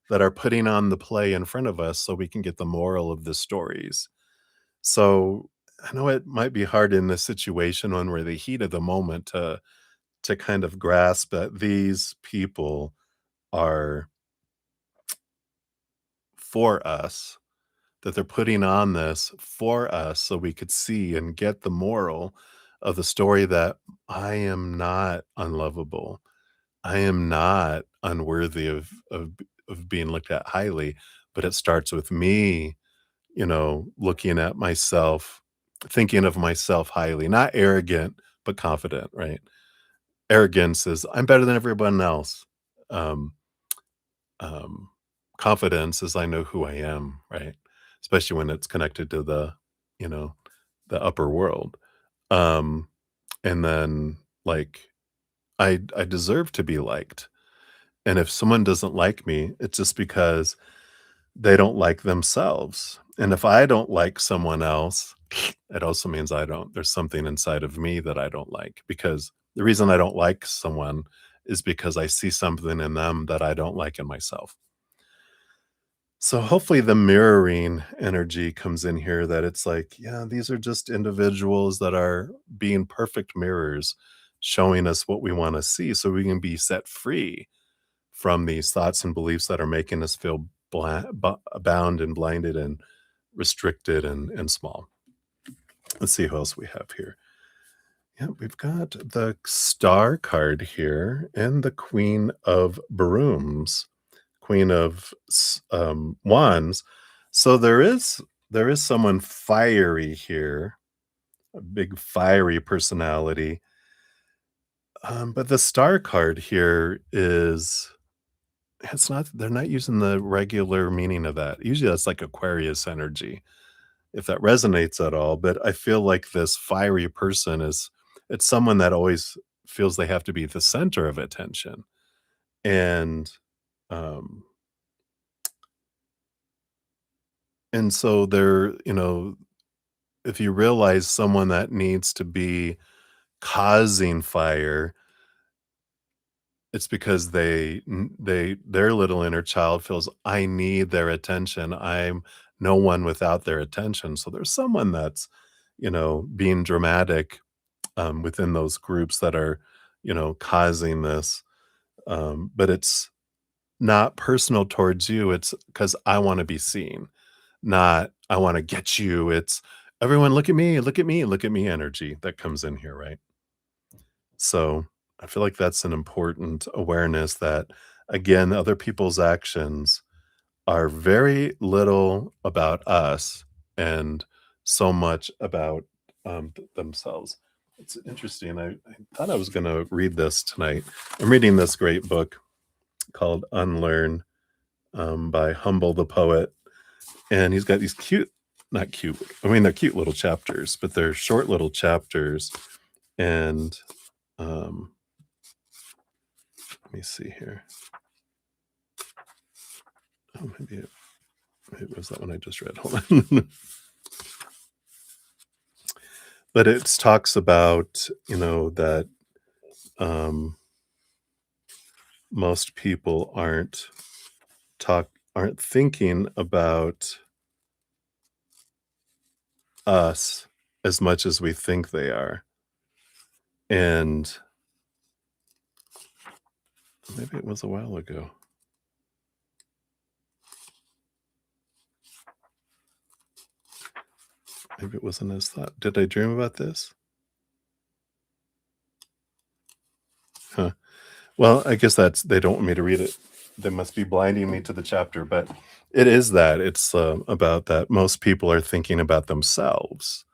that are putting on the play in front of us so we can get the moral of the stories. So, I know it might be hard in this situation when we're the heat of the moment to kind of grasp that these people are for us, that they're putting on this for us so we could see and get the moral of the story that I am not unlovable. I am not unworthy of being looked at highly, but it starts with me, looking at myself, thinking of myself highly, not arrogant, but confident, right? Arrogance is I'm better than everyone else. Um, um, Confidence is I know who I am, right? Especially when it's connected to you know, the upper world. Um, and then like I deserve to be liked. And if someone doesn't like me, it's just because they don't like themselves. And if I don't like someone else, it also means there's something inside of me that I don't like, because the reason I don't like someone is because I see something in them that I don't like in myself. So hopefully the mirroring energy comes in here, that it's like, yeah, these are just individuals that are being perfect mirrors, showing us what we want to see so we can be set free from these thoughts and beliefs that are making us feel bound and blinded and restricted and small. Let's see who else we have here. Yeah, we've got the star card here and the queen of brooms, queen of wands. So there is someone fiery here, a big fiery personality. But the star card here is it's not they're not using the regular meaning of that. Usually that's like Aquarius energy, if that resonates at all. But I feel like this fiery person it's someone that always feels they have to be the center of attention. And um and so if you realize someone that needs to be causing fire, it's because their little inner child feels, "I need their attention. I'm no one without their attention." So there's someone that's, being dramatic, within those groups that are, causing this, but it's not personal towards you, it's because I wanna be seen, not, "I wanna get you." It's, "Everyone look at me, look at me, look at me," energy that comes in here, right? So, I feel like that's an important awareness that, again, other people's actions are very little about us and so much about, themselves. It's interesting, I thought I was gonna read this tonight. I'm reading this great book called Unlearn, by Humble the Poet, and he's got these cute not cute, I mean, they're cute little chapters, but they're short little chapters, and, um let me see here. Oh, maybe it was that one I just read. Hold on. But it talks about, that um, most people aren't thinking about us as much as we think they are. And maybe it was a while ago. Maybe it wasn't as thought. Did I dream about this? Huh. Well, I guess that's they don't want me to read it. They must be blinding me to the chapter, but it is that. It's, about that most people are thinking about themselves,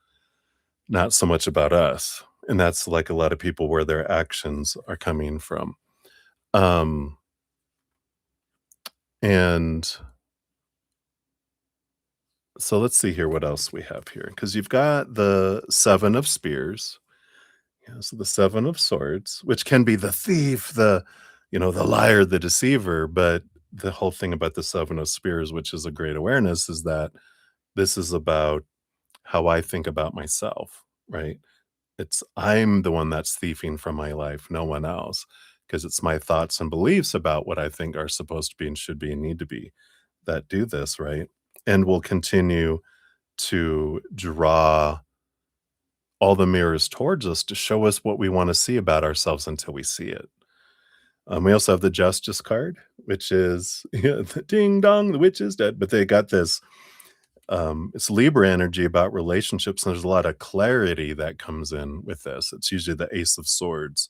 not so much about us, and that's, like, a lot of people where their actions are coming from. Um, and so let's see here what else we have here, because 'cause you've got the 7 of spears. Yeah, so the 7 of swords, which can be the thief, the liar, the deceiver, but the whole thing about the 7 of spears, which is a great awareness, is that this is about how I think about myself, right? It's I'm the one that's thieving from my life, no one else, because it's my thoughts and beliefs about what I think are supposed to be and should be and need to be that do this, right? And will continue to draw all the mirrors towards us to show us what we wanna see about ourselves until we see it. We also have the Justice card, which is yeah, the ding dong, the witch is dead, but they got this, it's Libra energy about relationships, and there's a lot of clarity that comes in with this. It's usually the Ace of Swords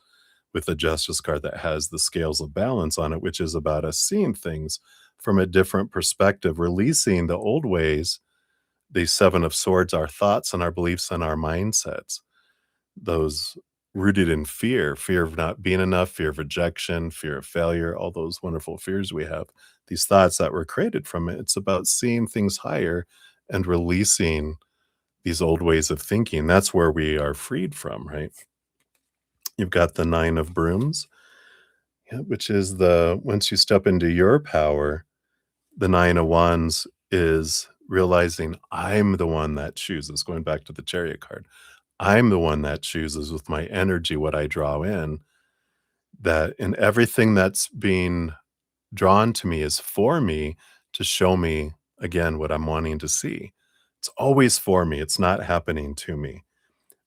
with the Justice card that has the scales of balance on it, which is about us seeing things from a different perspective, releasing the old ways. The 7 of Swords, our thoughts and our beliefs and our mindsets, those rooted in fear, fear of not being enough, fear of rejection, fear of failure, all those wonderful fears we have, these thoughts that were created from it. It's about seeing things higher and releasing these old ways of thinking. That's where we are freed from, right? You've got the 9 of brooms, yeah, which is the once you step into your power, the 9 of wands is realizing I'm the one that chooses, going back to the chariot card. I'm the one that chooses with my energy what I draw in, that in everything that's being drawn to me is for me to show me again what I'm wanting to see. It's always for me, it's not happening to me.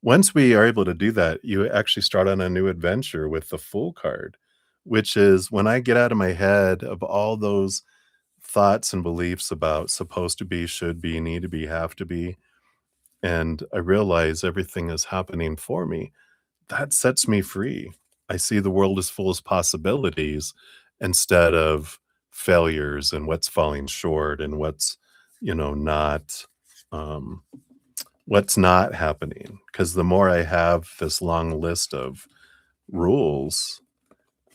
Once we are able to do that, you actually start on a new adventure with the Fool card, which is when I get out of my head of all those thoughts and beliefs about supposed to be, should be, need to be, have to be, and I realize everything is happening for me, that sets me free. I see the world as full as possibilities instead of failures and what's falling short and not, um, what's not happening. Because the more I have this long list of rules,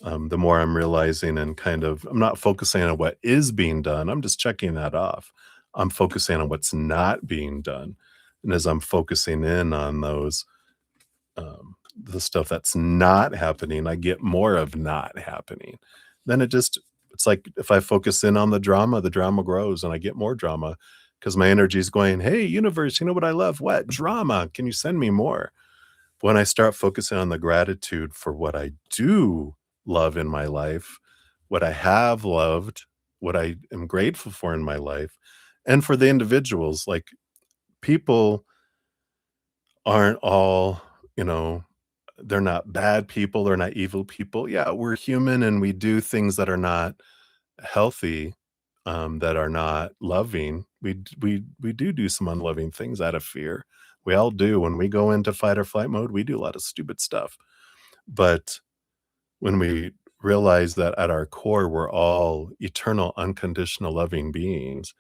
the more I'm realizing and kind of I'm not focusing on what is being done. I'm just checking that off. I'm focusing on what's not being done. And as I'm focusing in on the stuff that's not happening, I get more of not happening. Then it's like if I focus in on the drama grows and I get more drama because my energy is going, hey, universe, you know what I love? What? Drama. Can you send me more? When I start focusing on the gratitude for what I do love in my life, what I have loved, what I am grateful for in my life, and for the individuals, like people aren't all, you know, they're not bad people, they're not evil people. Yeah, we're human and we do things that are not healthy, that are not loving. We do some unloving things out of fear. We all do. When we go into fight or flight mode, we do a lot of stupid stuff. But when we realize that at our core, we're all eternal, unconditional, loving beings,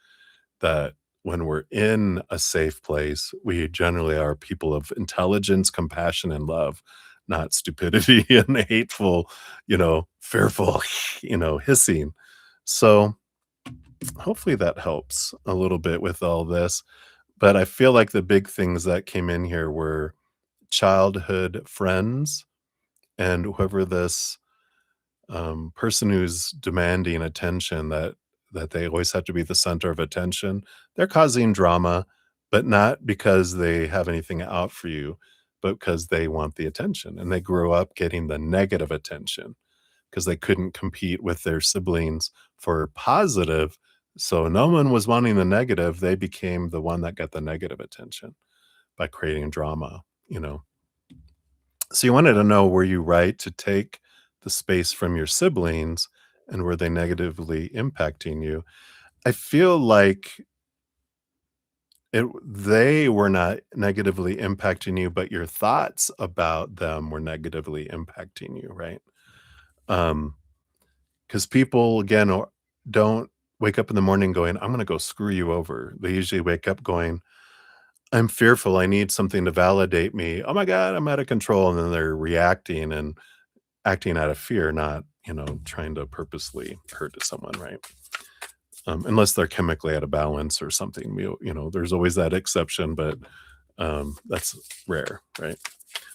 that when we're in a safe place, we generally are people of intelligence, compassion, and love, not stupidity and hateful, fearful, hissing. So hopefully that helps a little bit with all this. But I feel like the big things that came in here were childhood friends and whoever this person who's demanding attention, that they always have to be the center of attention. They're causing drama, but not because they have anything out for you, but because they want the attention, and they grew up getting the negative attention because they couldn't compete with their siblings for positive. So no one was wanting the negative. They became the one that got the negative attention by creating drama, you know. So you wanted to know, were you right to take the space from your siblings, and were they negatively impacting you? I feel like they were not negatively impacting you, but your thoughts about them were negatively impacting you, right? Um, because people, again, don't wake up in the morning going, "I'm gonna go screw you over." They usually wake up going, "I'm fearful, I need something to validate me. Oh my god, I'm out of control," and then they're reacting and acting out of fear, not, trying to purposely hurt someone, right? Unless they're chemically out of balance or something. There's always that exception, but that's rare, right?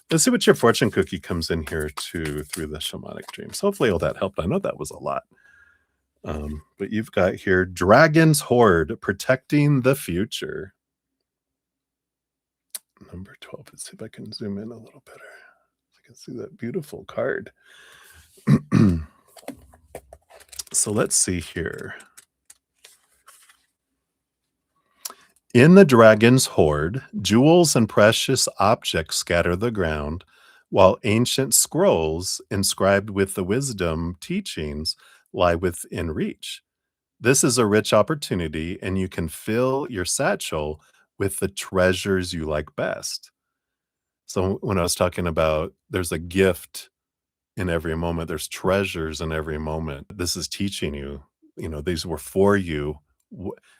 Let's see what your fortune cookie comes in here to through the shamanic dreams. Hopefully, all that helped. I know that was a lot. But you've got here Dragon's Horde protecting the future. Number 12. Let's see if I can zoom in a little better. I can see that beautiful card. So let's see here. In the dragon's hoard, jewels and precious objects scatter the ground, while ancient scrolls inscribed with the wisdom teachings lie within reach. This is a rich opportunity, and you can fill your satchel with the treasures you like best. So, when I was talking about there's a gift in every moment, there's treasures in every moment. This is teaching you, these were for you.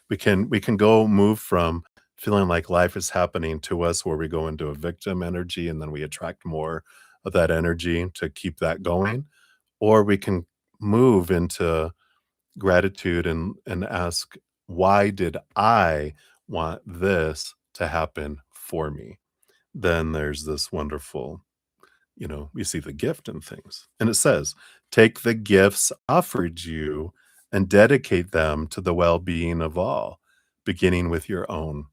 We can go move from feeling like life is happening to us where we go into a victim energy and then we attract more of that energy to keep that going, or we can move into gratitude and ask, why did I want this to happen for me? Then there's this wonderful, we see the gift in things. And it says, take the gifts offered you and dedicate them to the well being of all, beginning with your own.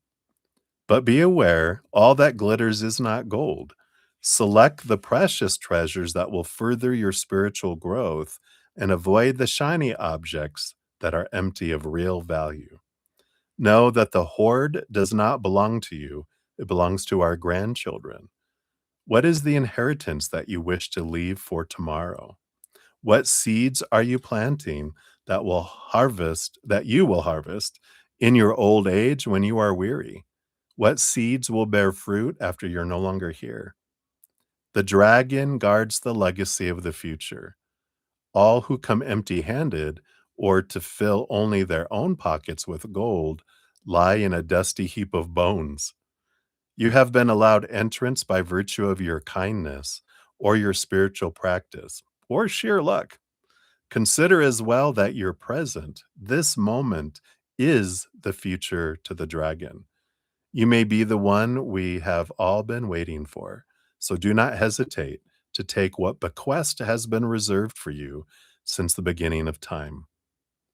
But be aware, all that glitters is not gold. Select the precious treasures that will further your spiritual growth and avoid the shiny objects that are empty of real value. Know that the hoard does not belong to you, it belongs to our grandchildren. What is the inheritance that you wish to leave for tomorrow? What seeds are you planting that you will harvest in your old age when you are weary? What seeds will bear fruit after you're no longer here? The dragon guards the legacy of the future. All who come empty handed or to fill only their own pockets with gold lie in a dusty heap of bones. You have been allowed entrance by virtue of your kindness or your spiritual practice or sheer luck. Consider as well that your present, this moment, is the future to the dragon. You may be the one we have all been waiting for. So do not hesitate to take what bequest has been reserved for you since the beginning of time.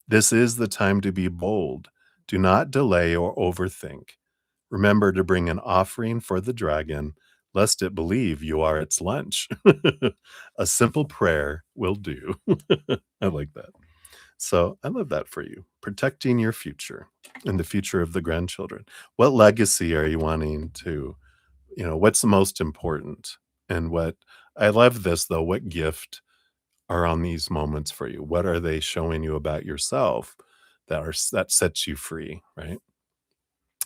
This is the time to be bold. Do not delay or overthink. Remember to bring an offering for the dragon, lest it believe you are its lunch. A simple prayer will do. I like that. So I love that for you. Protecting your future and the future of the grandchildren. What legacy are you wanting to, what's the most important? And what I love this though, what gift are on these moments for you? What are they showing you about yourself that sets you free, right?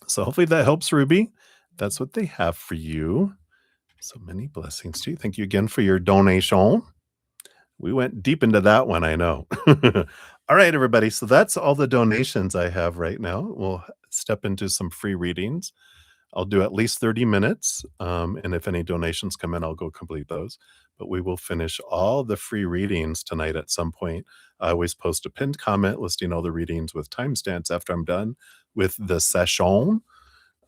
So hopefully that helps, Ruby. That's what they have for you. So many blessings to you. Thank you again for your donation. We went deep into that one, I know. All right, everybody. So that's all the donations I have right now. We'll step into some free readings. I'll do at least 30 minutes. And if any donations come in, I'll go complete those. But we will finish all the free readings tonight at some point. I always post a pinned comment listing all the readings with timestamps after I'm done with the session.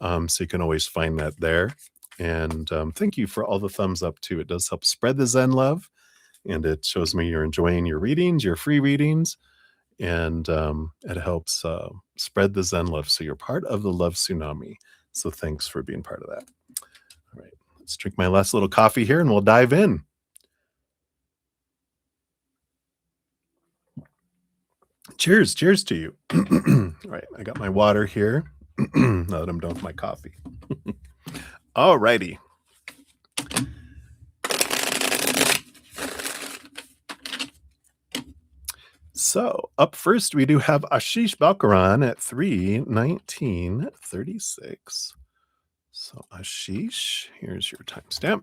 So you can always find that there. And thank you for all the thumbs up too. It does help spread the Zen love, and it shows me you're enjoying your readings, your free readings, and it helps spread the Zen love. So you're part of the love tsunami. So thanks for being part of that. All right, let's drink my last little coffee here, and we'll dive in. Cheers, cheers to you. All right, I got my water here. Now that I'm done with my coffee. All righty. So up first, we do have Ashish Balkaran at 3:19:36. So Ashish, here's your timestamp.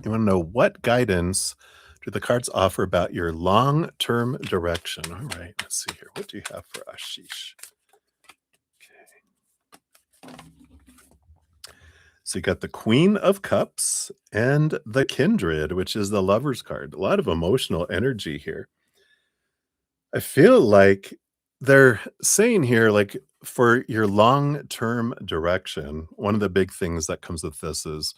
You want to know what guidance do the cards offer about your long-term direction? All right, let's see here. What do you have for Ashish? So you got the Queen of Cups and the Kindred, which is the Lover's card. A lot of emotional energy here. I feel like they're saying here, like, for your long-term direction, one of the big things that comes with this is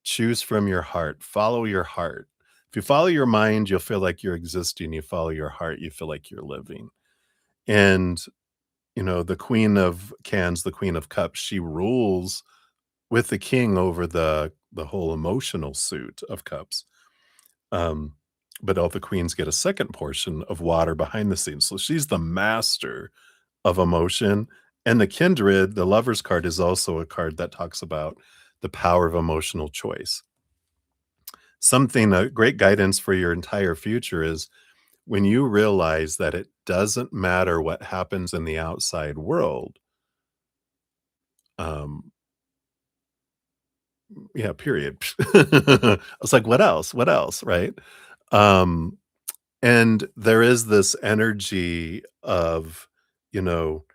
choose from your heart, follow your heart. If you follow your mind, you'll feel like you're existing. You follow your heart, you feel like you're living. And, the Queen of Cans, the Queen of Cups, she rules with the king over the whole emotional suit of cups. Um, but all the queens get a second portion of water behind the scenes. So she's the master of emotion. And the kindred, the lover's card, is also a card that talks about the power of emotional choice. Something, a great guidance for your entire future is when you realize that it doesn't matter what happens in the outside world. Um, yeah, period. I was like, what else? What else? Right. Um, And there is this energy of, you know,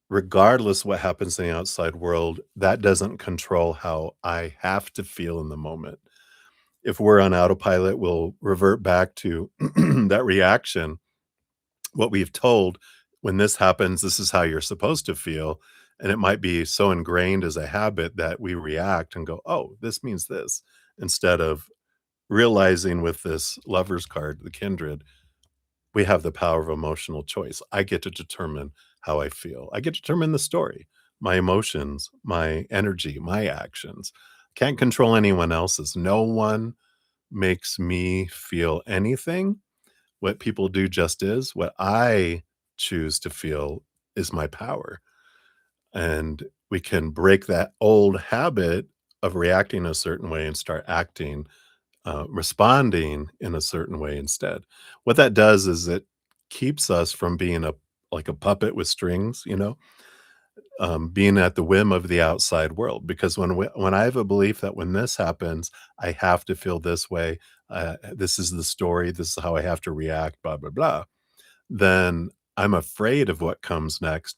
regardless what happens in the outside world, that doesn't control how I have to feel in the moment. If we're on autopilot, we'll revert back to that reaction, what we've told when this happens, this is how you're supposed to feel. And it might be so ingrained as a habit that we react and go, oh, this means this, instead of realizing with this lover's card, the kindred, we have the power of emotional choice. I get to determine how I feel. I get to determine the story, my emotions, my energy, my actions. Can't control anyone else's. No one makes me feel anything. What people do just is. What I choose to feel is my power. And we can break that old habit of reacting a certain way and start acting, responding in a certain way instead. What that does is it keeps us from being like a puppet with strings, being at the whim of the outside world. Because when I have a belief that when this happens, I have to feel this way, this is the story, this is how I have to react, blah blah blah, then I'm afraid of what comes next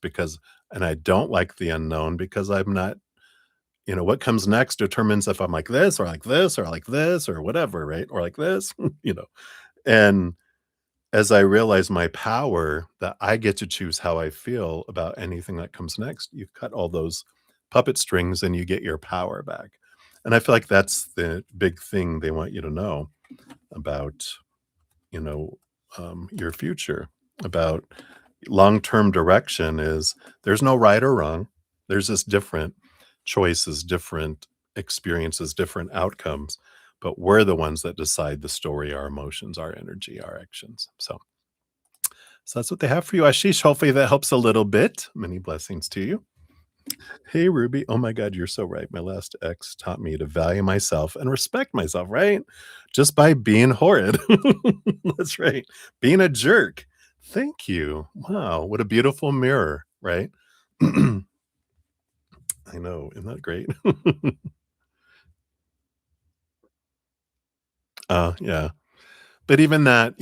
and I don't like the unknown because I'm not, what comes next determines if I'm like this or like this or like this or whatever, right? Or like this, you know. And as I realize my power that I get to choose how I feel about anything that comes next, you cut all those puppet strings and you get your power back. And I feel like that's the big thing they want you to know about, you know, your future, about long-term direction is there's no right or wrong. There's just different choices, different experiences, different outcomes, but we're the ones that decide the story, our emotions, our energy, our actions. So that's what they have for you, Ashish. Hopefully that helps a little bit. Many blessings to you. Hey, Ruby. Oh my God, you're so right. My last ex taught me to value myself and respect myself, right? Just by being horrid. That's right. Being a jerk. Thank you. Wow. What a beautiful mirror, right? I know. Isn't that great? Yeah. But even that,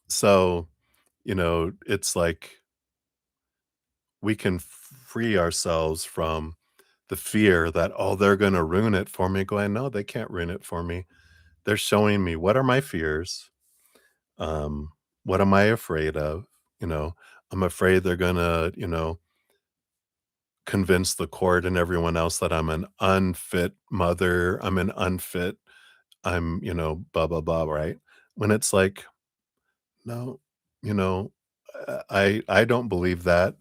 so, it's like we can free ourselves from the fear that, oh, they're going to ruin it for me. Going, no, they can't ruin it for me. They're showing me what are my fears. What am I afraid of? You know, I'm afraid they're gonna, convince the court and everyone else that I'm an unfit mother. I'm blah blah blah. Right? When it's like, no, you know, I don't believe that,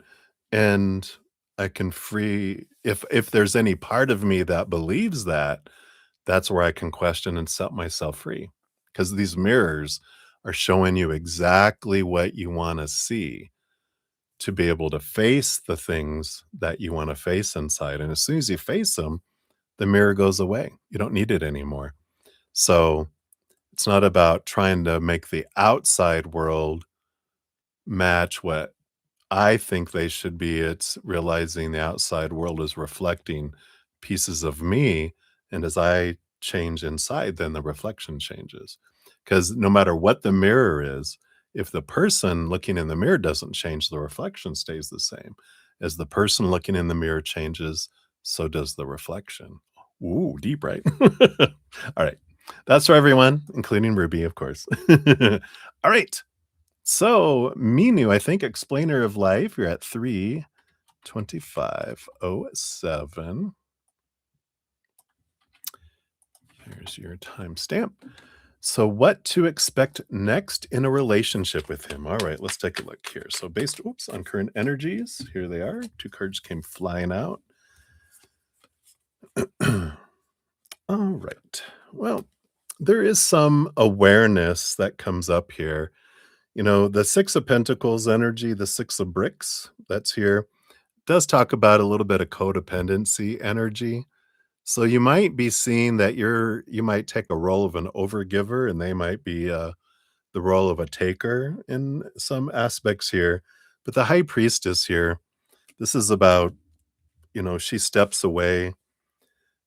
and I can free if there's any part of me that believes that, that's where I can question and set myself free. Because these mirrors are showing you exactly what you want to see to be able to face the things that you want to face inside. And as soon as you face them, the mirror goes away. You don't need it anymore. So It's not about trying to make the outside world match what I think they should be. It's realizing the outside world is reflecting pieces of me, and as I change inside, then the reflection changes. Because no matter what the mirror is, if the person looking in the mirror doesn't change, the reflection stays the same. As the person looking in the mirror changes, so does the reflection. Ooh, deep, right? All right. That's for everyone, including Ruby, of course. All right. So, Minu, I think explainer of life, you're at 3:25:07. There's your timestamp. So, what to expect next in a relationship with him? All right, let's take a look here. So, based oops, on current energies, here they are. Two cards came flying out. All right. Well, there is some awareness that comes up here. The 6 of Pentacles energy, the 6 of bricks, that's here does talk about a little bit of codependency energy. So you might be seeing that you might take a role of an overgiver and they might be the role of a taker in some aspects here. But the high priestess here, this is about, she steps away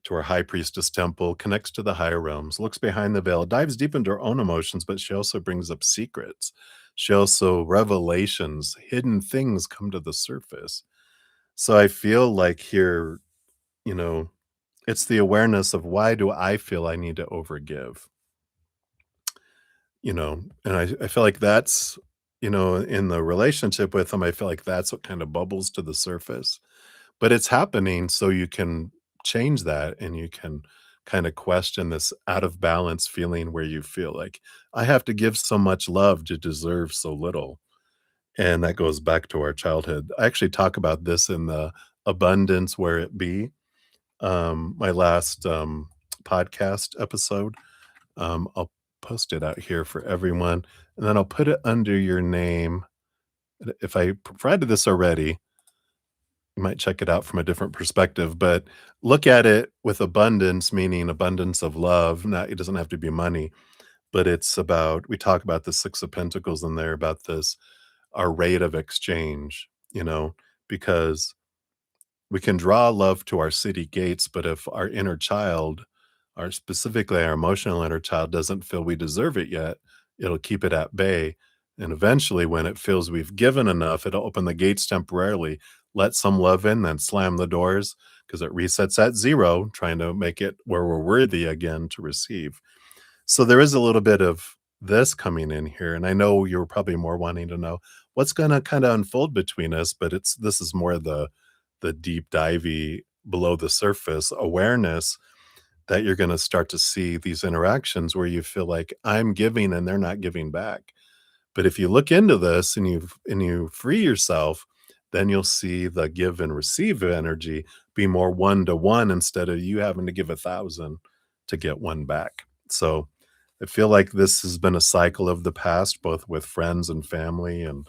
to her high priestess temple, connects to the higher realms, looks behind the veil, dives deep into her own emotions, but she also brings up secrets. She also revelations, hidden things come to the surface. So I feel like here, you know, it's the awareness of why do I feel I need to overgive, and I feel like that's, in the relationship with them, I feel like that's what kind of bubbles to the surface. But it's happening so you can change that and you can kind of question this out of balance feeling where you feel like I have to give so much love to deserve so little. And that goes back to our childhood. I actually talk about this in the abundance where it be, my last podcast episode. I'll post it out here for everyone, and then I'll put it under your name. If I provided this already, you might check it out from a different perspective, but look at it with abundance, meaning abundance of love. Not, it doesn't have to be money, but it's about, we talk about the 6 of Pentacles in there about this, our rate of exchange, because we can draw love to our city gates, but if our inner child, our specifically our emotional inner child doesn't feel we deserve it yet, it'll keep it at bay. And eventually, when it feels we've given enough, it'll open the gates temporarily, let some love in, then slam the doors because it resets at zero, trying to make it where we're worthy again to receive. So there is a little bit of this coming in here. And I know you're probably more wanting to know what's going to kind of unfold between us, but this is more the deep divey below the surface awareness that you're going to start to see these interactions where you feel like I'm giving and they're not giving back. But if you look into this and you free yourself, then you'll see the give and receive energy be more one to one instead of you having to give 1,000 to get one back. So I feel like this has been a cycle of the past, both with friends and family and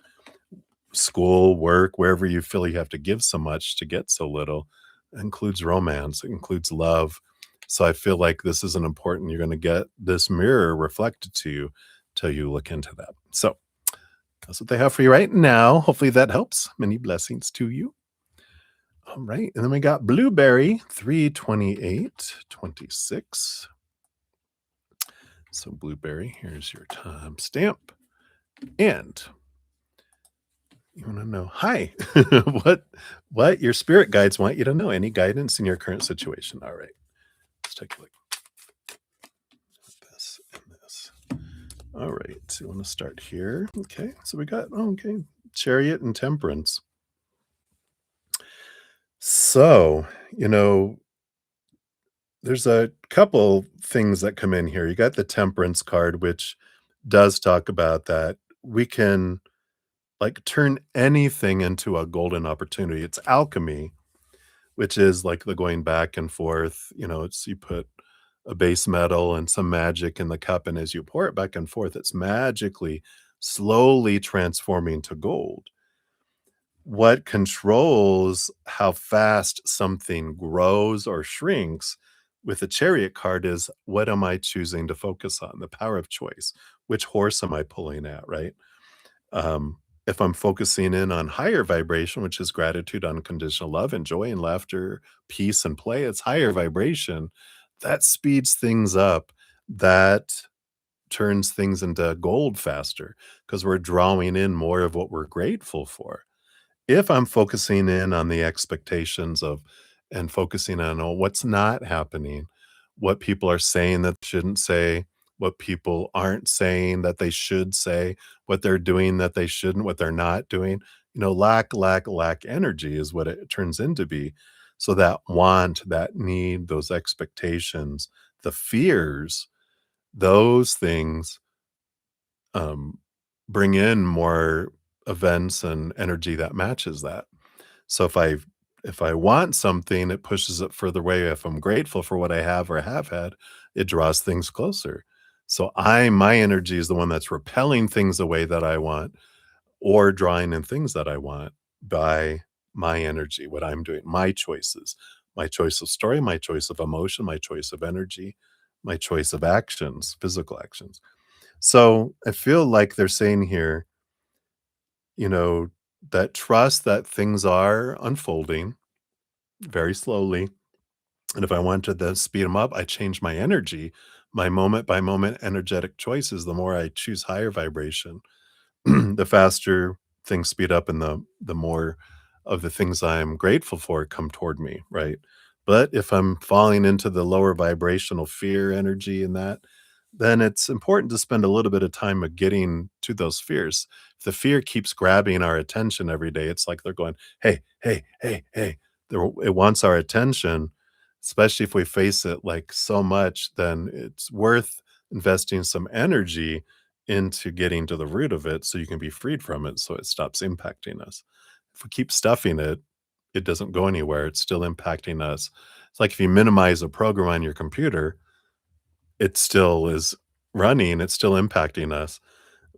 school, work, wherever you feel you have to give so much to get so little. It includes romance, it includes love. So I feel like this is an important, you're going to get this mirror reflected to you till you look into that. So that's what they have for you right now. Hopefully that helps. Many blessings to you. All right. And then we got Blueberry 3:28:26. So Blueberry, here's your timestamp. And you want to know, hi, what your spirit guides want you to know? Any guidance in your current situation? All right. Let's take a look at this and this. All right. So you want to start here. Okay. So we got, okay, Chariot and Temperance. So, there's a couple things that come in here. You got the Temperance card, which does talk about that we can like turn anything into a golden opportunity. It's alchemy, which is like the going back and forth. It's you put a base metal and some magic in the cup, and as you pour it back and forth, it's magically slowly transforming to gold. What controls how fast something grows or shrinks with the chariot card is what am I choosing to focus on? The power of choice. Which horse am I pulling at, right? If I'm focusing in on higher vibration, which is gratitude, unconditional love, and joy and laughter, peace and play, it's higher vibration. That speeds things up. That turns things into gold faster because we're drawing in more of what we're grateful for. If I'm focusing in on the expectations of and focusing on, oh, what's not happening, what people are saying that shouldn't say, what people aren't saying that they should say, what they're doing that they shouldn't, what they're not doing, lack energy is what it turns into be. So that want, that need, those expectations, the fears, those things um, bring in more events and energy that matches that. So if I want something, it pushes it further away. If I'm grateful for what I have or have had, it draws things closer. So my energy is the one that's repelling things away that I want or drawing in things that I want by my energy, what I'm doing, my choices, my choice of story, my choice of emotion, my choice of energy, my choice of actions, physical actions. So I feel like they're saying here, you know, that trust that things are unfolding very slowly. And if I wanted to speed them up, I change my energy, my moment by moment energetic choices. The more I choose higher vibration, the faster things speed up and the more of the things I'm grateful for come toward me, right? But if I'm falling into the lower vibrational fear energy and that, then it's important to spend a little bit of time of getting to those fears. If the fear keeps grabbing our attention every day, it's like they're going, "Hey, hey, hey, hey." It wants our attention, especially if we face it like so much, then it's worth investing some energy into getting to the root of it so you can be freed from it so it stops impacting us. If we keep stuffing it, it doesn't go anywhere. It's still impacting us. It's like if you minimize a program on your computer, it still is running, it's still impacting us.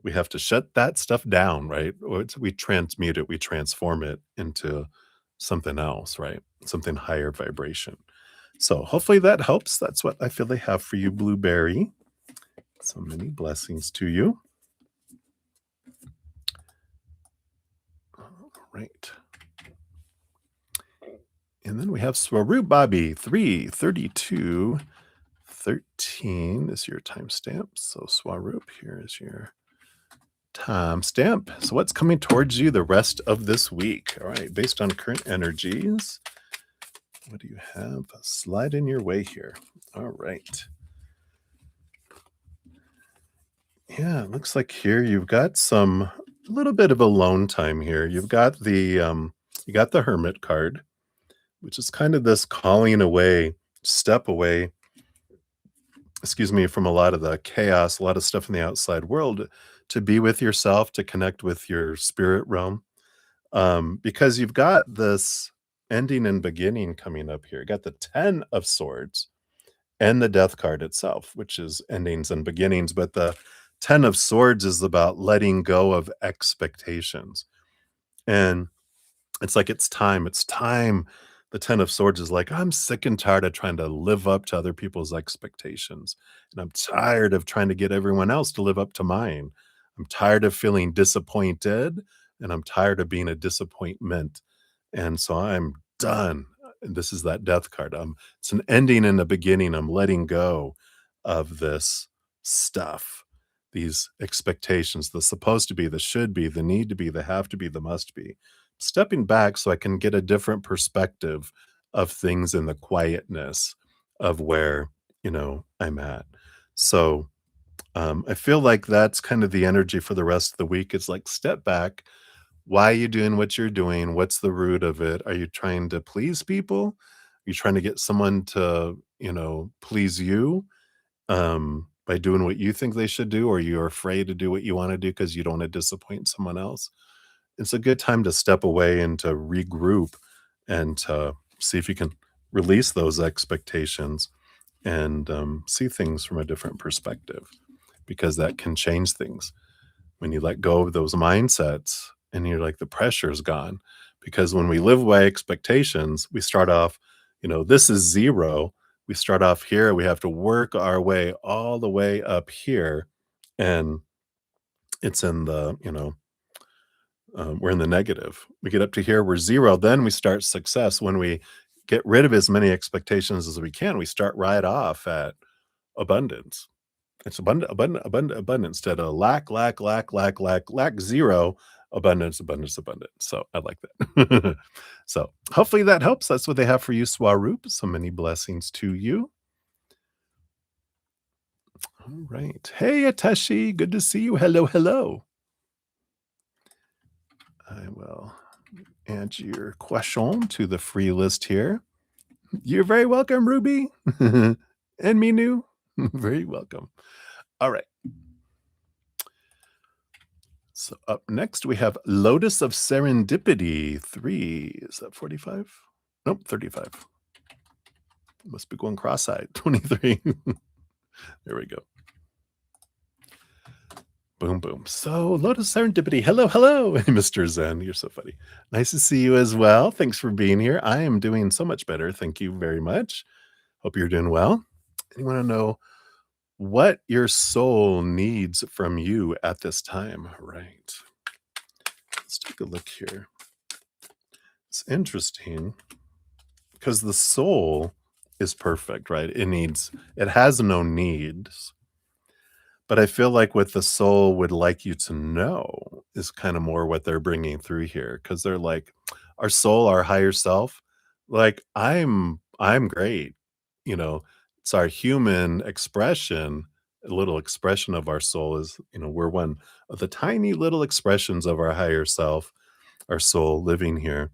We have to shut that stuff down, right? Or we transmute it, we transform it into something else, right? Something higher vibration. So hopefully that helps. That's what I feel they have for you, Blueberry. So many blessings to you. All right. And then we have Swaroop Bobby 33213 is your timestamp. So Swaroop, here is your timestamp. So what's coming towards you the rest of this week? All right, based on current energies, what do you have? Slide in your way here. All right. Yeah, it looks like here you've got some a little bit of alone time here. You've got the Hermit card, which is kind of this calling away, step away, excuse me, from a lot of the chaos, a lot of stuff in the outside world to be with yourself, to connect with your spirit realm. Because you've got this ending and beginning coming up here. You got the 10 of swords and the death card itself, which is endings and beginnings. But the 10 of swords is about letting go of expectations. And it's like it's time. It's time. The 10 of swords is like, I'm sick and tired of trying to live up to other people's expectations. And I'm tired of trying to get everyone else to live up to mine. I'm tired of feeling disappointed and I'm tired of being a disappointment. And so I'm done. And this is that death card. It's an ending and a beginning. I'm letting go of this stuff, these expectations, the supposed to be, the should be, the need to be, the have to be, the must be. Stepping back so I can get a different perspective of things in the quietness of where, I'm at. So I feel like that's kind of the energy for the rest of the week. It's like step back. Why are you doing what you're doing? What's the root of it? Are you trying to please people? Are you trying to get someone to, please you by doing what you think they should do? Or you're afraid to do what you want to do because you don't want to disappoint someone else? It's a good time to step away and to regroup and to see if you can release those expectations and see things from a different perspective because that can change things when you let go of those mindsets and you're like the pressure's gone because when we live by expectations we start off, this is zero, we start off here, we have to work our way all the way up here, and it's in the, we're in the negative. We get up to here, we're 0, then we start success. When we get rid of as many expectations as we can, we start right off at abundance. It's abundant, abundant, abundant, abundant instead of lack, lack, lack, lack, lack, lack, 0, abundance, abundance, abundance. So I like that. So hopefully that helps. That's what they have for you, Swaroop. So many blessings to you. All right. Hey, Ateshi, good to see you. Hello, hello. I will add your question to the free list here. You're very welcome, Ruby. And Minu. Very welcome. All right. So up next, we have Lotus of Serendipity 3. Is that 45? Nope, 35. Must be going cross-eyed. 23. There we go. Boom, boom. So Lotus Serendipity. Hello, hello, Mr. Zen. You're so funny. Nice to see you as well. Thanks for being here. I am doing so much better. Thank you very much. Hope you're doing well. You want to know what your soul needs from you at this time? Right. Let's take a look here. It's interesting because the soul is perfect, right? It has no needs. But I feel like what the soul would like you to know is kind of more what they're bringing through here, because they're like, our soul, our higher self, like I'm great. It's our human expression, a little expression of our soul is, we're one of the tiny little expressions of our higher self, our soul living here.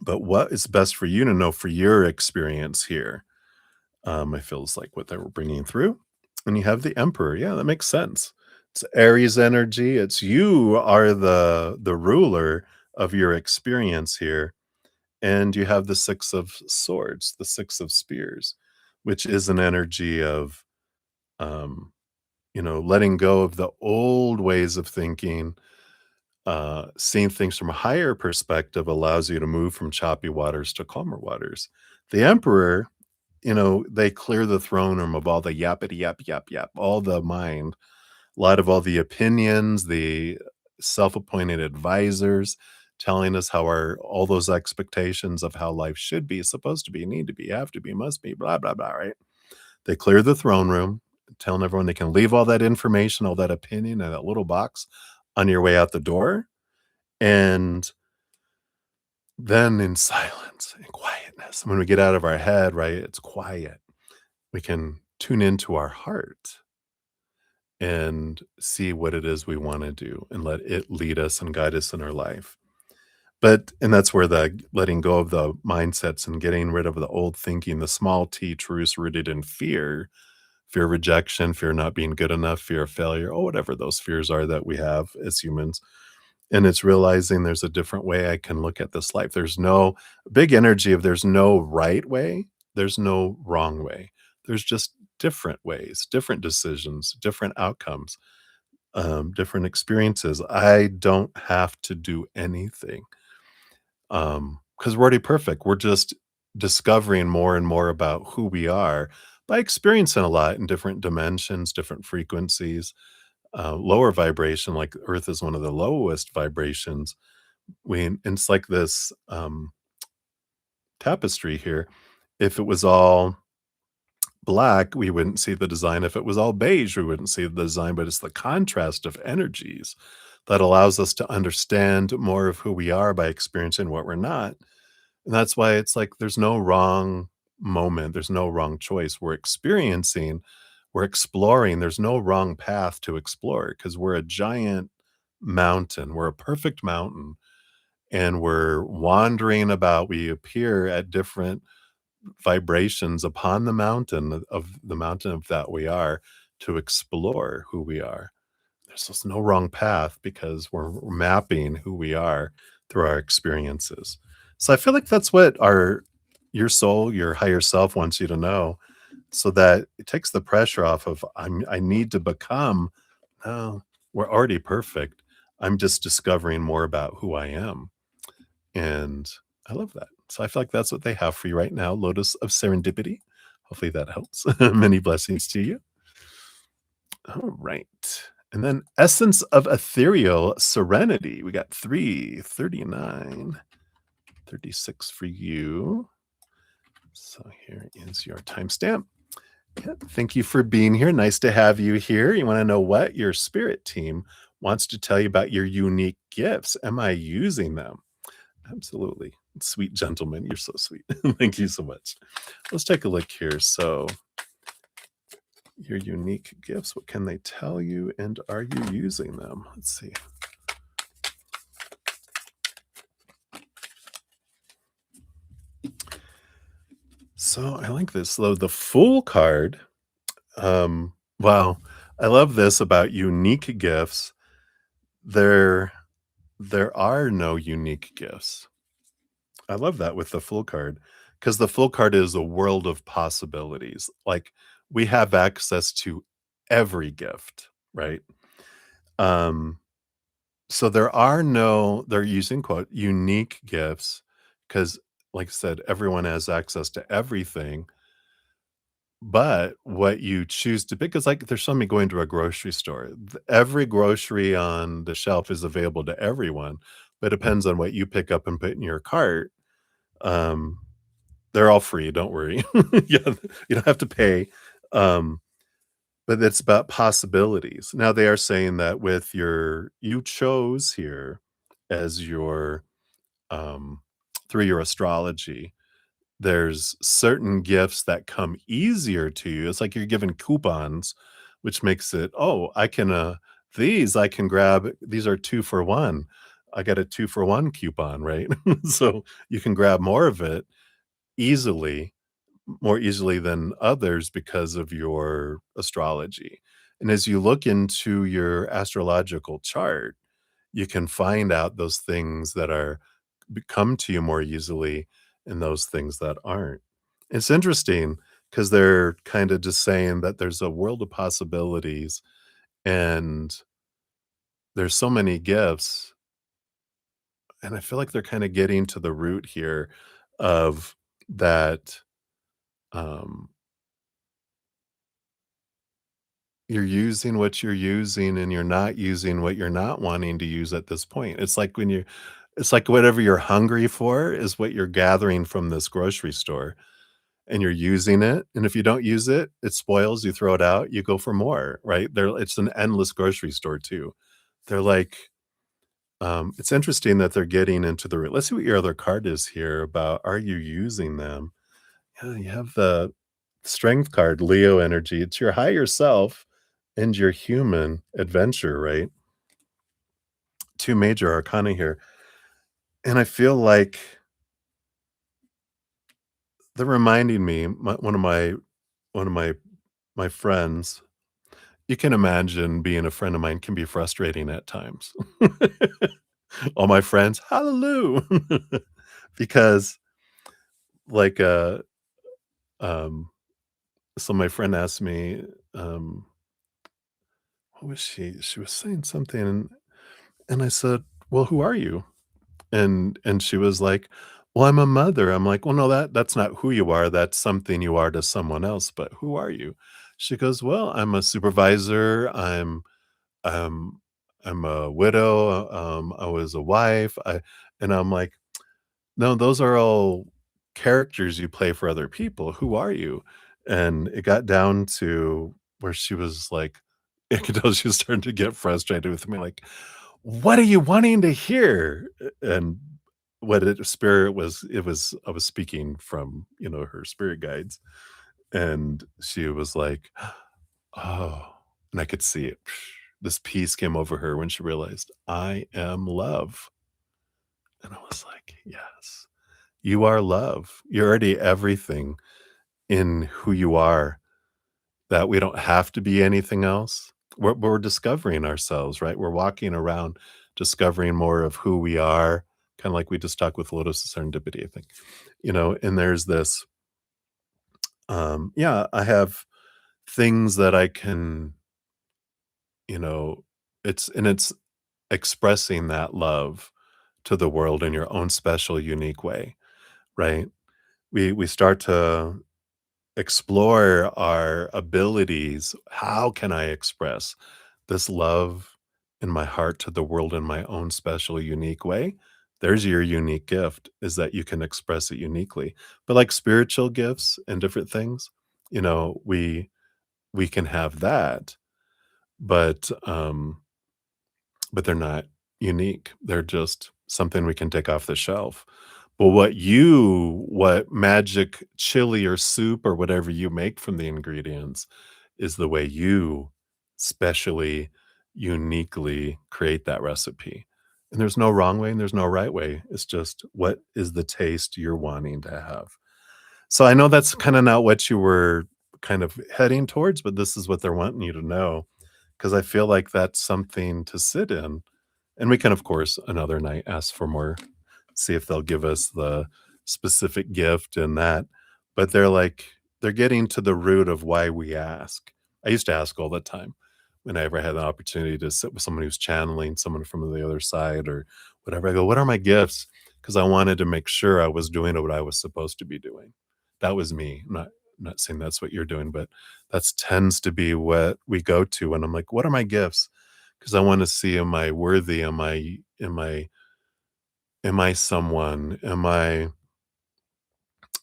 But what is best for you to know for your experience here? I feel is like what they were bringing through. And you have the Emperor. Yeah, that makes sense. It's Aries energy. It's you are the ruler of your experience here. And you have the Six of Swords, the Six of Spears, which is an energy of letting go of the old ways of thinking. Seeing things from a higher perspective allows you to move from choppy waters to calmer waters. The Emperor, they clear the throne room of all the yappity yap yap yap, all the mind, a lot of all the opinions, the self-appointed advisors telling us how all those expectations of how life should be, supposed to be, need to be, have to be, must be, blah, blah, blah, right? They clear the throne room, telling everyone they can leave all that information, all that opinion in that little box on your way out the door. And then in silence and quietness, when we get out of our head, right, it's quiet. We can tune into our heart and see what it is we want to do and let it lead us and guide us in our life. And that's where the letting go of the mindsets and getting rid of the old thinking, the small t truths rooted in fear of rejection, fear of not being good enough, fear of failure, or whatever those fears are that we have as humans. And it's realizing there's a different way I can look at this life. There's no big energy of there's no right way, there's no wrong way. There's just different ways, different decisions, different outcomes, different experiences. I don't have to do anything because we're already perfect. We're just discovering more and more about who we are by experiencing a lot in different dimensions, different frequencies, lower vibration, like Earth is one of the lowest vibrations. And it's like this tapestry here. If it was all black, we wouldn't see the design. If it was all beige, we wouldn't see the design. But it's the contrast of energies that allows us to understand more of who we are by experiencing what we're not. And that's why it's like there's no wrong moment, there's no wrong choice. We're experiencing, we're exploring. There's no wrong path to explore because we're a giant mountain. We're a perfect mountain. And we're wandering about. We appear at different vibrations upon the mountain of that we are to explore who we are. There's just no wrong path because we're mapping who we are through our experiences. So I feel like that's what your soul, your higher self wants you to know, so that it takes the pressure off of I need to become. No, we're already perfect. I'm just discovering more about who I am. And I love that. So I feel like that's what they have for you right now, Lotus of Serendipity. Hopefully that helps. Many blessings to you. All right. And then Essence of Ethereal Serenity. We got 339, 36 for you. So here is your timestamp. Yeah, thank you for being here. Nice to have you here. You want to know what your spirit team wants to tell you about your unique gifts. Am I using them? Absolutely. Sweet gentleman. You're so sweet. Thank you so much. Let's take a look here. So, your unique gifts, what can they tell you? And are you using them? Let's see. So, I like this. So, the Fool card. Wow. I love this about unique gifts. There, there are no unique gifts. I love that with the Fool card because the Fool card is a world of possibilities. Like we have access to every gift, right? Um, so there are no, they're using quote, unique gifts because, like I said, everyone has access to everything. But what you choose to pick is like there's somebody going to a grocery store. Every grocery on the shelf is available to everyone, but it depends on what you pick up and put in your cart. Um, they're all free, don't worry. Yeah, you don't have to pay, um, but it's about possibilities. Now they are saying that with your you chose here as your, um through your astrology, there's certain gifts that come easier to you. It's like you're given coupons, which makes it, "Oh, I can, these I can grab these are 2 for 1. I got a 2 for 1 coupon," right? So you can grab more of it easily, more easily than others because of your astrology. And as you look into your astrological chart, you can find out those things that are come to you more easily and those things that aren't. It's interesting because they're kind of just saying that there's a world of possibilities and there's so many gifts. And I feel like they're kind of getting to the root here of that. Um, You're using what you're using, and you're not using what you're not wanting to use at this point. It's like when you it's like whatever you're hungry for is what you're gathering from this grocery store, and you're using it, and if you don't use it, it spoils, you throw it out, you go for more, right? There it's an endless grocery store too. They're like, it's interesting that they're getting into the root. Let's see what your other card is here about are you using them? Yeah, you have the Strength card, Leo energy. It's your higher self and your human adventure, right? 2 major arcana here. And I feel like they're reminding me, one of my friends, you can imagine being a friend of mine can be frustrating at times. All my friends, hallelujah. Because like, um, so my friend asked me, um, what was she? She was saying something and I said, "Well, who are you?" And she was like, "Well, I'm a mother." I'm like, "Well, no, that's not who you are. That's something you are to someone else, but who are you?" She goes, "Well, I'm a supervisor. Um, I'm a widow. I was a wife." And I'm like, "No, those are all characters you play for other people. Who are you?" And it got down to where she was like, I could tell she was starting to get frustrated with me, like, "What are you wanting to hear?" And what it spirit was it was I was speaking from, her spirit guides, and she was like, "Oh," and I could see it. This peace came over her when she realized, "I am love." And I was like, "Yes, you are love. You're already everything in who you are, that we don't have to be anything else." We're discovering ourselves, right? We're walking around discovering more of who we are, kinda like we just talked with Lotus of Serendipity, I think. And there's this, yeah, I have things that I can, you know, it's expressing that love to the world in your own special, unique way. right? We start to explore our abilities. How can I express this love in my heart to the world in my own special, unique way? There's your unique gift, is that you can express it uniquely. But like spiritual gifts and different things, we can have that, but but they're not unique. They're just something we can take off the shelf. But what magic chili or soup or whatever you make from the ingredients is the way you specially, uniquely create that recipe. And there's no wrong way and there's no right way. It's just what is the taste you're wanting to have. So I know that's kind of not what you were kind of heading towards, but this is what they're wanting you to know because I feel like that's something to sit in. And we can, of course, another night ask for more, see if they'll give us the specific gift and that. But they're getting to the root of why we ask. I used to ask all the time whenever I had the opportunity to sit with someone who's channeling someone from the other side or whatever. I go, what are my gifts? Because I wanted to make sure I was doing what I was supposed to be doing. That was me. I'm not saying that's what you're doing, but that's tends to be what we go to. And I'm like, what are my gifts? Because I want to see, am I worthy? Am I someone? Am I,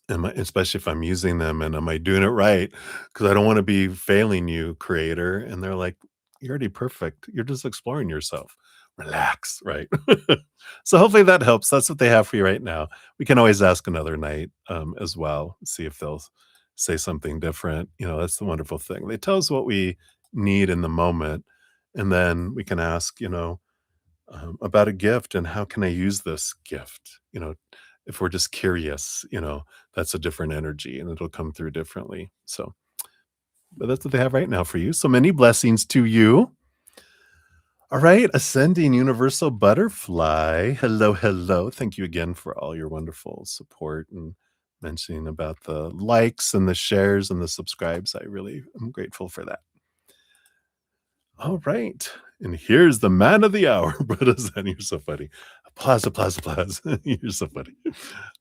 especially if I'm using them, and am I doing it right? Because I don't want to be failing you, creator. And they're like, you're already perfect. You're just exploring yourself. Relax, right? So hopefully that helps. That's what they have for you right now. We can always ask another night as well, see if they'll say something different. That's the wonderful thing. They tell us what we need in the moment, and then we can ask, about a gift and how can I use this gift? If we're just curious, that's a different energy and it'll come through differently. So, but that's what they have right now for you. So many blessings to you. All right, ascending universal butterfly. Hello, hello. Thank you again for all your wonderful support and mentioning about the likes and the shares and the subscribes. I really am grateful for that. All right. And here's the man of the hour, Brother Zen. You're so funny. Applause, applause, applause. You're so funny.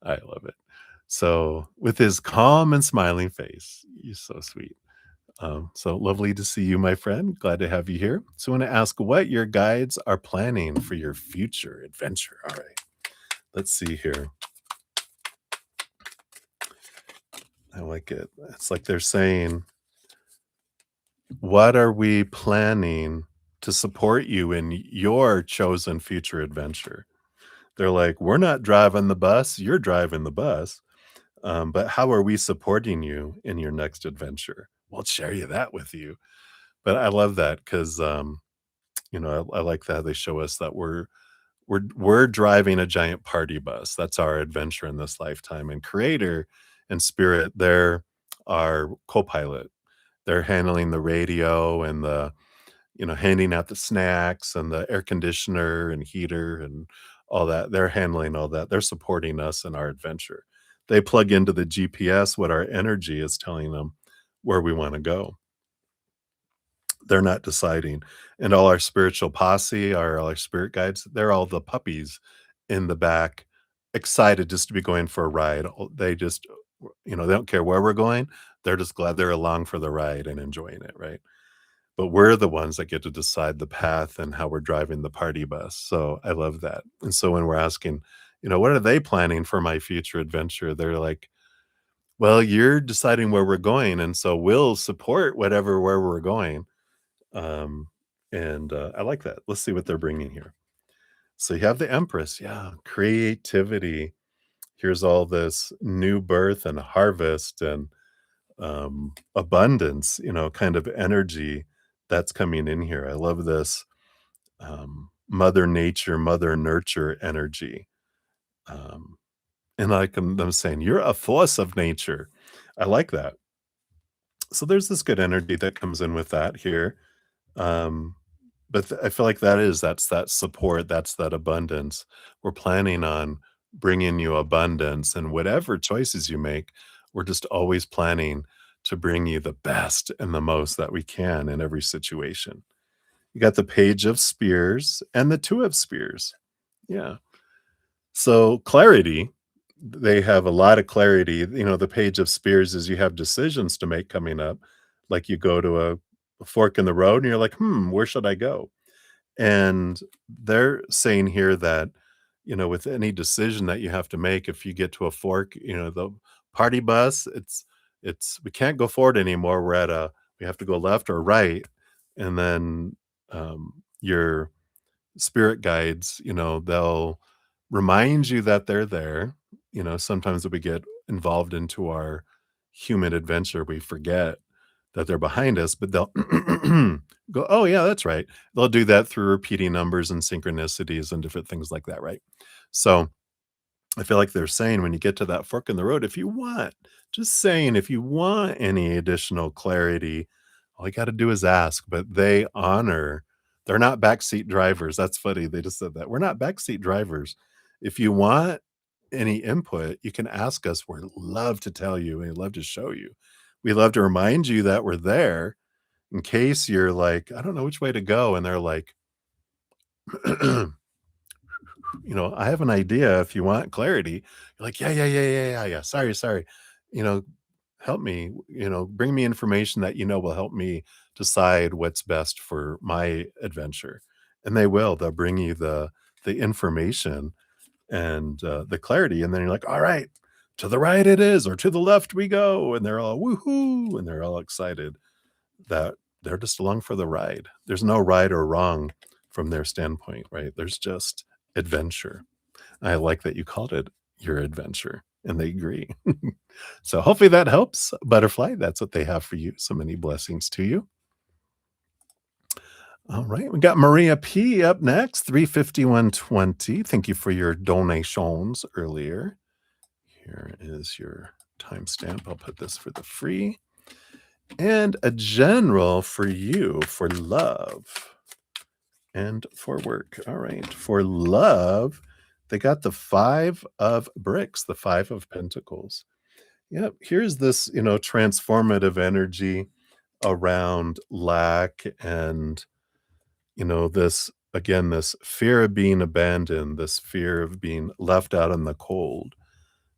I love it. So, with his calm and smiling face, you're so sweet. So lovely to see you, my friend. Glad to have you here. So, I want to ask what your guides are planning for your future adventure. All right. Let's see here. I like it. It's like they're saying, what are we planning to support you in your chosen future adventure? They're like, we're not driving the bus, you're driving the bus. But how are we supporting you in your next adventure? We'll share you that with you. But I love that because I like that they show us that we're driving a giant party bus. That's our adventure in this lifetime. And creator and spirit, they're our co-pilot. They're handling the radio and handing out the snacks and the air conditioner and heater and all that. They're handling all that. They're supporting us in our adventure. They plug into the GPS what our energy is telling them where we want to go. They're not deciding. And all our spiritual posse, all our spirit guides, they're all the puppies in the back, excited just to be going for a ride. They just, they don't care where we're going. They're just glad they're along for the ride and enjoying it, right? But we're the ones that get to decide the path and how we're driving the party bus. So I love that. And so when we're asking, what are they planning for my future adventure? They're like, well, you're deciding where we're going. And so we'll support where we're going. Um, and I like that. Let's see what they're bringing here. So you have the Empress. Yeah. Creativity. Here's all this new birth and harvest and abundance, kind of energy that's coming in here. I love this mother nature, mother nurture energy. Um, and like them saying, you're a force of nature. I like that. So there's this good energy that comes in with that here. Um, but I feel like that's that support, that's that abundance. We're planning on bringing you abundance, and whatever choices you make, we're just always planning to bring you the best and the most that we can in every situation. You got the Page of Spears and the Two of Spears. Yeah. So clarity, they have a lot of clarity. The Page of Spears is you have decisions to make coming up. Like you go to a fork in the road and you're like, where should I go? And they're saying here that, with any decision that you have to make, if you get to a fork, the party bus, we can't go forward anymore. We have to go left or right. And then your spirit guides, they'll remind you that they're there. Sometimes if we get involved into our human adventure, we forget that they're behind us, but they'll go, "Oh, yeah, that's right." They'll do that through repeating numbers and synchronicities and different things like that, right? So I feel like they're saying when you get to that fork in the road, if you want any additional clarity, all you gotta do is ask, but they're not backseat drivers. That's funny, they just said that. We're not backseat drivers. If you want any input, you can ask us. We'd love to tell you, and we'd love to show you. We love to remind you that we're there in case you're like, "I don't know which way to go," and they're like, "I have an idea if you want clarity." You're like, "Yeah, yeah, yeah, yeah, yeah, yeah. Sorry, sorry. You know, help me, bring me information that will help me decide what's best for my adventure." And they will. They'll bring you the information and, the clarity, and then you're like, "All right, to the right it is, or to the left we go," and they're all, "Woohoo," and they're all excited that they're just along for the ride. There's no right or wrong from their standpoint, right? There's just adventure. I like that you called it your adventure, and they agree. So hopefully that helps, Butterfly. That's what they have for you. So many blessings to you. All right, we got Maria P up next, 35120. Thank you for your donations earlier. Here is your timestamp. I'll put this for the free. And a general for you for love and for work. All right. For love, they got the five of bricks, the five of pentacles. Yep. Here's this, transformative energy around lack and, this, again, this fear of being abandoned, this fear of being left out in the cold,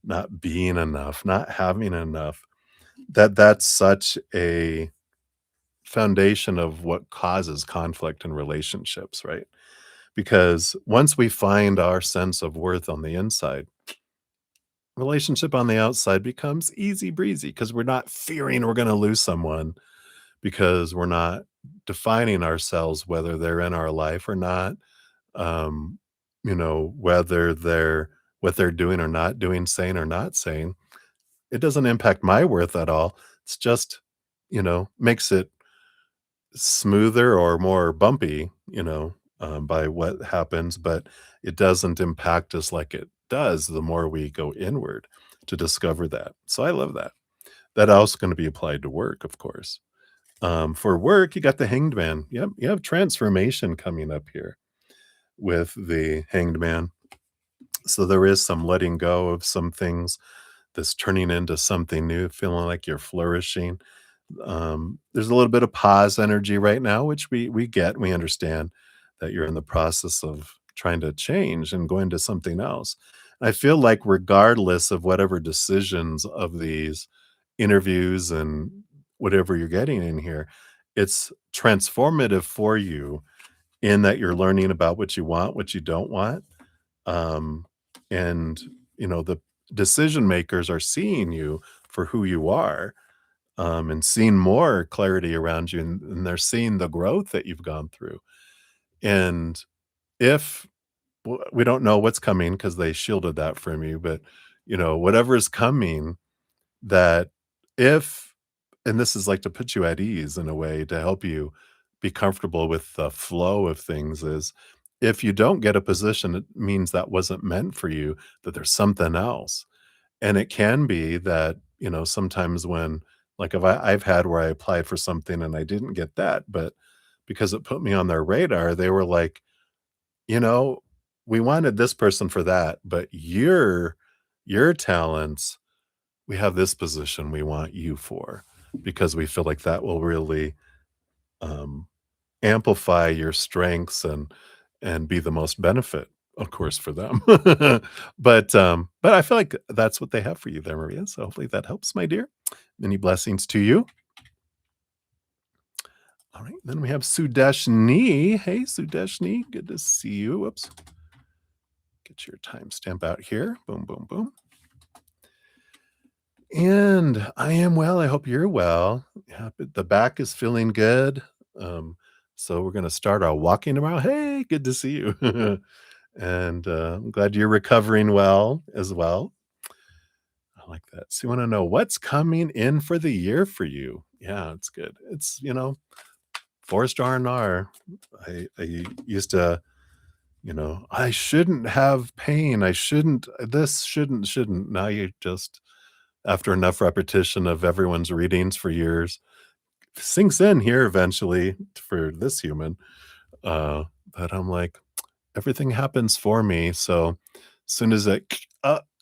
not being enough, not having enough. That's such a foundation of what causes conflict in relationships, right? Because once we find our sense of worth on the inside, relationship on the outside becomes easy breezy because we're not fearing we're going to lose someone because we're not defining ourselves whether they're in our life or not, um, whether they're what they're doing or not doing, saying or not saying. It doesn't impact my worth at all. It's just, makes it smoother or more bumpy, by what happens, but it doesn't impact us like it does the more we go inward to discover that. So I love that. That also going to be applied to work, of course. For work, you got the hanged man. Yep, you have transformation coming up here with the hanged man. So there is some letting go of some things that's turning into something new, feeling like you're flourishing. There's a little bit of pause energy right now, which we get, we understand that you're in the process of trying to change and going to something else. I feel like regardless of whatever decisions of these interviews and whatever you're getting in here, it's transformative for you in that you're learning about what you want, what you don't want. Um, and the decision makers are seeing you for who you are, and seeing more clarity around you, and they're seeing the growth that you've gone through. And if we don't know what's coming because they shielded that from you, but whatever is coming, that if and this is like to put you at ease in a way to help you be comfortable with the flow of things is if you don't get a position, it means that wasn't meant for you, that there's something else. And it can be that, sometimes when like if I've had where I applied for something and I didn't get that, but because it put me on their radar, they were like, you know, we wanted this person for that, but your talents, we have this position we want you for because we feel like that will really um, amplify your strengths and be the most benefit of course, for them. But I feel like that's what they have for you there, Maria, so hopefully that helps, my dear. Many blessings to you. All right, then we have Sudeshni. Hey, Sudeshni, good to see you. Whoops. Get your timestamp out here. Boom, boom, boom. And I am well. I hope you're well. Yeah, but the back is feeling good. Um, so we're going to start our walking tomorrow. Hey, good to see you. And I'm glad you're recovering well as well. I like that. So you want to know what's coming in for the year for you? Yeah, it's good. It's forced R&R. I used to, I shouldn't have pain. I shouldn't. This shouldn't. Now you just after enough repetition of everyone's readings for years, sinks in here eventually for this human. Uh, that I'm like, everything happens for me. So as soon as I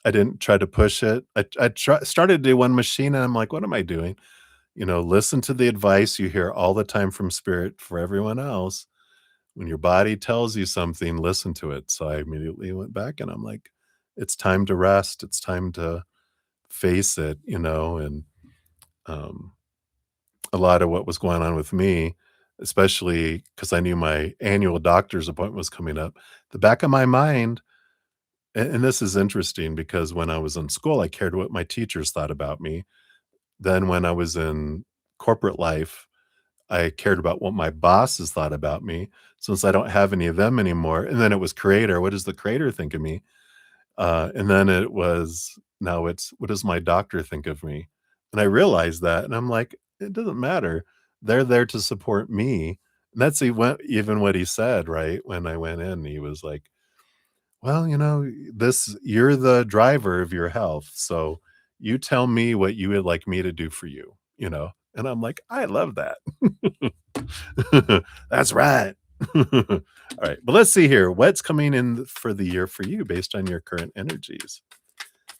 didn't try to push it. Started to do one machine and I'm like, what am I doing? Listen to the advice you hear all the time from spirit for everyone else. When your body tells you something, listen to it. So I immediately went back and I'm like, it's time to rest. It's time to face it, and um, a lot of what was going on with me, especially because I knew my annual doctor's appointment was coming up, the back of my mind, and this is interesting because when I was in school, I cared what my teachers thought about me. Then when I was in corporate life, I cared about what my bosses thought about me. Since I don't have any of them anymore, and then it was creator. What does the creator think of me? And then it was now it's what does my doctor think of me? And I realized that, and I'm like, it doesn't matter. They're there to support me. And that's even what he said, right? When I went in, he was like, well, this you're the driver of your health. So you tell me what you would like me to do for you. And I'm like, I love that. That's right. All right. But let's see here. What's coming in for the year for you based on your current energies?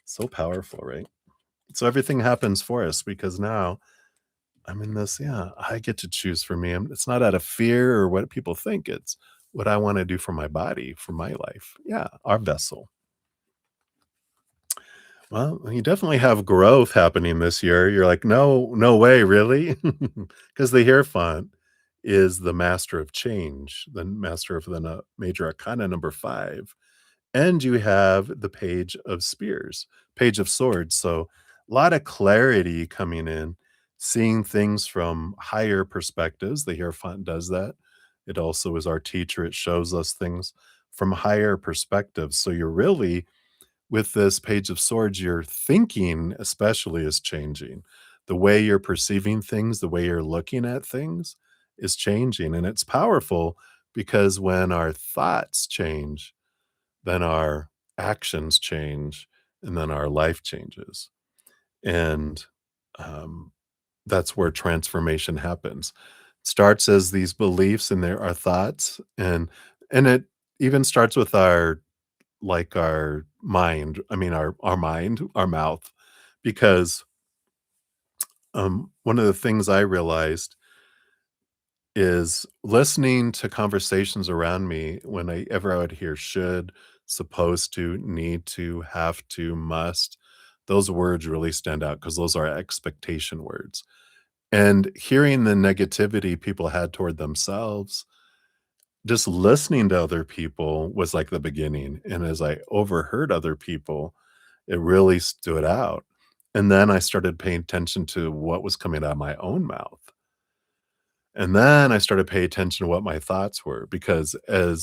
So powerful, right? So everything happens for us because now I'm in this, yeah, I get to choose for me. It's not out of fear or what people think. It's what I want to do for my body, for my life. Yeah, our vessel. Well, you definitely have growth happening this year. You're like, no, no way, really? Because the Hierophant is the master of change, the master of the major arcana number 5. And you have the page of spears, page of swords. So a lot of clarity coming in, seeing things from higher perspectives. The Hierophant does that. It also is our teacher. It shows us things from higher perspectives. So you're really with this page of swords, your thinking especially is changing. The way you're perceiving things, the way you're looking at things is changing. And it's powerful because when our thoughts change, then our actions change, and then our life changes. And um, that's where transformation happens. Starts as these beliefs and there are thoughts, and it even starts with our mind. I mean, our mind, our mouth, because one of the things I realized is listening to conversations around me whenever I would hear should, supposed to, need to, have to, must, those words really stand out because those are expectation words. And hearing the negativity people had toward themselves, just listening to other people was like the beginning. And as I overheard other people, it really stood out. And then I started paying attention to what was coming out of my own mouth. And then I started paying attention to what my thoughts were because I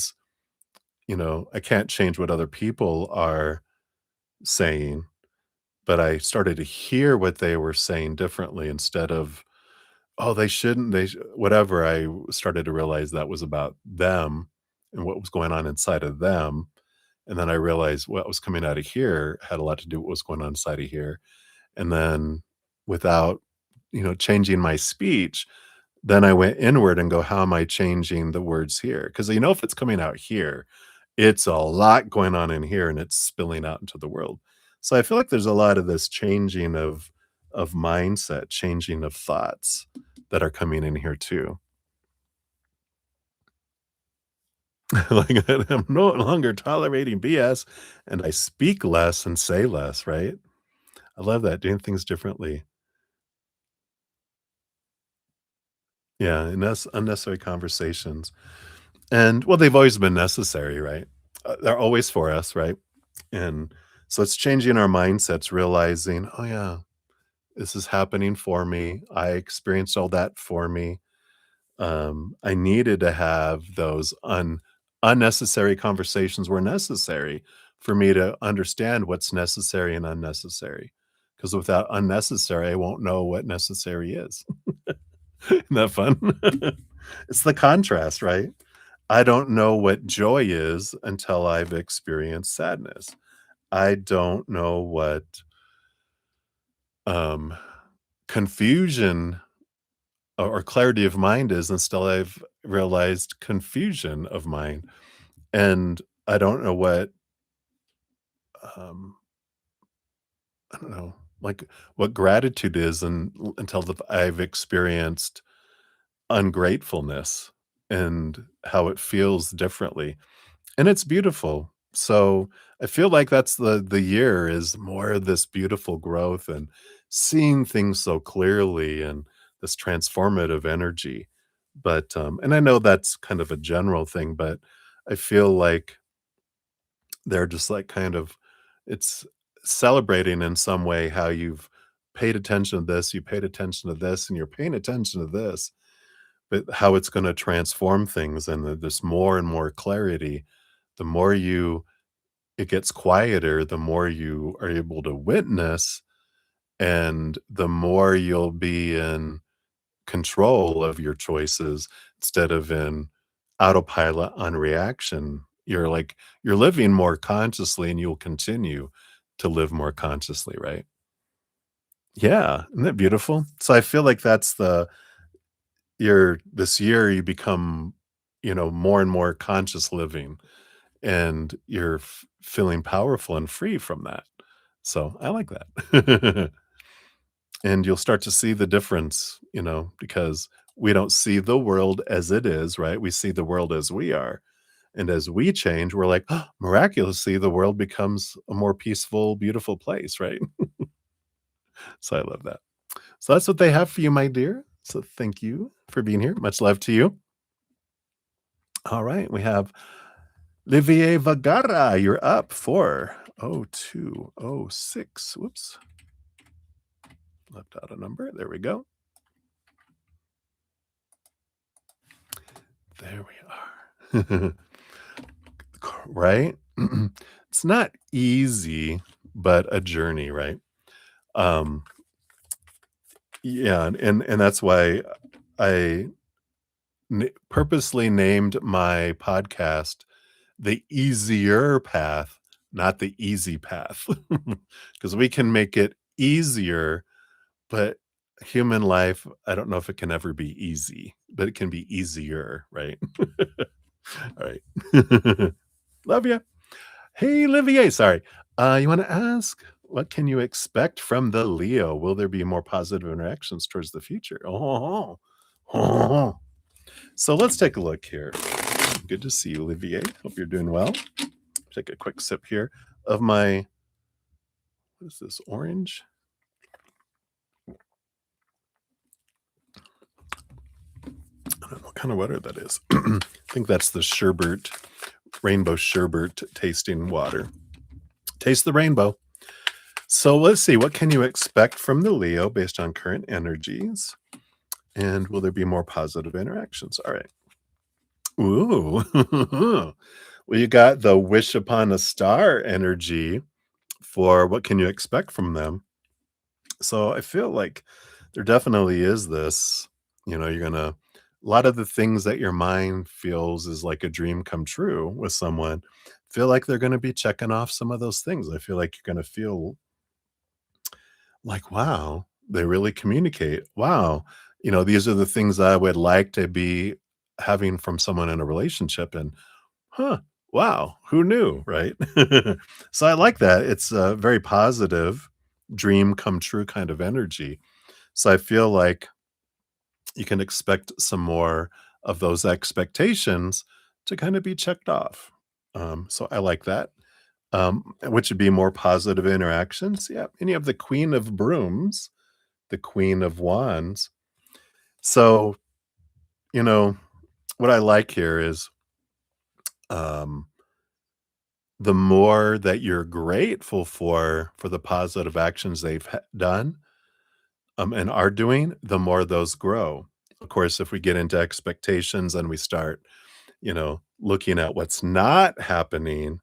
can't change what other people are saying, but I started to hear what they were saying differently instead of, oh, they shouldn't, whatever. Started to realize that was about them and what was going on inside of them. And then I realized what was coming out of here had a lot to do with what was going on inside of here. And then without, changing my speech, then I went inward and go, how am I changing the words here? Because if it's coming out here, it's a lot going on in here and it's spilling out into the world. So I feel like there's a lot of this changing of mindset, changing of thoughts that are coming in here too. Like, I'm no longer tolerating BS, and I speak less and say less, right? I love that, doing things differently. Yeah, and that's unnecessary conversations. And, well, they've always been necessary, right? They're always for us, right? And so it's changing our mindsets, realizing, "Oh, yeah, this is happening for me. I experienced all that for me." I needed to have those unnecessary conversations were necessary for me to understand what's necessary and unnecessary. Because without unnecessary, I won't know what necessary is. Isn't that fun? It's the contrast, right? I don't know what joy is until I've experienced sadness. I don't know what um, confusion or clarity of mind is until I've realized confusion of mind. And I don't know what, um, I don't know, like what gratitude is until I've experienced ungratefulness and how it feels differently. And it's beautiful. So I feel like that's the year is more of this beautiful growth and seeing things so clearly and this transformative energy. But and I know that's kind of a general thing, but I feel like they're just like kind of it's celebrating in some way how you've paid attention to this, you paid attention to this, and you're paying attention to this, but how it's going to transform things and there's more and more clarity. The more you it gets quieter, the more you are able to witness, and the more you'll be in control of your choices instead of in autopilot on reaction. You're living more consciously and you'll continue to live more consciously, right? Yeah, isn't that beautiful? So I feel like that's the you're this year you become, more and more conscious living and you're feeling powerful and free from that. So I like that. And you'll start to see the difference, because we don't see the world as it is, right? We see the world as we are. And as we change, we're like, "Oh, miraculously, the world becomes a more peaceful, beautiful place, right?" So I love that. So that's what they have for you, my dear. So thank you for being here. Much love to you. All right. We have Livier Vagara. You're up for 0206. Whoops. Left out a number. There we go. There we are. Right? It's not easy, but a journey, right? Um, yeah, and that's why I purposely named my podcast The Easier Path, not the easy path, because we can make it easier, but human life, I don't know if it can ever be easy, but it can be easier, right? All right. Love you. Hey, Olivier, sorry. You wanna ask, what can you expect from the Leo? Will there be more positive interactions towards the future? Oh, oh. So let's take a look here. Good to see you, Olivier. Hope you're doing well. Take a quick sip here of my what is this, orange? I don't know what kind of water that is. I think that's the sherbet, rainbow sherbet tasting water. Taste the rainbow. So let's see, what can you expect from the Leo based on current energies? And will there be more positive interactions? All right. Ooh. Well, you got the wish upon a star energy for what can you expect from them. So I feel like there definitely is this, you're going to, a lot of the things that your mind feels is like a dream come true with someone, feel like they're going to be checking off some of those things. I feel like you're going to feel like, wow, they really communicate. Wow. These are the things I would like to be having from someone in a relationship. And, huh, wow, who knew? Right. So I like that. It's a very positive dream come true kind of energy. So I feel like you can expect some more of those expectations to kind of be checked off. So I like that. Which would be more positive interactions. Yeah. And you have the Queen of Brooms, the Queen of Wands. So, you know, what I like here is um, the more that you're grateful for the positive actions they've done and are doing, the more those grow. Of course, if we get into expectations and we start, looking at what's not happening,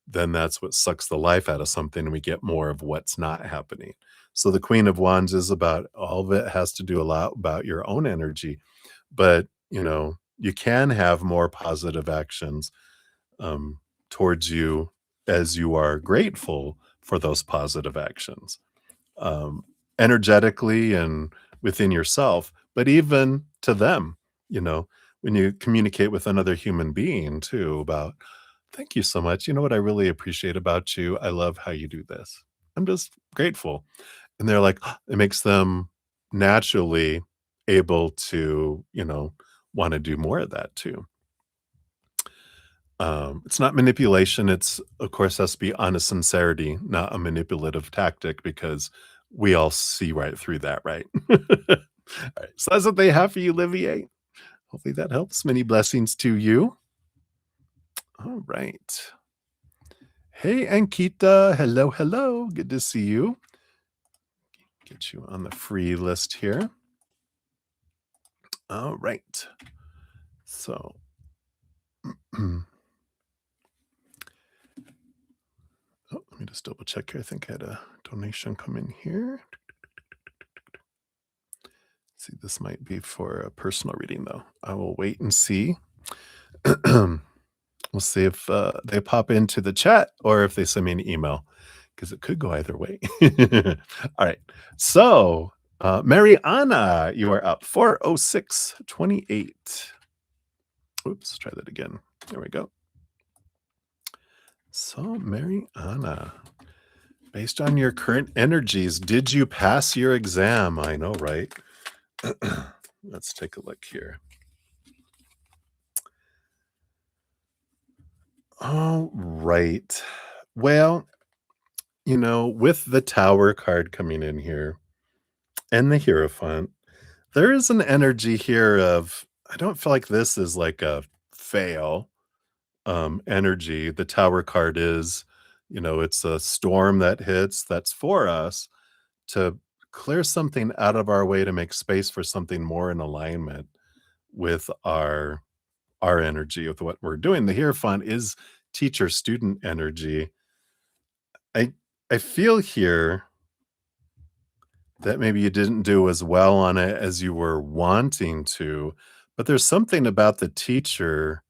then that's what sucks the life out of something, and we get more of what's not happening. So the Queen of Wands is about all of it has to do a lot about your own energy, but you can have more positive actions um, towards you as you are grateful for those positive actions, um, energetically and within yourself, but even to them, you know, when you communicate with another human being too about, thank you so much. You know what I really appreciate about you? I love how you do this. I'm just grateful. And they're like, it makes them naturally able to, want to do more of that too. It's not manipulation. It's, of course, has to be honest sincerity, not a manipulative tactic, because we all see right through that, right? All right. So that's what they have for you, Olivier. Hopefully that helps. Many blessings to you. All right. Hey, Ankita. Hello, hello. Good to see you. Get you on the free list here. All right. So, oh, let me just double check here. I think I had a donation come in here. See, this might be for a personal reading, though. I will wait and see. We'll see if they pop into the chat or if they send me an email, because it could go either way. All right. So, Mariana, you are up 40628. Oops, try that again. There we go. So, Mariana, based on your current energies, did you pass your exam? I know, right? Let's take a look here. All right. Well, with the Tower card coming in here and the Hierophant, there is an energy here of, I don't feel like this is like a fail energy. The Tower card is, it's a storm that hits that's for us to clear something out of our way to make space for something more in alignment with our energy, with what we're doing. The Hierophant is teacher student energy. I I feel here that maybe you didn't do as well on it as you were wanting to, but there's something about the teacher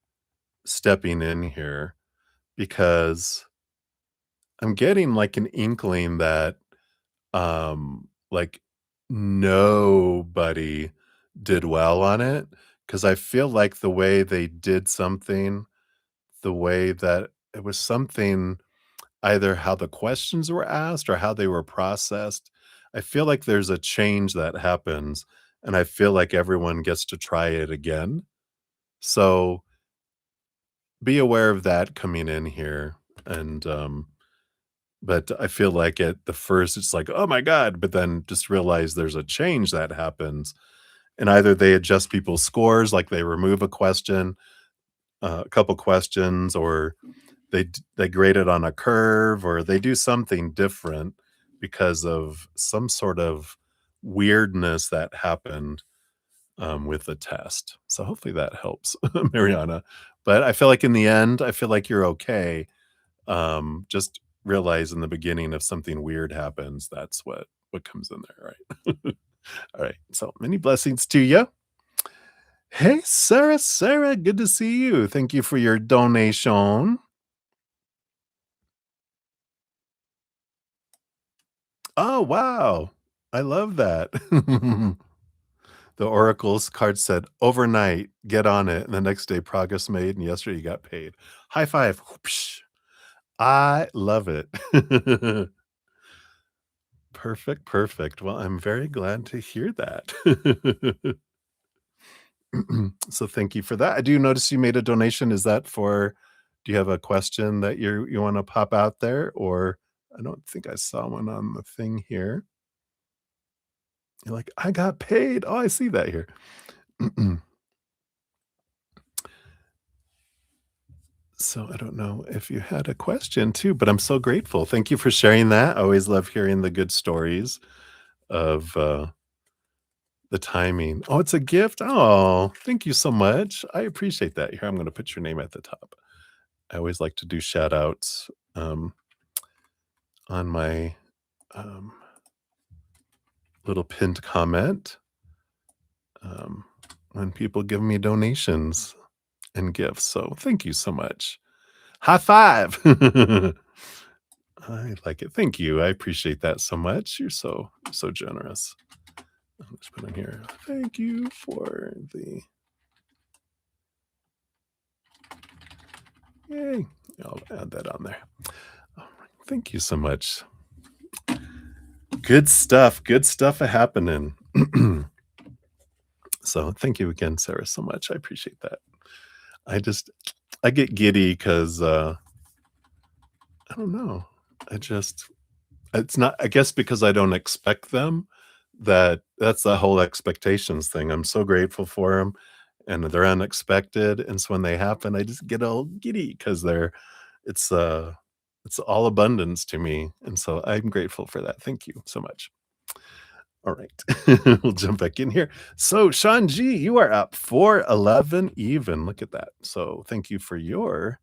stepping in here, because I'm getting like an inkling that like nobody did well on it, because I feel like the way they did something, the way that it was something, either how the questions were asked or how they were processed. I feel like there's a change that happens, and I feel like everyone gets to try it again. So be aware of that coming in here. And but I feel like at the first it's like, oh my God, but then just realize there's a change that happens. And either they adjust people's scores, like they remove a question, a couple questions, or they grade it on a curve, or they do something different because of some sort of weirdness that happened with the test. So hopefully that helps, Mariana. But I feel like in the end, I feel like you're okay. Just realize in the beginning, if something weird happens, that's what comes in there, right? All right. So many blessings to you. Hey, Sarah, Sarah, good to see you. Thank you for your donation. Oh, wow. I love that. The Oracle's card said, overnight, get on it. And the next day, progress made. And yesterday, you got paid. High five. Whoopsh. I love it. Perfect. Perfect. Well, I'm very glad to hear that. So thank you for that. I do notice you made a donation. Is that for do you have a question that you wanna pop out there? Or I don't think I saw one on the thing here. You're like, "I got paid." Oh, I see that here. So I don't know if you had a question too, but I'm so grateful. Thank you for sharing that. I always love hearing the good stories of, the timing. Oh, it's a gift? Oh, thank you so much. I appreciate that. Here, I'm gonna put your name at the top. I always like to do shout outs, on my, um, little pinned comment, um, when people give me donations and gifts, so thank you so much. High five. I like it. Thank you. I appreciate that so much. You're so generous. I'll just put in here. Thank you for the yay. I'll add that on there. All right. Thank you so much. Good stuff. Good stuff a happening. So thank you again, Sarah, so much. I appreciate that. I just I get giddy because I don't know. I just it's not I guess because I don't expect them, that's the whole expectations thing. I'm so grateful for them, and they're unexpected, and so when they happen, I just get all giddy because it's, uh it's all abundance to me, and so I'm grateful for that. Thank you so much. All right. We'll jump back in here. So, Sean G, you are up 411 even. Look at that. So, thank you for your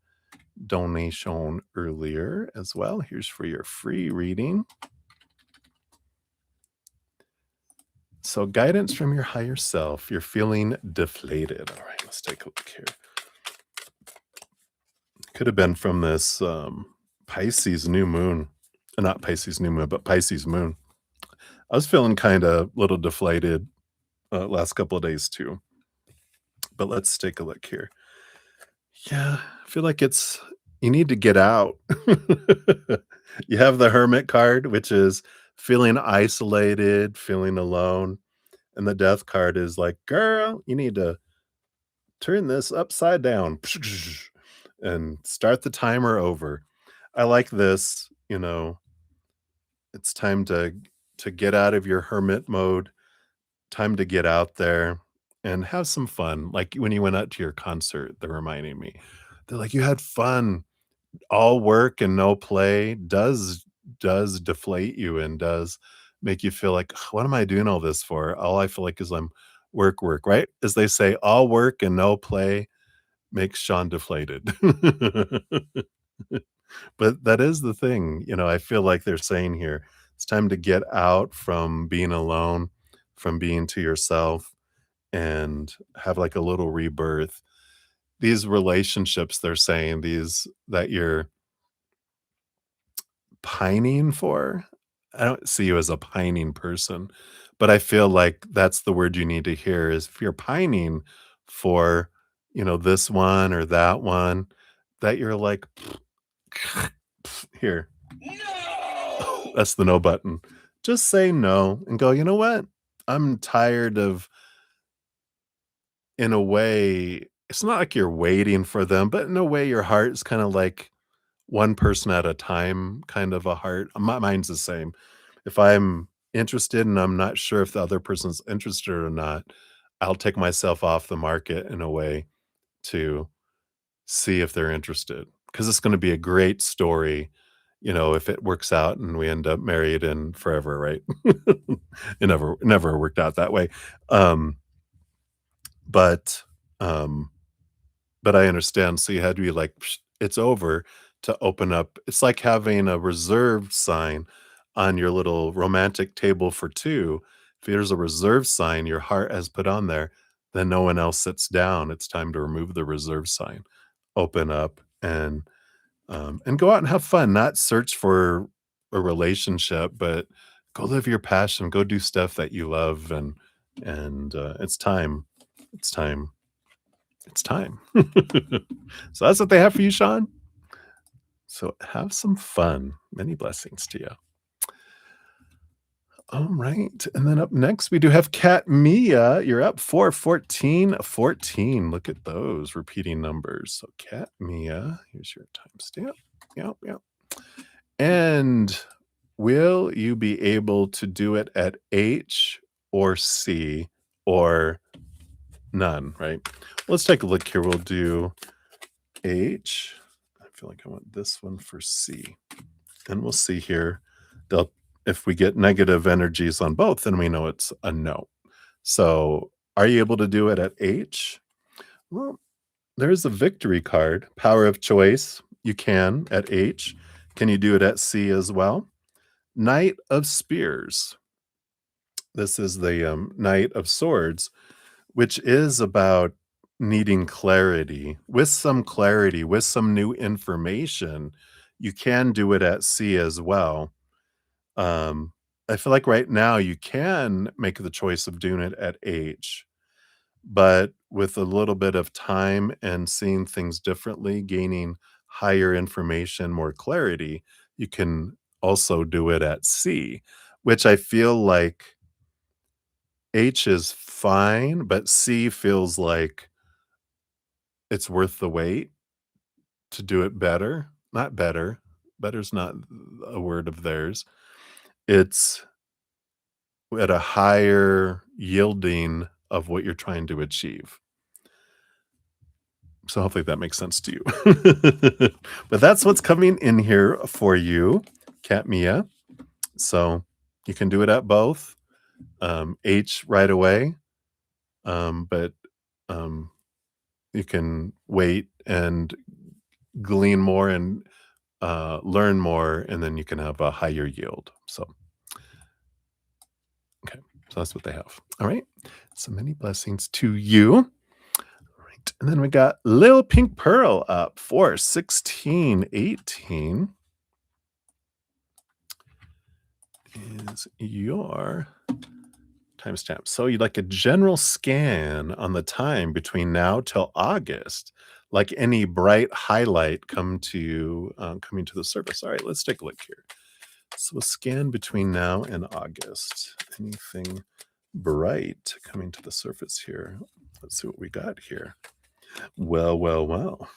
donation earlier as well. Here's for your free reading. So, guidance from your higher self. You're feeling deflated. All right, let's take a look here. Could have been from this Pisces new moon. Not Pisces new moon, but Pisces moon. I was feeling kind of little deflated last couple of days too. But let's take a look here. Yeah, I feel like it's you need to get out. You have the hermit card, which is feeling isolated, feeling alone, and the death card is like, "Girl, you need to turn this upside down and start the timer over." I like this, it's time to get out of your hermit mode, time to get out there and have some fun. Like when you went out to your concert, they're reminding me. They're like, "You had fun." All work and no play does deflate you and does make you feel like, "Ugh, what am I doing all this for?" All I feel like is I'm work, work, right? As they say, all work and no play makes Sean deflated. But that is the thing, I feel like they're saying here, it's time to get out from being alone, from being to yourself, and have like a little rebirth. These relationships, they're saying, these that you're pining for? I don't see you as a pining person, but I feel like that's the word you need to hear is if you're pining for, this one or that one, that you're like, here, No! that's the no button. Just say no and go, you know what? I'm tired of, in a way, it's not like you're waiting for them, but in a way, your heart is kind of like one person at a time, kind of a heart. My mine's the same. If I'm interested and I'm not sure if the other person's interested or not, I'll take myself off the market in a way to see if they're interested. Because it's gonna be a great story, if it works out and we end up married and forever, right? It never worked out that way. Um, but, um but I understand, so you had to be like, "Psh, it's over," to open up it's like having a reserved sign on your little romantic table for 2. If there's a reserve sign your heart has put on there, then no one else sits down, it's time to remove the reserve sign, open up, and go out and have fun, not search for a relationship, but go live your passion, go do stuff that you love, and it's time. It's time. It's time. So that's what they have for you, Sean. So have some fun. Many blessings to you. All right. And then up next, we do have Cat Mia. You're up 4 14 14. Look at those repeating numbers. So, Cat Mia, here's your timestamp. Yep, yep. And will you be able to do it at H or C or none, right? Let's take a look here. We'll do H. I feel like I want this one for C. And we'll see here. They'll if we get negative energies on both, then we know it's a no. So, are you able to do it at H? Well, there's a victory card, power of choice. You can at H. Can you do it at C as well? Knight of Spears. This is the Knight of Swords, which is about needing clarity, with some new information. You can do it at C as well. Um, I feel like right now you can make the choice of doing it at H, but with a little bit of time and seeing things differently, gaining higher information, more clarity, you can also do it at C, which I feel like H is fine, but C feels like it's worth the wait to do it better. Not better. Better's not a word of theirs. It's at a higher yielding of what you're trying to achieve. So hopefully that makes sense to you. But that's what's coming in here for you, Cat Mia. So you can do it at both. H right away. But you can wait and glean more and learn more, and then you can have a higher yield. So, okay. So that's what they have. All right. So many blessings to you. All right. And then we got Lil Pink Pearl up for 1618 is your timestamp. So you'd like a general scan on the time between now till August, like any bright highlight coming to the surface. All right, let's take a look here. So a scan between now and August. Anything bright coming to the surface here? Let's see what we got here. Well, well, well.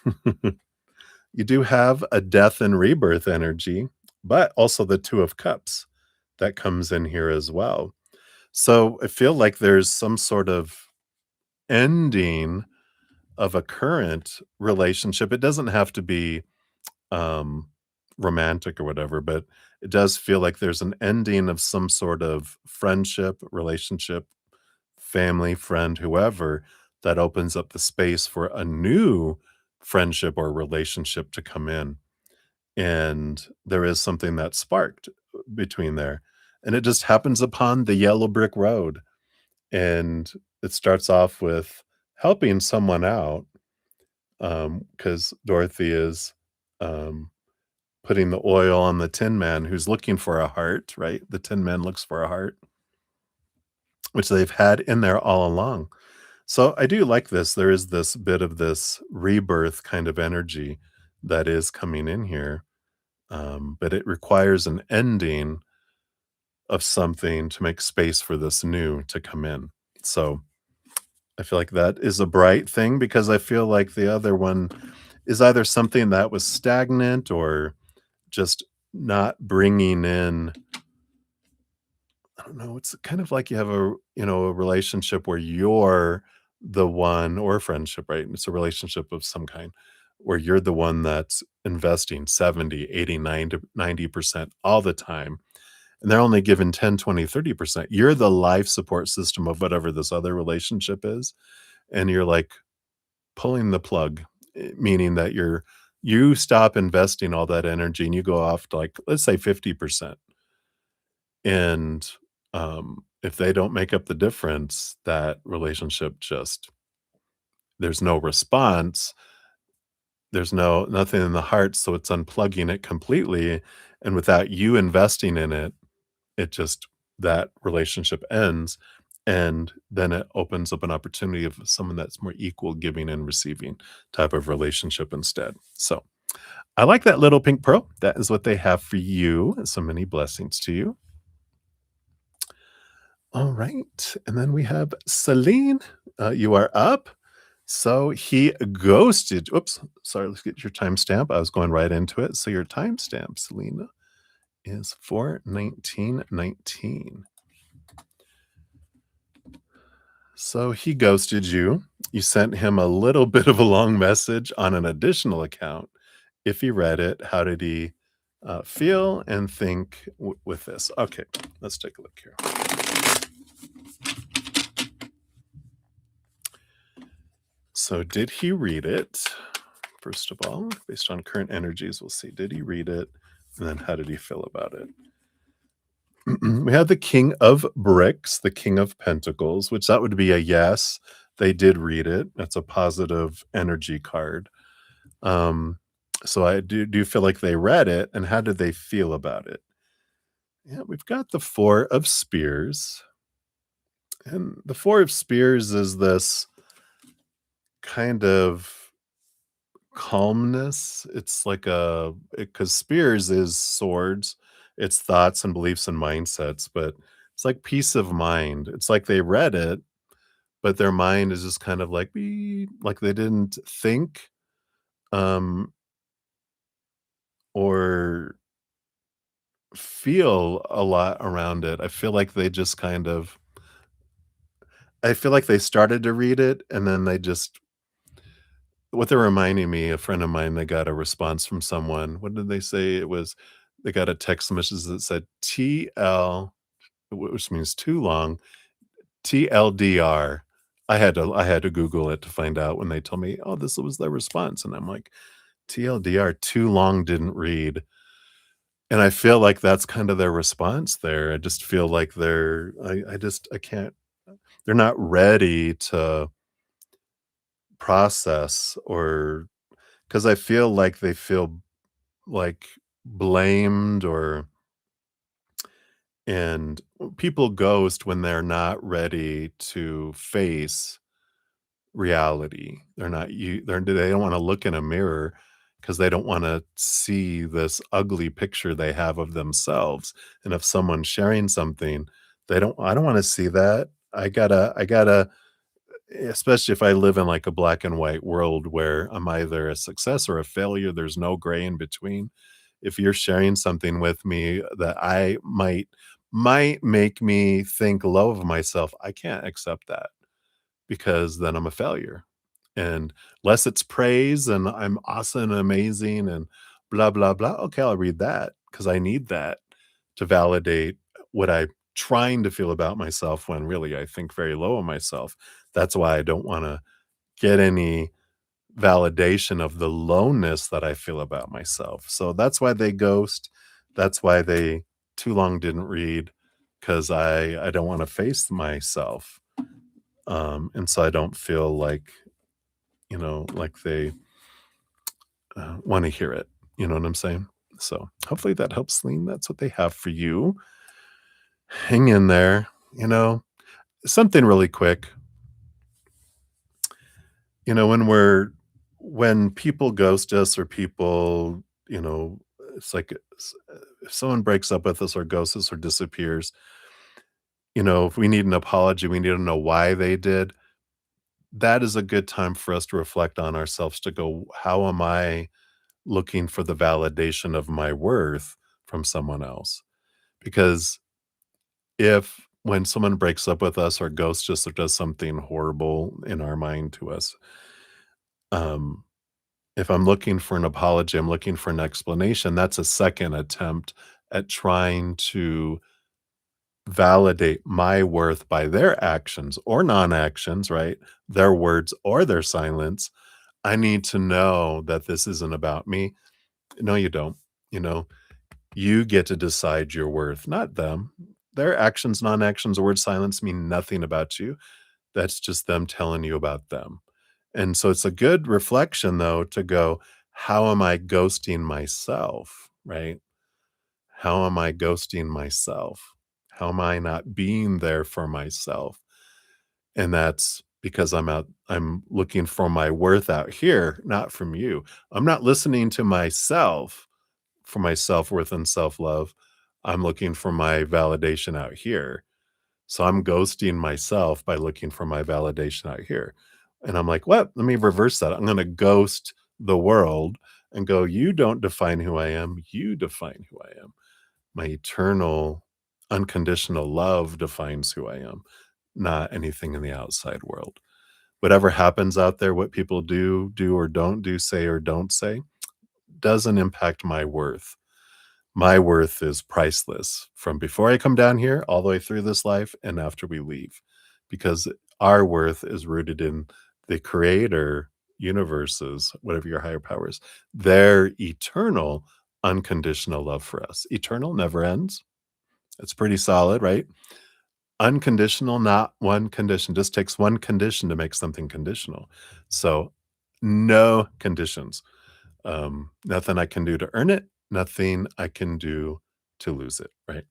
You do have a death and rebirth energy, but also the Two of Cups that comes in here as well. So I feel like there's some sort of ending of a current relationship. It doesn't have to be um, romantic or whatever, but it does feel like there's an ending of some sort of friendship, relationship, family, friend, whoever, that opens up the space for a new friendship or relationship to come in. And there is something that sparked between there. And it just happens upon the yellow brick road. And it starts off with helping someone out, because Dorothy is um, putting the oil on the Tin Man who's looking for a heart, right? The Tin Man looks for a heart, which they've had in there all along. So I do like this. There is this bit of this rebirth kind of energy that is coming in here, but it requires an ending of something to make space for this new to come in. So I feel like that is a bright thing because I feel like the other one is either something that was stagnant or just not bringing in. I don't know, it's kind of like you have a relationship where you're the one, or a friendship, right? It's a relationship of some kind where you're the one that's investing 70, 80, 90% all the time. And they're only given 10, 20, 30%. You're the life support system of whatever this other relationship is. And you're like pulling the plug, meaning that you stop investing all that energy and you go off to, like, let's say 50%. And if they don't make up the difference, that relationship just there's no response, there's nothing in the heart, so it's unplugging it completely, and without you investing in it, it just that relationship ends, and then it opens up an opportunity of someone that's more equal giving and receiving type of relationship instead. So, I like that little pink pearl. That is what they have for you. So many blessings to you. All right. And then we have Celine. You are up. So he ghosted. Oops. Sorry. Let's get your timestamp. I was going right into it. So your timestamp, Selena, is 4:19:19. So he ghosted you. You sent him a little bit of a long message on an additional account. If he read it, how did he feel and think with this? Okay, let's take a look here. So, did he read it? First of all, based on current energies, we'll see. Did he read it? And then how did he feel about it? We have the King of Bricks, the King of Pentacles, which that would be a yes. They did read it. That's a positive energy card. So I do feel like they read it, and how did they feel about it? Yeah, we've got the Four of Spears, and the Four of Spears is this kind of calmness. It's like because spears is swords, it's thoughts and beliefs and mindsets, but it's like peace of mind. It's like they read it, but their mind is just kind of like beep, like they didn't think um or feel a lot around it. I feel like they just kind of I feel like they started to read it and then they just what they're reminding me, a friend of mine, they got a response from someone. What did they say? It was they got a text message that said TL, which means too long, TLDR. I had to Google it to find out when they told me, "Oh, this was their response." And I'm like, "TLDR, too long, didn't read." And I feel like that's kind of their response there. I just feel like I can't they're not ready to process or because I feel like they feel like blamed or and people ghost when they're not ready to face reality. They're not you they don't want to look in a mirror because they don't want to see this ugly picture they have of themselves. And if someone's sharing something, I don't want to see that. I gotta especially if I live in like a black and white world where I'm either a success or a failure, there's no gray in between. If you're sharing something with me that I might make me think low of myself, I can't accept that because then I'm a failure. And unless it's praise and I'm awesome and amazing and blah blah blah, okay, I'll read that because I need that to validate what I'm trying to feel about myself when really I think very low of myself. That's why I don't want to get any validation of the lowness that I feel about myself. So that's why they ghost. That's why they too long didn't read because I don't want to face myself. And so I don't feel like, like they want to hear it. You know what I'm saying? So hopefully that helps, Lean. That's what they have for you. Hang in there. You know, something really quick. When people ghost us or people, it's like if someone breaks up with us or ghosts us or disappears, if we need an apology, we need to know why they did. That is a good time for us to reflect on ourselves to go, how am I looking for the validation of my worth from someone else? Because if when someone breaks up with us or ghosts us or does something horrible in our mind to us, um, if I'm looking for an apology, I'm looking for an explanation, that's a second attempt at trying to validate my worth by their actions or non-actions, right? Their words or their silence. I need to know that this isn't about me. No, you don't. You know, you get to decide your worth, not them. Their actions, non-actions, or word silence mean nothing about you. That's just them telling you about them. And so it's a good reflection though to go, how am I ghosting myself? Right? How am I ghosting myself? How am I not being there for myself? And that's because I'm looking for my worth out here, not from you. I'm not listening to myself for my self-worth and self-love. I'm looking for my validation out here. So I'm ghosting myself by looking for my validation out here. And I'm like, what? Let me reverse that. I'm going to ghost the world and go, you don't define who I am. You define who I am. My eternal, unconditional love defines who I am, not anything in the outside world. Whatever happens out there, what people do or don't do, say or don't say, doesn't impact my worth. My worth is priceless from before I come down here all the way through this life and after we leave, because our worth is rooted in the creator universes, whatever your higher powers, their eternal unconditional love for us. Eternal never ends. It's pretty solid, right? Unconditional, not one condition. Just takes one condition to make something conditional. So no conditions. Nothing I can do to earn it, nothing I can do to lose it, right?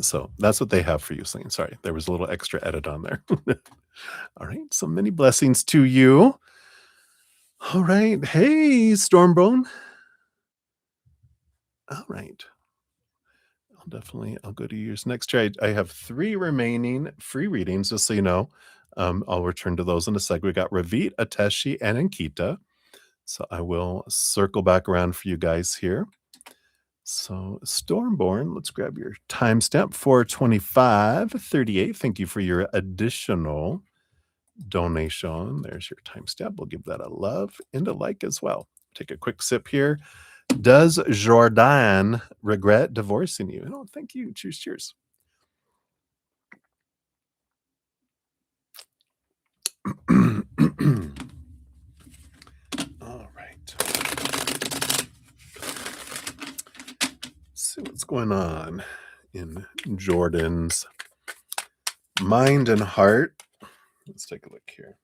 So that's what they have for you, saying. Sorry, there was a little extra edit on there. All right, so many blessings to you. All right, hey, Stormbone. All right, I'll go to yours next year. I have 3 remaining free readings, just so you know. I'll return to those in a sec. We got Ravit, Ateshi, and Ankita. So I will circle back around for you guys here. So, Stormborn, let's grab your timestamp 42538. Thank you for your additional donation. There's your timestamp. We'll give that a love and a like as well. Take a quick sip here. Does Jordan regret divorcing you? Oh, thank you. Cheers, cheers. All right. See what's going on in Jordan's mind and heart. Let's take a look here.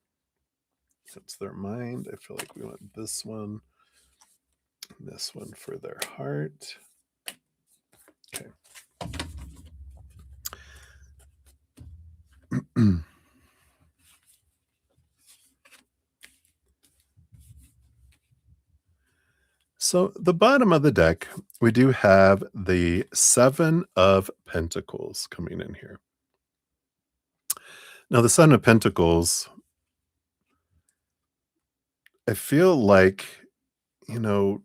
That's their mind. I feel like we want this one for their heart. Okay. So the bottom of the deck, we do have the 7 of Pentacles coming in here. Now, the 7 of Pentacles, I feel like, you know,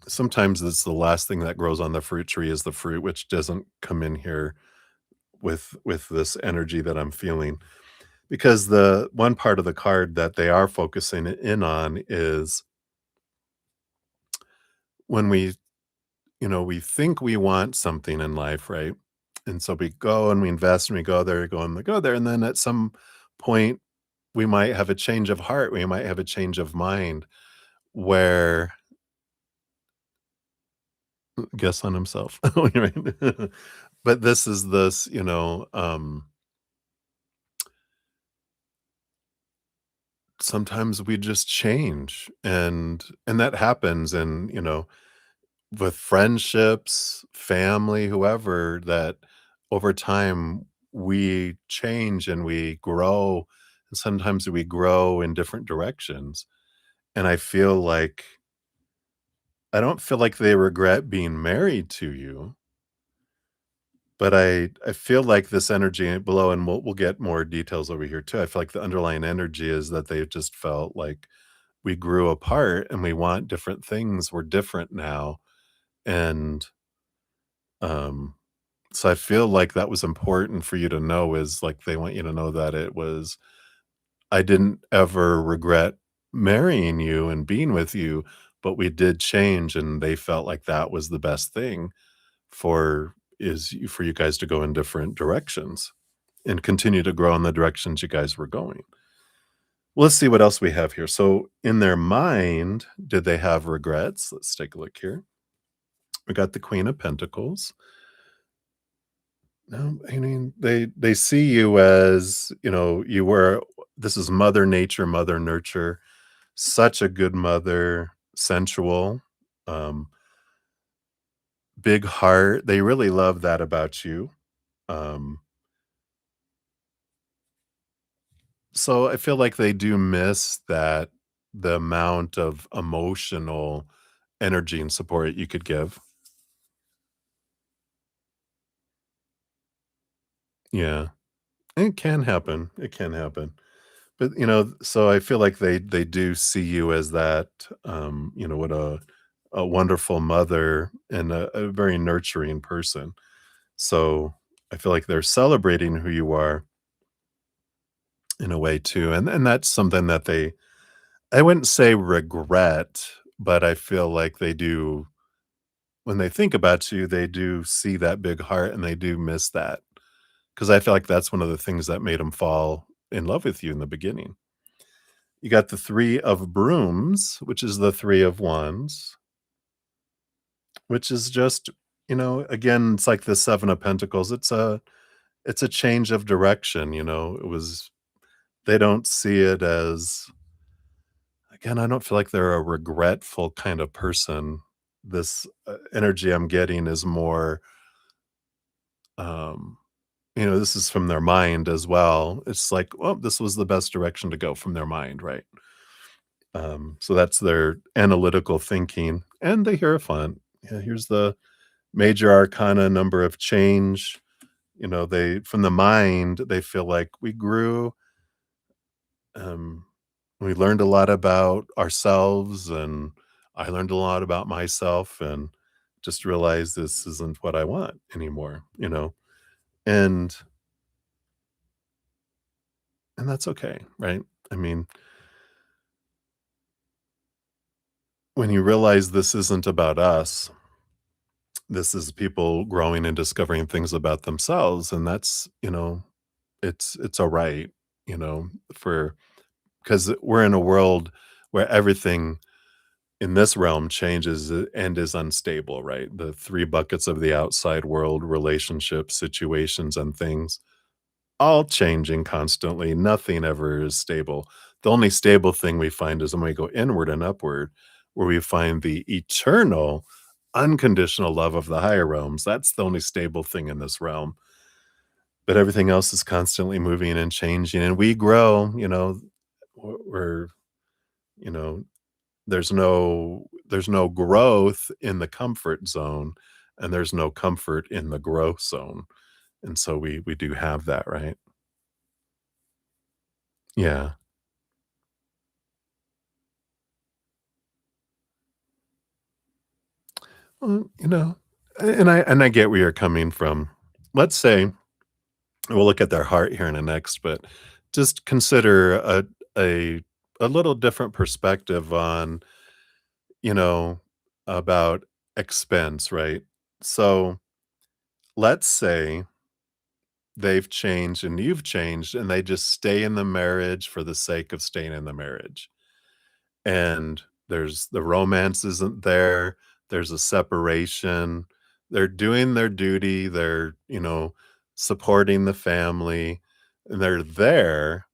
sometimes it's the last thing that grows on the fruit tree is the fruit, which doesn't come in here with this energy that I'm feeling. Because the one part of the card that they are focusing in on is when we think we want something in life, right? And so we go and we invest and we go there, go and we go there. And then at some point, we might have a change of heart. We might have a change of mind where guess on himself. Right? But sometimes we just change and that happens. And, with friendships, family, whoever, that over time we change and we grow. And sometimes we grow in different directions. And I don't feel like they regret being married to you, but I feel like this energy below, and we'll get more details over here too. I feel like the underlying energy is that they just felt like we grew apart and we want different things. We're different now. And um so I feel like that was important for you to know, is like they want you to know that I didn't ever regret marrying you and being with you, but we did change and they felt like that was the best thing for you guys to go in different directions and continue to grow in the directions you guys were going. Well, let's see what else we have here. So in their mind, did they have regrets? Let's take a look here. We got the Queen of Pentacles. No, I mean, they see you as, this is mother nature, mother nurture, such a good mother, sensual, um, big heart. They really love that about you. Um, so I feel like they do miss the amount of emotional energy and support you could give. Yeah. It can happen. It can happen. But, so I feel like they do see you as that, what a wonderful mother and a very nurturing person. So I feel like they're celebrating who you are in a way too. And that's something that I wouldn't say regret, but I feel like they do when they think about you, they do see that big heart and they do miss that. Because I feel like that's one of the things that made them fall in love with you in the beginning. You got the 3 of brooms, which is the 3 of wands, which is just, again, it's like the 7 of pentacles. It's a change of direction, It was they don't see it as again, I don't feel like they're a regretful kind of person. This, energy I'm getting is more, um, this is from their mind as well. It's like, "Well, this was the best direction to go," from their mind, right? So that's their analytical thinking, and the Hierophant. Yeah, here's the major arcana number of change. They from the mind, they feel like we grew, um, we learned a lot about ourselves, and I learned a lot about myself, and just realized this isn't what I want anymore. And and that's okay, right? I mean, when you realize this isn't about us, this is people growing and discovering things about themselves, and that's, it's a right, for because we're in a world where everything in this realm changes and is unstable, right? The 3 buckets of the outside world, relationships, situations, and things, all changing constantly. Nothing ever is stable. The only stable thing we find is when we go inward and upward, where we find the eternal, unconditional love of the higher realms. That's the only stable thing in this realm. But everything else is constantly moving and changing, and we grow, we're, you know, there's no growth in the comfort zone, and there's no comfort in the growth zone. And so we do have that, right? Yeah. Well, and I get where you're coming from. Let's say we'll look at their heart here in a next, but just consider a a little different perspective on, you know, about expense, right? So let's say they've changed and you've changed and they just stay in the marriage for the sake of staying in the marriage. And there's the romance isn't there. There's a separation. They're doing their duty. They're, supporting the family and they're there,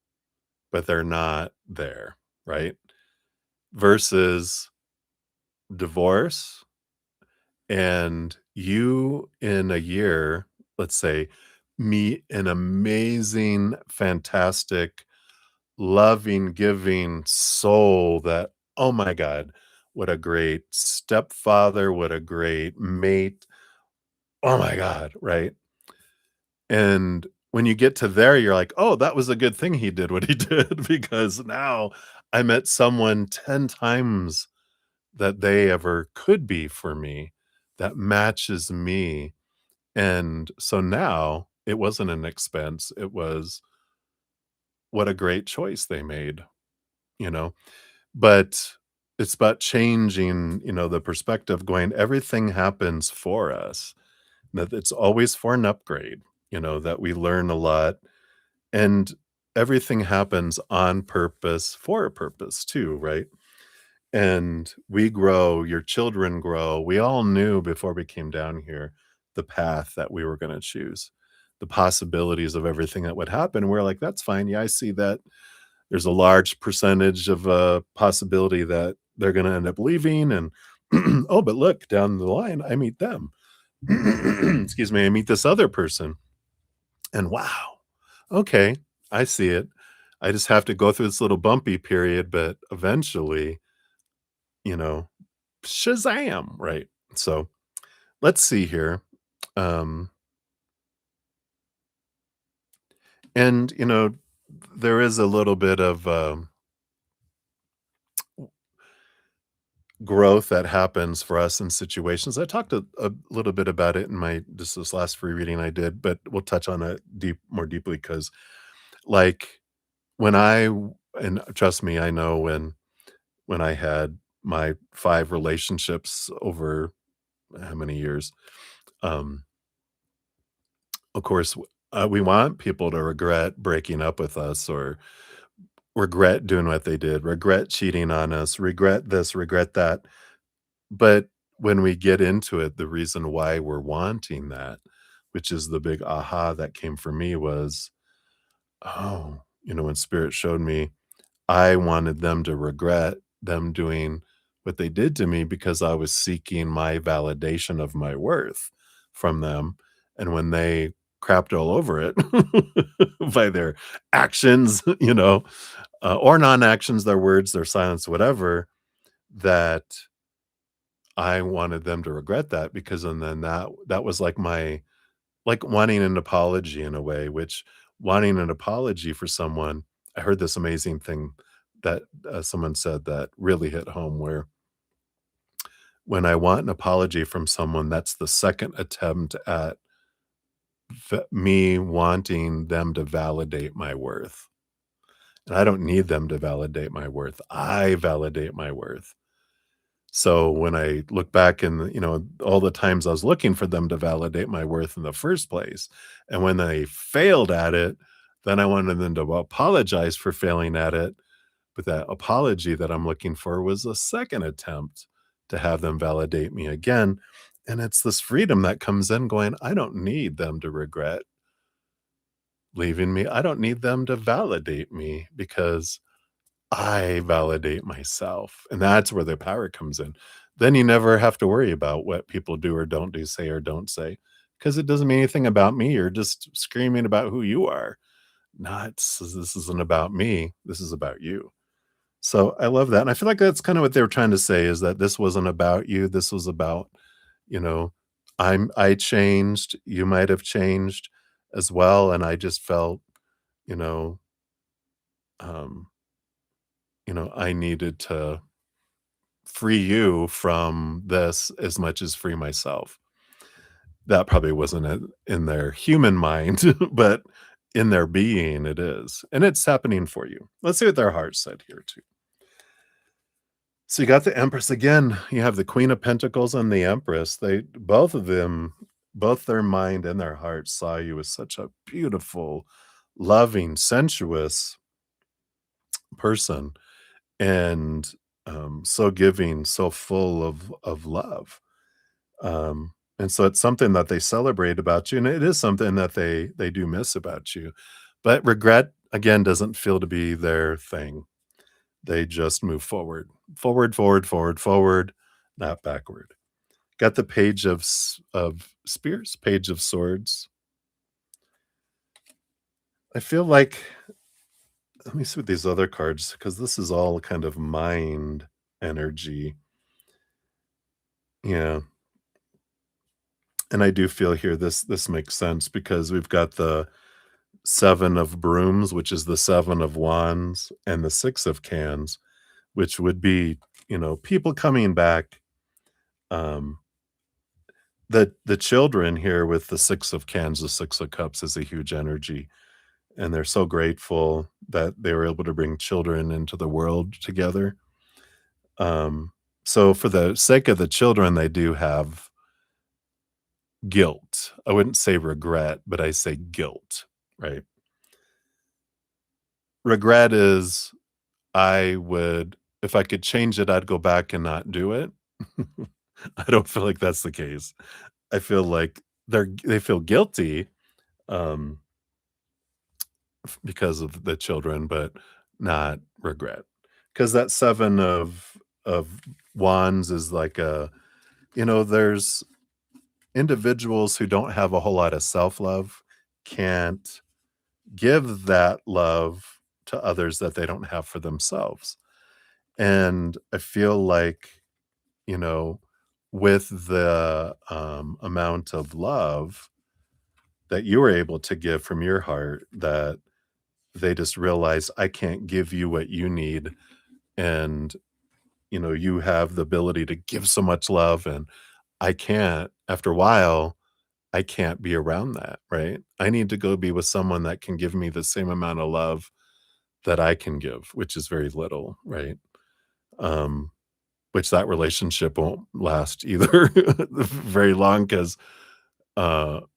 but they're not there, right? Versus divorce and you in a year, let's say, meet an amazing, fantastic, loving, giving soul that, oh my God, what a great stepfather, what a great mate. Oh my God, right? And when you get to there, you're like, oh, that was a good thing he did what he did because now I met someone 10 times that they ever could be for me that matches me. And so now it wasn't an expense. It was what a great choice they made, you know? But it's about changing, the perspective going, everything happens for us, that it's always for an upgrade, that we learn a lot and everything happens on purpose for a purpose too, right? And we grow, your children grow. We all knew before we came down here the path that we were going to choose, the possibilities of everything that would happen. We're like, that's fine. Yeah, I see that there's a large percentage of a possibility that they're going to end up leaving. And oh, but look, down the line, I meet them. Excuse me, I meet this other person. And wow, okay, I see it. I just have to go through this little bumpy period, but eventually, you know, Shazam, right? So let's see here. Um, And, there is a little bit of, growth that happens for us in situations. I talked a little bit about it in my this last free reading I did, but we'll touch on it more deeply because, like, when and trust me, I know when I had my 5 relationships over how many years, um, of course, we want people to regret breaking up with us or regret doing what they did, regret cheating on us, regret this, regret that. But when we get into it, the reason why we're wanting that, which is the big aha that came for me was, oh, when spirit showed me, I wanted them to regret them doing what they did to me because I was seeking my validation of my worth from them. And when they crapped all over it by their actions, or non-actions, their words, their silence, whatever, that I wanted them to regret that because and then that was like wanting an apology in a way, which wanting an apology for someone I heard this amazing thing that, someone said that really hit home where when I want an apology from someone, that's the second attempt at me wanting them to validate my worth, and I don't need them to validate my worth, I validate my worth. So when I look back and, all the times I was looking for them to validate my worth in the first place, and when they failed at it, then I wanted them to apologize for failing at it, but that apology that I'm looking for was a second attempt to have them validate me again, and it's this freedom that comes in going, "I don't need them to regret leaving me. I don't need them to validate me because I validate myself, and that's where the power comes in. Then you never have to worry about what people do or don't do, say or don't say, because it doesn't mean anything about me. You're just screaming about who you are. Not this isn't about me. This is about you. So I love that. And I feel like that's kind of what they were trying to say is that this wasn't about you. This was about, you know, I changed, you might have changed as well. And I just felt, you know, um, I needed to free you from this as much as free myself. That probably wasn't in their human mind, but in their being, it is. And it's happening for you. Let's see what their heart said here, too. So you got the Empress again. You have the Queen of Pentacles and the Empress. They both of them, both their mind and their heart saw you as such a beautiful, loving, sensuous person and so giving, so full of love. And so it's something that they celebrate about you, and it is something that they do miss about you. But regret again doesn't feel to be their thing. They just move forward, forward, forward, forward, forward, not backward. Got the Page of Spears, Page of Swords. I feel like let me see what these other cards because this is all kind of mind energy. Yeah, and I do feel here this makes sense because we've got the 7 of brooms, which is the 7 of wands, and the 6 of cans, which would be, people coming back. Um, the children here with the 6 of cans, the 6 of cups is a huge energy, and they're so grateful that they were able to bring children into the world together. Um, so for the sake of the children, they do have guilt. I wouldn't say regret, but I say guilt, right? Regret is I would if I could change it, I'd go back and not do it. I don't feel like that's the case. I feel like they feel guilty, um, because of the children, but not regret. Because that 7 of wands is like there's individuals who don't have a whole lot of self-love, can't give that love to others that they don't have for themselves. And I feel like, you know, with the, amount of love, that you were able to give from your heart, that they just realize, I can't give you what you need, and, you have the ability to give so much love, and I can't after a while, I can't be around that, right? I need to go be with someone that can give me the same amount of love that I can give, which is very little, right? Um, which that relationship won't last either very long, 'cause,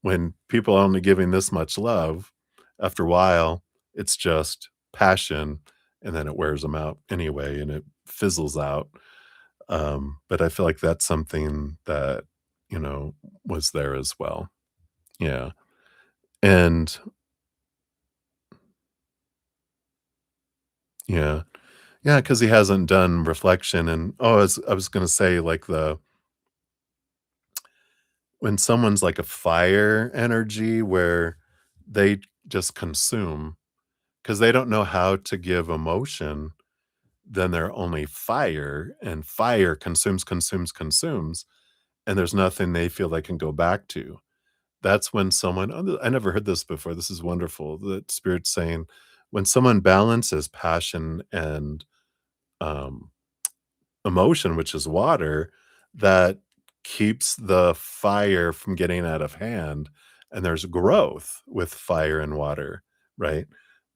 when people are only giving this much love, after a while, it's just passion, and then it wears them out anyway, and it fizzles out. But I feel like that's something that, you know, was there as well. Yeah. And yeah. Yeah, because he hasn't done reflection, and I was gonna say, like, the when someone's like a fire energy where they just consume, because they don't know how to give emotion, then they're only fire, and fire consumes, consumes, consumes, and there's nothing they feel they can go back to. That's when someone I never heard this before, this is wonderful, the Spirit's saying, when someone balances passion and, um, emotion, which is water, that keeps the fire from getting out of hand, and there's growth with fire and water, right?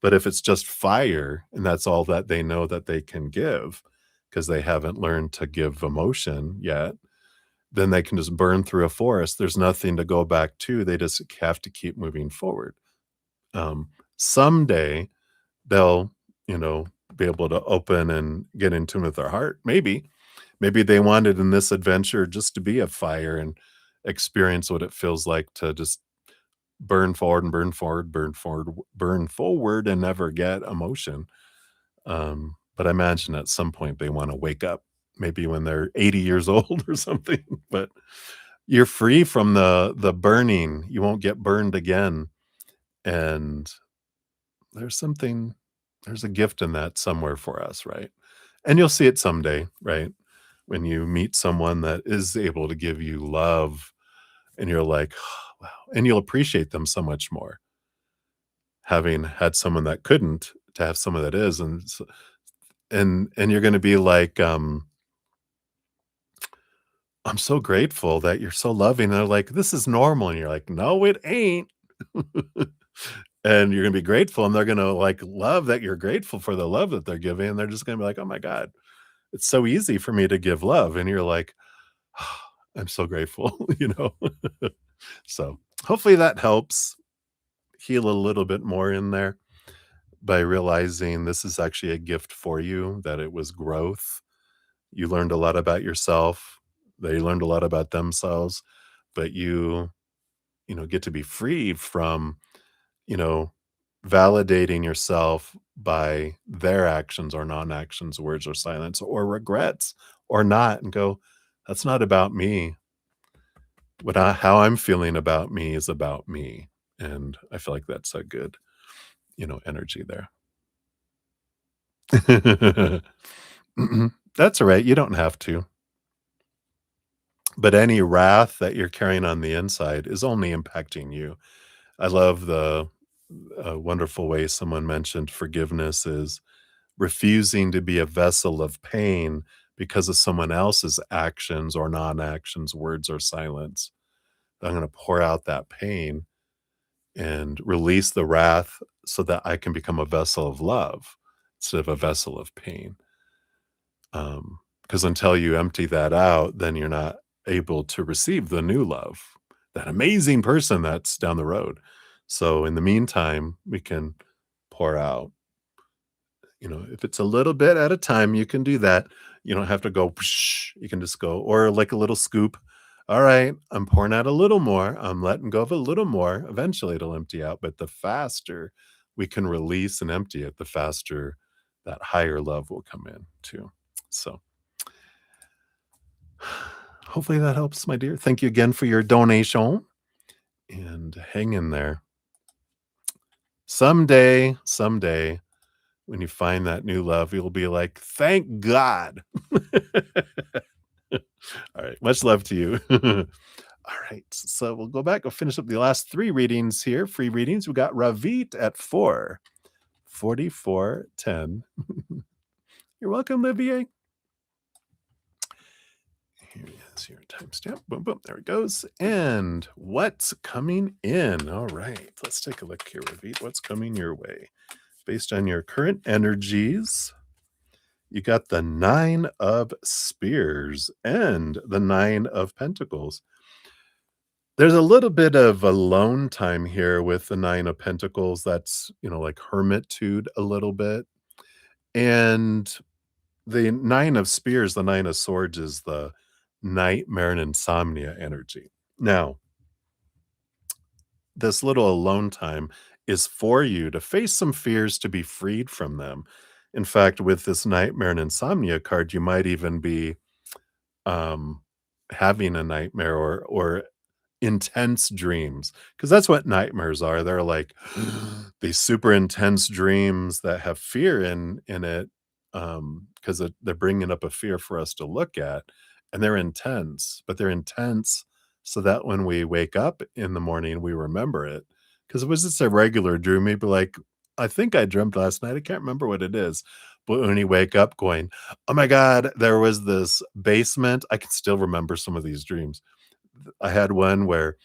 But if it's just fire and that's all that they know that they can give, because they haven't learned to give emotion yet, then they can just burn through a forest. There's nothing to go back to. They just have to keep moving forward. Someday they'll, you know, be able to open and get in tune with their heart. Maybe they wanted in this adventure just to be a fire and experience what it feels like to just burn forward and burn forward, burn forward, burn forward, and never get emotion. But I imagine at some point they want to wake up, maybe when they're 80 years old or something. But you're free from the burning. You won't get burned again. And there's something there's a gift in that somewhere for us, right? And you'll see it someday, right? When you meet someone that is able to give you love and you're like, "Wow," and you'll appreciate them so much more, having had someone that couldn't, to have someone that is, and you're gonna be like, "I'm so grateful that you're so loving," and they're like, "This is normal," and you're like, "No, it ain't." And you're gonna be grateful, and they're gonna, like, love that you're grateful for the love that they're giving, and they're just gonna be like, "Oh my god, it's so easy for me to give love," and you're like, "I'm so grateful," you know? So, hopefully that helps heal a little bit more in there by realizing this is actually a gift for you, that it was growth. You learned a lot about yourself. They learned a lot about themselves, but you get to be free from, you know, validating yourself by their actions or non-actions, words or silence, or regrets or not, and go, that's not about me. How I'm feeling about me is about me. And I feel like that's a good, energy there. That's all right. You don't have to. But any wrath that you're carrying on the inside is only impacting you. I love the wonderful way someone mentioned forgiveness is refusing to be a vessel of pain because of someone else's actions or non-actions, words or silence. I'm going to pour out that pain and release the wrath so that I can become a vessel of love instead of a vessel of pain. Because until you empty that out, then you're not able to receive the new love, that amazing person that's down the road. So in the meantime, we can pour out. If it's a little bit at a time, you can do that. You don't have to go, whoosh, you can just go, or like a little scoop. All right, I'm pouring out a little more. I'm letting go of a little more. Eventually it'll empty out. But the faster we can release and empty it, the faster that higher love will come in too. So hopefully that helps, my dear. Thank you again for your donation and hang in there. Someday, when you find that new love, you'll be like, thank God. All right. Much love to you. All All right. So we'll go back. We'll finish up the last three readings here. Free readings. We got Ravit at 4, 44, 10. You're welcome, Livier. Here is your timestamp. Boom, boom. There it goes. And what's coming in? All right. Let's take a look here, Ravit. What's coming your way? Based on your current energies, you got the 9 of Spears and the 9 of Pentacles. There's a little bit of alone time here with the 9 of Pentacles. That's, like hermitude a little bit. And the 9 of Spears, the 9 of Swords is the nightmare and insomnia energy. Now, this little alone time is for you to face some fears to be freed from them. In fact, with this nightmare and insomnia card, you might even be um, having a nightmare or intense dreams, because that's what nightmares are. They're like these super intense dreams that have fear in it, because they're bringing up a fear for us to look at, and they're intense, but they're intense so that when we wake up in the morning, we remember it. Because it was just a regular dream, maybe like, I think I dreamt last night. I can't remember what it is, but when you wake up going, "Oh my god, there was this basement." I can still remember some of these dreams. I had one where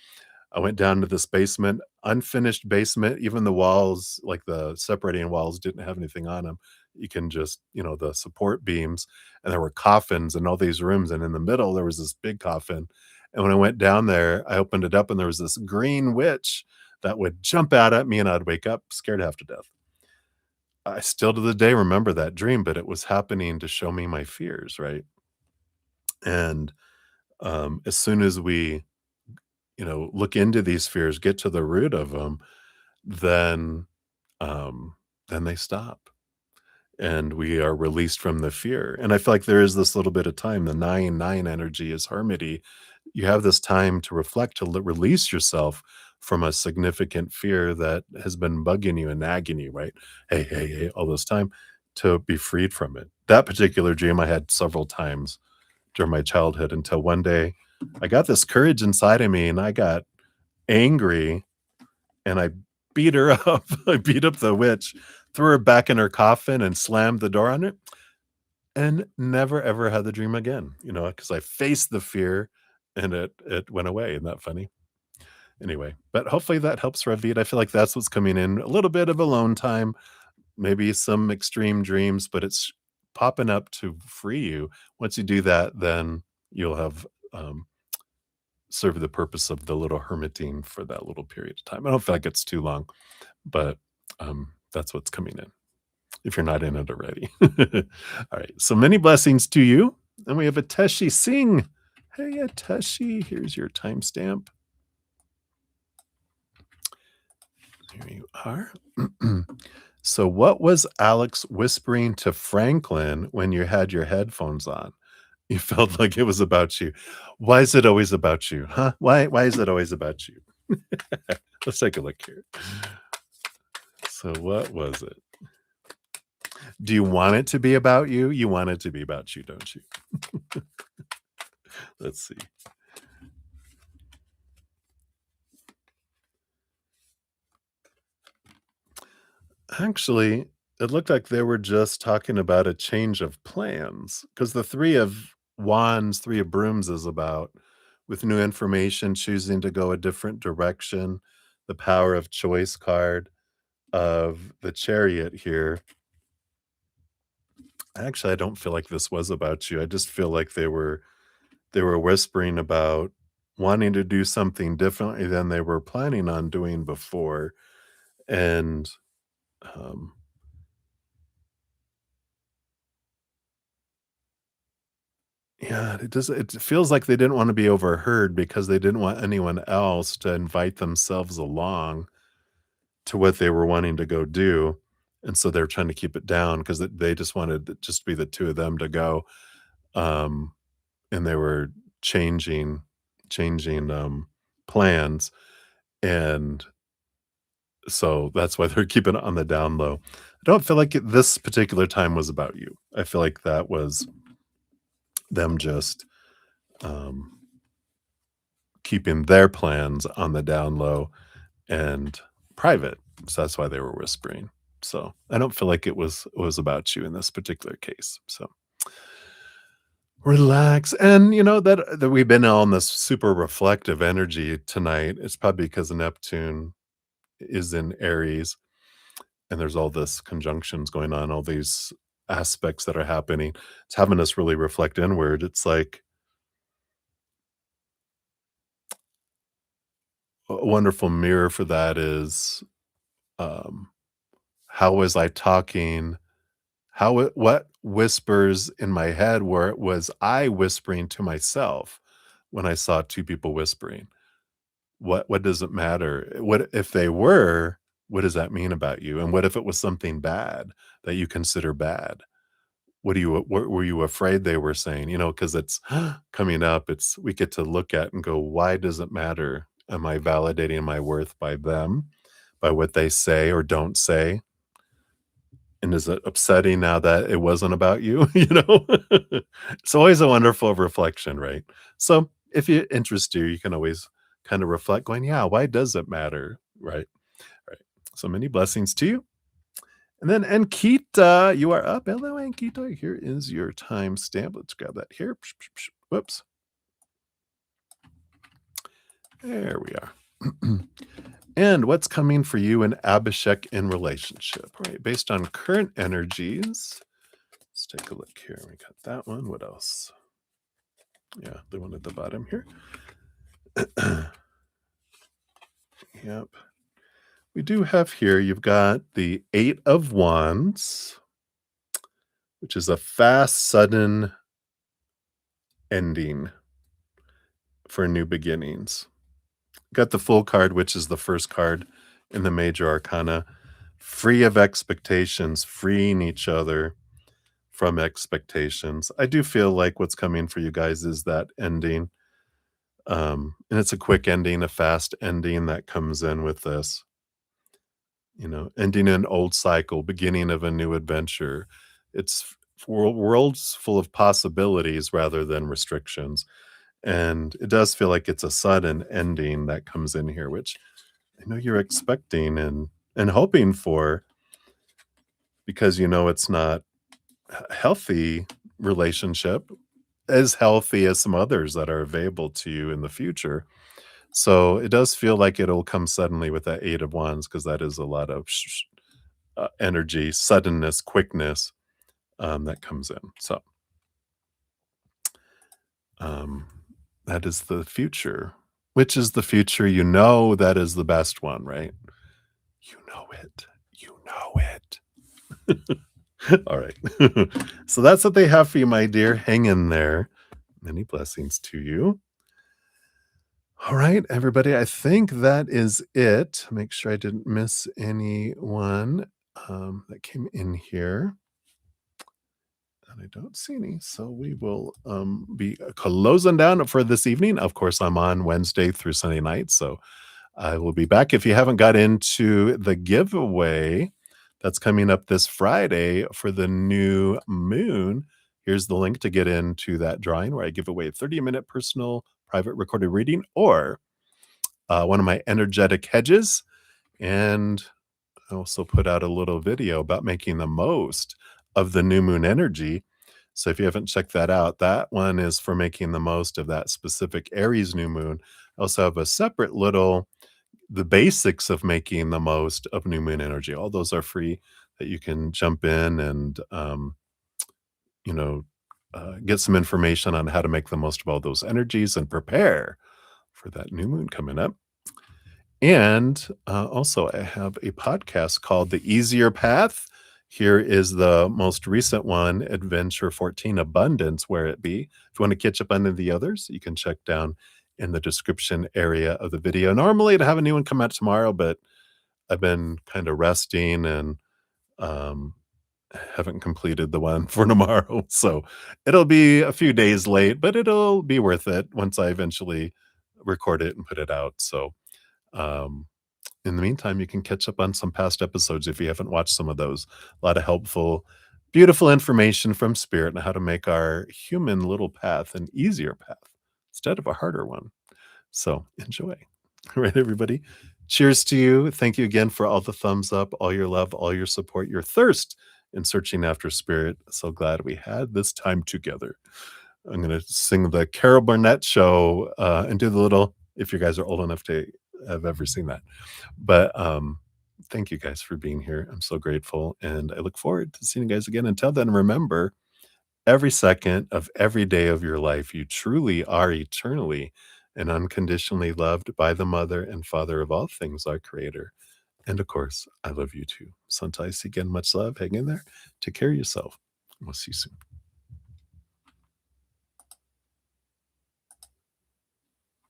I went down to this basement, unfinished basement, even the walls, like the separating walls, didn't have anything on them. You can just, the support beams, and there were coffins in all these rooms, and in the middle, there was this big coffin, and when I went down there, I opened it up, and there was this green witch that would jump out at me, and I'd wake up scared half to death. I still to the day remember that dream, but it was happening to show me my fears, right? And, as soon as we look into these fears, get to the root of them, then then they stop and we are released from the fear. And I feel like there is this little bit of time. The 9-9 energy is hermity. You have this time to reflect, to release yourself from a significant fear that has been bugging you and nagging you, right? Hey, hey, hey, all this time, to be freed from it. That particular dream I had several times during my childhood, until one day I got this courage inside of me and I got angry and I beat her up. I beat up the witch, threw her back in her coffin and slammed the door on it, and never ever had the dream again, because I faced the fear and it went away. Isn't that funny? Anyway, but hopefully that helps, Ravid. I feel like that's what's coming in. A little bit of alone time, maybe some extreme dreams, but it's popping up to free you. Once you do that, then you'll have served the purpose of the little hermiting for that little period of time. I don't feel like it's too long, but that's what's coming in if you're not in it already. All right. So many blessings to you. And we have a Teshi Singh. Hey, Teshi, here's your timestamp. Here you are. So, what was Alex whispering to Franklin when you had your headphones on? You felt like it was about you. Why is it always about you? Huh? Why is it always about you? Let's take a look here. So what was it? Do you want it to be about you? You want it to be about you, don't you? Let's see. Actually, it looked like they were just talking about a change of plans, because the 3 of Wands, 3 of Brooms is about with new information, choosing to go a different direction, the power of choice card of the Chariot here. Actually, I don't feel like this was about you. I just feel like they were whispering about wanting to do something differently than they were planning on doing before. And um yeah, it feels like they didn't want to be overheard because they didn't want anyone else to invite themselves along to what they were wanting to go do. And so they're trying to keep it down because they just wanted it just to be the 2 of them to go. Um and they were changing plans, and so that's why they're keeping it on the down low. I don't feel like this particular time was about you. I feel like that was them just um keeping their plans on the down low and private. So that's why they were whispering. So I don't feel like it was about you in this particular case. So relax. And that we've been on this super reflective energy tonight. It's probably because Neptune is in Aries and there's all this conjunctions going on, all these aspects that are happening. It's having us really reflect inward. It's like a wonderful mirror for that is um how was I talking? What whispers in my head where was I whispering to myself when I saw two people whispering? What does it matter? What if they were, what does that mean about you? And what if it was something bad that you consider bad? What were you afraid they were saying? Because it's coming up. It's we get to look at and go, why does it matter? Am I validating my worth by them, by what they say or don't say? And is it upsetting now that it wasn't about you? It's always a wonderful reflection, right? So if it interests you, you can always kind of reflect, going, yeah, why does it matter? Right. Right. So many blessings to you. And then Ankita, you are up. Hello, Ankita. Here is your timestamp. Let's grab that here. Whoops. There we are. And what's coming for you in Abhishek in relationship, right? Based on current energies. Let's take a look here. We got that one. What else? Yeah, the one at the bottom here. Yep. We do have here, you've got the Eight of Wands, which is a fast, sudden ending for new beginnings. Got the Fool card, which is the first card in the major arcana. Free of expectations, freeing each other from expectations. I do feel like what's coming for you guys is that ending. And it's a quick ending, a fast ending that comes in with this. Ending an old cycle, beginning of a new adventure. It's worlds full of possibilities rather than restrictions. And it does feel like it's a sudden ending that comes in here, which I know you're expecting and hoping for, because it's not a healthy relationship, as healthy as some others that are available to you in the future. So it does feel like it'll come suddenly with that Eight of Wands, because that is a lot of energy, suddenness, quickness that comes in. So that is the future. Which is the future? That is the best one, right? You know it. You know it. All right. So that's what they have for you, my dear. Hang in there. Many blessings to you. All right, everybody. I think that is it. Make sure I didn't miss anyone that came in here. And I don't see any. So we will be closing down for this evening. Of course, I'm on Wednesday through Sunday night. So I will be back. If you haven't got into the giveaway that's coming up this Friday for the new moon, here's the link to get into that drawing where I give away a 30-minute personal private recorded reading, or one of my energetic hedges. And I also put out a little video about making the most of the new moon energy. So if you haven't checked that out, that one is for making the most of that specific Aries new moon. I also have a separate little, the basics of making the most of new moon energy. All those are free that you can jump in and, get some information on how to make the most of all those energies and prepare for that new moon coming up. And also, I have a podcast called The Easier Path. Here is the most recent one, Adventure 14, Abundance, Where It Be. If you want to catch up on any of the others, you can check down in the description area of the video. Normally, I'd have a new one come out tomorrow, but I've been kind of resting and haven't completed the one for tomorrow. So it'll be a few days late, but it'll be worth it once I eventually record it and put it out. So um, in the meantime, you can catch up on some past episodes if you haven't watched some of those. A lot of helpful, beautiful information from Spirit on how to make our human little path an easier path instead of a harder one. So enjoy. All right, everybody. Cheers to you. Thank you again for all the thumbs up, all your love, all your support, your thirst in searching after spirit. So glad we had this time together. I'm going to sing the Carol Burnett show and do the little, if you guys are old enough to have ever seen that. But thank you guys for being here. I'm so grateful. And I look forward to seeing you guys again. Until then, remember, every second of every day of your life, you truly are eternally and unconditionally loved by the mother and father of all things, our creator. And of course, I love you too. So until I see you again, much love. Hang in there. Take care of yourself. We'll see you soon.